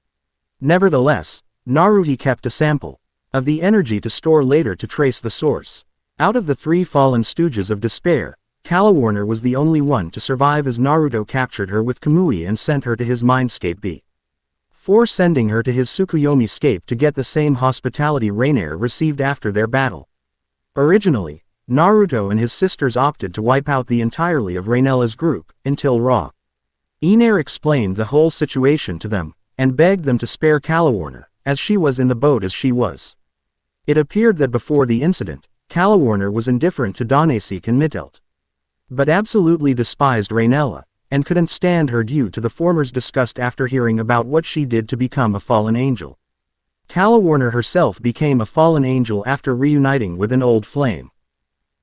Nevertheless, Naruhi kept a sample of the energy to store later to trace the source. Out of the three fallen stooges of despair, Calawarner was the only one to survive as Naruto captured her with Kamui and sent her to his mindscape before sending her to his Tsukuyomi scape to get the same hospitality Rainier received after their battle. Originally, Naruto and his sisters opted to wipe out the entirety of Rainella's group, until Rainier explained the whole situation to them, and begged them to spare Calawarner, as she was in the boat as she was. It appeared that before the incident, Calawarner was indifferent to Donasek and Mittelt, but absolutely despised Rainella, and couldn't stand her due to the former's disgust after hearing about what she did to become a fallen angel. Calawarner herself became a fallen angel after reuniting with an old flame.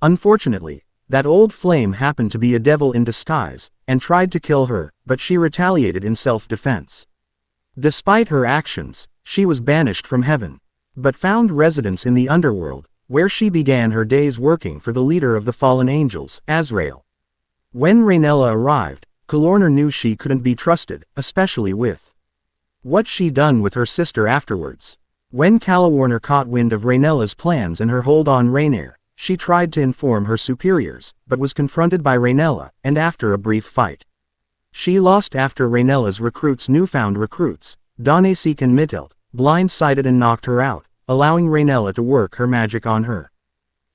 Unfortunately, that old flame happened to be a devil in disguise, and tried to kill her, but she retaliated in self-defense. Despite her actions, she was banished from heaven, but found residence in the underworld, where she began her days working for the leader of the fallen angels, Azrael. When Rainella arrived, Calawarner knew she couldn't be trusted, especially with what she done with her sister afterwards. When Calawarner caught wind of Rainella's plans and her hold on Rainier, she tried to inform her superiors, but was confronted by Rainella, and after a brief fight, she lost after Rainella's newfound recruits, Donasek and Mittelt, blindsided and knocked her out, allowing Raynella to work her magic on her.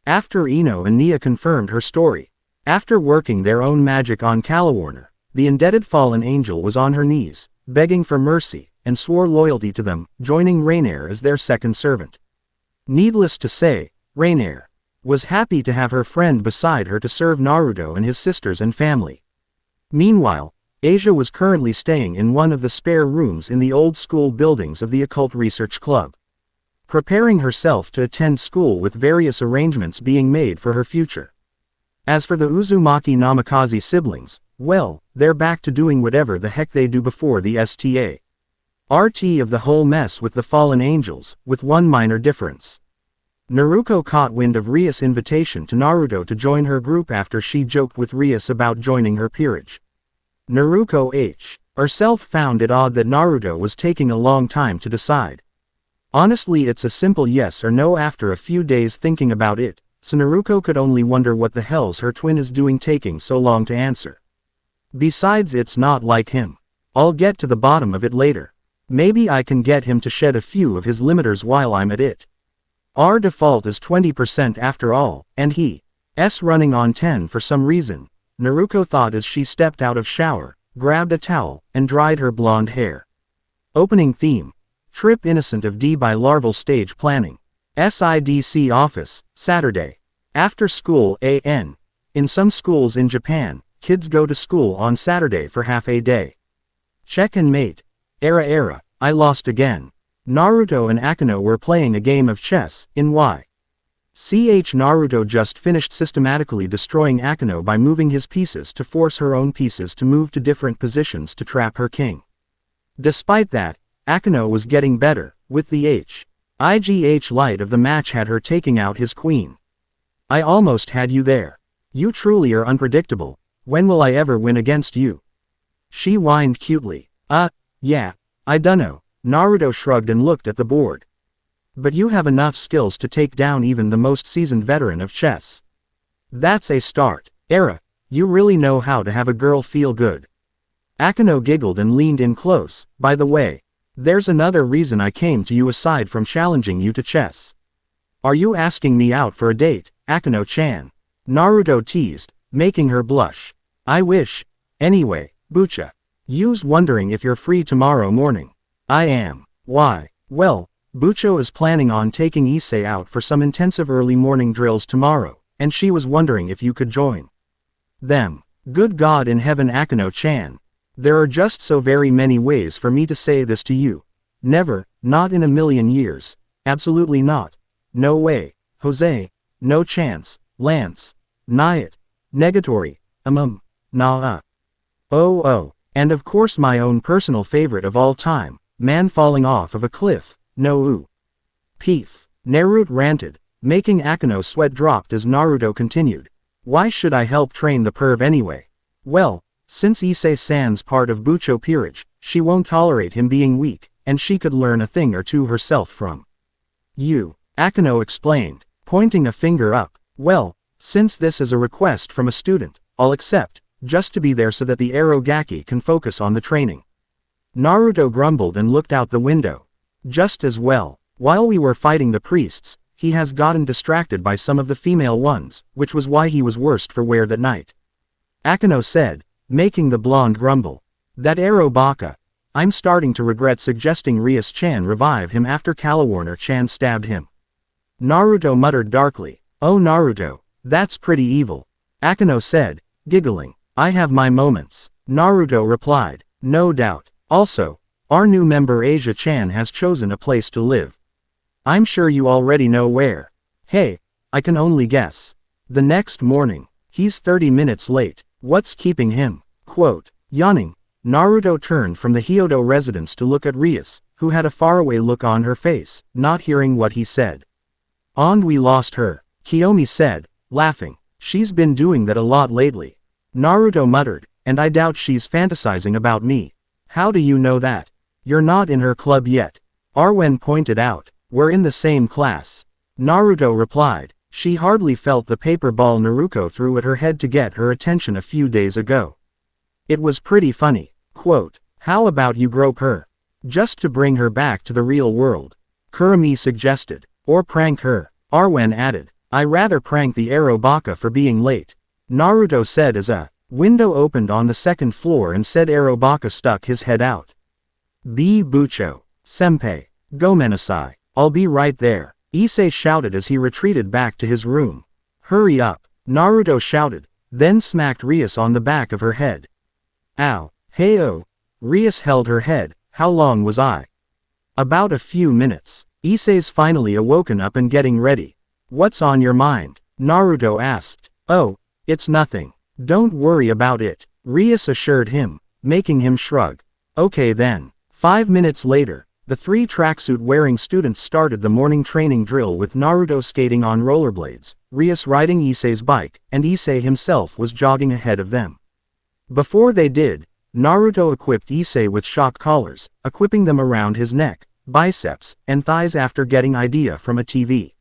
After Ino and Nia confirmed her story, after working their own magic on Calawarner, the indebted fallen angel was on her knees, begging for mercy, and swore loyalty to them, joining Rainier as their second servant. Needless to say, Rainier was happy to have her friend beside her to serve Naruto and his sisters and family. Meanwhile, Asia was currently staying in one of the spare rooms in the old school buildings of the Occult Research Club, preparing herself to attend school with various arrangements being made for her future. As for the Uzumaki Namikaze siblings, well, they're back to doing whatever the heck they do before the RT of the whole mess with the fallen angels, with one minor difference. Naruko caught wind of Rias' invitation to Naruto to join her group after she joked with Rias about joining her peerage. Naruko herself found it odd that Naruto was taking a long time to decide. Honestly, it's a simple yes or no after a few days thinking about it, so Naruko could only wonder what the hell's her twin is doing taking so long to answer. Besides, it's not like him. I'll get to the bottom of it later. Maybe I can get him to shed a few of his limiters while I'm at it. Our default is 20% after all, and he's running on 10 for some reason, Naruko thought as she stepped out of shower, grabbed a towel, and dried her blonde hair. Opening theme. Trip innocent of D by larval stage planning. SIDC office, Saturday. After school AN. In some schools in Japan, kids go to school on Saturday for half a day. Check and mate. Era, I lost again. Naruto and Akino were playing a game of chess, in Naruto just finished systematically destroying Akino by moving his pieces to force her own pieces to move to different positions to trap her king. Despite that, Akino was getting better, with the IGH light of the match had her taking out his queen. I almost had you there. You truly are unpredictable. When will I ever win against you? She whined cutely. Yeah, I dunno. Naruto shrugged and looked at the board. But you have enough skills to take down even the most seasoned veteran of chess. That's a start. Era, you really know how to have a girl feel good. Akino giggled and leaned in close. By the way, there's another reason I came to you aside from challenging you to chess. Are you asking me out for a date, Akino-chan? Naruto teased, making her blush. I wish. Anyway, Bucha. You's wondering if you're free tomorrow morning. I am. Why? Well, Bucho is planning on taking Issei out for some intensive early morning drills tomorrow, and she was wondering if you could join them. Good God in heaven, Akino-chan. There are just so very many ways for me to say this to you. Never, not in a million years. Absolutely not. No way. Jose. No chance. Lance. Nyat. Negatory. Nah. Oh. And of course my own personal favorite of all time, man falling off of a cliff, no Peef. Naruto ranted, making Akino sweat dropped as Naruto continued. Why should I help train the perv anyway? Well, since Issei-san's part of Bucho peerage, she won't tolerate him being weak, and she could learn a thing or two herself from you, Akino explained, pointing a finger up. Well, since this is a request from a student, I'll accept, just to be there so that the Arogaki can focus on the training. Naruto grumbled and looked out the window. Just as well. While we were fighting the priests, he has gotten distracted by some of the female ones, which was why he was worst for wear that night. Akino said, making the blonde grumble. That Aro baka. I'm starting to regret suggesting Rias-chan revive him after Calawarner-chan stabbed him. Naruto muttered darkly. Oh Naruto, that's pretty evil. Akino said, giggling. I have my moments. Naruto replied. No doubt. Also, our new member Asia-chan has chosen a place to live. I'm sure you already know where. Hey, I can only guess. The next morning, he's 30 minutes late. What's keeping him? Quote. Yawning, Naruto turned from the Hyodo residence to look at Rias, who had a faraway look on her face, not hearing what he said. And we lost her, Kiyomi said, laughing. She's been doing that a lot lately. Naruto muttered, and I doubt she's fantasizing about me. How do you know that? You're not in her club yet. Arwen pointed out. We're in the same class. Naruto replied. She hardly felt the paper ball Naruto threw at her head to get her attention a few days ago. It was pretty funny. Quote. How about you grope her? Just to bring her back to the real world. Kurumi suggested. Or prank her. Arwen added. I rather prank the Arobaka for being late. Naruto said as a window opened on the second floor and said Arobaka stuck his head out. B. Bucho. Senpai. Gomenasai. I'll be right there. Issei shouted as he retreated back to his room. Hurry up. Naruto shouted, then smacked Rias on the back of her head. Ow. Hey-oh. Rias held her head. How long was I? About a few minutes. Issei's finally awoken up and getting ready. What's on your mind? Naruto asked. Oh, it's nothing. Don't worry about it, Rias assured him, making him shrug. Okay then. 5 minutes later, the 3 tracksuit-wearing students started the morning training drill with Naruto skating on rollerblades, Rias riding Issei's bike, and Issei himself was jogging ahead of them. Before they did, Naruto equipped Issei with shock collars, equipping them around his neck, biceps, and thighs after getting idea from a TV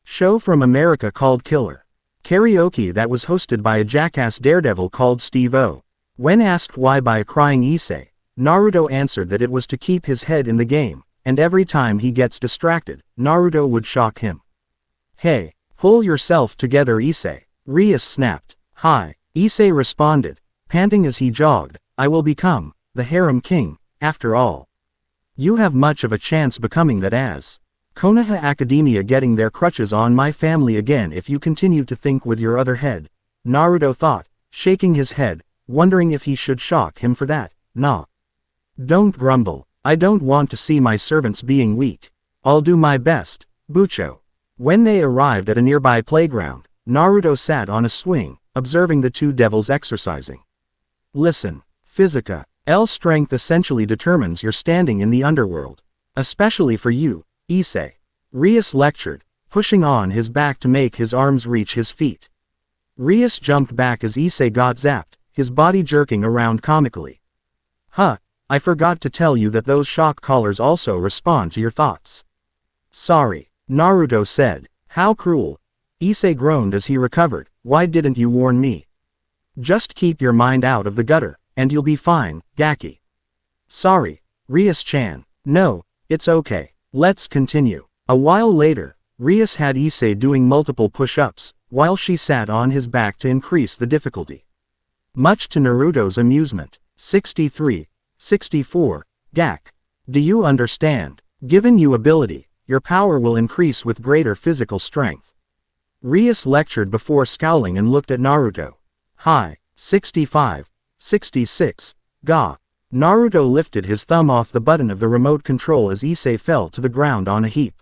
show from America called Killer Karaoke that was hosted by a jackass daredevil called Steve-O. When asked why by a crying Issei, Naruto answered that it was to keep his head in the game, and every time he gets distracted, Naruto would shock him. Hey, pull yourself together Issei, Rias snapped. Hi, Issei responded, panting as he jogged, I will become the Harem King, after all. You have much of a chance becoming that as Konoha Academia getting their crutches on my family again if you continue to think with your other head, Naruto thought, shaking his head, wondering if he should shock him for that. Nah. Don't grumble, I don't want to see my servants being weak. I'll do my best, Bucho. When they arrived at a nearby playground, Naruto sat on a swing, observing the 2 devils exercising. Listen, Physica, L strength essentially determines your standing in the underworld. Especially for you, Issei. Rias lectured, pushing on his back to make his arms reach his feet. Rias jumped back as Issei got zapped, his body jerking around comically. Huh, I forgot to tell you that those shock collars also respond to your thoughts. Sorry, Naruto said. How cruel. Issei groaned as he recovered. Why didn't you warn me? Just keep your mind out of the gutter, and you'll be fine, Gaki. Sorry, Rias-chan. No, it's okay. Let's continue. A while later, Rias had Issei doing multiple push-ups, while she sat on his back to increase the difficulty. Much to Naruto's amusement. 63. 64. Gak. Do you understand? Given you ability, your power will increase with greater physical strength. Rias lectured before scowling and looked at Naruto. Hi. 65. 66. Ga. Naruto lifted his thumb off the button of the remote control as Issei fell to the ground on a heap.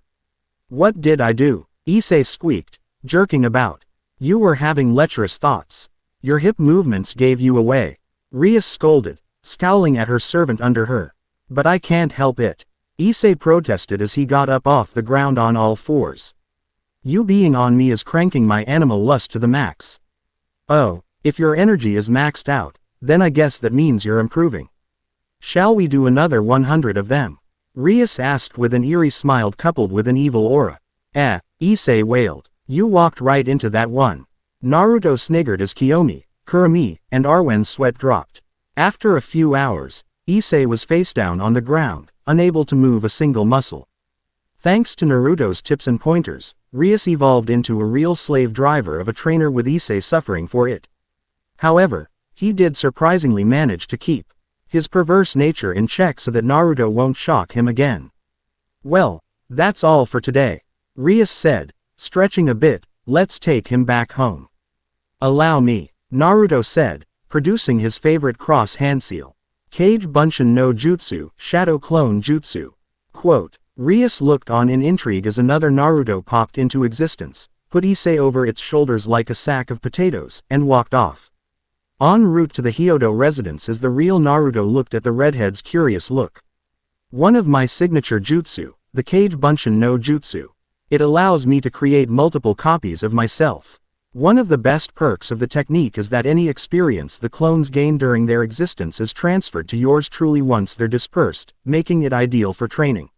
What did I do? Issei squeaked, jerking about. You were having lecherous thoughts. Your hip movements gave you away. Rias scolded, scowling at her servant under her. But I can't help it. Issei protested as he got up off the ground on all fours. You being on me is cranking my animal lust to the max. Oh, if your energy is maxed out, then I guess that means you're improving. Shall we do another 100 of them? Rias asked with an eerie smile coupled with an evil aura. Issei wailed. You walked right into that one. Naruto sniggered as Kiyomi, Kurumi, and Arwen's sweat dropped. After a few hours, Issei was face down on the ground, unable to move a single muscle. Thanks to Naruto's tips and pointers, Rias evolved into a real slave driver of a trainer with Issei suffering for it. However, he did surprisingly manage to keep his perverse nature in check so that Naruto won't shock him again. Well, that's all for today, Rias said, stretching a bit. Let's take him back home. Allow me, Naruto said, producing his favorite cross hand seal. Kage Bunshin no Jutsu, Shadow Clone Jutsu. Quote, Rias looked on in intrigue as another Naruto popped into existence, put Issei over its shoulders like a sack of potatoes, and walked off. En route to the Hyodo residence as the real Naruto looked at the redhead's curious look. One of my signature jutsu, the Kage Bunshin no Jutsu. It allows me to create multiple copies of myself. One of the best perks of the technique is that any experience the clones gain during their existence is transferred to yours truly once they're dispersed, making it ideal for training.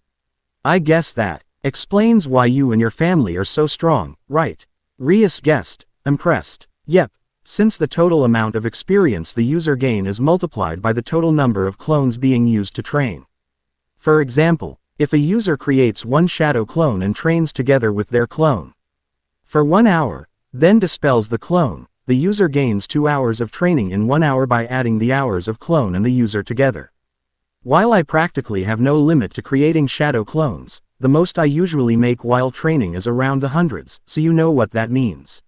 I guess that explains why you and your family are so strong, right? Rias guessed, impressed. Yep. Since the total amount of experience the user gain is multiplied by the total number of clones being used to train. For example, if a user creates one shadow clone and trains together with their clone for 1 hour, then dispels the clone, the user gains 2 hours of training in 1 hour by adding the hours of clone and the user together. While I practically have no limit to creating shadow clones, the most I usually make while training is around the hundreds, so you know what that means.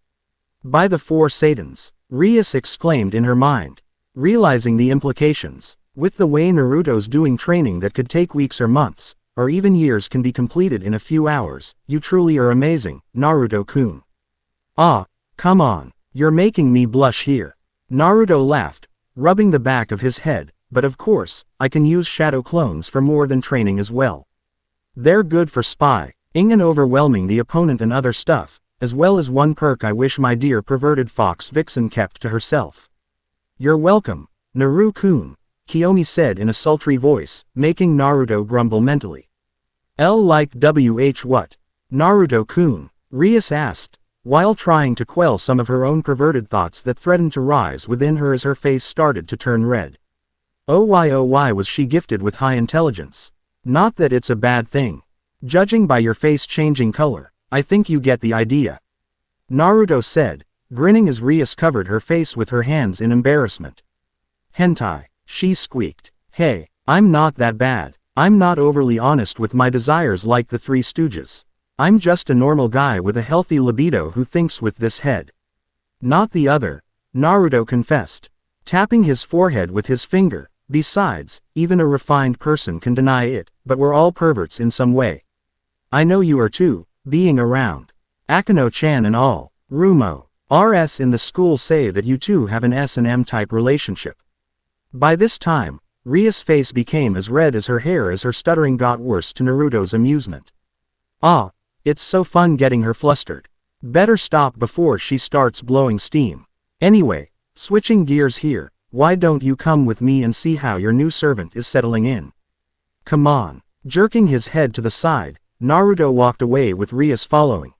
By the 4 Satans, Rias exclaimed in her mind, realizing the implications. With the way Naruto's doing training that could take weeks or months, or even years can be completed in a few hours, you truly are amazing, Naruto-kun. Ah, come on, you're making me blush here. Naruto laughed, rubbing the back of his head, but of course, I can use shadow clones for more than training as well. They're good for spying and overwhelming the opponent and other stuff, as well as one perk I wish my dear perverted fox vixen kept to herself. You're welcome, Naru-kun, Kiyomi said in a sultry voice, making Naruto grumble mentally. Like what? Naruto-kun, Rias asked, while trying to quell some of her own perverted thoughts that threatened to rise within her as her face started to turn red. Oh why was she gifted with high intelligence? Not that it's a bad thing. Judging by your face changing color, I think you get the idea. Naruto said, grinning as Rias covered her face with her hands in embarrassment. Hentai, she squeaked. Hey, I'm not that bad. I'm not overly honest with my desires like the Three Stooges. I'm just a normal guy with a healthy libido who thinks with this head. Not the other, Naruto confessed, tapping his forehead with his finger. Besides, even a refined person can deny it, but we're all perverts in some way. I know you are too, being around Akano-chan and all. Rumo, RS in the school say that you two have an S&M type relationship. By this time, Ria's face became as red as her hair as her stuttering got worse to Naruto's amusement. Ah, it's so fun getting her flustered. Better stop before she starts blowing steam. Anyway, switching gears here, why don't you come with me and see how your new servant is settling in? Come on. Jerking his head to the side, Naruto walked away with Rias following.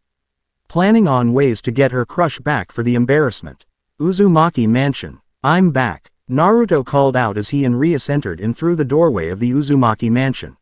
Planning on ways to get her crush back for the embarrassment. Uzumaki Mansion. I'm back, Naruto called out as he and Rias entered in through the doorway of the Uzumaki Mansion.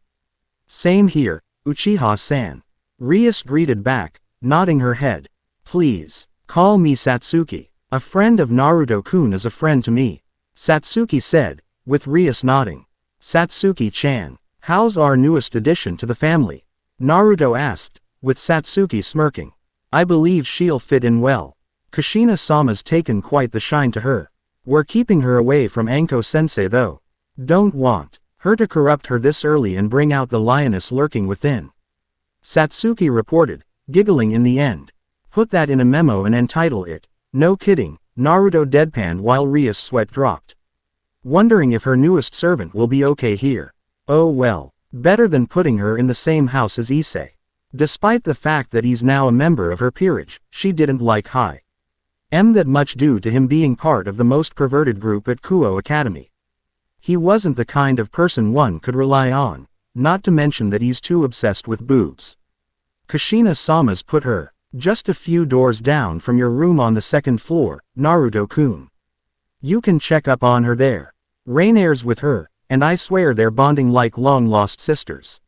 Same here, Uchiha-san. Rias greeted back, nodding her head. Please, call me Satsuki. A friend of Naruto-kun is a friend to me, Satsuki said, with Rias nodding. Satsuki-chan, how's our newest addition to the family? Naruto asked, with Satsuki smirking. I believe she'll fit in well. Kushina-sama's taken quite the shine to her. We're keeping her away from Anko-sensei though. Don't want her to corrupt her this early and bring out the lioness lurking within. Satsuki reported, giggling in the end. Put that in a memo and entitle it, No Kidding, Naruto deadpanned while Rias' sweat dropped. Wondering if her newest servant will be okay here. Oh well, better than putting her in the same house as Issei. Despite the fact that he's now a member of her peerage, she didn't like that much due to him being part of the most perverted group at Kuo Academy. He wasn't the kind of person one could rely on, not to mention that he's too obsessed with boobs. Kushina-sama's put her just a few doors down from your room on the 2nd floor, Naruto-kun. You can check up on her there. Rainaire's with her, and I swear they're bonding like long-lost sisters.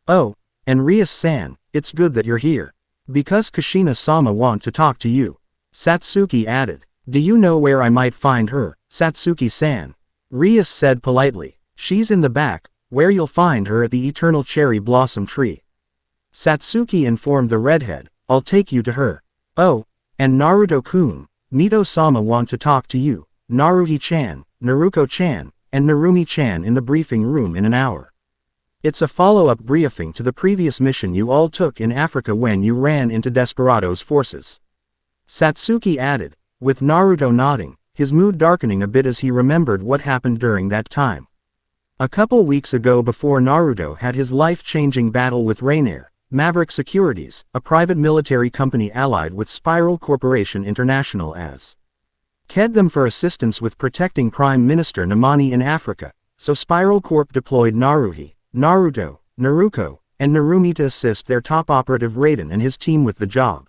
Oh, and Rias-san, it's good that you're here. Because Kushina-sama want to talk to you. Satsuki added. Do you know where I might find her, Satsuki-san? Rias said politely. She's in the back, where you'll find her at the eternal cherry blossom tree. Satsuki informed the redhead. I'll take you to her. Oh, and Naruto-kun, Mito-sama want to talk to you, Naruhi-chan, Naruko-chan, and Narumi-chan in the briefing room in an hour. It's a follow-up briefing to the previous mission you all took in Africa when you ran into Desperado's forces. Satsuki added, with Naruto nodding, his mood darkening a bit as he remembered what happened during that time. A couple weeks ago before Naruto had his life-changing battle with Rainier, Maverick Securities, a private military company allied with Spiral Corporation International as KED them for assistance with protecting Prime Minister Namani in Africa, so Spiral Corp deployed Naruhi, Naruto, Naruko, and Narumi to assist their top operative Raiden and his team with the job.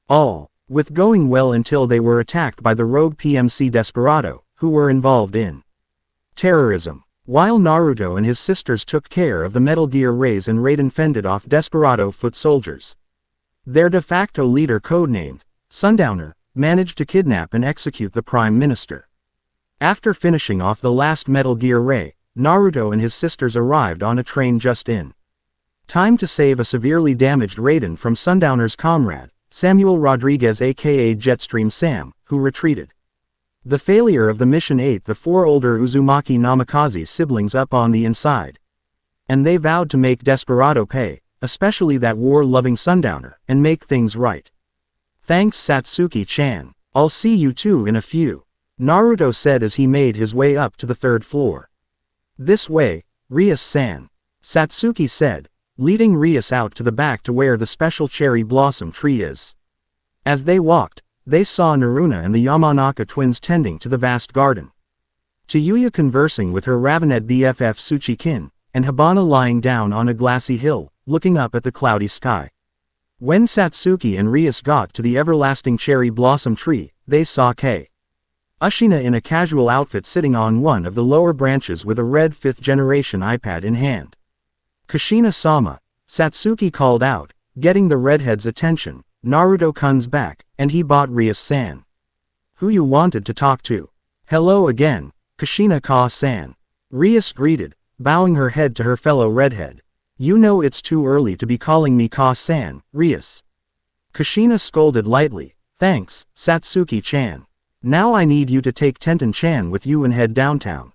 All, with going well until they were attacked by the rogue PMC Desperado, who were involved in terrorism. While Naruto and his sisters took care of the Metal Gear Rays and Raiden fended off desperado foot soldiers. Their de facto leader, codenamed Sundowner, managed to kidnap and execute the Prime Minister. After finishing off the last Metal Gear Ray, Naruto and his sisters arrived on a train just in time to save a severely damaged Raiden from Sundowner's comrade, Samuel Rodriguez aka Jetstream Sam, who retreated. The failure of the mission ate the four older Uzumaki Namikaze siblings up on the inside. And they vowed to make Desperado pay, especially that war-loving Sundowner, and make things right. Thanks Satsuki-chan. I'll see you two in a few, Naruto said as he made his way up to the third floor. This way, Rias-san, Satsuki said, leading Rias out to the back to where the special cherry blossom tree is. As they walked, they saw Naruna and the Yamanaka twins tending to the vast garden. Tayuya conversing with her Ravenet BFF Tsuchikin, and Hibana lying down on a glassy hill, looking up at the cloudy sky. When Satsuki and Rias got to the everlasting cherry blossom tree, they saw Kushina in a casual outfit sitting on one of the lower branches with a red 5th generation iPad in hand. Kushina-sama, Satsuki called out, getting the redhead's attention. Naruto comes back, and he bought Rias-san. Who you wanted to talk to? Hello again, Kushina-ka-san. Rias greeted, bowing her head to her fellow redhead. You know it's too early to be calling me ka-san, Rias. Kushina scolded lightly. Thanks, Satsuki-chan. Now I need you to take Tenten-chan with you and head downtown.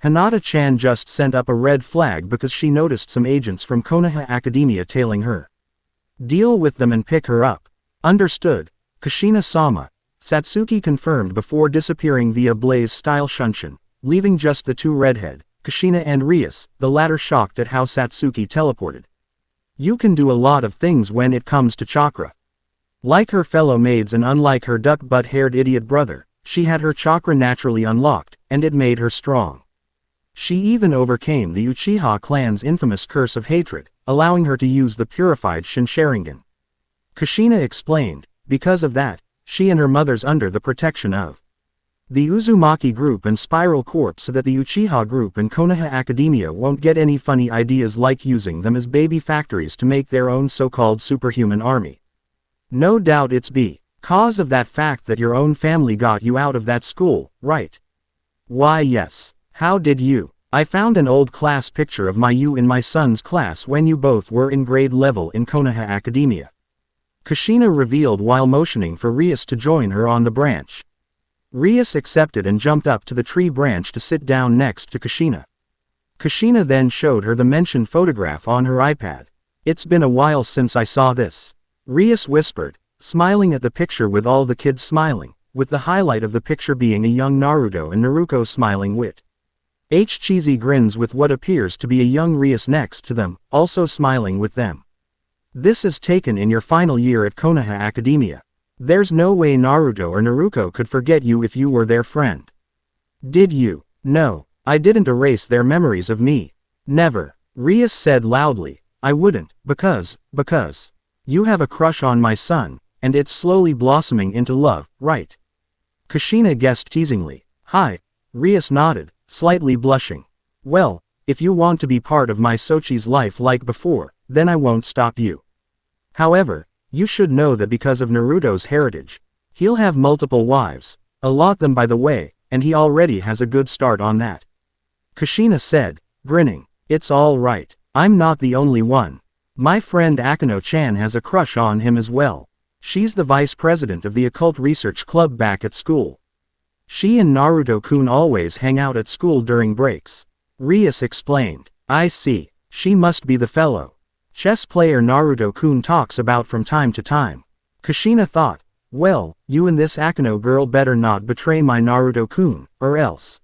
Hinata-chan just sent up a red flag because she noticed some agents from Konoha Academia tailing her. Deal with them and pick her up. Understood, Kushina-sama, Satsuki confirmed before disappearing via Blaze-style Shunshin, leaving just the two redhead, Kushina and Rias, the latter shocked at how Satsuki teleported. You can do a lot of things when it comes to chakra. Like her fellow maids and unlike her duck-butt-haired idiot brother, she had her chakra naturally unlocked, and it made her strong. She even overcame the Uchiha clan's infamous curse of hatred, allowing her to use the purified Shinsharingan. Kushina explained, because of that, she and her mother's under the protection of the Uzumaki group and Spiral Corp so that the Uchiha group and Konoha Academia won't get any funny ideas like using them as baby factories to make their own so-called superhuman army. No doubt it's because of that fact that your own family got you out of that school, right? Why yes. How did you? I found an old class picture of you in my son's class when you both were in grade level in Konoha Academia. Kushina revealed while motioning for Rias to join her on the branch. Rias accepted and jumped up to the tree branch to sit down next to Kushina. Kushina then showed her the mentioned photograph on her iPad. It's been a while since I saw this, Rias whispered, smiling at the picture with all the kids smiling, with the highlight of the picture being a young Naruto and Naruto smiling with cheesy grins with what appears to be a young Rias next to them, also smiling with them. This is taken in your final year at Konoha Academia. There's no way Naruto or Naruko could forget you if you were their friend. Did you? No, I didn't erase their memories of me. Never, Rias said loudly. I wouldn't, because you have a crush on my son, and it's slowly blossoming into love, right? Kushina guessed teasingly. Hi, Rias nodded, slightly blushing. Well, if you want to be part of my Sochi's life like before, then I won't stop you. However, you should know that because of Naruto's heritage, he'll have multiple wives, a lot them by the way, and he already has a good start on that. Kushina said, grinning. It's all right, I'm not the only one. My friend Akano-chan has a crush on him as well. She's the vice president of the occult research club back at school. She and Naruto-kun always hang out at school during breaks. Rias explained. I see, she must be the fellow chess player Naruto-kun talks about from time to time. Kushina thought, well, you and this Akano girl better not betray my Naruto-kun, or else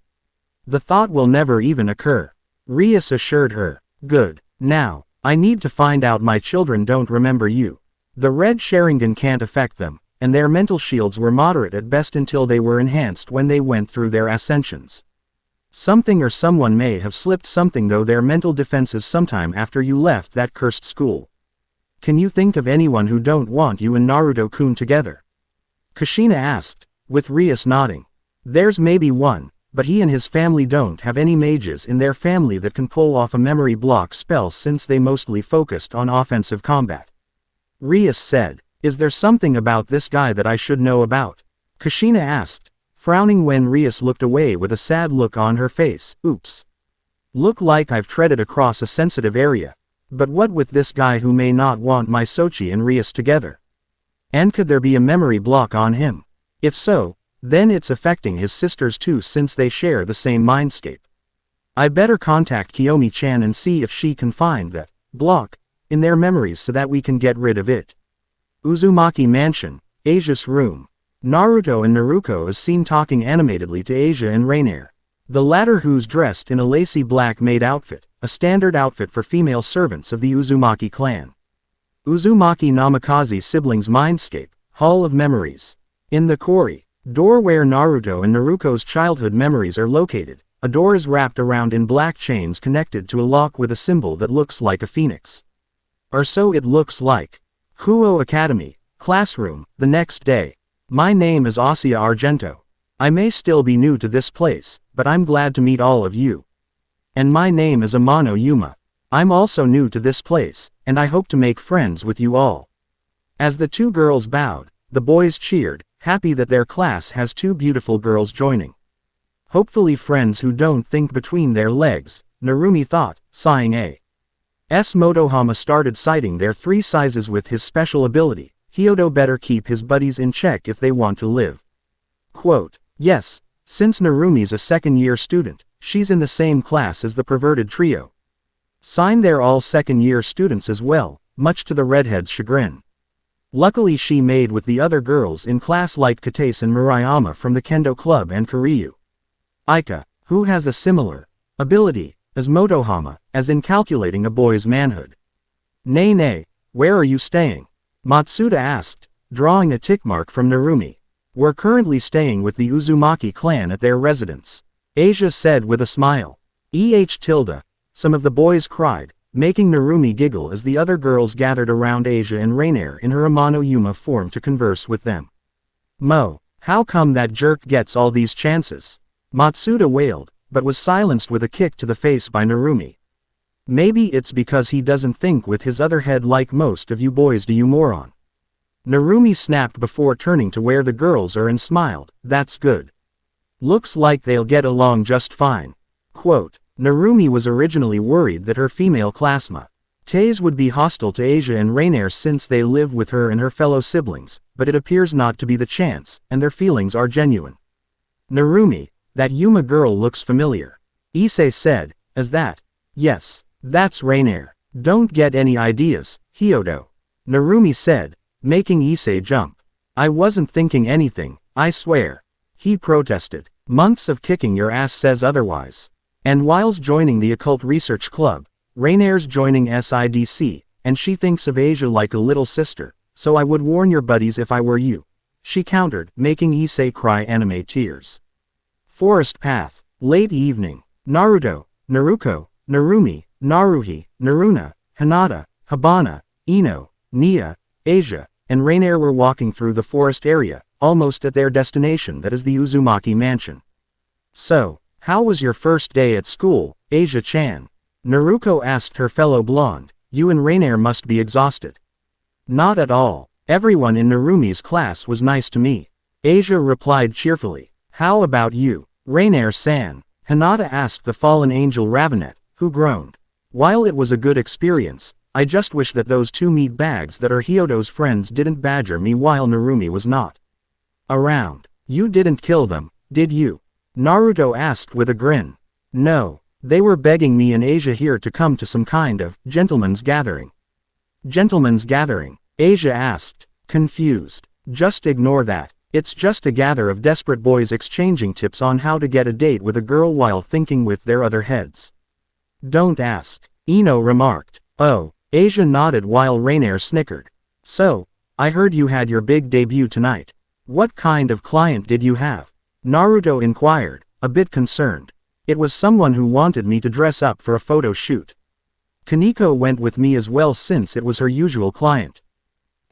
the thought will never even occur. Rias assured her. Good. Now, I need to find out my children don't remember you. The red Sharingan can't affect them, and their mental shields were moderate at best until they were enhanced when they went through their ascensions. Something or someone may have slipped something though their mental defenses sometime after you left that cursed school. Can you think of anyone who don't want you and Naruto-kun together? Kushina asked, with Rias nodding. There's maybe one, but he and his family don't have any mages in their family that can pull off a memory block spell since they mostly focused on offensive combat. Rias said, "Is there something about this guy that I should know about?" Kushina asked, frowning when Rias looked away with a sad look on her face. "Oops. Look like I've treaded across a sensitive area. But what with this guy who may not want my Sochi and Rias together? And could there be a memory block on him? If so, then it's affecting his sisters too since they share the same mindscape. I better contact Kiyomi-chan and see if she can find that block in their memories so that we can get rid of it." Uzumaki Mansion, Asia's room. Naruto and Naruko is seen talking animatedly to Asia and Rainier. The latter who's dressed in a lacy black maid outfit, a standard outfit for female servants of the Uzumaki clan. Uzumaki Namikaze siblings mindscape, Hall of Memories. In the Kori door where Naruto and Naruko's childhood memories are located, a door is wrapped around in black chains connected to a lock with a symbol that looks like a phoenix. Or so it looks like. Kuo Academy, classroom, the next day. My name is Asia Argento. I may still be new to this place, but I'm glad to meet all of you. And my name is Amano Yuma. I'm also new to this place, and I hope to make friends with you all. As the two girls bowed, the boys cheered, happy that their class has two beautiful girls joining. Hopefully friends who don't think between their legs, Narumi thought, sighing as Motohama started citing their three sizes with his special ability. Hyodo better keep his buddies in check if they want to live. Quote, yes, since Narumi's a second-year student, she's in the same class as the perverted trio. Sign they're all second-year students as well, much to the redhead's chagrin. Luckily she made with the other girls in class like Katase and Murayama from the Kendo Club and Kiryu. Aika, who has a similar ability as Motohama, as in calculating a boy's manhood. Nay, where are you staying? Matsuda asked, drawing a tick mark from Narumi. We're currently staying with the Uzumaki clan at their residence. Asia said with a smile. Some of the boys cried, making Narumi giggle as the other girls gathered around Asia and Rainier in her Amano Yuma form to converse with them. Mo, how come that jerk gets all these chances? Matsuda wailed, but was silenced with a kick to the face by Narumi. Maybe it's because he doesn't think with his other head like most of you boys do, you moron. Narumi snapped before turning to where the girls are and smiled, that's good. Looks like they'll get along just fine. Quote, Narumi was originally worried that her female classmates would be hostile to Asia and Rainier since they live with her and her fellow siblings, but it appears not to be the chance, and their feelings are genuine. Narumi, that Yuma girl looks familiar. Issei said, as that. Yes, that's Rainier. Don't get any ideas, Hyodo. Narumi said, making Issei jump. I wasn't thinking anything, I swear. He protested. Months of kicking your ass says otherwise. And whilst joining the Occult Research Club, Rainier's joining SIDC, and she thinks of Asia like a little sister, so I would warn your buddies if I were you. She countered, making Issei cry anime tears. Forest Path. Late evening. Naruto, Naruko, Narumi, Naruhi, Naruna, Hinata, Habana, Ino, Nia, Asia, and Rainier were walking through the forest area, almost at their destination, that is the Uzumaki Mansion. So, how was your first day at school, Asia-chan? Naruko asked her fellow blonde. You and Rainier must be exhausted. Not at all. Everyone in Narumi's class was nice to me. Asia replied cheerfully. How about you, Rainier-san? Hinata asked the fallen angel Ravenet, who groaned. While it was a good experience, I just wish that those two meat bags that are Hyodo's friends didn't badger me while Narumi was not around. You didn't kill them, did you? Naruto asked with a grin. No, they were begging me and Asia here to come to some kind of gentleman's gathering. Gentleman's gathering? Asia asked, confused. Just ignore that. It's just a gather of desperate boys exchanging tips on how to get a date with a girl while thinking with their other heads. Don't ask, Ino remarked. Oh, Asia nodded while Rainier snickered. So, I heard you had your big debut tonight. What kind of client did you have? Naruto inquired, a bit concerned. It was someone who wanted me to dress up for a photo shoot. Kaneko went with me as well since it was her usual client.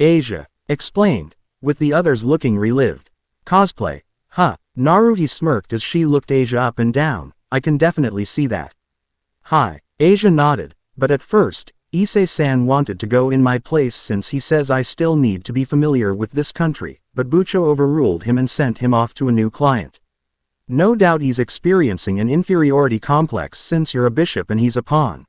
Asia explained, with the others looking relieved. Cosplay. Huh, Naruto smirked as she looked Asia up and down. I can definitely see that. Hi, Asia nodded, but at first, Issei-san wanted to go in my place since he says I still need to be familiar with this country, but Bucho overruled him and sent him off to a new client. No doubt he's experiencing an inferiority complex since you're a bishop and he's a pawn.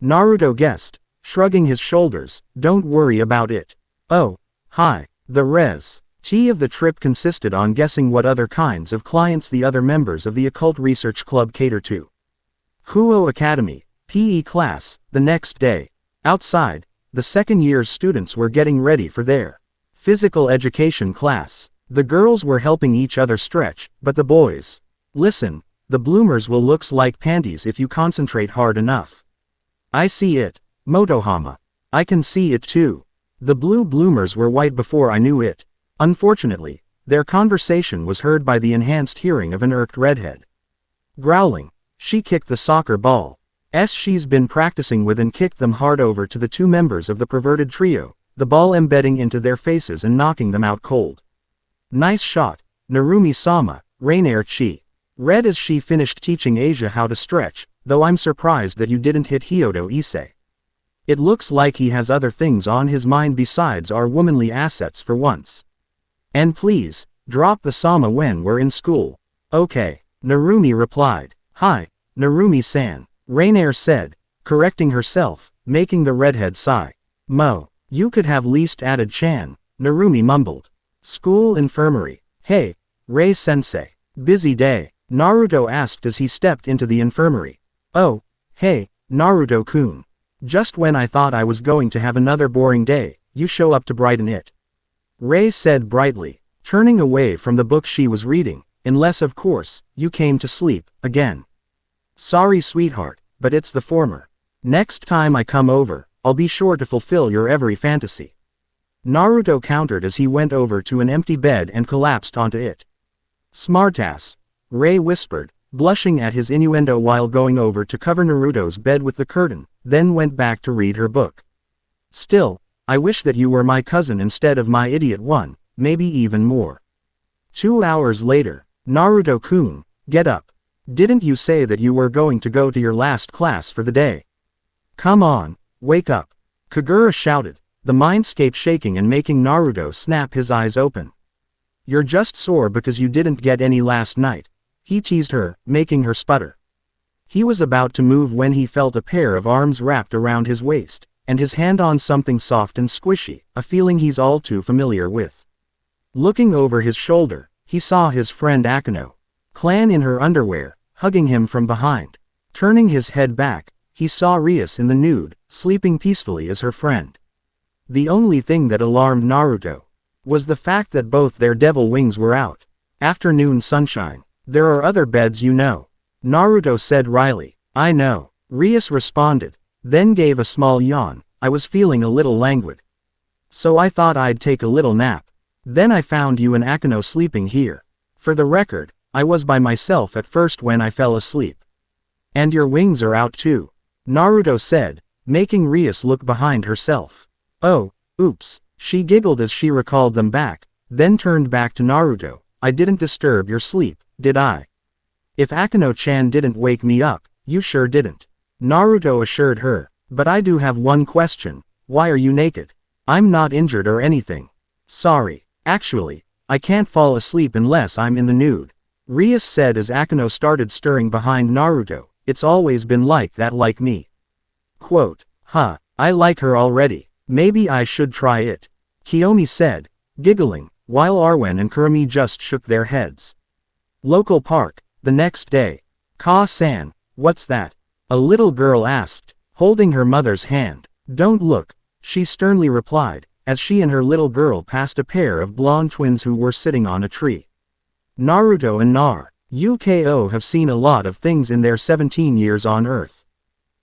Naruto guessed, shrugging his shoulders, don't worry about it. Oh, hi, the res. T of the trip consisted on guessing what other kinds of clients the other members of the Occult Research Club cater to. Huo Academy, PE class, the next day. Outside, the second-year students were getting ready for their physical education class. The girls were helping each other stretch, but the boys. Listen, the bloomers will looks like panties if you concentrate hard enough. I see it, Motohama. I can see it too. The blue bloomers were white before I knew it. Unfortunately, their conversation was heard by the enhanced hearing of an irked redhead. Growling, she kicked the soccer ball. She's been practicing with and kicked them hard over to the two members of the perverted trio, the ball embedding into their faces and knocking them out cold. Nice shot, Narumi-sama, Rainier Chi. Read as she finished teaching Asia how to stretch, though I'm surprised that you didn't hit Hyodo Issei. It looks like he has other things on his mind besides our womanly assets for once. And please, drop the sama when we're in school. Okay, Narumi replied. Hi, Narumi-san, Rainier said, correcting herself, making the redhead sigh. Mo, you could have least added Chan, Narumi mumbled. School infirmary. Hey, Rei-sensei. Busy day, Naruto asked as he stepped into the infirmary. Oh, hey, Naruto-kun. Just when I thought I was going to have another boring day, you show up to brighten it. Rei said brightly, turning away from the book she was reading, unless of course, you came to sleep, again. Sorry sweetheart, but it's the former. Next time I come over, I'll be sure to fulfill your every fantasy. Naruto countered as he went over to an empty bed and collapsed onto it. Smartass, Rei whispered, blushing at his innuendo while going over to cover Naruto's bed with the curtain, then went back to read her book. Still, I wish that you were my cousin instead of my idiot one, maybe even more. 2 hours later, Naruto-kun, get up. Didn't you say that you were going to go to your last class for the day? Come on, wake up. Kagura shouted, the mindscape shaking and making Naruto snap his eyes open. You're just sore because you didn't get any last night. He teased her, making her sputter. He was about to move when he felt a pair of arms wrapped around his waist, and his hand on something soft and squishy, a feeling he's all too familiar with. Looking over his shoulder, he saw his friend Akano, clad in her underwear, hugging him from behind. Turning his head back, he saw Rias in the nude, sleeping peacefully as her friend. The only thing that alarmed Naruto was the fact that both their devil wings were out. Afternoon sunshine. There are other beds you know. Naruto said wryly. I know. Rias responded, then gave a small yawn. I was feeling a little languid. So I thought I'd take a little nap. Then I found you and Akano sleeping here. For the record, I was by myself at first when I fell asleep. And your wings are out too, Naruto said, making Rias look behind herself. Oh, oops, she giggled as she recalled them back, then turned back to Naruto. I didn't disturb your sleep, did I? If Akano-chan didn't wake me up, you sure didn't. Naruto assured her, but I do have one question, why are you naked? I'm not injured or anything. Sorry, actually, I can't fall asleep unless I'm in the nude. Rias said as Akano started stirring behind Naruto, it's always been like that like me. Quote, I like her already, maybe I should try it. Kiyomi said, giggling, while Arwen and Kurumi just shook their heads. Local park, the next day. Ka-san, what's that? A little girl asked, holding her mother's hand. Don't look, she sternly replied, as she and her little girl passed a pair of blonde twins who were sitting on a tree. Naruto and Naruto have seen a lot of things in their 17 years on Earth.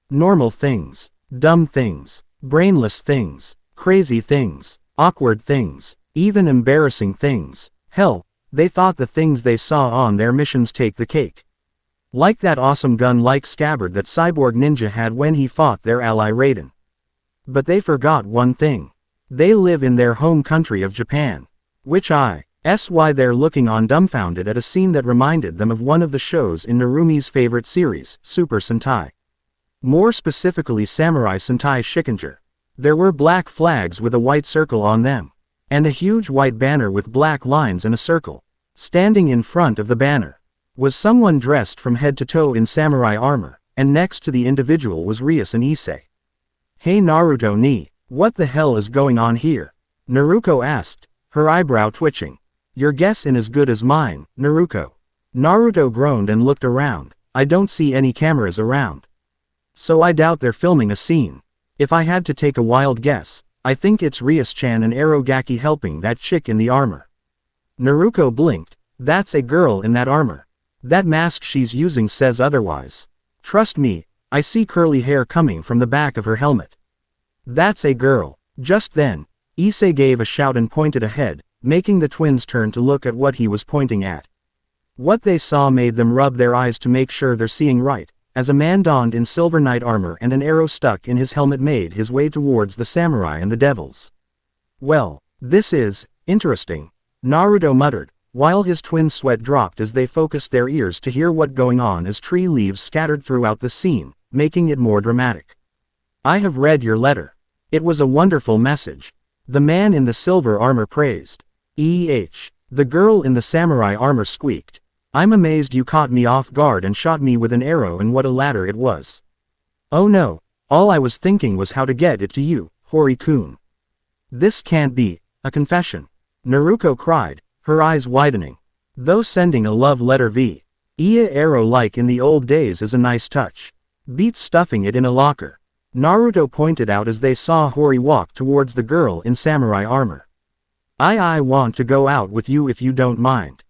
Normal things, dumb things, brainless things, crazy things, awkward things, even embarrassing things. Hell, they thought the things they saw on their missions take the cake. Like that awesome gun-like scabbard that Cyborg Ninja had when he fought their ally Raiden. But they forgot one thing. They live in their home country of Japan. Which why they're looking on dumbfounded at a scene that reminded them of one of the shows in Narumi's favorite series, Super Sentai. More specifically Samurai Sentai Shikinger. There were black flags with a white circle on them. And a huge white banner with black lines and a circle. Standing in front of the banner was someone dressed from head to toe in samurai armor, and next to the individual was Rias and Issei. "Hey Naruto ni, what the hell is going on here?" Naruko asked, her eyebrow twitching. "Your guess is as good as mine, Naruko." Naruto groaned and looked around. "I don't see any cameras around. So I doubt they're filming a scene. If I had to take a wild guess, I think it's Rias-chan and Arogaki helping that chick in the armor." Naruko blinked. "That's a girl in that armor. That mask she's using says otherwise. Trust me, I see curly hair coming from the back of her helmet. That's a girl." Just then, Issei gave a shout and pointed ahead, making the twins turn to look at what he was pointing at. What they saw made them rub their eyes to make sure they're seeing right, as a man donned in silver knight armor and an arrow stuck in his helmet made his way towards the samurai and the devils. "Well, this is interesting," Naruto muttered, while his twin sweat dropped as they focused their ears to hear what going on as tree leaves scattered throughout the scene, making it more dramatic. "I have read your letter. It was a wonderful message," the man in the silver armor praised. The girl in the samurai armor squeaked. "I'm amazed you caught me off guard and shot me with an arrow, and what a ladder it was." "Oh no, all I was thinking was how to get it to you, Hori-kun." "This can't be a confession," Naruko cried, her eyes widening. "Though sending a love letter via arrow like in the old days is a nice touch. Beats stuffing it in a locker," Naruto pointed out as they saw Hori walk towards the girl in samurai armor. I want to go out with you if you don't mind,"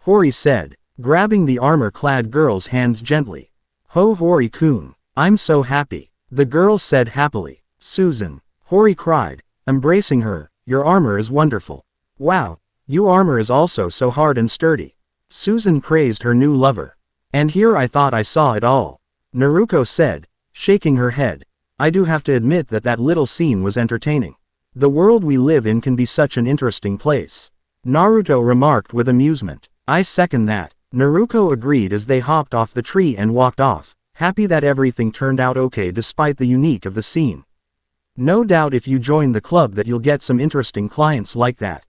Hori said, grabbing the armor-clad girl's hands gently. "Ho Hori-kun, I'm so happy," the girl said happily. "Susan," Hori cried, embracing her, "your armor is wonderful. Wow, your armor is also so hard and sturdy." Susan praised her new lover. "And here I thought I saw it all," Naruko said, shaking her head. "I do have to admit that little scene was entertaining. The world we live in can be such an interesting place," Naruto remarked with amusement. "I second that," Naruko agreed as they hopped off the tree and walked off, happy that everything turned out okay despite the unique of the scene. "No doubt if you join the club that you'll get some interesting clients like that.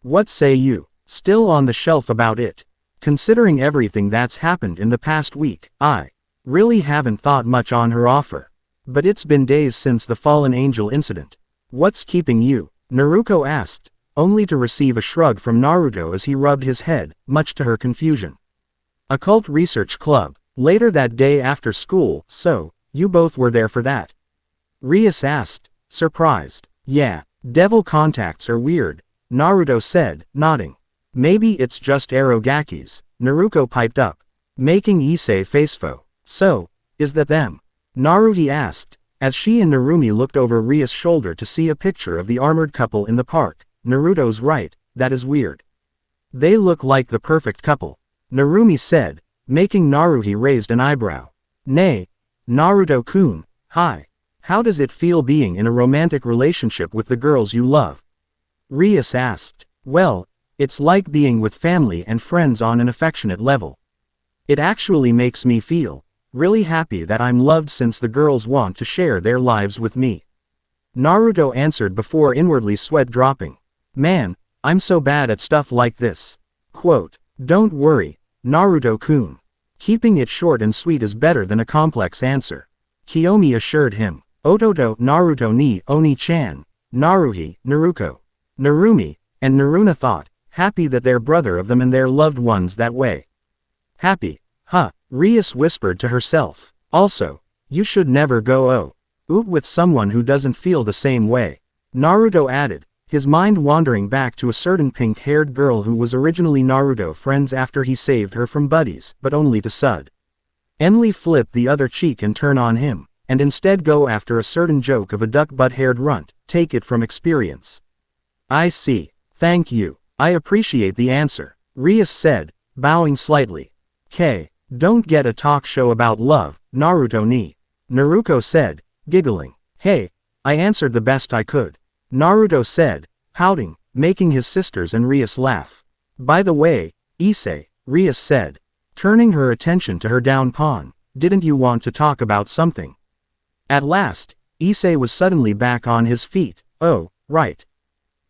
What say you?" "Still on the shelf about it. Considering everything that's happened in the past week, I really haven't thought much on her offer. But it's been days since the fallen angel incident." "What's keeping you?" Naruko asked, only to receive a shrug from Naruto as he rubbed his head, much to her confusion. "Occult Research Club, later that day after school, so, you both were there for that?" Rias asked, surprised. "Yeah, devil contacts are weird," Naruto said, nodding. "Maybe it's just Arogaki's," Naruko piped up, making Issei facefo. "So, is that them?" Naruto asked, as she and Narumi looked over Rias' shoulder to see a picture of the armored couple in the park. "Naruto's right, that is weird. They look like the perfect couple," Narumi said, making Naruto raised an eyebrow. "Nay, Naruto-kun, hi. How does it feel being in a romantic relationship with the girls you love?" Rias asked. "Well, it's like being with family and friends on an affectionate level. It actually makes me feel really happy that I'm loved since the girls want to share their lives with me," Naruto answered before inwardly sweat dropping. "Man, I'm so bad at stuff like this." Quote, "Don't worry, Naruto-kun. Keeping it short and sweet is better than a complex answer," Kiyomi assured him. "Ototo Naruto ni Oni-chan, Naruhi, Naruko, Narumi, and Naruna thought, happy that they're brother of them and their loved ones that way." "Happy, huh," Rias whispered to herself. "Also, you should never go out with someone who doesn't feel the same way," Naruto added, his mind wandering back to a certain pink-haired girl who was originally Naruto friends after he saved her from buddies, but only to suddenly flip the other cheek and turn on him, and instead go after a certain joke of a duck-butt-haired runt. Take it from experience. "I see. Thank you. I appreciate the answer," Rias said, bowing slightly. "K. Don't get a talk show about love, Naruto ni," Naruko said, giggling. "Hey, I answered the best I could," Naruto said, pouting, making his sisters and Rias laugh. By the way, Issei, Rias said, turning her attention to her down pawn, didn't you want to talk about something? At last, Issei was suddenly back on his feet. Oh, right.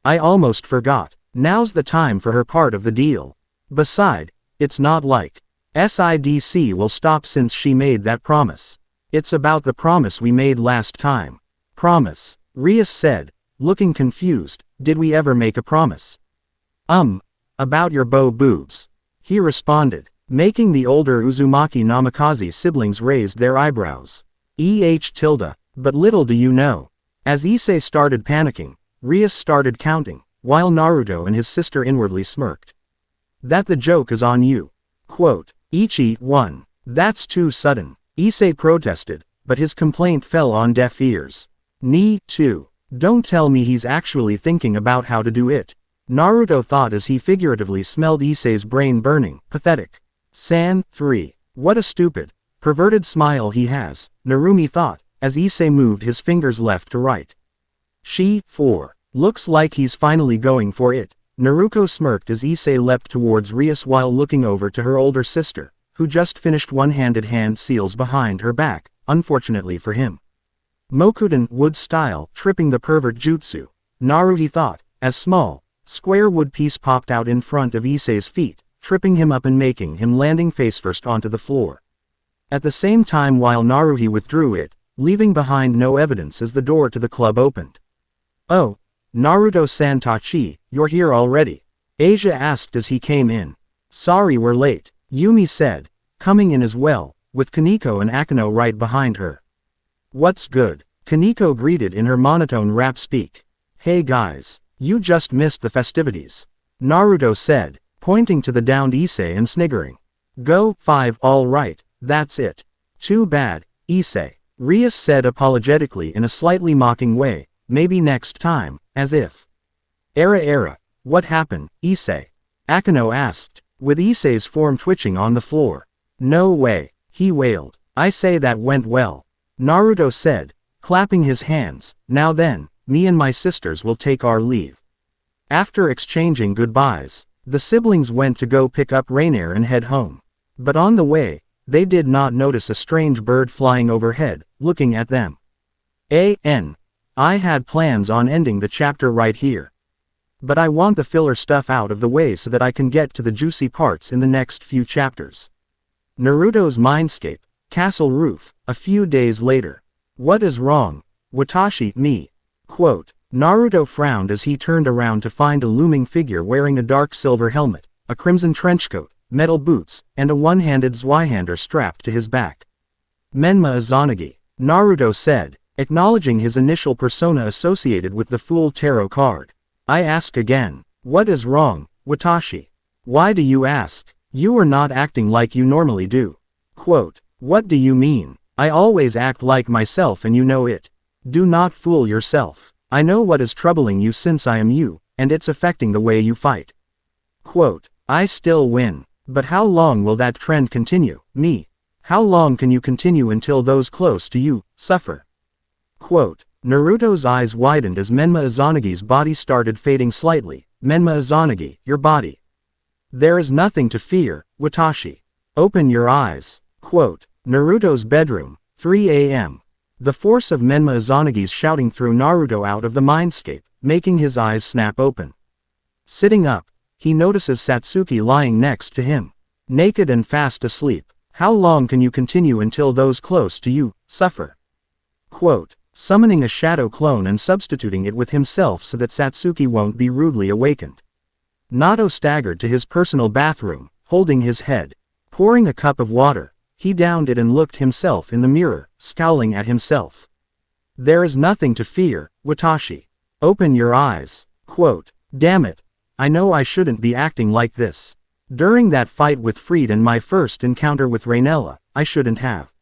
I almost forgot. Now's the time for her part of the deal. Beside, it's not like SIDC will stop since she made that promise. It's about the promise we made last time. Promise, Rias said, looking confused. Did we ever make a promise? About your boobs. He responded, making the older Uzumaki Namikaze siblings raise their eyebrows. But little do you know. As Issei started panicking, Rias started counting, while Naruto and his sister inwardly smirked. That the joke is on you. Quote, Ichi, 1. That's too sudden. Issei protested, but his complaint fell on deaf ears. Ni, 2. Don't tell me he's actually thinking about how to do it. Naruto thought as he figuratively smelled Issei's brain burning. Pathetic. San, 3. What a stupid, perverted smile he has, Narumi thought, as Issei moved his fingers left to right. She, 4. Looks like he's finally going for it. Naruko smirked as Issei leapt towards Rias while looking over to her older sister, who just finished one-handed hand seals behind her back, unfortunately for him. Mokuden wood style, tripping the pervert jutsu. Naruhi thought, as small, square wood piece popped out in front of Issei's feet, tripping him up and making him landing face first onto the floor. At the same time while Naruhi withdrew it, leaving behind no evidence as the door to the club opened. Oh, Naruto-san Tachi, you're here already? Asia asked as he came in. Sorry we're late, Yumi said, coming in as well, with Kaneko and Akano right behind her. What's good? Kaneko greeted in her monotone rap speak. Hey guys, you just missed the festivities. Naruto said, pointing to the downed Issei and sniggering. Go, 5, all right, that's it. Too bad, Issei, Rias said apologetically in a slightly mocking way, maybe next time, as if. Era, what happened, Issei? Akano asked, with Issei's form twitching on the floor. No way, he wailed. I say that went well. Naruto said, clapping his hands. Now then, me and my sisters will take our leave. After exchanging goodbyes, the siblings went to go pick up Rainier and head home. But on the way, they did not notice a strange bird flying overhead, looking at them. I had plans on ending the chapter right here. But I want the filler stuff out of the way so that I can get to the juicy parts in the next few chapters. Naruto's Mindscape, Castle Roof, a few days later. What is wrong? Watashi, me. Quote, Naruto frowned as he turned around to find a looming figure wearing a dark silver helmet, a crimson trenchcoat, metal boots, and a one-handed Zweihander strapped to his back. Menma Izanagi, Naruto said, acknowledging his initial persona associated with the Fool Tarot card. I ask again, what is wrong, Watashi? Why do you ask? You are not acting like you normally do. Quote, what do you mean? I always act like myself and you know it. Do not fool yourself. I know what is troubling you since I am you, and it's affecting the way you fight. Quote, I still win. But how long will that trend continue, me? How long can you continue until those close to you suffer? Quote, Naruto's eyes widened as Menma Izanagi's body started fading slightly. Menma Izanagi, your body. There is nothing to fear, Watashi. Open your eyes. Quote, Naruto's bedroom, 3 a.m. The force of Menma Izanagi's shouting threw Naruto out of the mindscape, making his eyes snap open. Sitting up, he notices Satsuki lying next to him, naked and fast asleep. How long can you continue until those close to you suffer? Quote, summoning a shadow clone and substituting it with himself so that Satsuki won't be rudely awakened. Nato staggered to his personal bathroom, holding his head. Pouring a cup of water, he downed it and looked himself in the mirror, scowling at himself. There is nothing to fear, Watashi. Open your eyes. Quote, damn it. I know I shouldn't be acting like this. During that fight with Fried and my first encounter with Rainella, I shouldn't have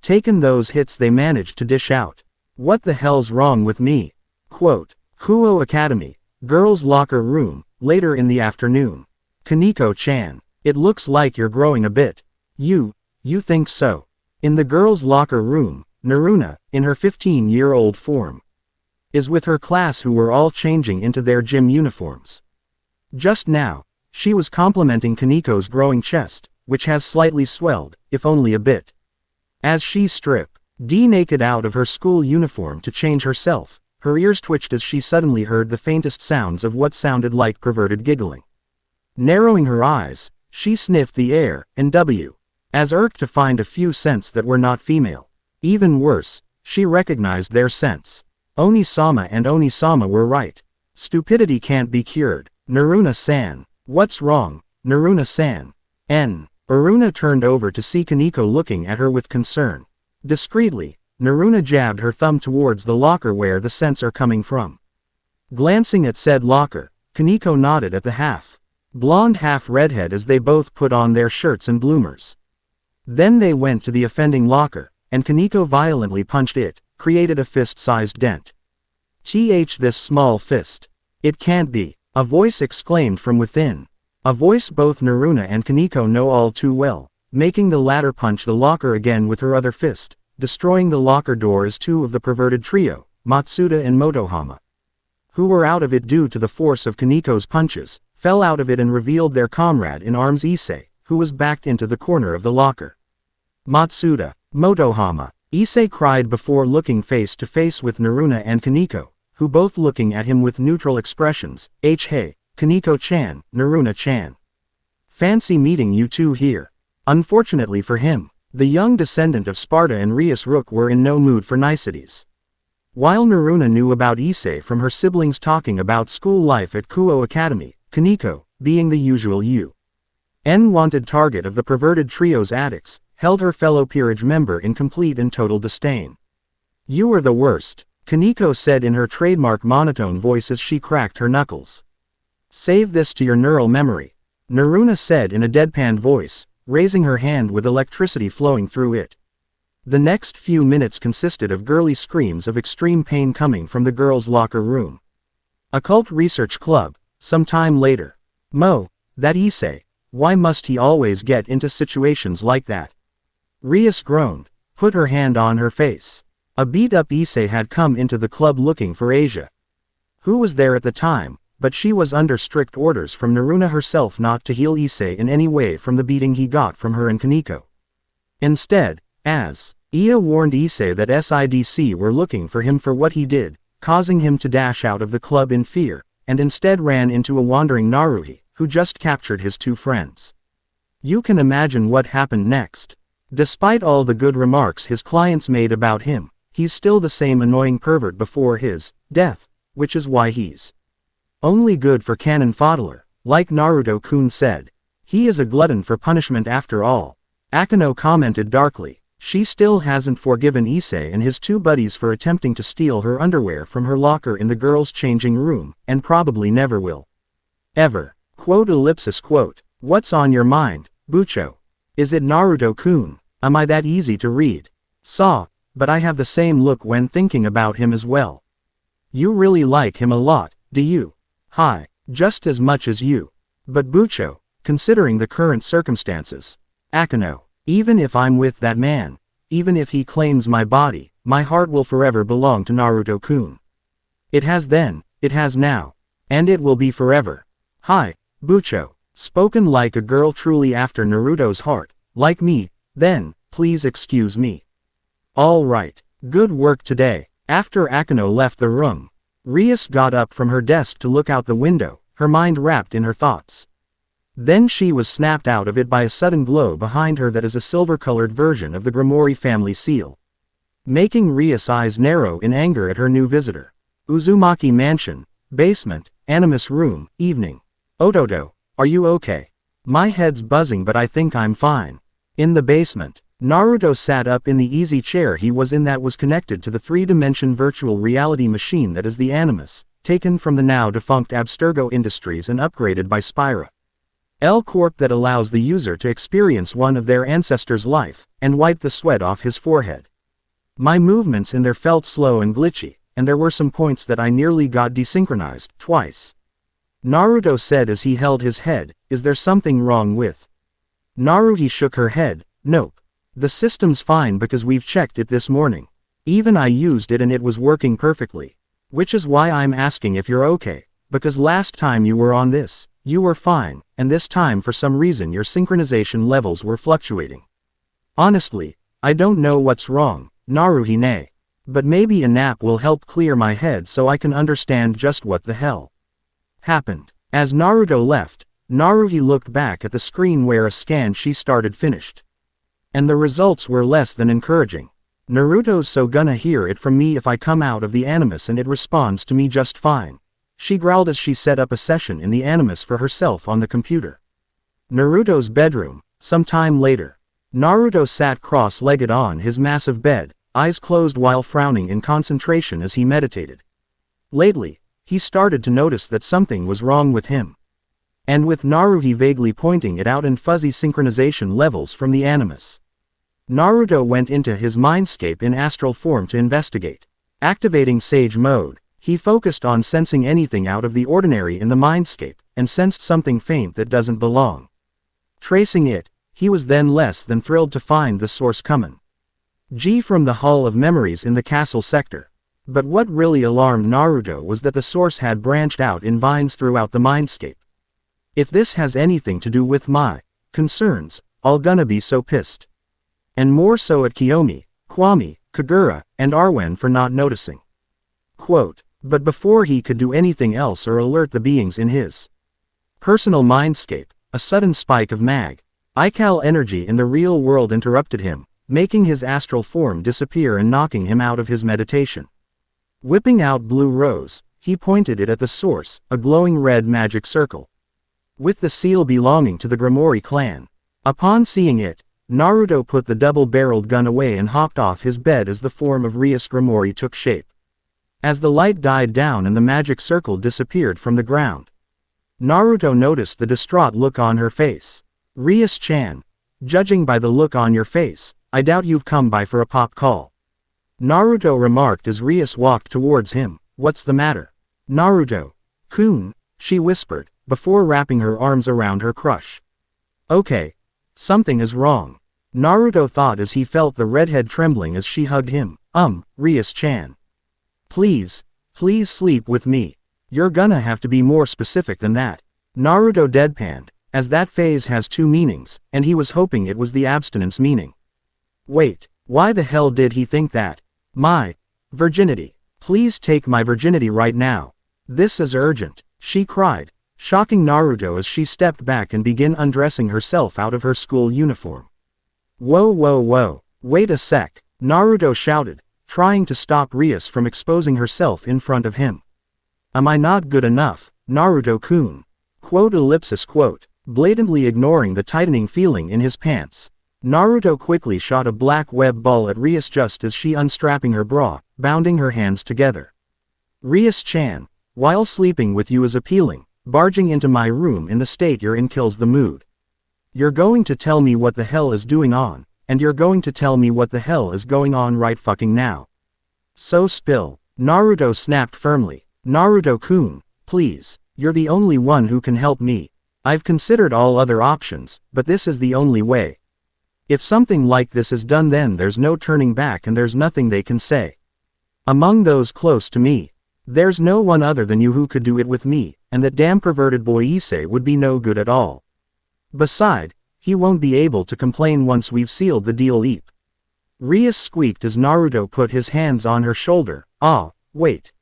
taken those hits they managed to dish out. What the hell's wrong with me? Quote, Kuo Academy, girls' locker room, later in the afternoon. Kaneko-chan, it looks like you're growing a bit. You think so? In the girls' locker room, Naruna, in her 15-year-old form. is with her class who were all changing into their gym uniforms. Just now, she was complimenting Kaniko's growing chest, which has slightly swelled, if only a bit. As she stripped naked out of her school uniform to change herself, her ears twitched as she suddenly heard the faintest sounds of what sounded like perverted giggling. Narrowing her eyes, she sniffed the air, and as irked to find a few scents that were not female. Even worse, she recognized their scents. Oni-sama and Oni-sama were right. Stupidity can't be cured. Naruna-san. What's wrong, Naruna-san? Aruna turned over to see Kaniko looking at her with concern. Discreetly, Naruna jabbed her thumb towards the locker where the scents are coming from. Glancing at said locker, Kaniko nodded at the half-blonde half-redhead as they both put on their shirts and bloomers. Then they went to the offending locker, and Kaniko violently punched it, created a fist-sized dent. This small fist. It can't be, a voice exclaimed from within. A voice both Naruna and Kaniko know all too well, making the latter punch the locker again with her other fist, destroying the locker door as two of the perverted trio, Matsuda and Motohama, who were out of it due to the force of Kaniko's punches, fell out of it and revealed their comrade in arms Issei, who was backed into the corner of the locker. Matsuda, Motohama, Issei cried before looking face to face with Naruna and Kaniko, who both looking at him with neutral expressions. Hey, Kaniko-chan, Naruna-chan. Fancy meeting you two here. Unfortunately for him, the young descendant of Sparta and Rias Rook were in no mood for niceties. While Naruna knew about Issei from her siblings talking about school life at Kuo Academy, Kaniko, being the usual unwanted target of the perverted trio's addicts, held her fellow peerage member in complete and total disdain. You are the worst, Kaniko said in her trademark monotone voice as she cracked her knuckles. Save this to your neural memory, Naruna said in a deadpan voice, raising her hand with electricity flowing through it. The next few minutes consisted of girly screams of extreme pain coming from the girls' locker room. Occult Research Club, some time later. That Issei, why must he always get into situations like that? Rias groaned, put her hand on her face. A beat-up Issei had come into the club looking for Asia, who was there at the time, but she was under strict orders from Naruna herself not to heal Issei in any way from the beating he got from her and Kaniko. Instead, as Ia warned Issei that SIDC were looking for him for what he did, causing him to dash out of the club in fear, and instead ran into a wandering Naruhi, who just captured his two friends. You can imagine what happened next. Despite all the good remarks his clients made about him, he's still the same annoying pervert before his death, which is why he's only good for cannon fodder, like Naruto-kun said. He is a glutton for punishment after all. Akano commented darkly. She still hasn't forgiven Issei and his two buddies for attempting to steal her underwear from her locker in the girls' changing room, and probably never will. Ever. What's on your mind, Bucho? Is it Naruto-kun? Am I that easy to read? But I have the same look when thinking about him as well. You really like him a lot, do you? Hi, just as much as you. But Bucho, considering the current circumstances. Akano, even if I'm with that man, even if he claims my body, my heart will forever belong to Naruto-kun. It has then, it has now, and it will be forever. Hi, Bucho, spoken like a girl truly after Naruto's heart, like me, then, please excuse me. All right, good work today. After Akano left the room, Rias got up from her desk to look out the window, her mind wrapped in her thoughts. Then she was snapped out of it by a sudden glow behind her that is a silver-colored version of the Grimoire family seal, making Rias' eyes narrow in anger at her new visitor. Uzumaki Mansion, basement, Animus Room, evening. Ototo, are you okay? My head's buzzing but I think I'm fine. In the basement, Naruto sat up in the easy chair he was in that was connected to the three-dimension virtual reality machine that is the Animus, taken from the now-defunct Abstergo Industries and upgraded by Spira L Corp that allows the user to experience one of their ancestors' life, and wipe the sweat off his forehead. My movements in there felt slow and glitchy, and there were some points that I nearly got desynchronized, twice. Naruto said as he held his head, is there something wrong with? Naruhi shook her head, nope. The system's fine because we've checked it this morning. Even I used it and it was working perfectly. Which is why I'm asking if you're okay, because last time you were on this, you were fine, and this time for some reason your synchronization levels were fluctuating. Honestly, I don't know what's wrong, Naruhine. But maybe a nap will help clear my head so I can understand just what the hell happened. As Naruto left, Naruhi looked back at the screen where a scan she started finished. And the results were less than encouraging. Naruto's so gonna hear it from me if I come out of the Animus and it responds to me just fine. She growled as she set up a session in the Animus for herself on the computer. Naruto's bedroom. Some time later, Naruto sat cross-legged on his massive bed, eyes closed while frowning in concentration as he meditated. Lately, he started to notice that something was wrong with him. And with Naruhi vaguely pointing it out in fuzzy synchronization levels from the Animus, Naruto went into his mindscape in astral form to investigate. Activating Sage Mode, he focused on sensing anything out of the ordinary in the mindscape, and sensed something faint that doesn't belong. Tracing it, he was then less than thrilled to find the source coming from the Hall of Memories in the castle sector. But what really alarmed Naruto was that the source had branched out in vines throughout the mindscape. If this has anything to do with my concerns, I'll gonna be so pissed. And more so at Kiyomi, Kwame, Kagura, and Arwen for not noticing. Quote, but before he could do anything else or alert the beings in his personal mindscape, a sudden spike of Ical energy in the real world interrupted him, making his astral form disappear and knocking him out of his meditation. Whipping out Blue Rose, he pointed it at the source, a glowing red magic circle, with the seal belonging to the Grimoire clan. Upon seeing it, Naruto put the double-barreled gun away and hopped off his bed as the form of Rias Grimoire took shape. As the light died down and the magic circle disappeared from the ground, Naruto noticed the distraught look on her face. Rias-chan, judging by the look on your face, I doubt you've come by for a pop call. Naruto remarked as Rias walked towards him. What's the matter? Naruto-kun, she whispered, before wrapping her arms around her crush. Okay. Something is wrong, Naruto thought as he felt the redhead trembling as she hugged him. Rias-chan. Please sleep with me. You're gonna have to be more specific than that. Naruto deadpanned, as that phase has two meanings, and he was hoping it was the abstinence meaning. Wait, why the hell did he think that? My virginity. Please take my virginity right now. This is urgent, she cried, shocking Naruto as she stepped back and began undressing herself out of her school uniform. Whoa, wait a sec, Naruto shouted, trying to stop Rias from exposing herself in front of him. Am I not good enough, Naruto-kun? Quote, blatantly ignoring the tightening feeling in his pants. Naruto quickly shot a black web ball at Rias just as she unstrapping her bra, bounding her hands together. Rias-chan, while sleeping with you is appealing, barging into my room in the state you're in kills the mood. You're going to tell me what the hell is doing on, and you're going to tell me what the hell is going on right fucking now. So spill, Naruto snapped firmly. Naruto-kun, please, you're the only one who can help me. I've considered all other options, but this is the only way. If something like this is done then there's no turning back and there's nothing they can say. Among those close to me, there's no one other than you who could do it with me, and that damn perverted boy Issei would be no good at all. Beside, he won't be able to complain once we've sealed the deal. Eep. Rias squeaked as Naruto put his hands on her shoulder. Wait.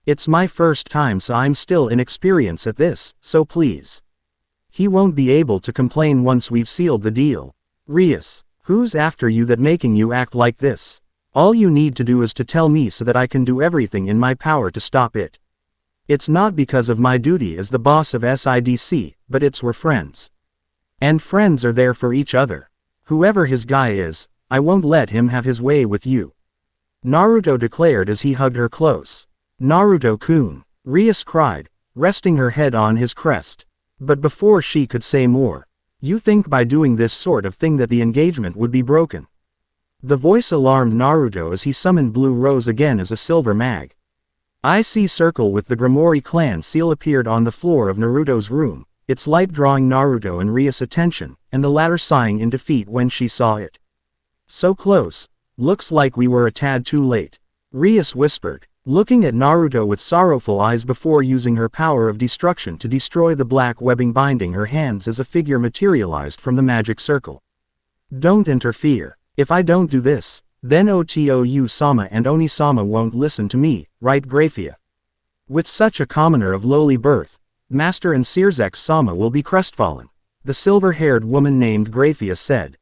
It's my first time so I'm still inexperienced at this, so please. He won't be able to complain once we've sealed the deal. Rias, who's after you that making you act like this? All you need to do is to tell me so that I can do everything in my power to stop it. It's not because of my duty as the boss of SIDC, but it's we're friends. And friends are there for each other. Whoever his guy is, I won't let him have his way with you. Naruto declared as he hugged her close. Naruto-kun, Rias cried, resting her head on his crest. But before she could say more, you think by doing this sort of thing that the engagement would be broken? The voice alarmed Naruto as he summoned Blue Rose again as a silver mag. IC circle with the Grimoire clan seal appeared on the floor of Naruto's room, its light drawing Naruto and Rias' attention, and the latter sighing in defeat when she saw it. So close, looks like we were a tad too late, Rias whispered, looking at Naruto with sorrowful eyes before using her power of destruction to destroy the black webbing binding her hands as a figure materialized from the magic circle. Don't interfere. If I don't do this, then Otou-sama and Oni-sama won't listen to me, right Graphia? With such a commoner of lowly birth, Master and Sirzex-sama will be crestfallen, the silver-haired woman named Graphia said.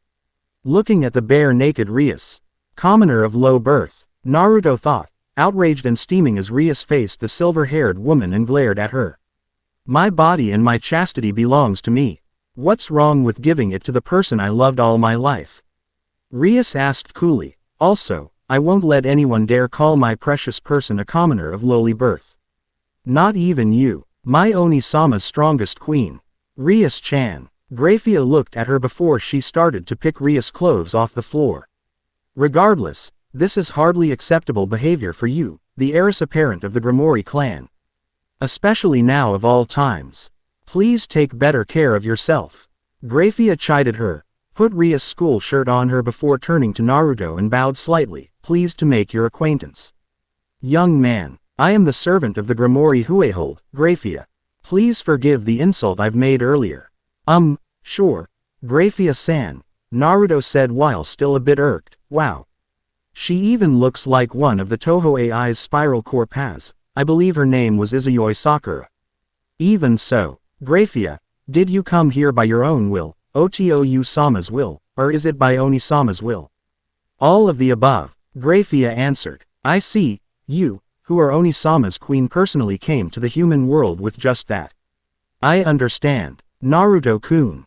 Looking at the bare-naked Rias, commoner of low birth, Naruto thought, outraged and steaming as Rias faced the silver-haired woman and glared at her. My body and my chastity belongs to me. What's wrong with giving it to the person I loved all my life? Rias asked coolly. Also, I won't let anyone dare call my precious person a commoner of lowly birth. Not even you, my Oni-sama's strongest queen. Rias-chan. Graphia looked at her before she started to pick Rias' clothes off the floor. Regardless, this is hardly acceptable behavior for you, the heiress apparent of the Grimoire clan. Especially now of all times. Please take better care of yourself. Graphia chided her, put Rias' school shirt on her before turning to Naruto and bowed slightly, pleased to make your acquaintance. Young man, I am the servant of the Grimoire Huehold, Graphia. Please forgive the insult I've made earlier. Sure. Graphia-san, Naruto said while still a bit irked. Wow. She even looks like one of the Toho AI's Spiral Core paths. I believe her name was Izayoi Sakura. Even so, Graphia, did you come here by your own will, Otou-sama's will, or is it by Oni-sama's will? All of the above, Graphia answered. I see, you, who are Oni-sama's queen personally came to the human world with just that. I understand. Naruto-kun.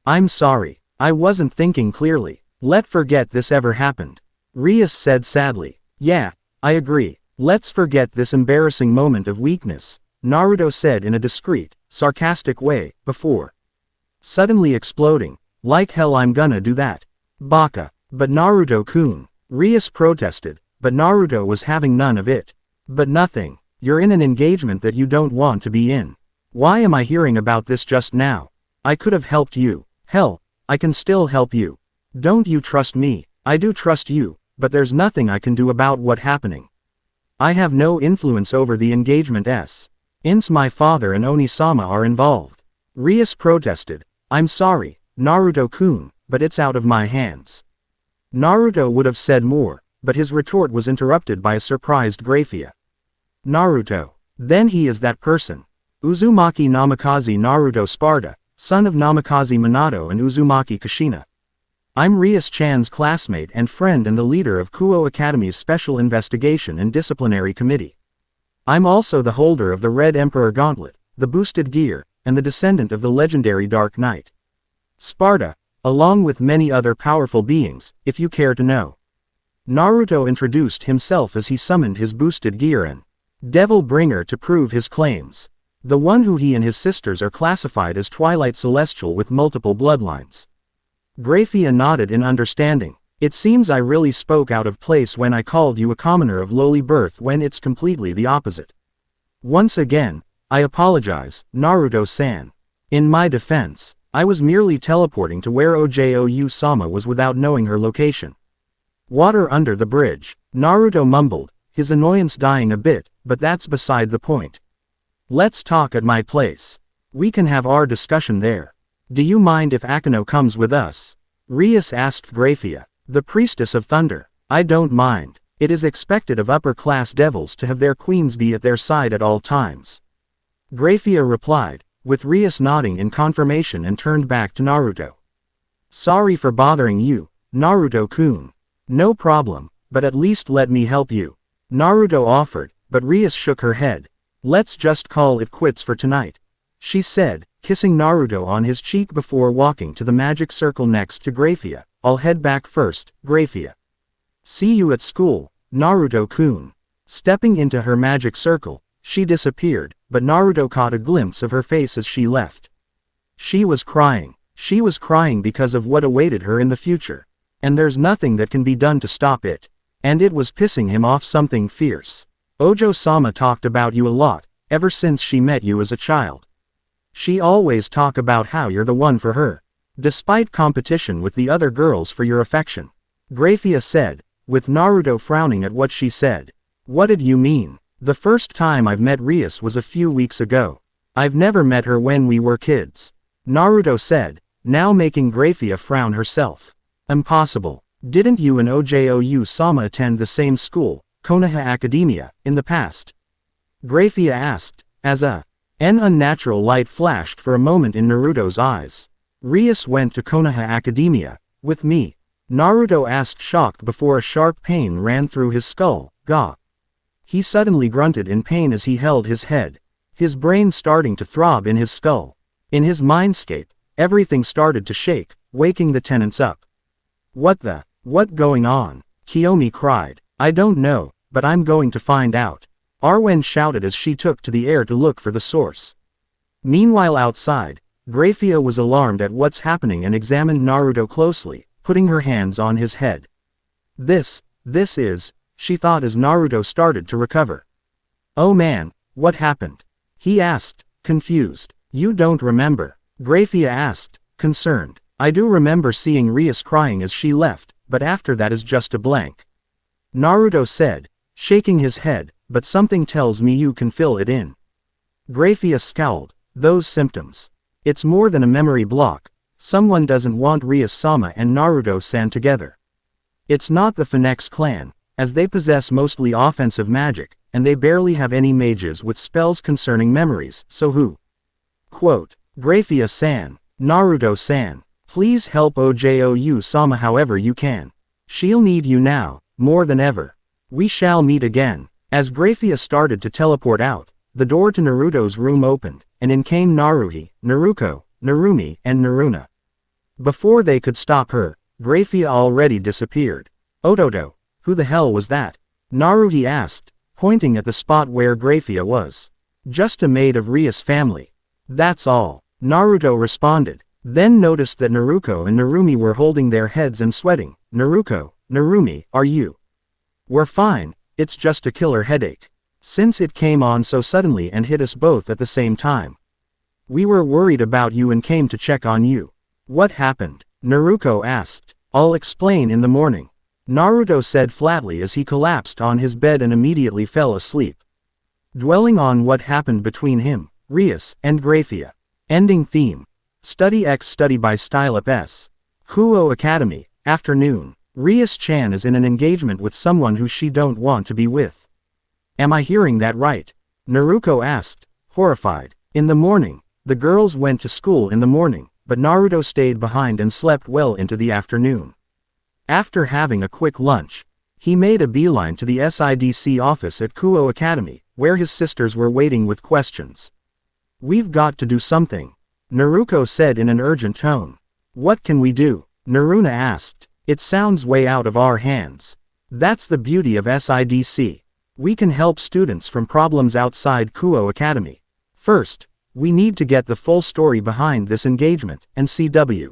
I'm sorry. I wasn't thinking clearly. Let's forget this ever happened. Rias said sadly. Yeah, I agree. Let's forget this embarrassing moment of weakness, Naruto said in a discreet, sarcastic way, before suddenly exploding. Like hell I'm gonna do that. Baka. But Naruto-kun. Rias protested, but Naruto was having none of it. But nothing. You're in an engagement that you don't want to be in. Why am I hearing about this just now? I could have helped you. Hell, I can still help you. Don't you trust me? I do trust you, but there's nothing I can do about what's happening. I have no influence over the engagement since my father and Oni-sama are involved. Rias protested. I'm sorry, Naruto-kun, but it's out of my hands. Naruto would have said more, but his retort was interrupted by a surprised Graphia. Naruto. Then he is that person. Uzumaki Namikaze Naruto Sparta, son of Namikaze Minato and Uzumaki Kushina. I'm Rias-chan's classmate and friend and the leader of Kuo Academy's Special Investigation and Disciplinary Committee. I'm also the holder of the Red Emperor Gauntlet, the boosted gear, and the descendant of the legendary Dark Knight. Sparta, along with many other powerful beings, if you care to know. Naruto introduced himself as he summoned his boosted gear and Devil Bringer to prove his claims. The one who he and his sisters are classified as Twilight Celestial with multiple bloodlines. Graphia nodded in understanding. It seems I really spoke out of place when I called you a commoner of lowly birth when it's completely the opposite. Once again, I apologize, Naruto-san. In my defense, I was merely teleporting to where Ojou-sama was without knowing her location. Water under the bridge, Naruto mumbled, his annoyance dying a bit, but that's beside the point. Let's talk at my place. We can have our discussion there. Do you mind if Akeno comes with us? Rias asked Graphia, the priestess of thunder. I don't mind. It is expected of upper-class devils to have their queens be at their side at all times. Graphia replied, with Rias nodding in confirmation and turned back to Naruto. Sorry for bothering you, Naruto-kun. No problem, but at least let me help you. Naruto offered, but Rias shook her head. Let's just call it quits for tonight, she said, kissing Naruto on his cheek before walking to the magic circle next to Graphia. I'll head back first, Graphia. See you at school, Naruto-kun. Stepping into her magic circle, she disappeared, but Naruto caught a glimpse of her face as she left. She was crying. She was crying because of what awaited her in the future. And there's nothing that can be done to stop it. And it was pissing him off something fierce. Ojo-sama talked about you a lot, ever since she met you as a child. She always talk about how you're the one for her, despite competition with the other girls for your affection. Graphia said, with Naruto frowning at what she said. What did you mean? The first time I've met Rias was a few weeks ago. I've never met her when we were kids. Naruto said, now making Graphia frown herself. Impossible. Didn't you and Ojo-sama attend the same school, Konoha Academia, in the past? Graphia asked, as an unnatural light flashed for a moment in Naruto's eyes. Rias went to Konoha Academia, with me. Naruto asked, shocked before a sharp pain ran through his skull. Gah. He suddenly grunted in pain as he held his head, his brain starting to throb in his skull. In his mindscape, everything started to shake, waking the tenants up. What going on? Kiyomi cried. I don't know, but I'm going to find out. Arwen shouted as she took to the air to look for the source. Meanwhile outside, Graphia was alarmed at what's happening and examined Naruto closely, putting her hands on his head. This is, she thought as Naruto started to recover. Oh man, what happened? He asked, confused. You don't remember? Graphia asked, concerned. I do remember seeing Rias crying as she left, but after that is just a blank. Naruto said, shaking his head, but something tells me you can fill it in. Graphia scowled. Those symptoms. It's more than a memory block. Someone doesn't want Rias-sama and Naruto-san together. It's not the Phoenix clan, as they possess mostly offensive magic, and they barely have any mages with spells concerning memories, so who? Quote, Graphia-san, Naruto-san, please help Ojo-sama however you can. She'll need you now, more than ever. We shall meet again. As Graphia started to teleport out, the door to Naruto's room opened, and in came Naruhi, Naruko, Narumi, and Naruna. Before they could stop her, Graphia already disappeared. Ototo, who the hell was that? Naruhi asked, pointing at the spot where Graphia was. Just a maid of Rias' family. That's all, Naruto responded, then noticed that Naruko and Narumi were holding their heads and sweating. Naruko, Narumi, are you? We're fine, it's just a killer headache. Since it came on so suddenly and hit us both at the same time. We were worried about you and came to check on you. What happened? Naruko asked. I'll explain in the morning. Naruto said flatly as he collapsed on his bed and immediately fell asleep. Dwelling on what happened between him, Rias, and Graphia. Ending theme. Study X Study by Styleup S. Kuo Academy, afternoon. Rias-chan is in an engagement with someone who she don't want to be with. Am I hearing that right? Naruko asked, horrified. In the morning, the girls went to school in the morning, but Naruto stayed behind and slept well into the afternoon. After having a quick lunch, he made a beeline to the SIDC office at Kuo Academy, where his sisters were waiting with questions. We've got to do something, Naruko said in an urgent tone. What can we do? Naruna asked. It sounds way out of our hands. That's the beauty of SIDC. We can help students from problems outside Kuo Academy. First, we need to get the full story behind this engagement, and CW.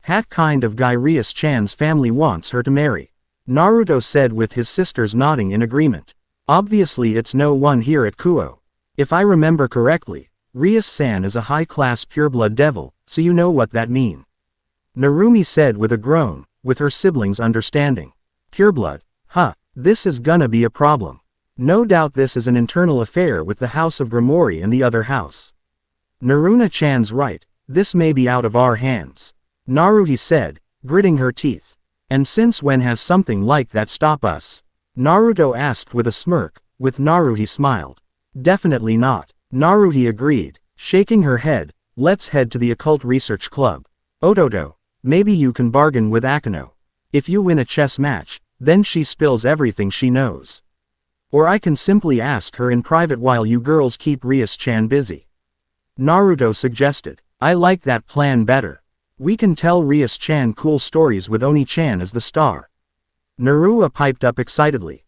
Hat kind of guy Rias-chan's family wants her to marry. Naruto said with his sisters nodding in agreement. Obviously it's no one here at Kuo. If I remember correctly, Rias-san is a high-class pureblood devil, so you know what that means. Narumi said with a groan, with her siblings understanding. Pureblood? Huh, this is gonna be a problem. No doubt this is an internal affair with the House of Grimori and the other house. Naruna-chan's right, this may be out of our hands. Naruhi said, gritting her teeth. And since when has something like that stopped us? Naruto asked with a smirk, with Naruhi smiled. Definitely not. Naruhi agreed, shaking her head. Let's head to the Occult Research Club. Ototo, maybe you can bargain with Akano. If you win a chess match, then she spills everything she knows. Or I can simply ask her in private while you girls keep Rias-chan busy. Naruto suggested. I like that plan better. We can tell Rias-chan cool stories with Oni-chan as the star. Narua piped up excitedly.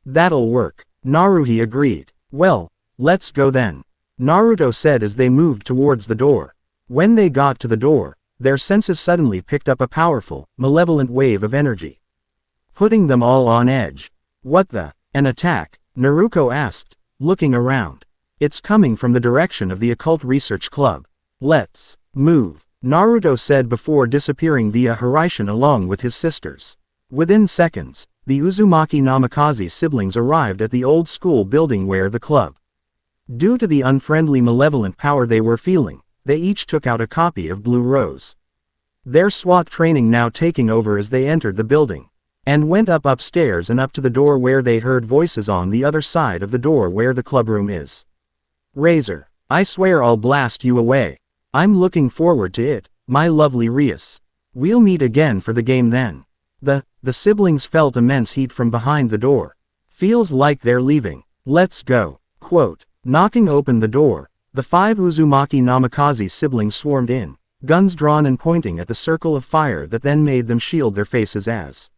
That'll work. Naruhi agreed. Well, let's go then. Naruto said as they moved towards the door. When they got to the door, their senses suddenly picked up a powerful, malevolent wave of energy, putting them all on edge. What the? An attack? Naruko asked, looking around. It's coming from the direction of the Occult Research Club. Let's move, Naruto said before disappearing via Hiraishin along with his sisters. Within seconds, the Uzumaki Namikaze siblings arrived at the old school building where the club. Due to the unfriendly malevolent power they were feeling, they each took out a copy of Blue Rose. Their SWAT training now taking over as they entered the building, and went upstairs and up to the door where they heard voices on the other side of the door where the clubroom is. Razor, I swear I'll blast you away. I'm looking forward to it, my lovely Rias. We'll meet again for the game then. The siblings felt immense heat from behind the door. Feels like they're leaving. Let's go. Quote, knocking open the door, the 5 Uzumaki Namikaze siblings swarmed in, guns drawn and pointing at the circle of fire that then made them shield their faces as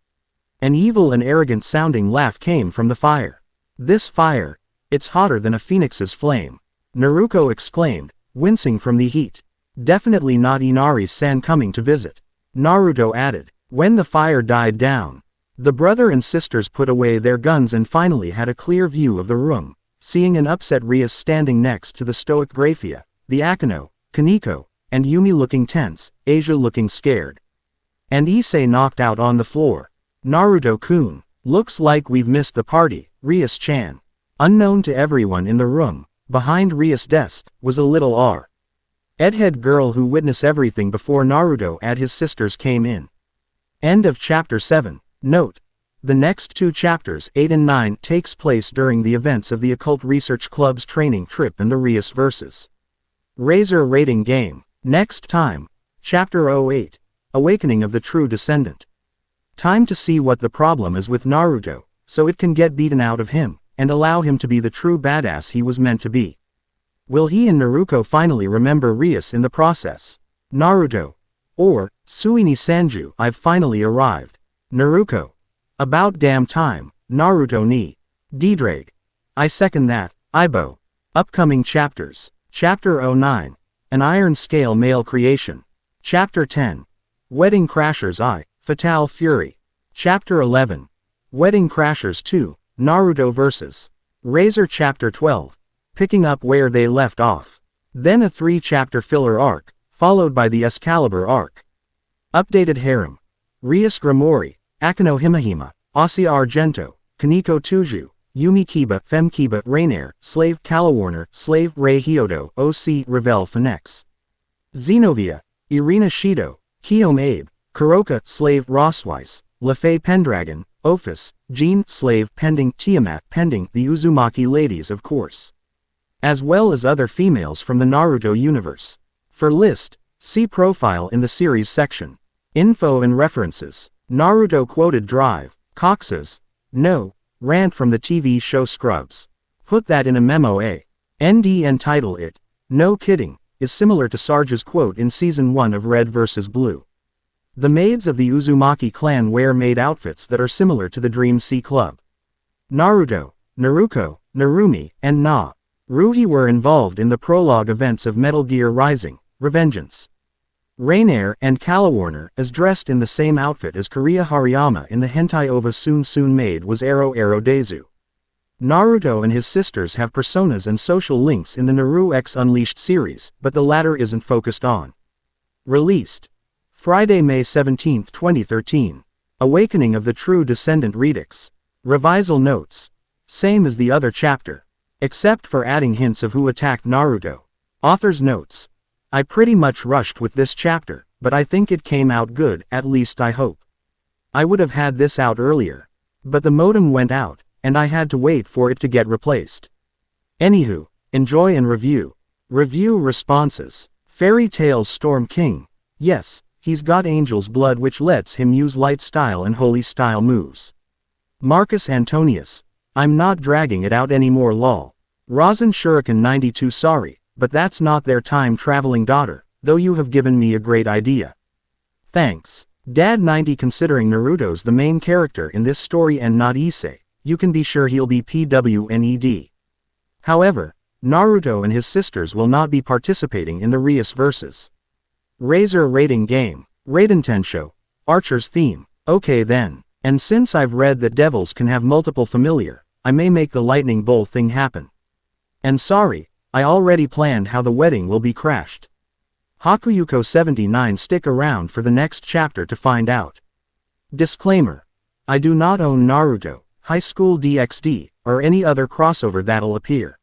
an evil and arrogant sounding laugh came from the fire. This fire, it's hotter than a phoenix's flame, Naruto exclaimed, wincing from the heat. Definitely not Inari-san coming to visit, Naruto added. When the fire died down, the brother and sisters put away their guns and finally had a clear view of the room, seeing an upset Rias standing next to the stoic Graphia, the Akeno, Kaneko, and Yumi looking tense, Asia looking scared. And Issei knocked out on the floor. Naruto-kun, looks like we've missed the party, Rias-chan. Unknown to everyone in the room, behind Rias' desk, was a little Edhead girl who witnessed everything before Naruto and his sisters came in. End of Chapter 7. Note: the next 2 chapters 8 and 9 takes place during the events of the Occult Research Club's training trip in the Rias vs. Razor rating game. Next time, Chapter 08, Awakening of the True Descendant. Time to see what the problem is with Naruto, so it can get beaten out of him, and allow him to be the true badass he was meant to be. Will he and Naruto finally remember Rias in the process? Naruto. Or, Suini Sanju, I've finally arrived. Naruto. About damn time, Naruto ni. D-Drag. I second that, Ibo. Upcoming chapters. Chapter 09. An Iron Scale Male Creation. Chapter 10. Wedding Crashers I, Fatale Fury. Chapter 11. Wedding Crashers 2, Naruto vs. Razor. Chapter 12. Picking up where they left off. Then a 3-chapter filler arc, followed by the Excalibur arc. Updated Harem. Rias Grimori, Akeno Himahima, Asia Argento, Kaneko Tuju, Yumi Kiba, Fem Kiba, Rainair, Slave Calawarner, Slave Rei Hyodo, OC Revel Phoenix. Zenovia, Irina Shido, Kiyome Abe, Kuroka, Slave Rossweiss, Lefay Pendragon, Ophis, Jean, Slave Pending, Tiamat Pending, the Uzumaki ladies of course. As well as other females from the Naruto universe. For list, see profile in the series section. Info and references. Naruto quoted Drive, Cox's, no, rant from the TV show Scrubs. Put that in a memo ND and title it, no kidding, is similar to Sarge's quote in Season 1 of Red vs. Blue. The maids of the Uzumaki clan wear maid outfits that are similar to the Dream Sea Club. Naruto, Naruko, Narumi, and Ruhi were involved in the prologue events of Metal Gear Rising, Revengeance. Rainair and Calawarner is dressed in the same outfit as Kariya Hariyama in the hentai OVA Soon Maid was Aro Dezu. Naruto and his sisters have personas and social links in the Naru X Unleashed series, but the latter isn't focused on. Released Friday, May 17, 2013. Awakening of the True Descendant Redux. Revisal notes. Same as the other chapter, except for adding hints of who attacked Naruto. Author's notes. I pretty much rushed with this chapter, but I think it came out good, at least I hope. I would have had this out earlier, but the modem went out, and I had to wait for it to get replaced. Anywho, enjoy and review. Review responses. Fairy Tales Storm King. Yes, he's got angel's blood which lets him use light style and holy style moves. Marcus Antonius. I'm not dragging it out anymore lol. Rosin Shuriken 92 sorry, but that's not their time-traveling daughter, though you have given me a great idea. Thanks. Dad 90 considering Naruto's the main character in this story and not Issei, you can be sure he'll be PWNED. However, Naruto and his sisters will not be participating in the Rias vs. Razor rating game. Raidentensho. Archer's theme. Okay then. And since I've read that devils can have multiple familiar, I may make the lightning bolt thing happen. And sorry, I already planned how the wedding will be crashed. Hakuyuko 79 stick around for the next chapter to find out. Disclaimer. I do not own Naruto, High School DXD, or any other crossover that'll appear.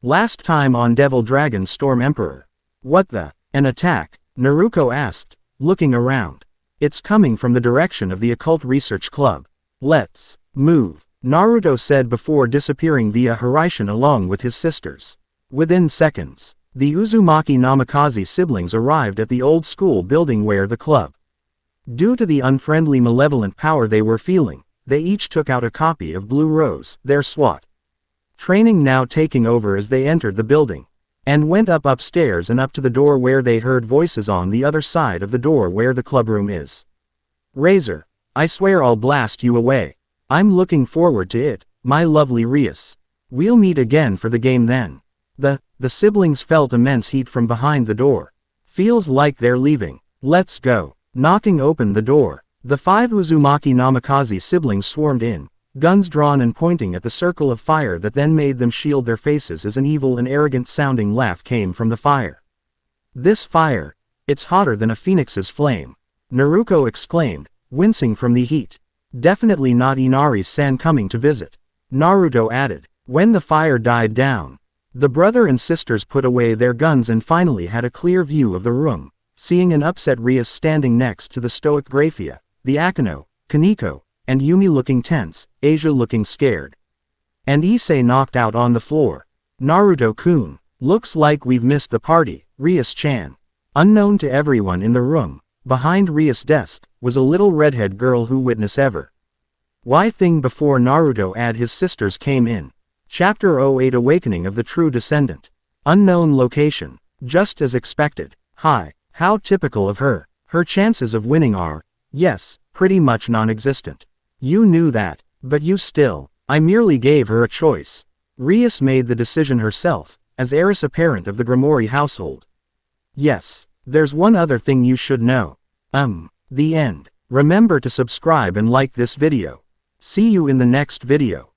Last time on Devil Dragon Storm Emperor. What the? An attack? Naruto asked, looking around. It's coming from the direction of the Occult Research Club. Let's move, Naruto said before disappearing via Hiraishin along with his sisters. Within seconds, the Uzumaki Namikaze siblings arrived at the old school building where the club. Due to the unfriendly malevolent power they were feeling, they each took out a copy of Blue Rose, their SWAT training now taking over as they entered the building, and went upstairs and up to the door where they heard voices on the other side of the door where the clubroom is. Razor, I swear I'll blast you away. I'm looking forward to it, my lovely Rias. We'll meet again for the game then. The siblings felt immense heat from behind the door. Feels like they're leaving. Let's go. Knocking open the door, the 5 Uzumaki Namikaze siblings swarmed in, guns drawn and pointing at the circle of fire that then made them shield their faces as an evil and arrogant-sounding laugh came from the fire. This fire, it's hotter than a phoenix's flame, Naruto exclaimed, wincing from the heat. Definitely not Inari-san coming to visit, Naruto added. When the fire died down, the brother and sisters put away their guns and finally had a clear view of the room, seeing an upset Rias standing next to the stoic Graphia, the Akeno, Kaneko, and Yumi looking tense, Asia looking scared. And Issei knocked out on the floor. Naruto-kun, looks like we've missed the party, Rias-chan. Unknown to everyone in the room, behind Rias' desk, was a little redhead girl who witness ever. Why thing before Naruto and his sisters came in. Chapter 08 Awakening of the True Descendant. Unknown location, just as expected. Hi, how typical of her. Her chances of winning are, yes, pretty much non-existent. You knew that, but you still, I merely gave her a choice. Rias made the decision herself, as heiress apparent of the Grimoire household. Yes, there's one other thing you should know. The end. Remember to subscribe and like this video. See you in the next video.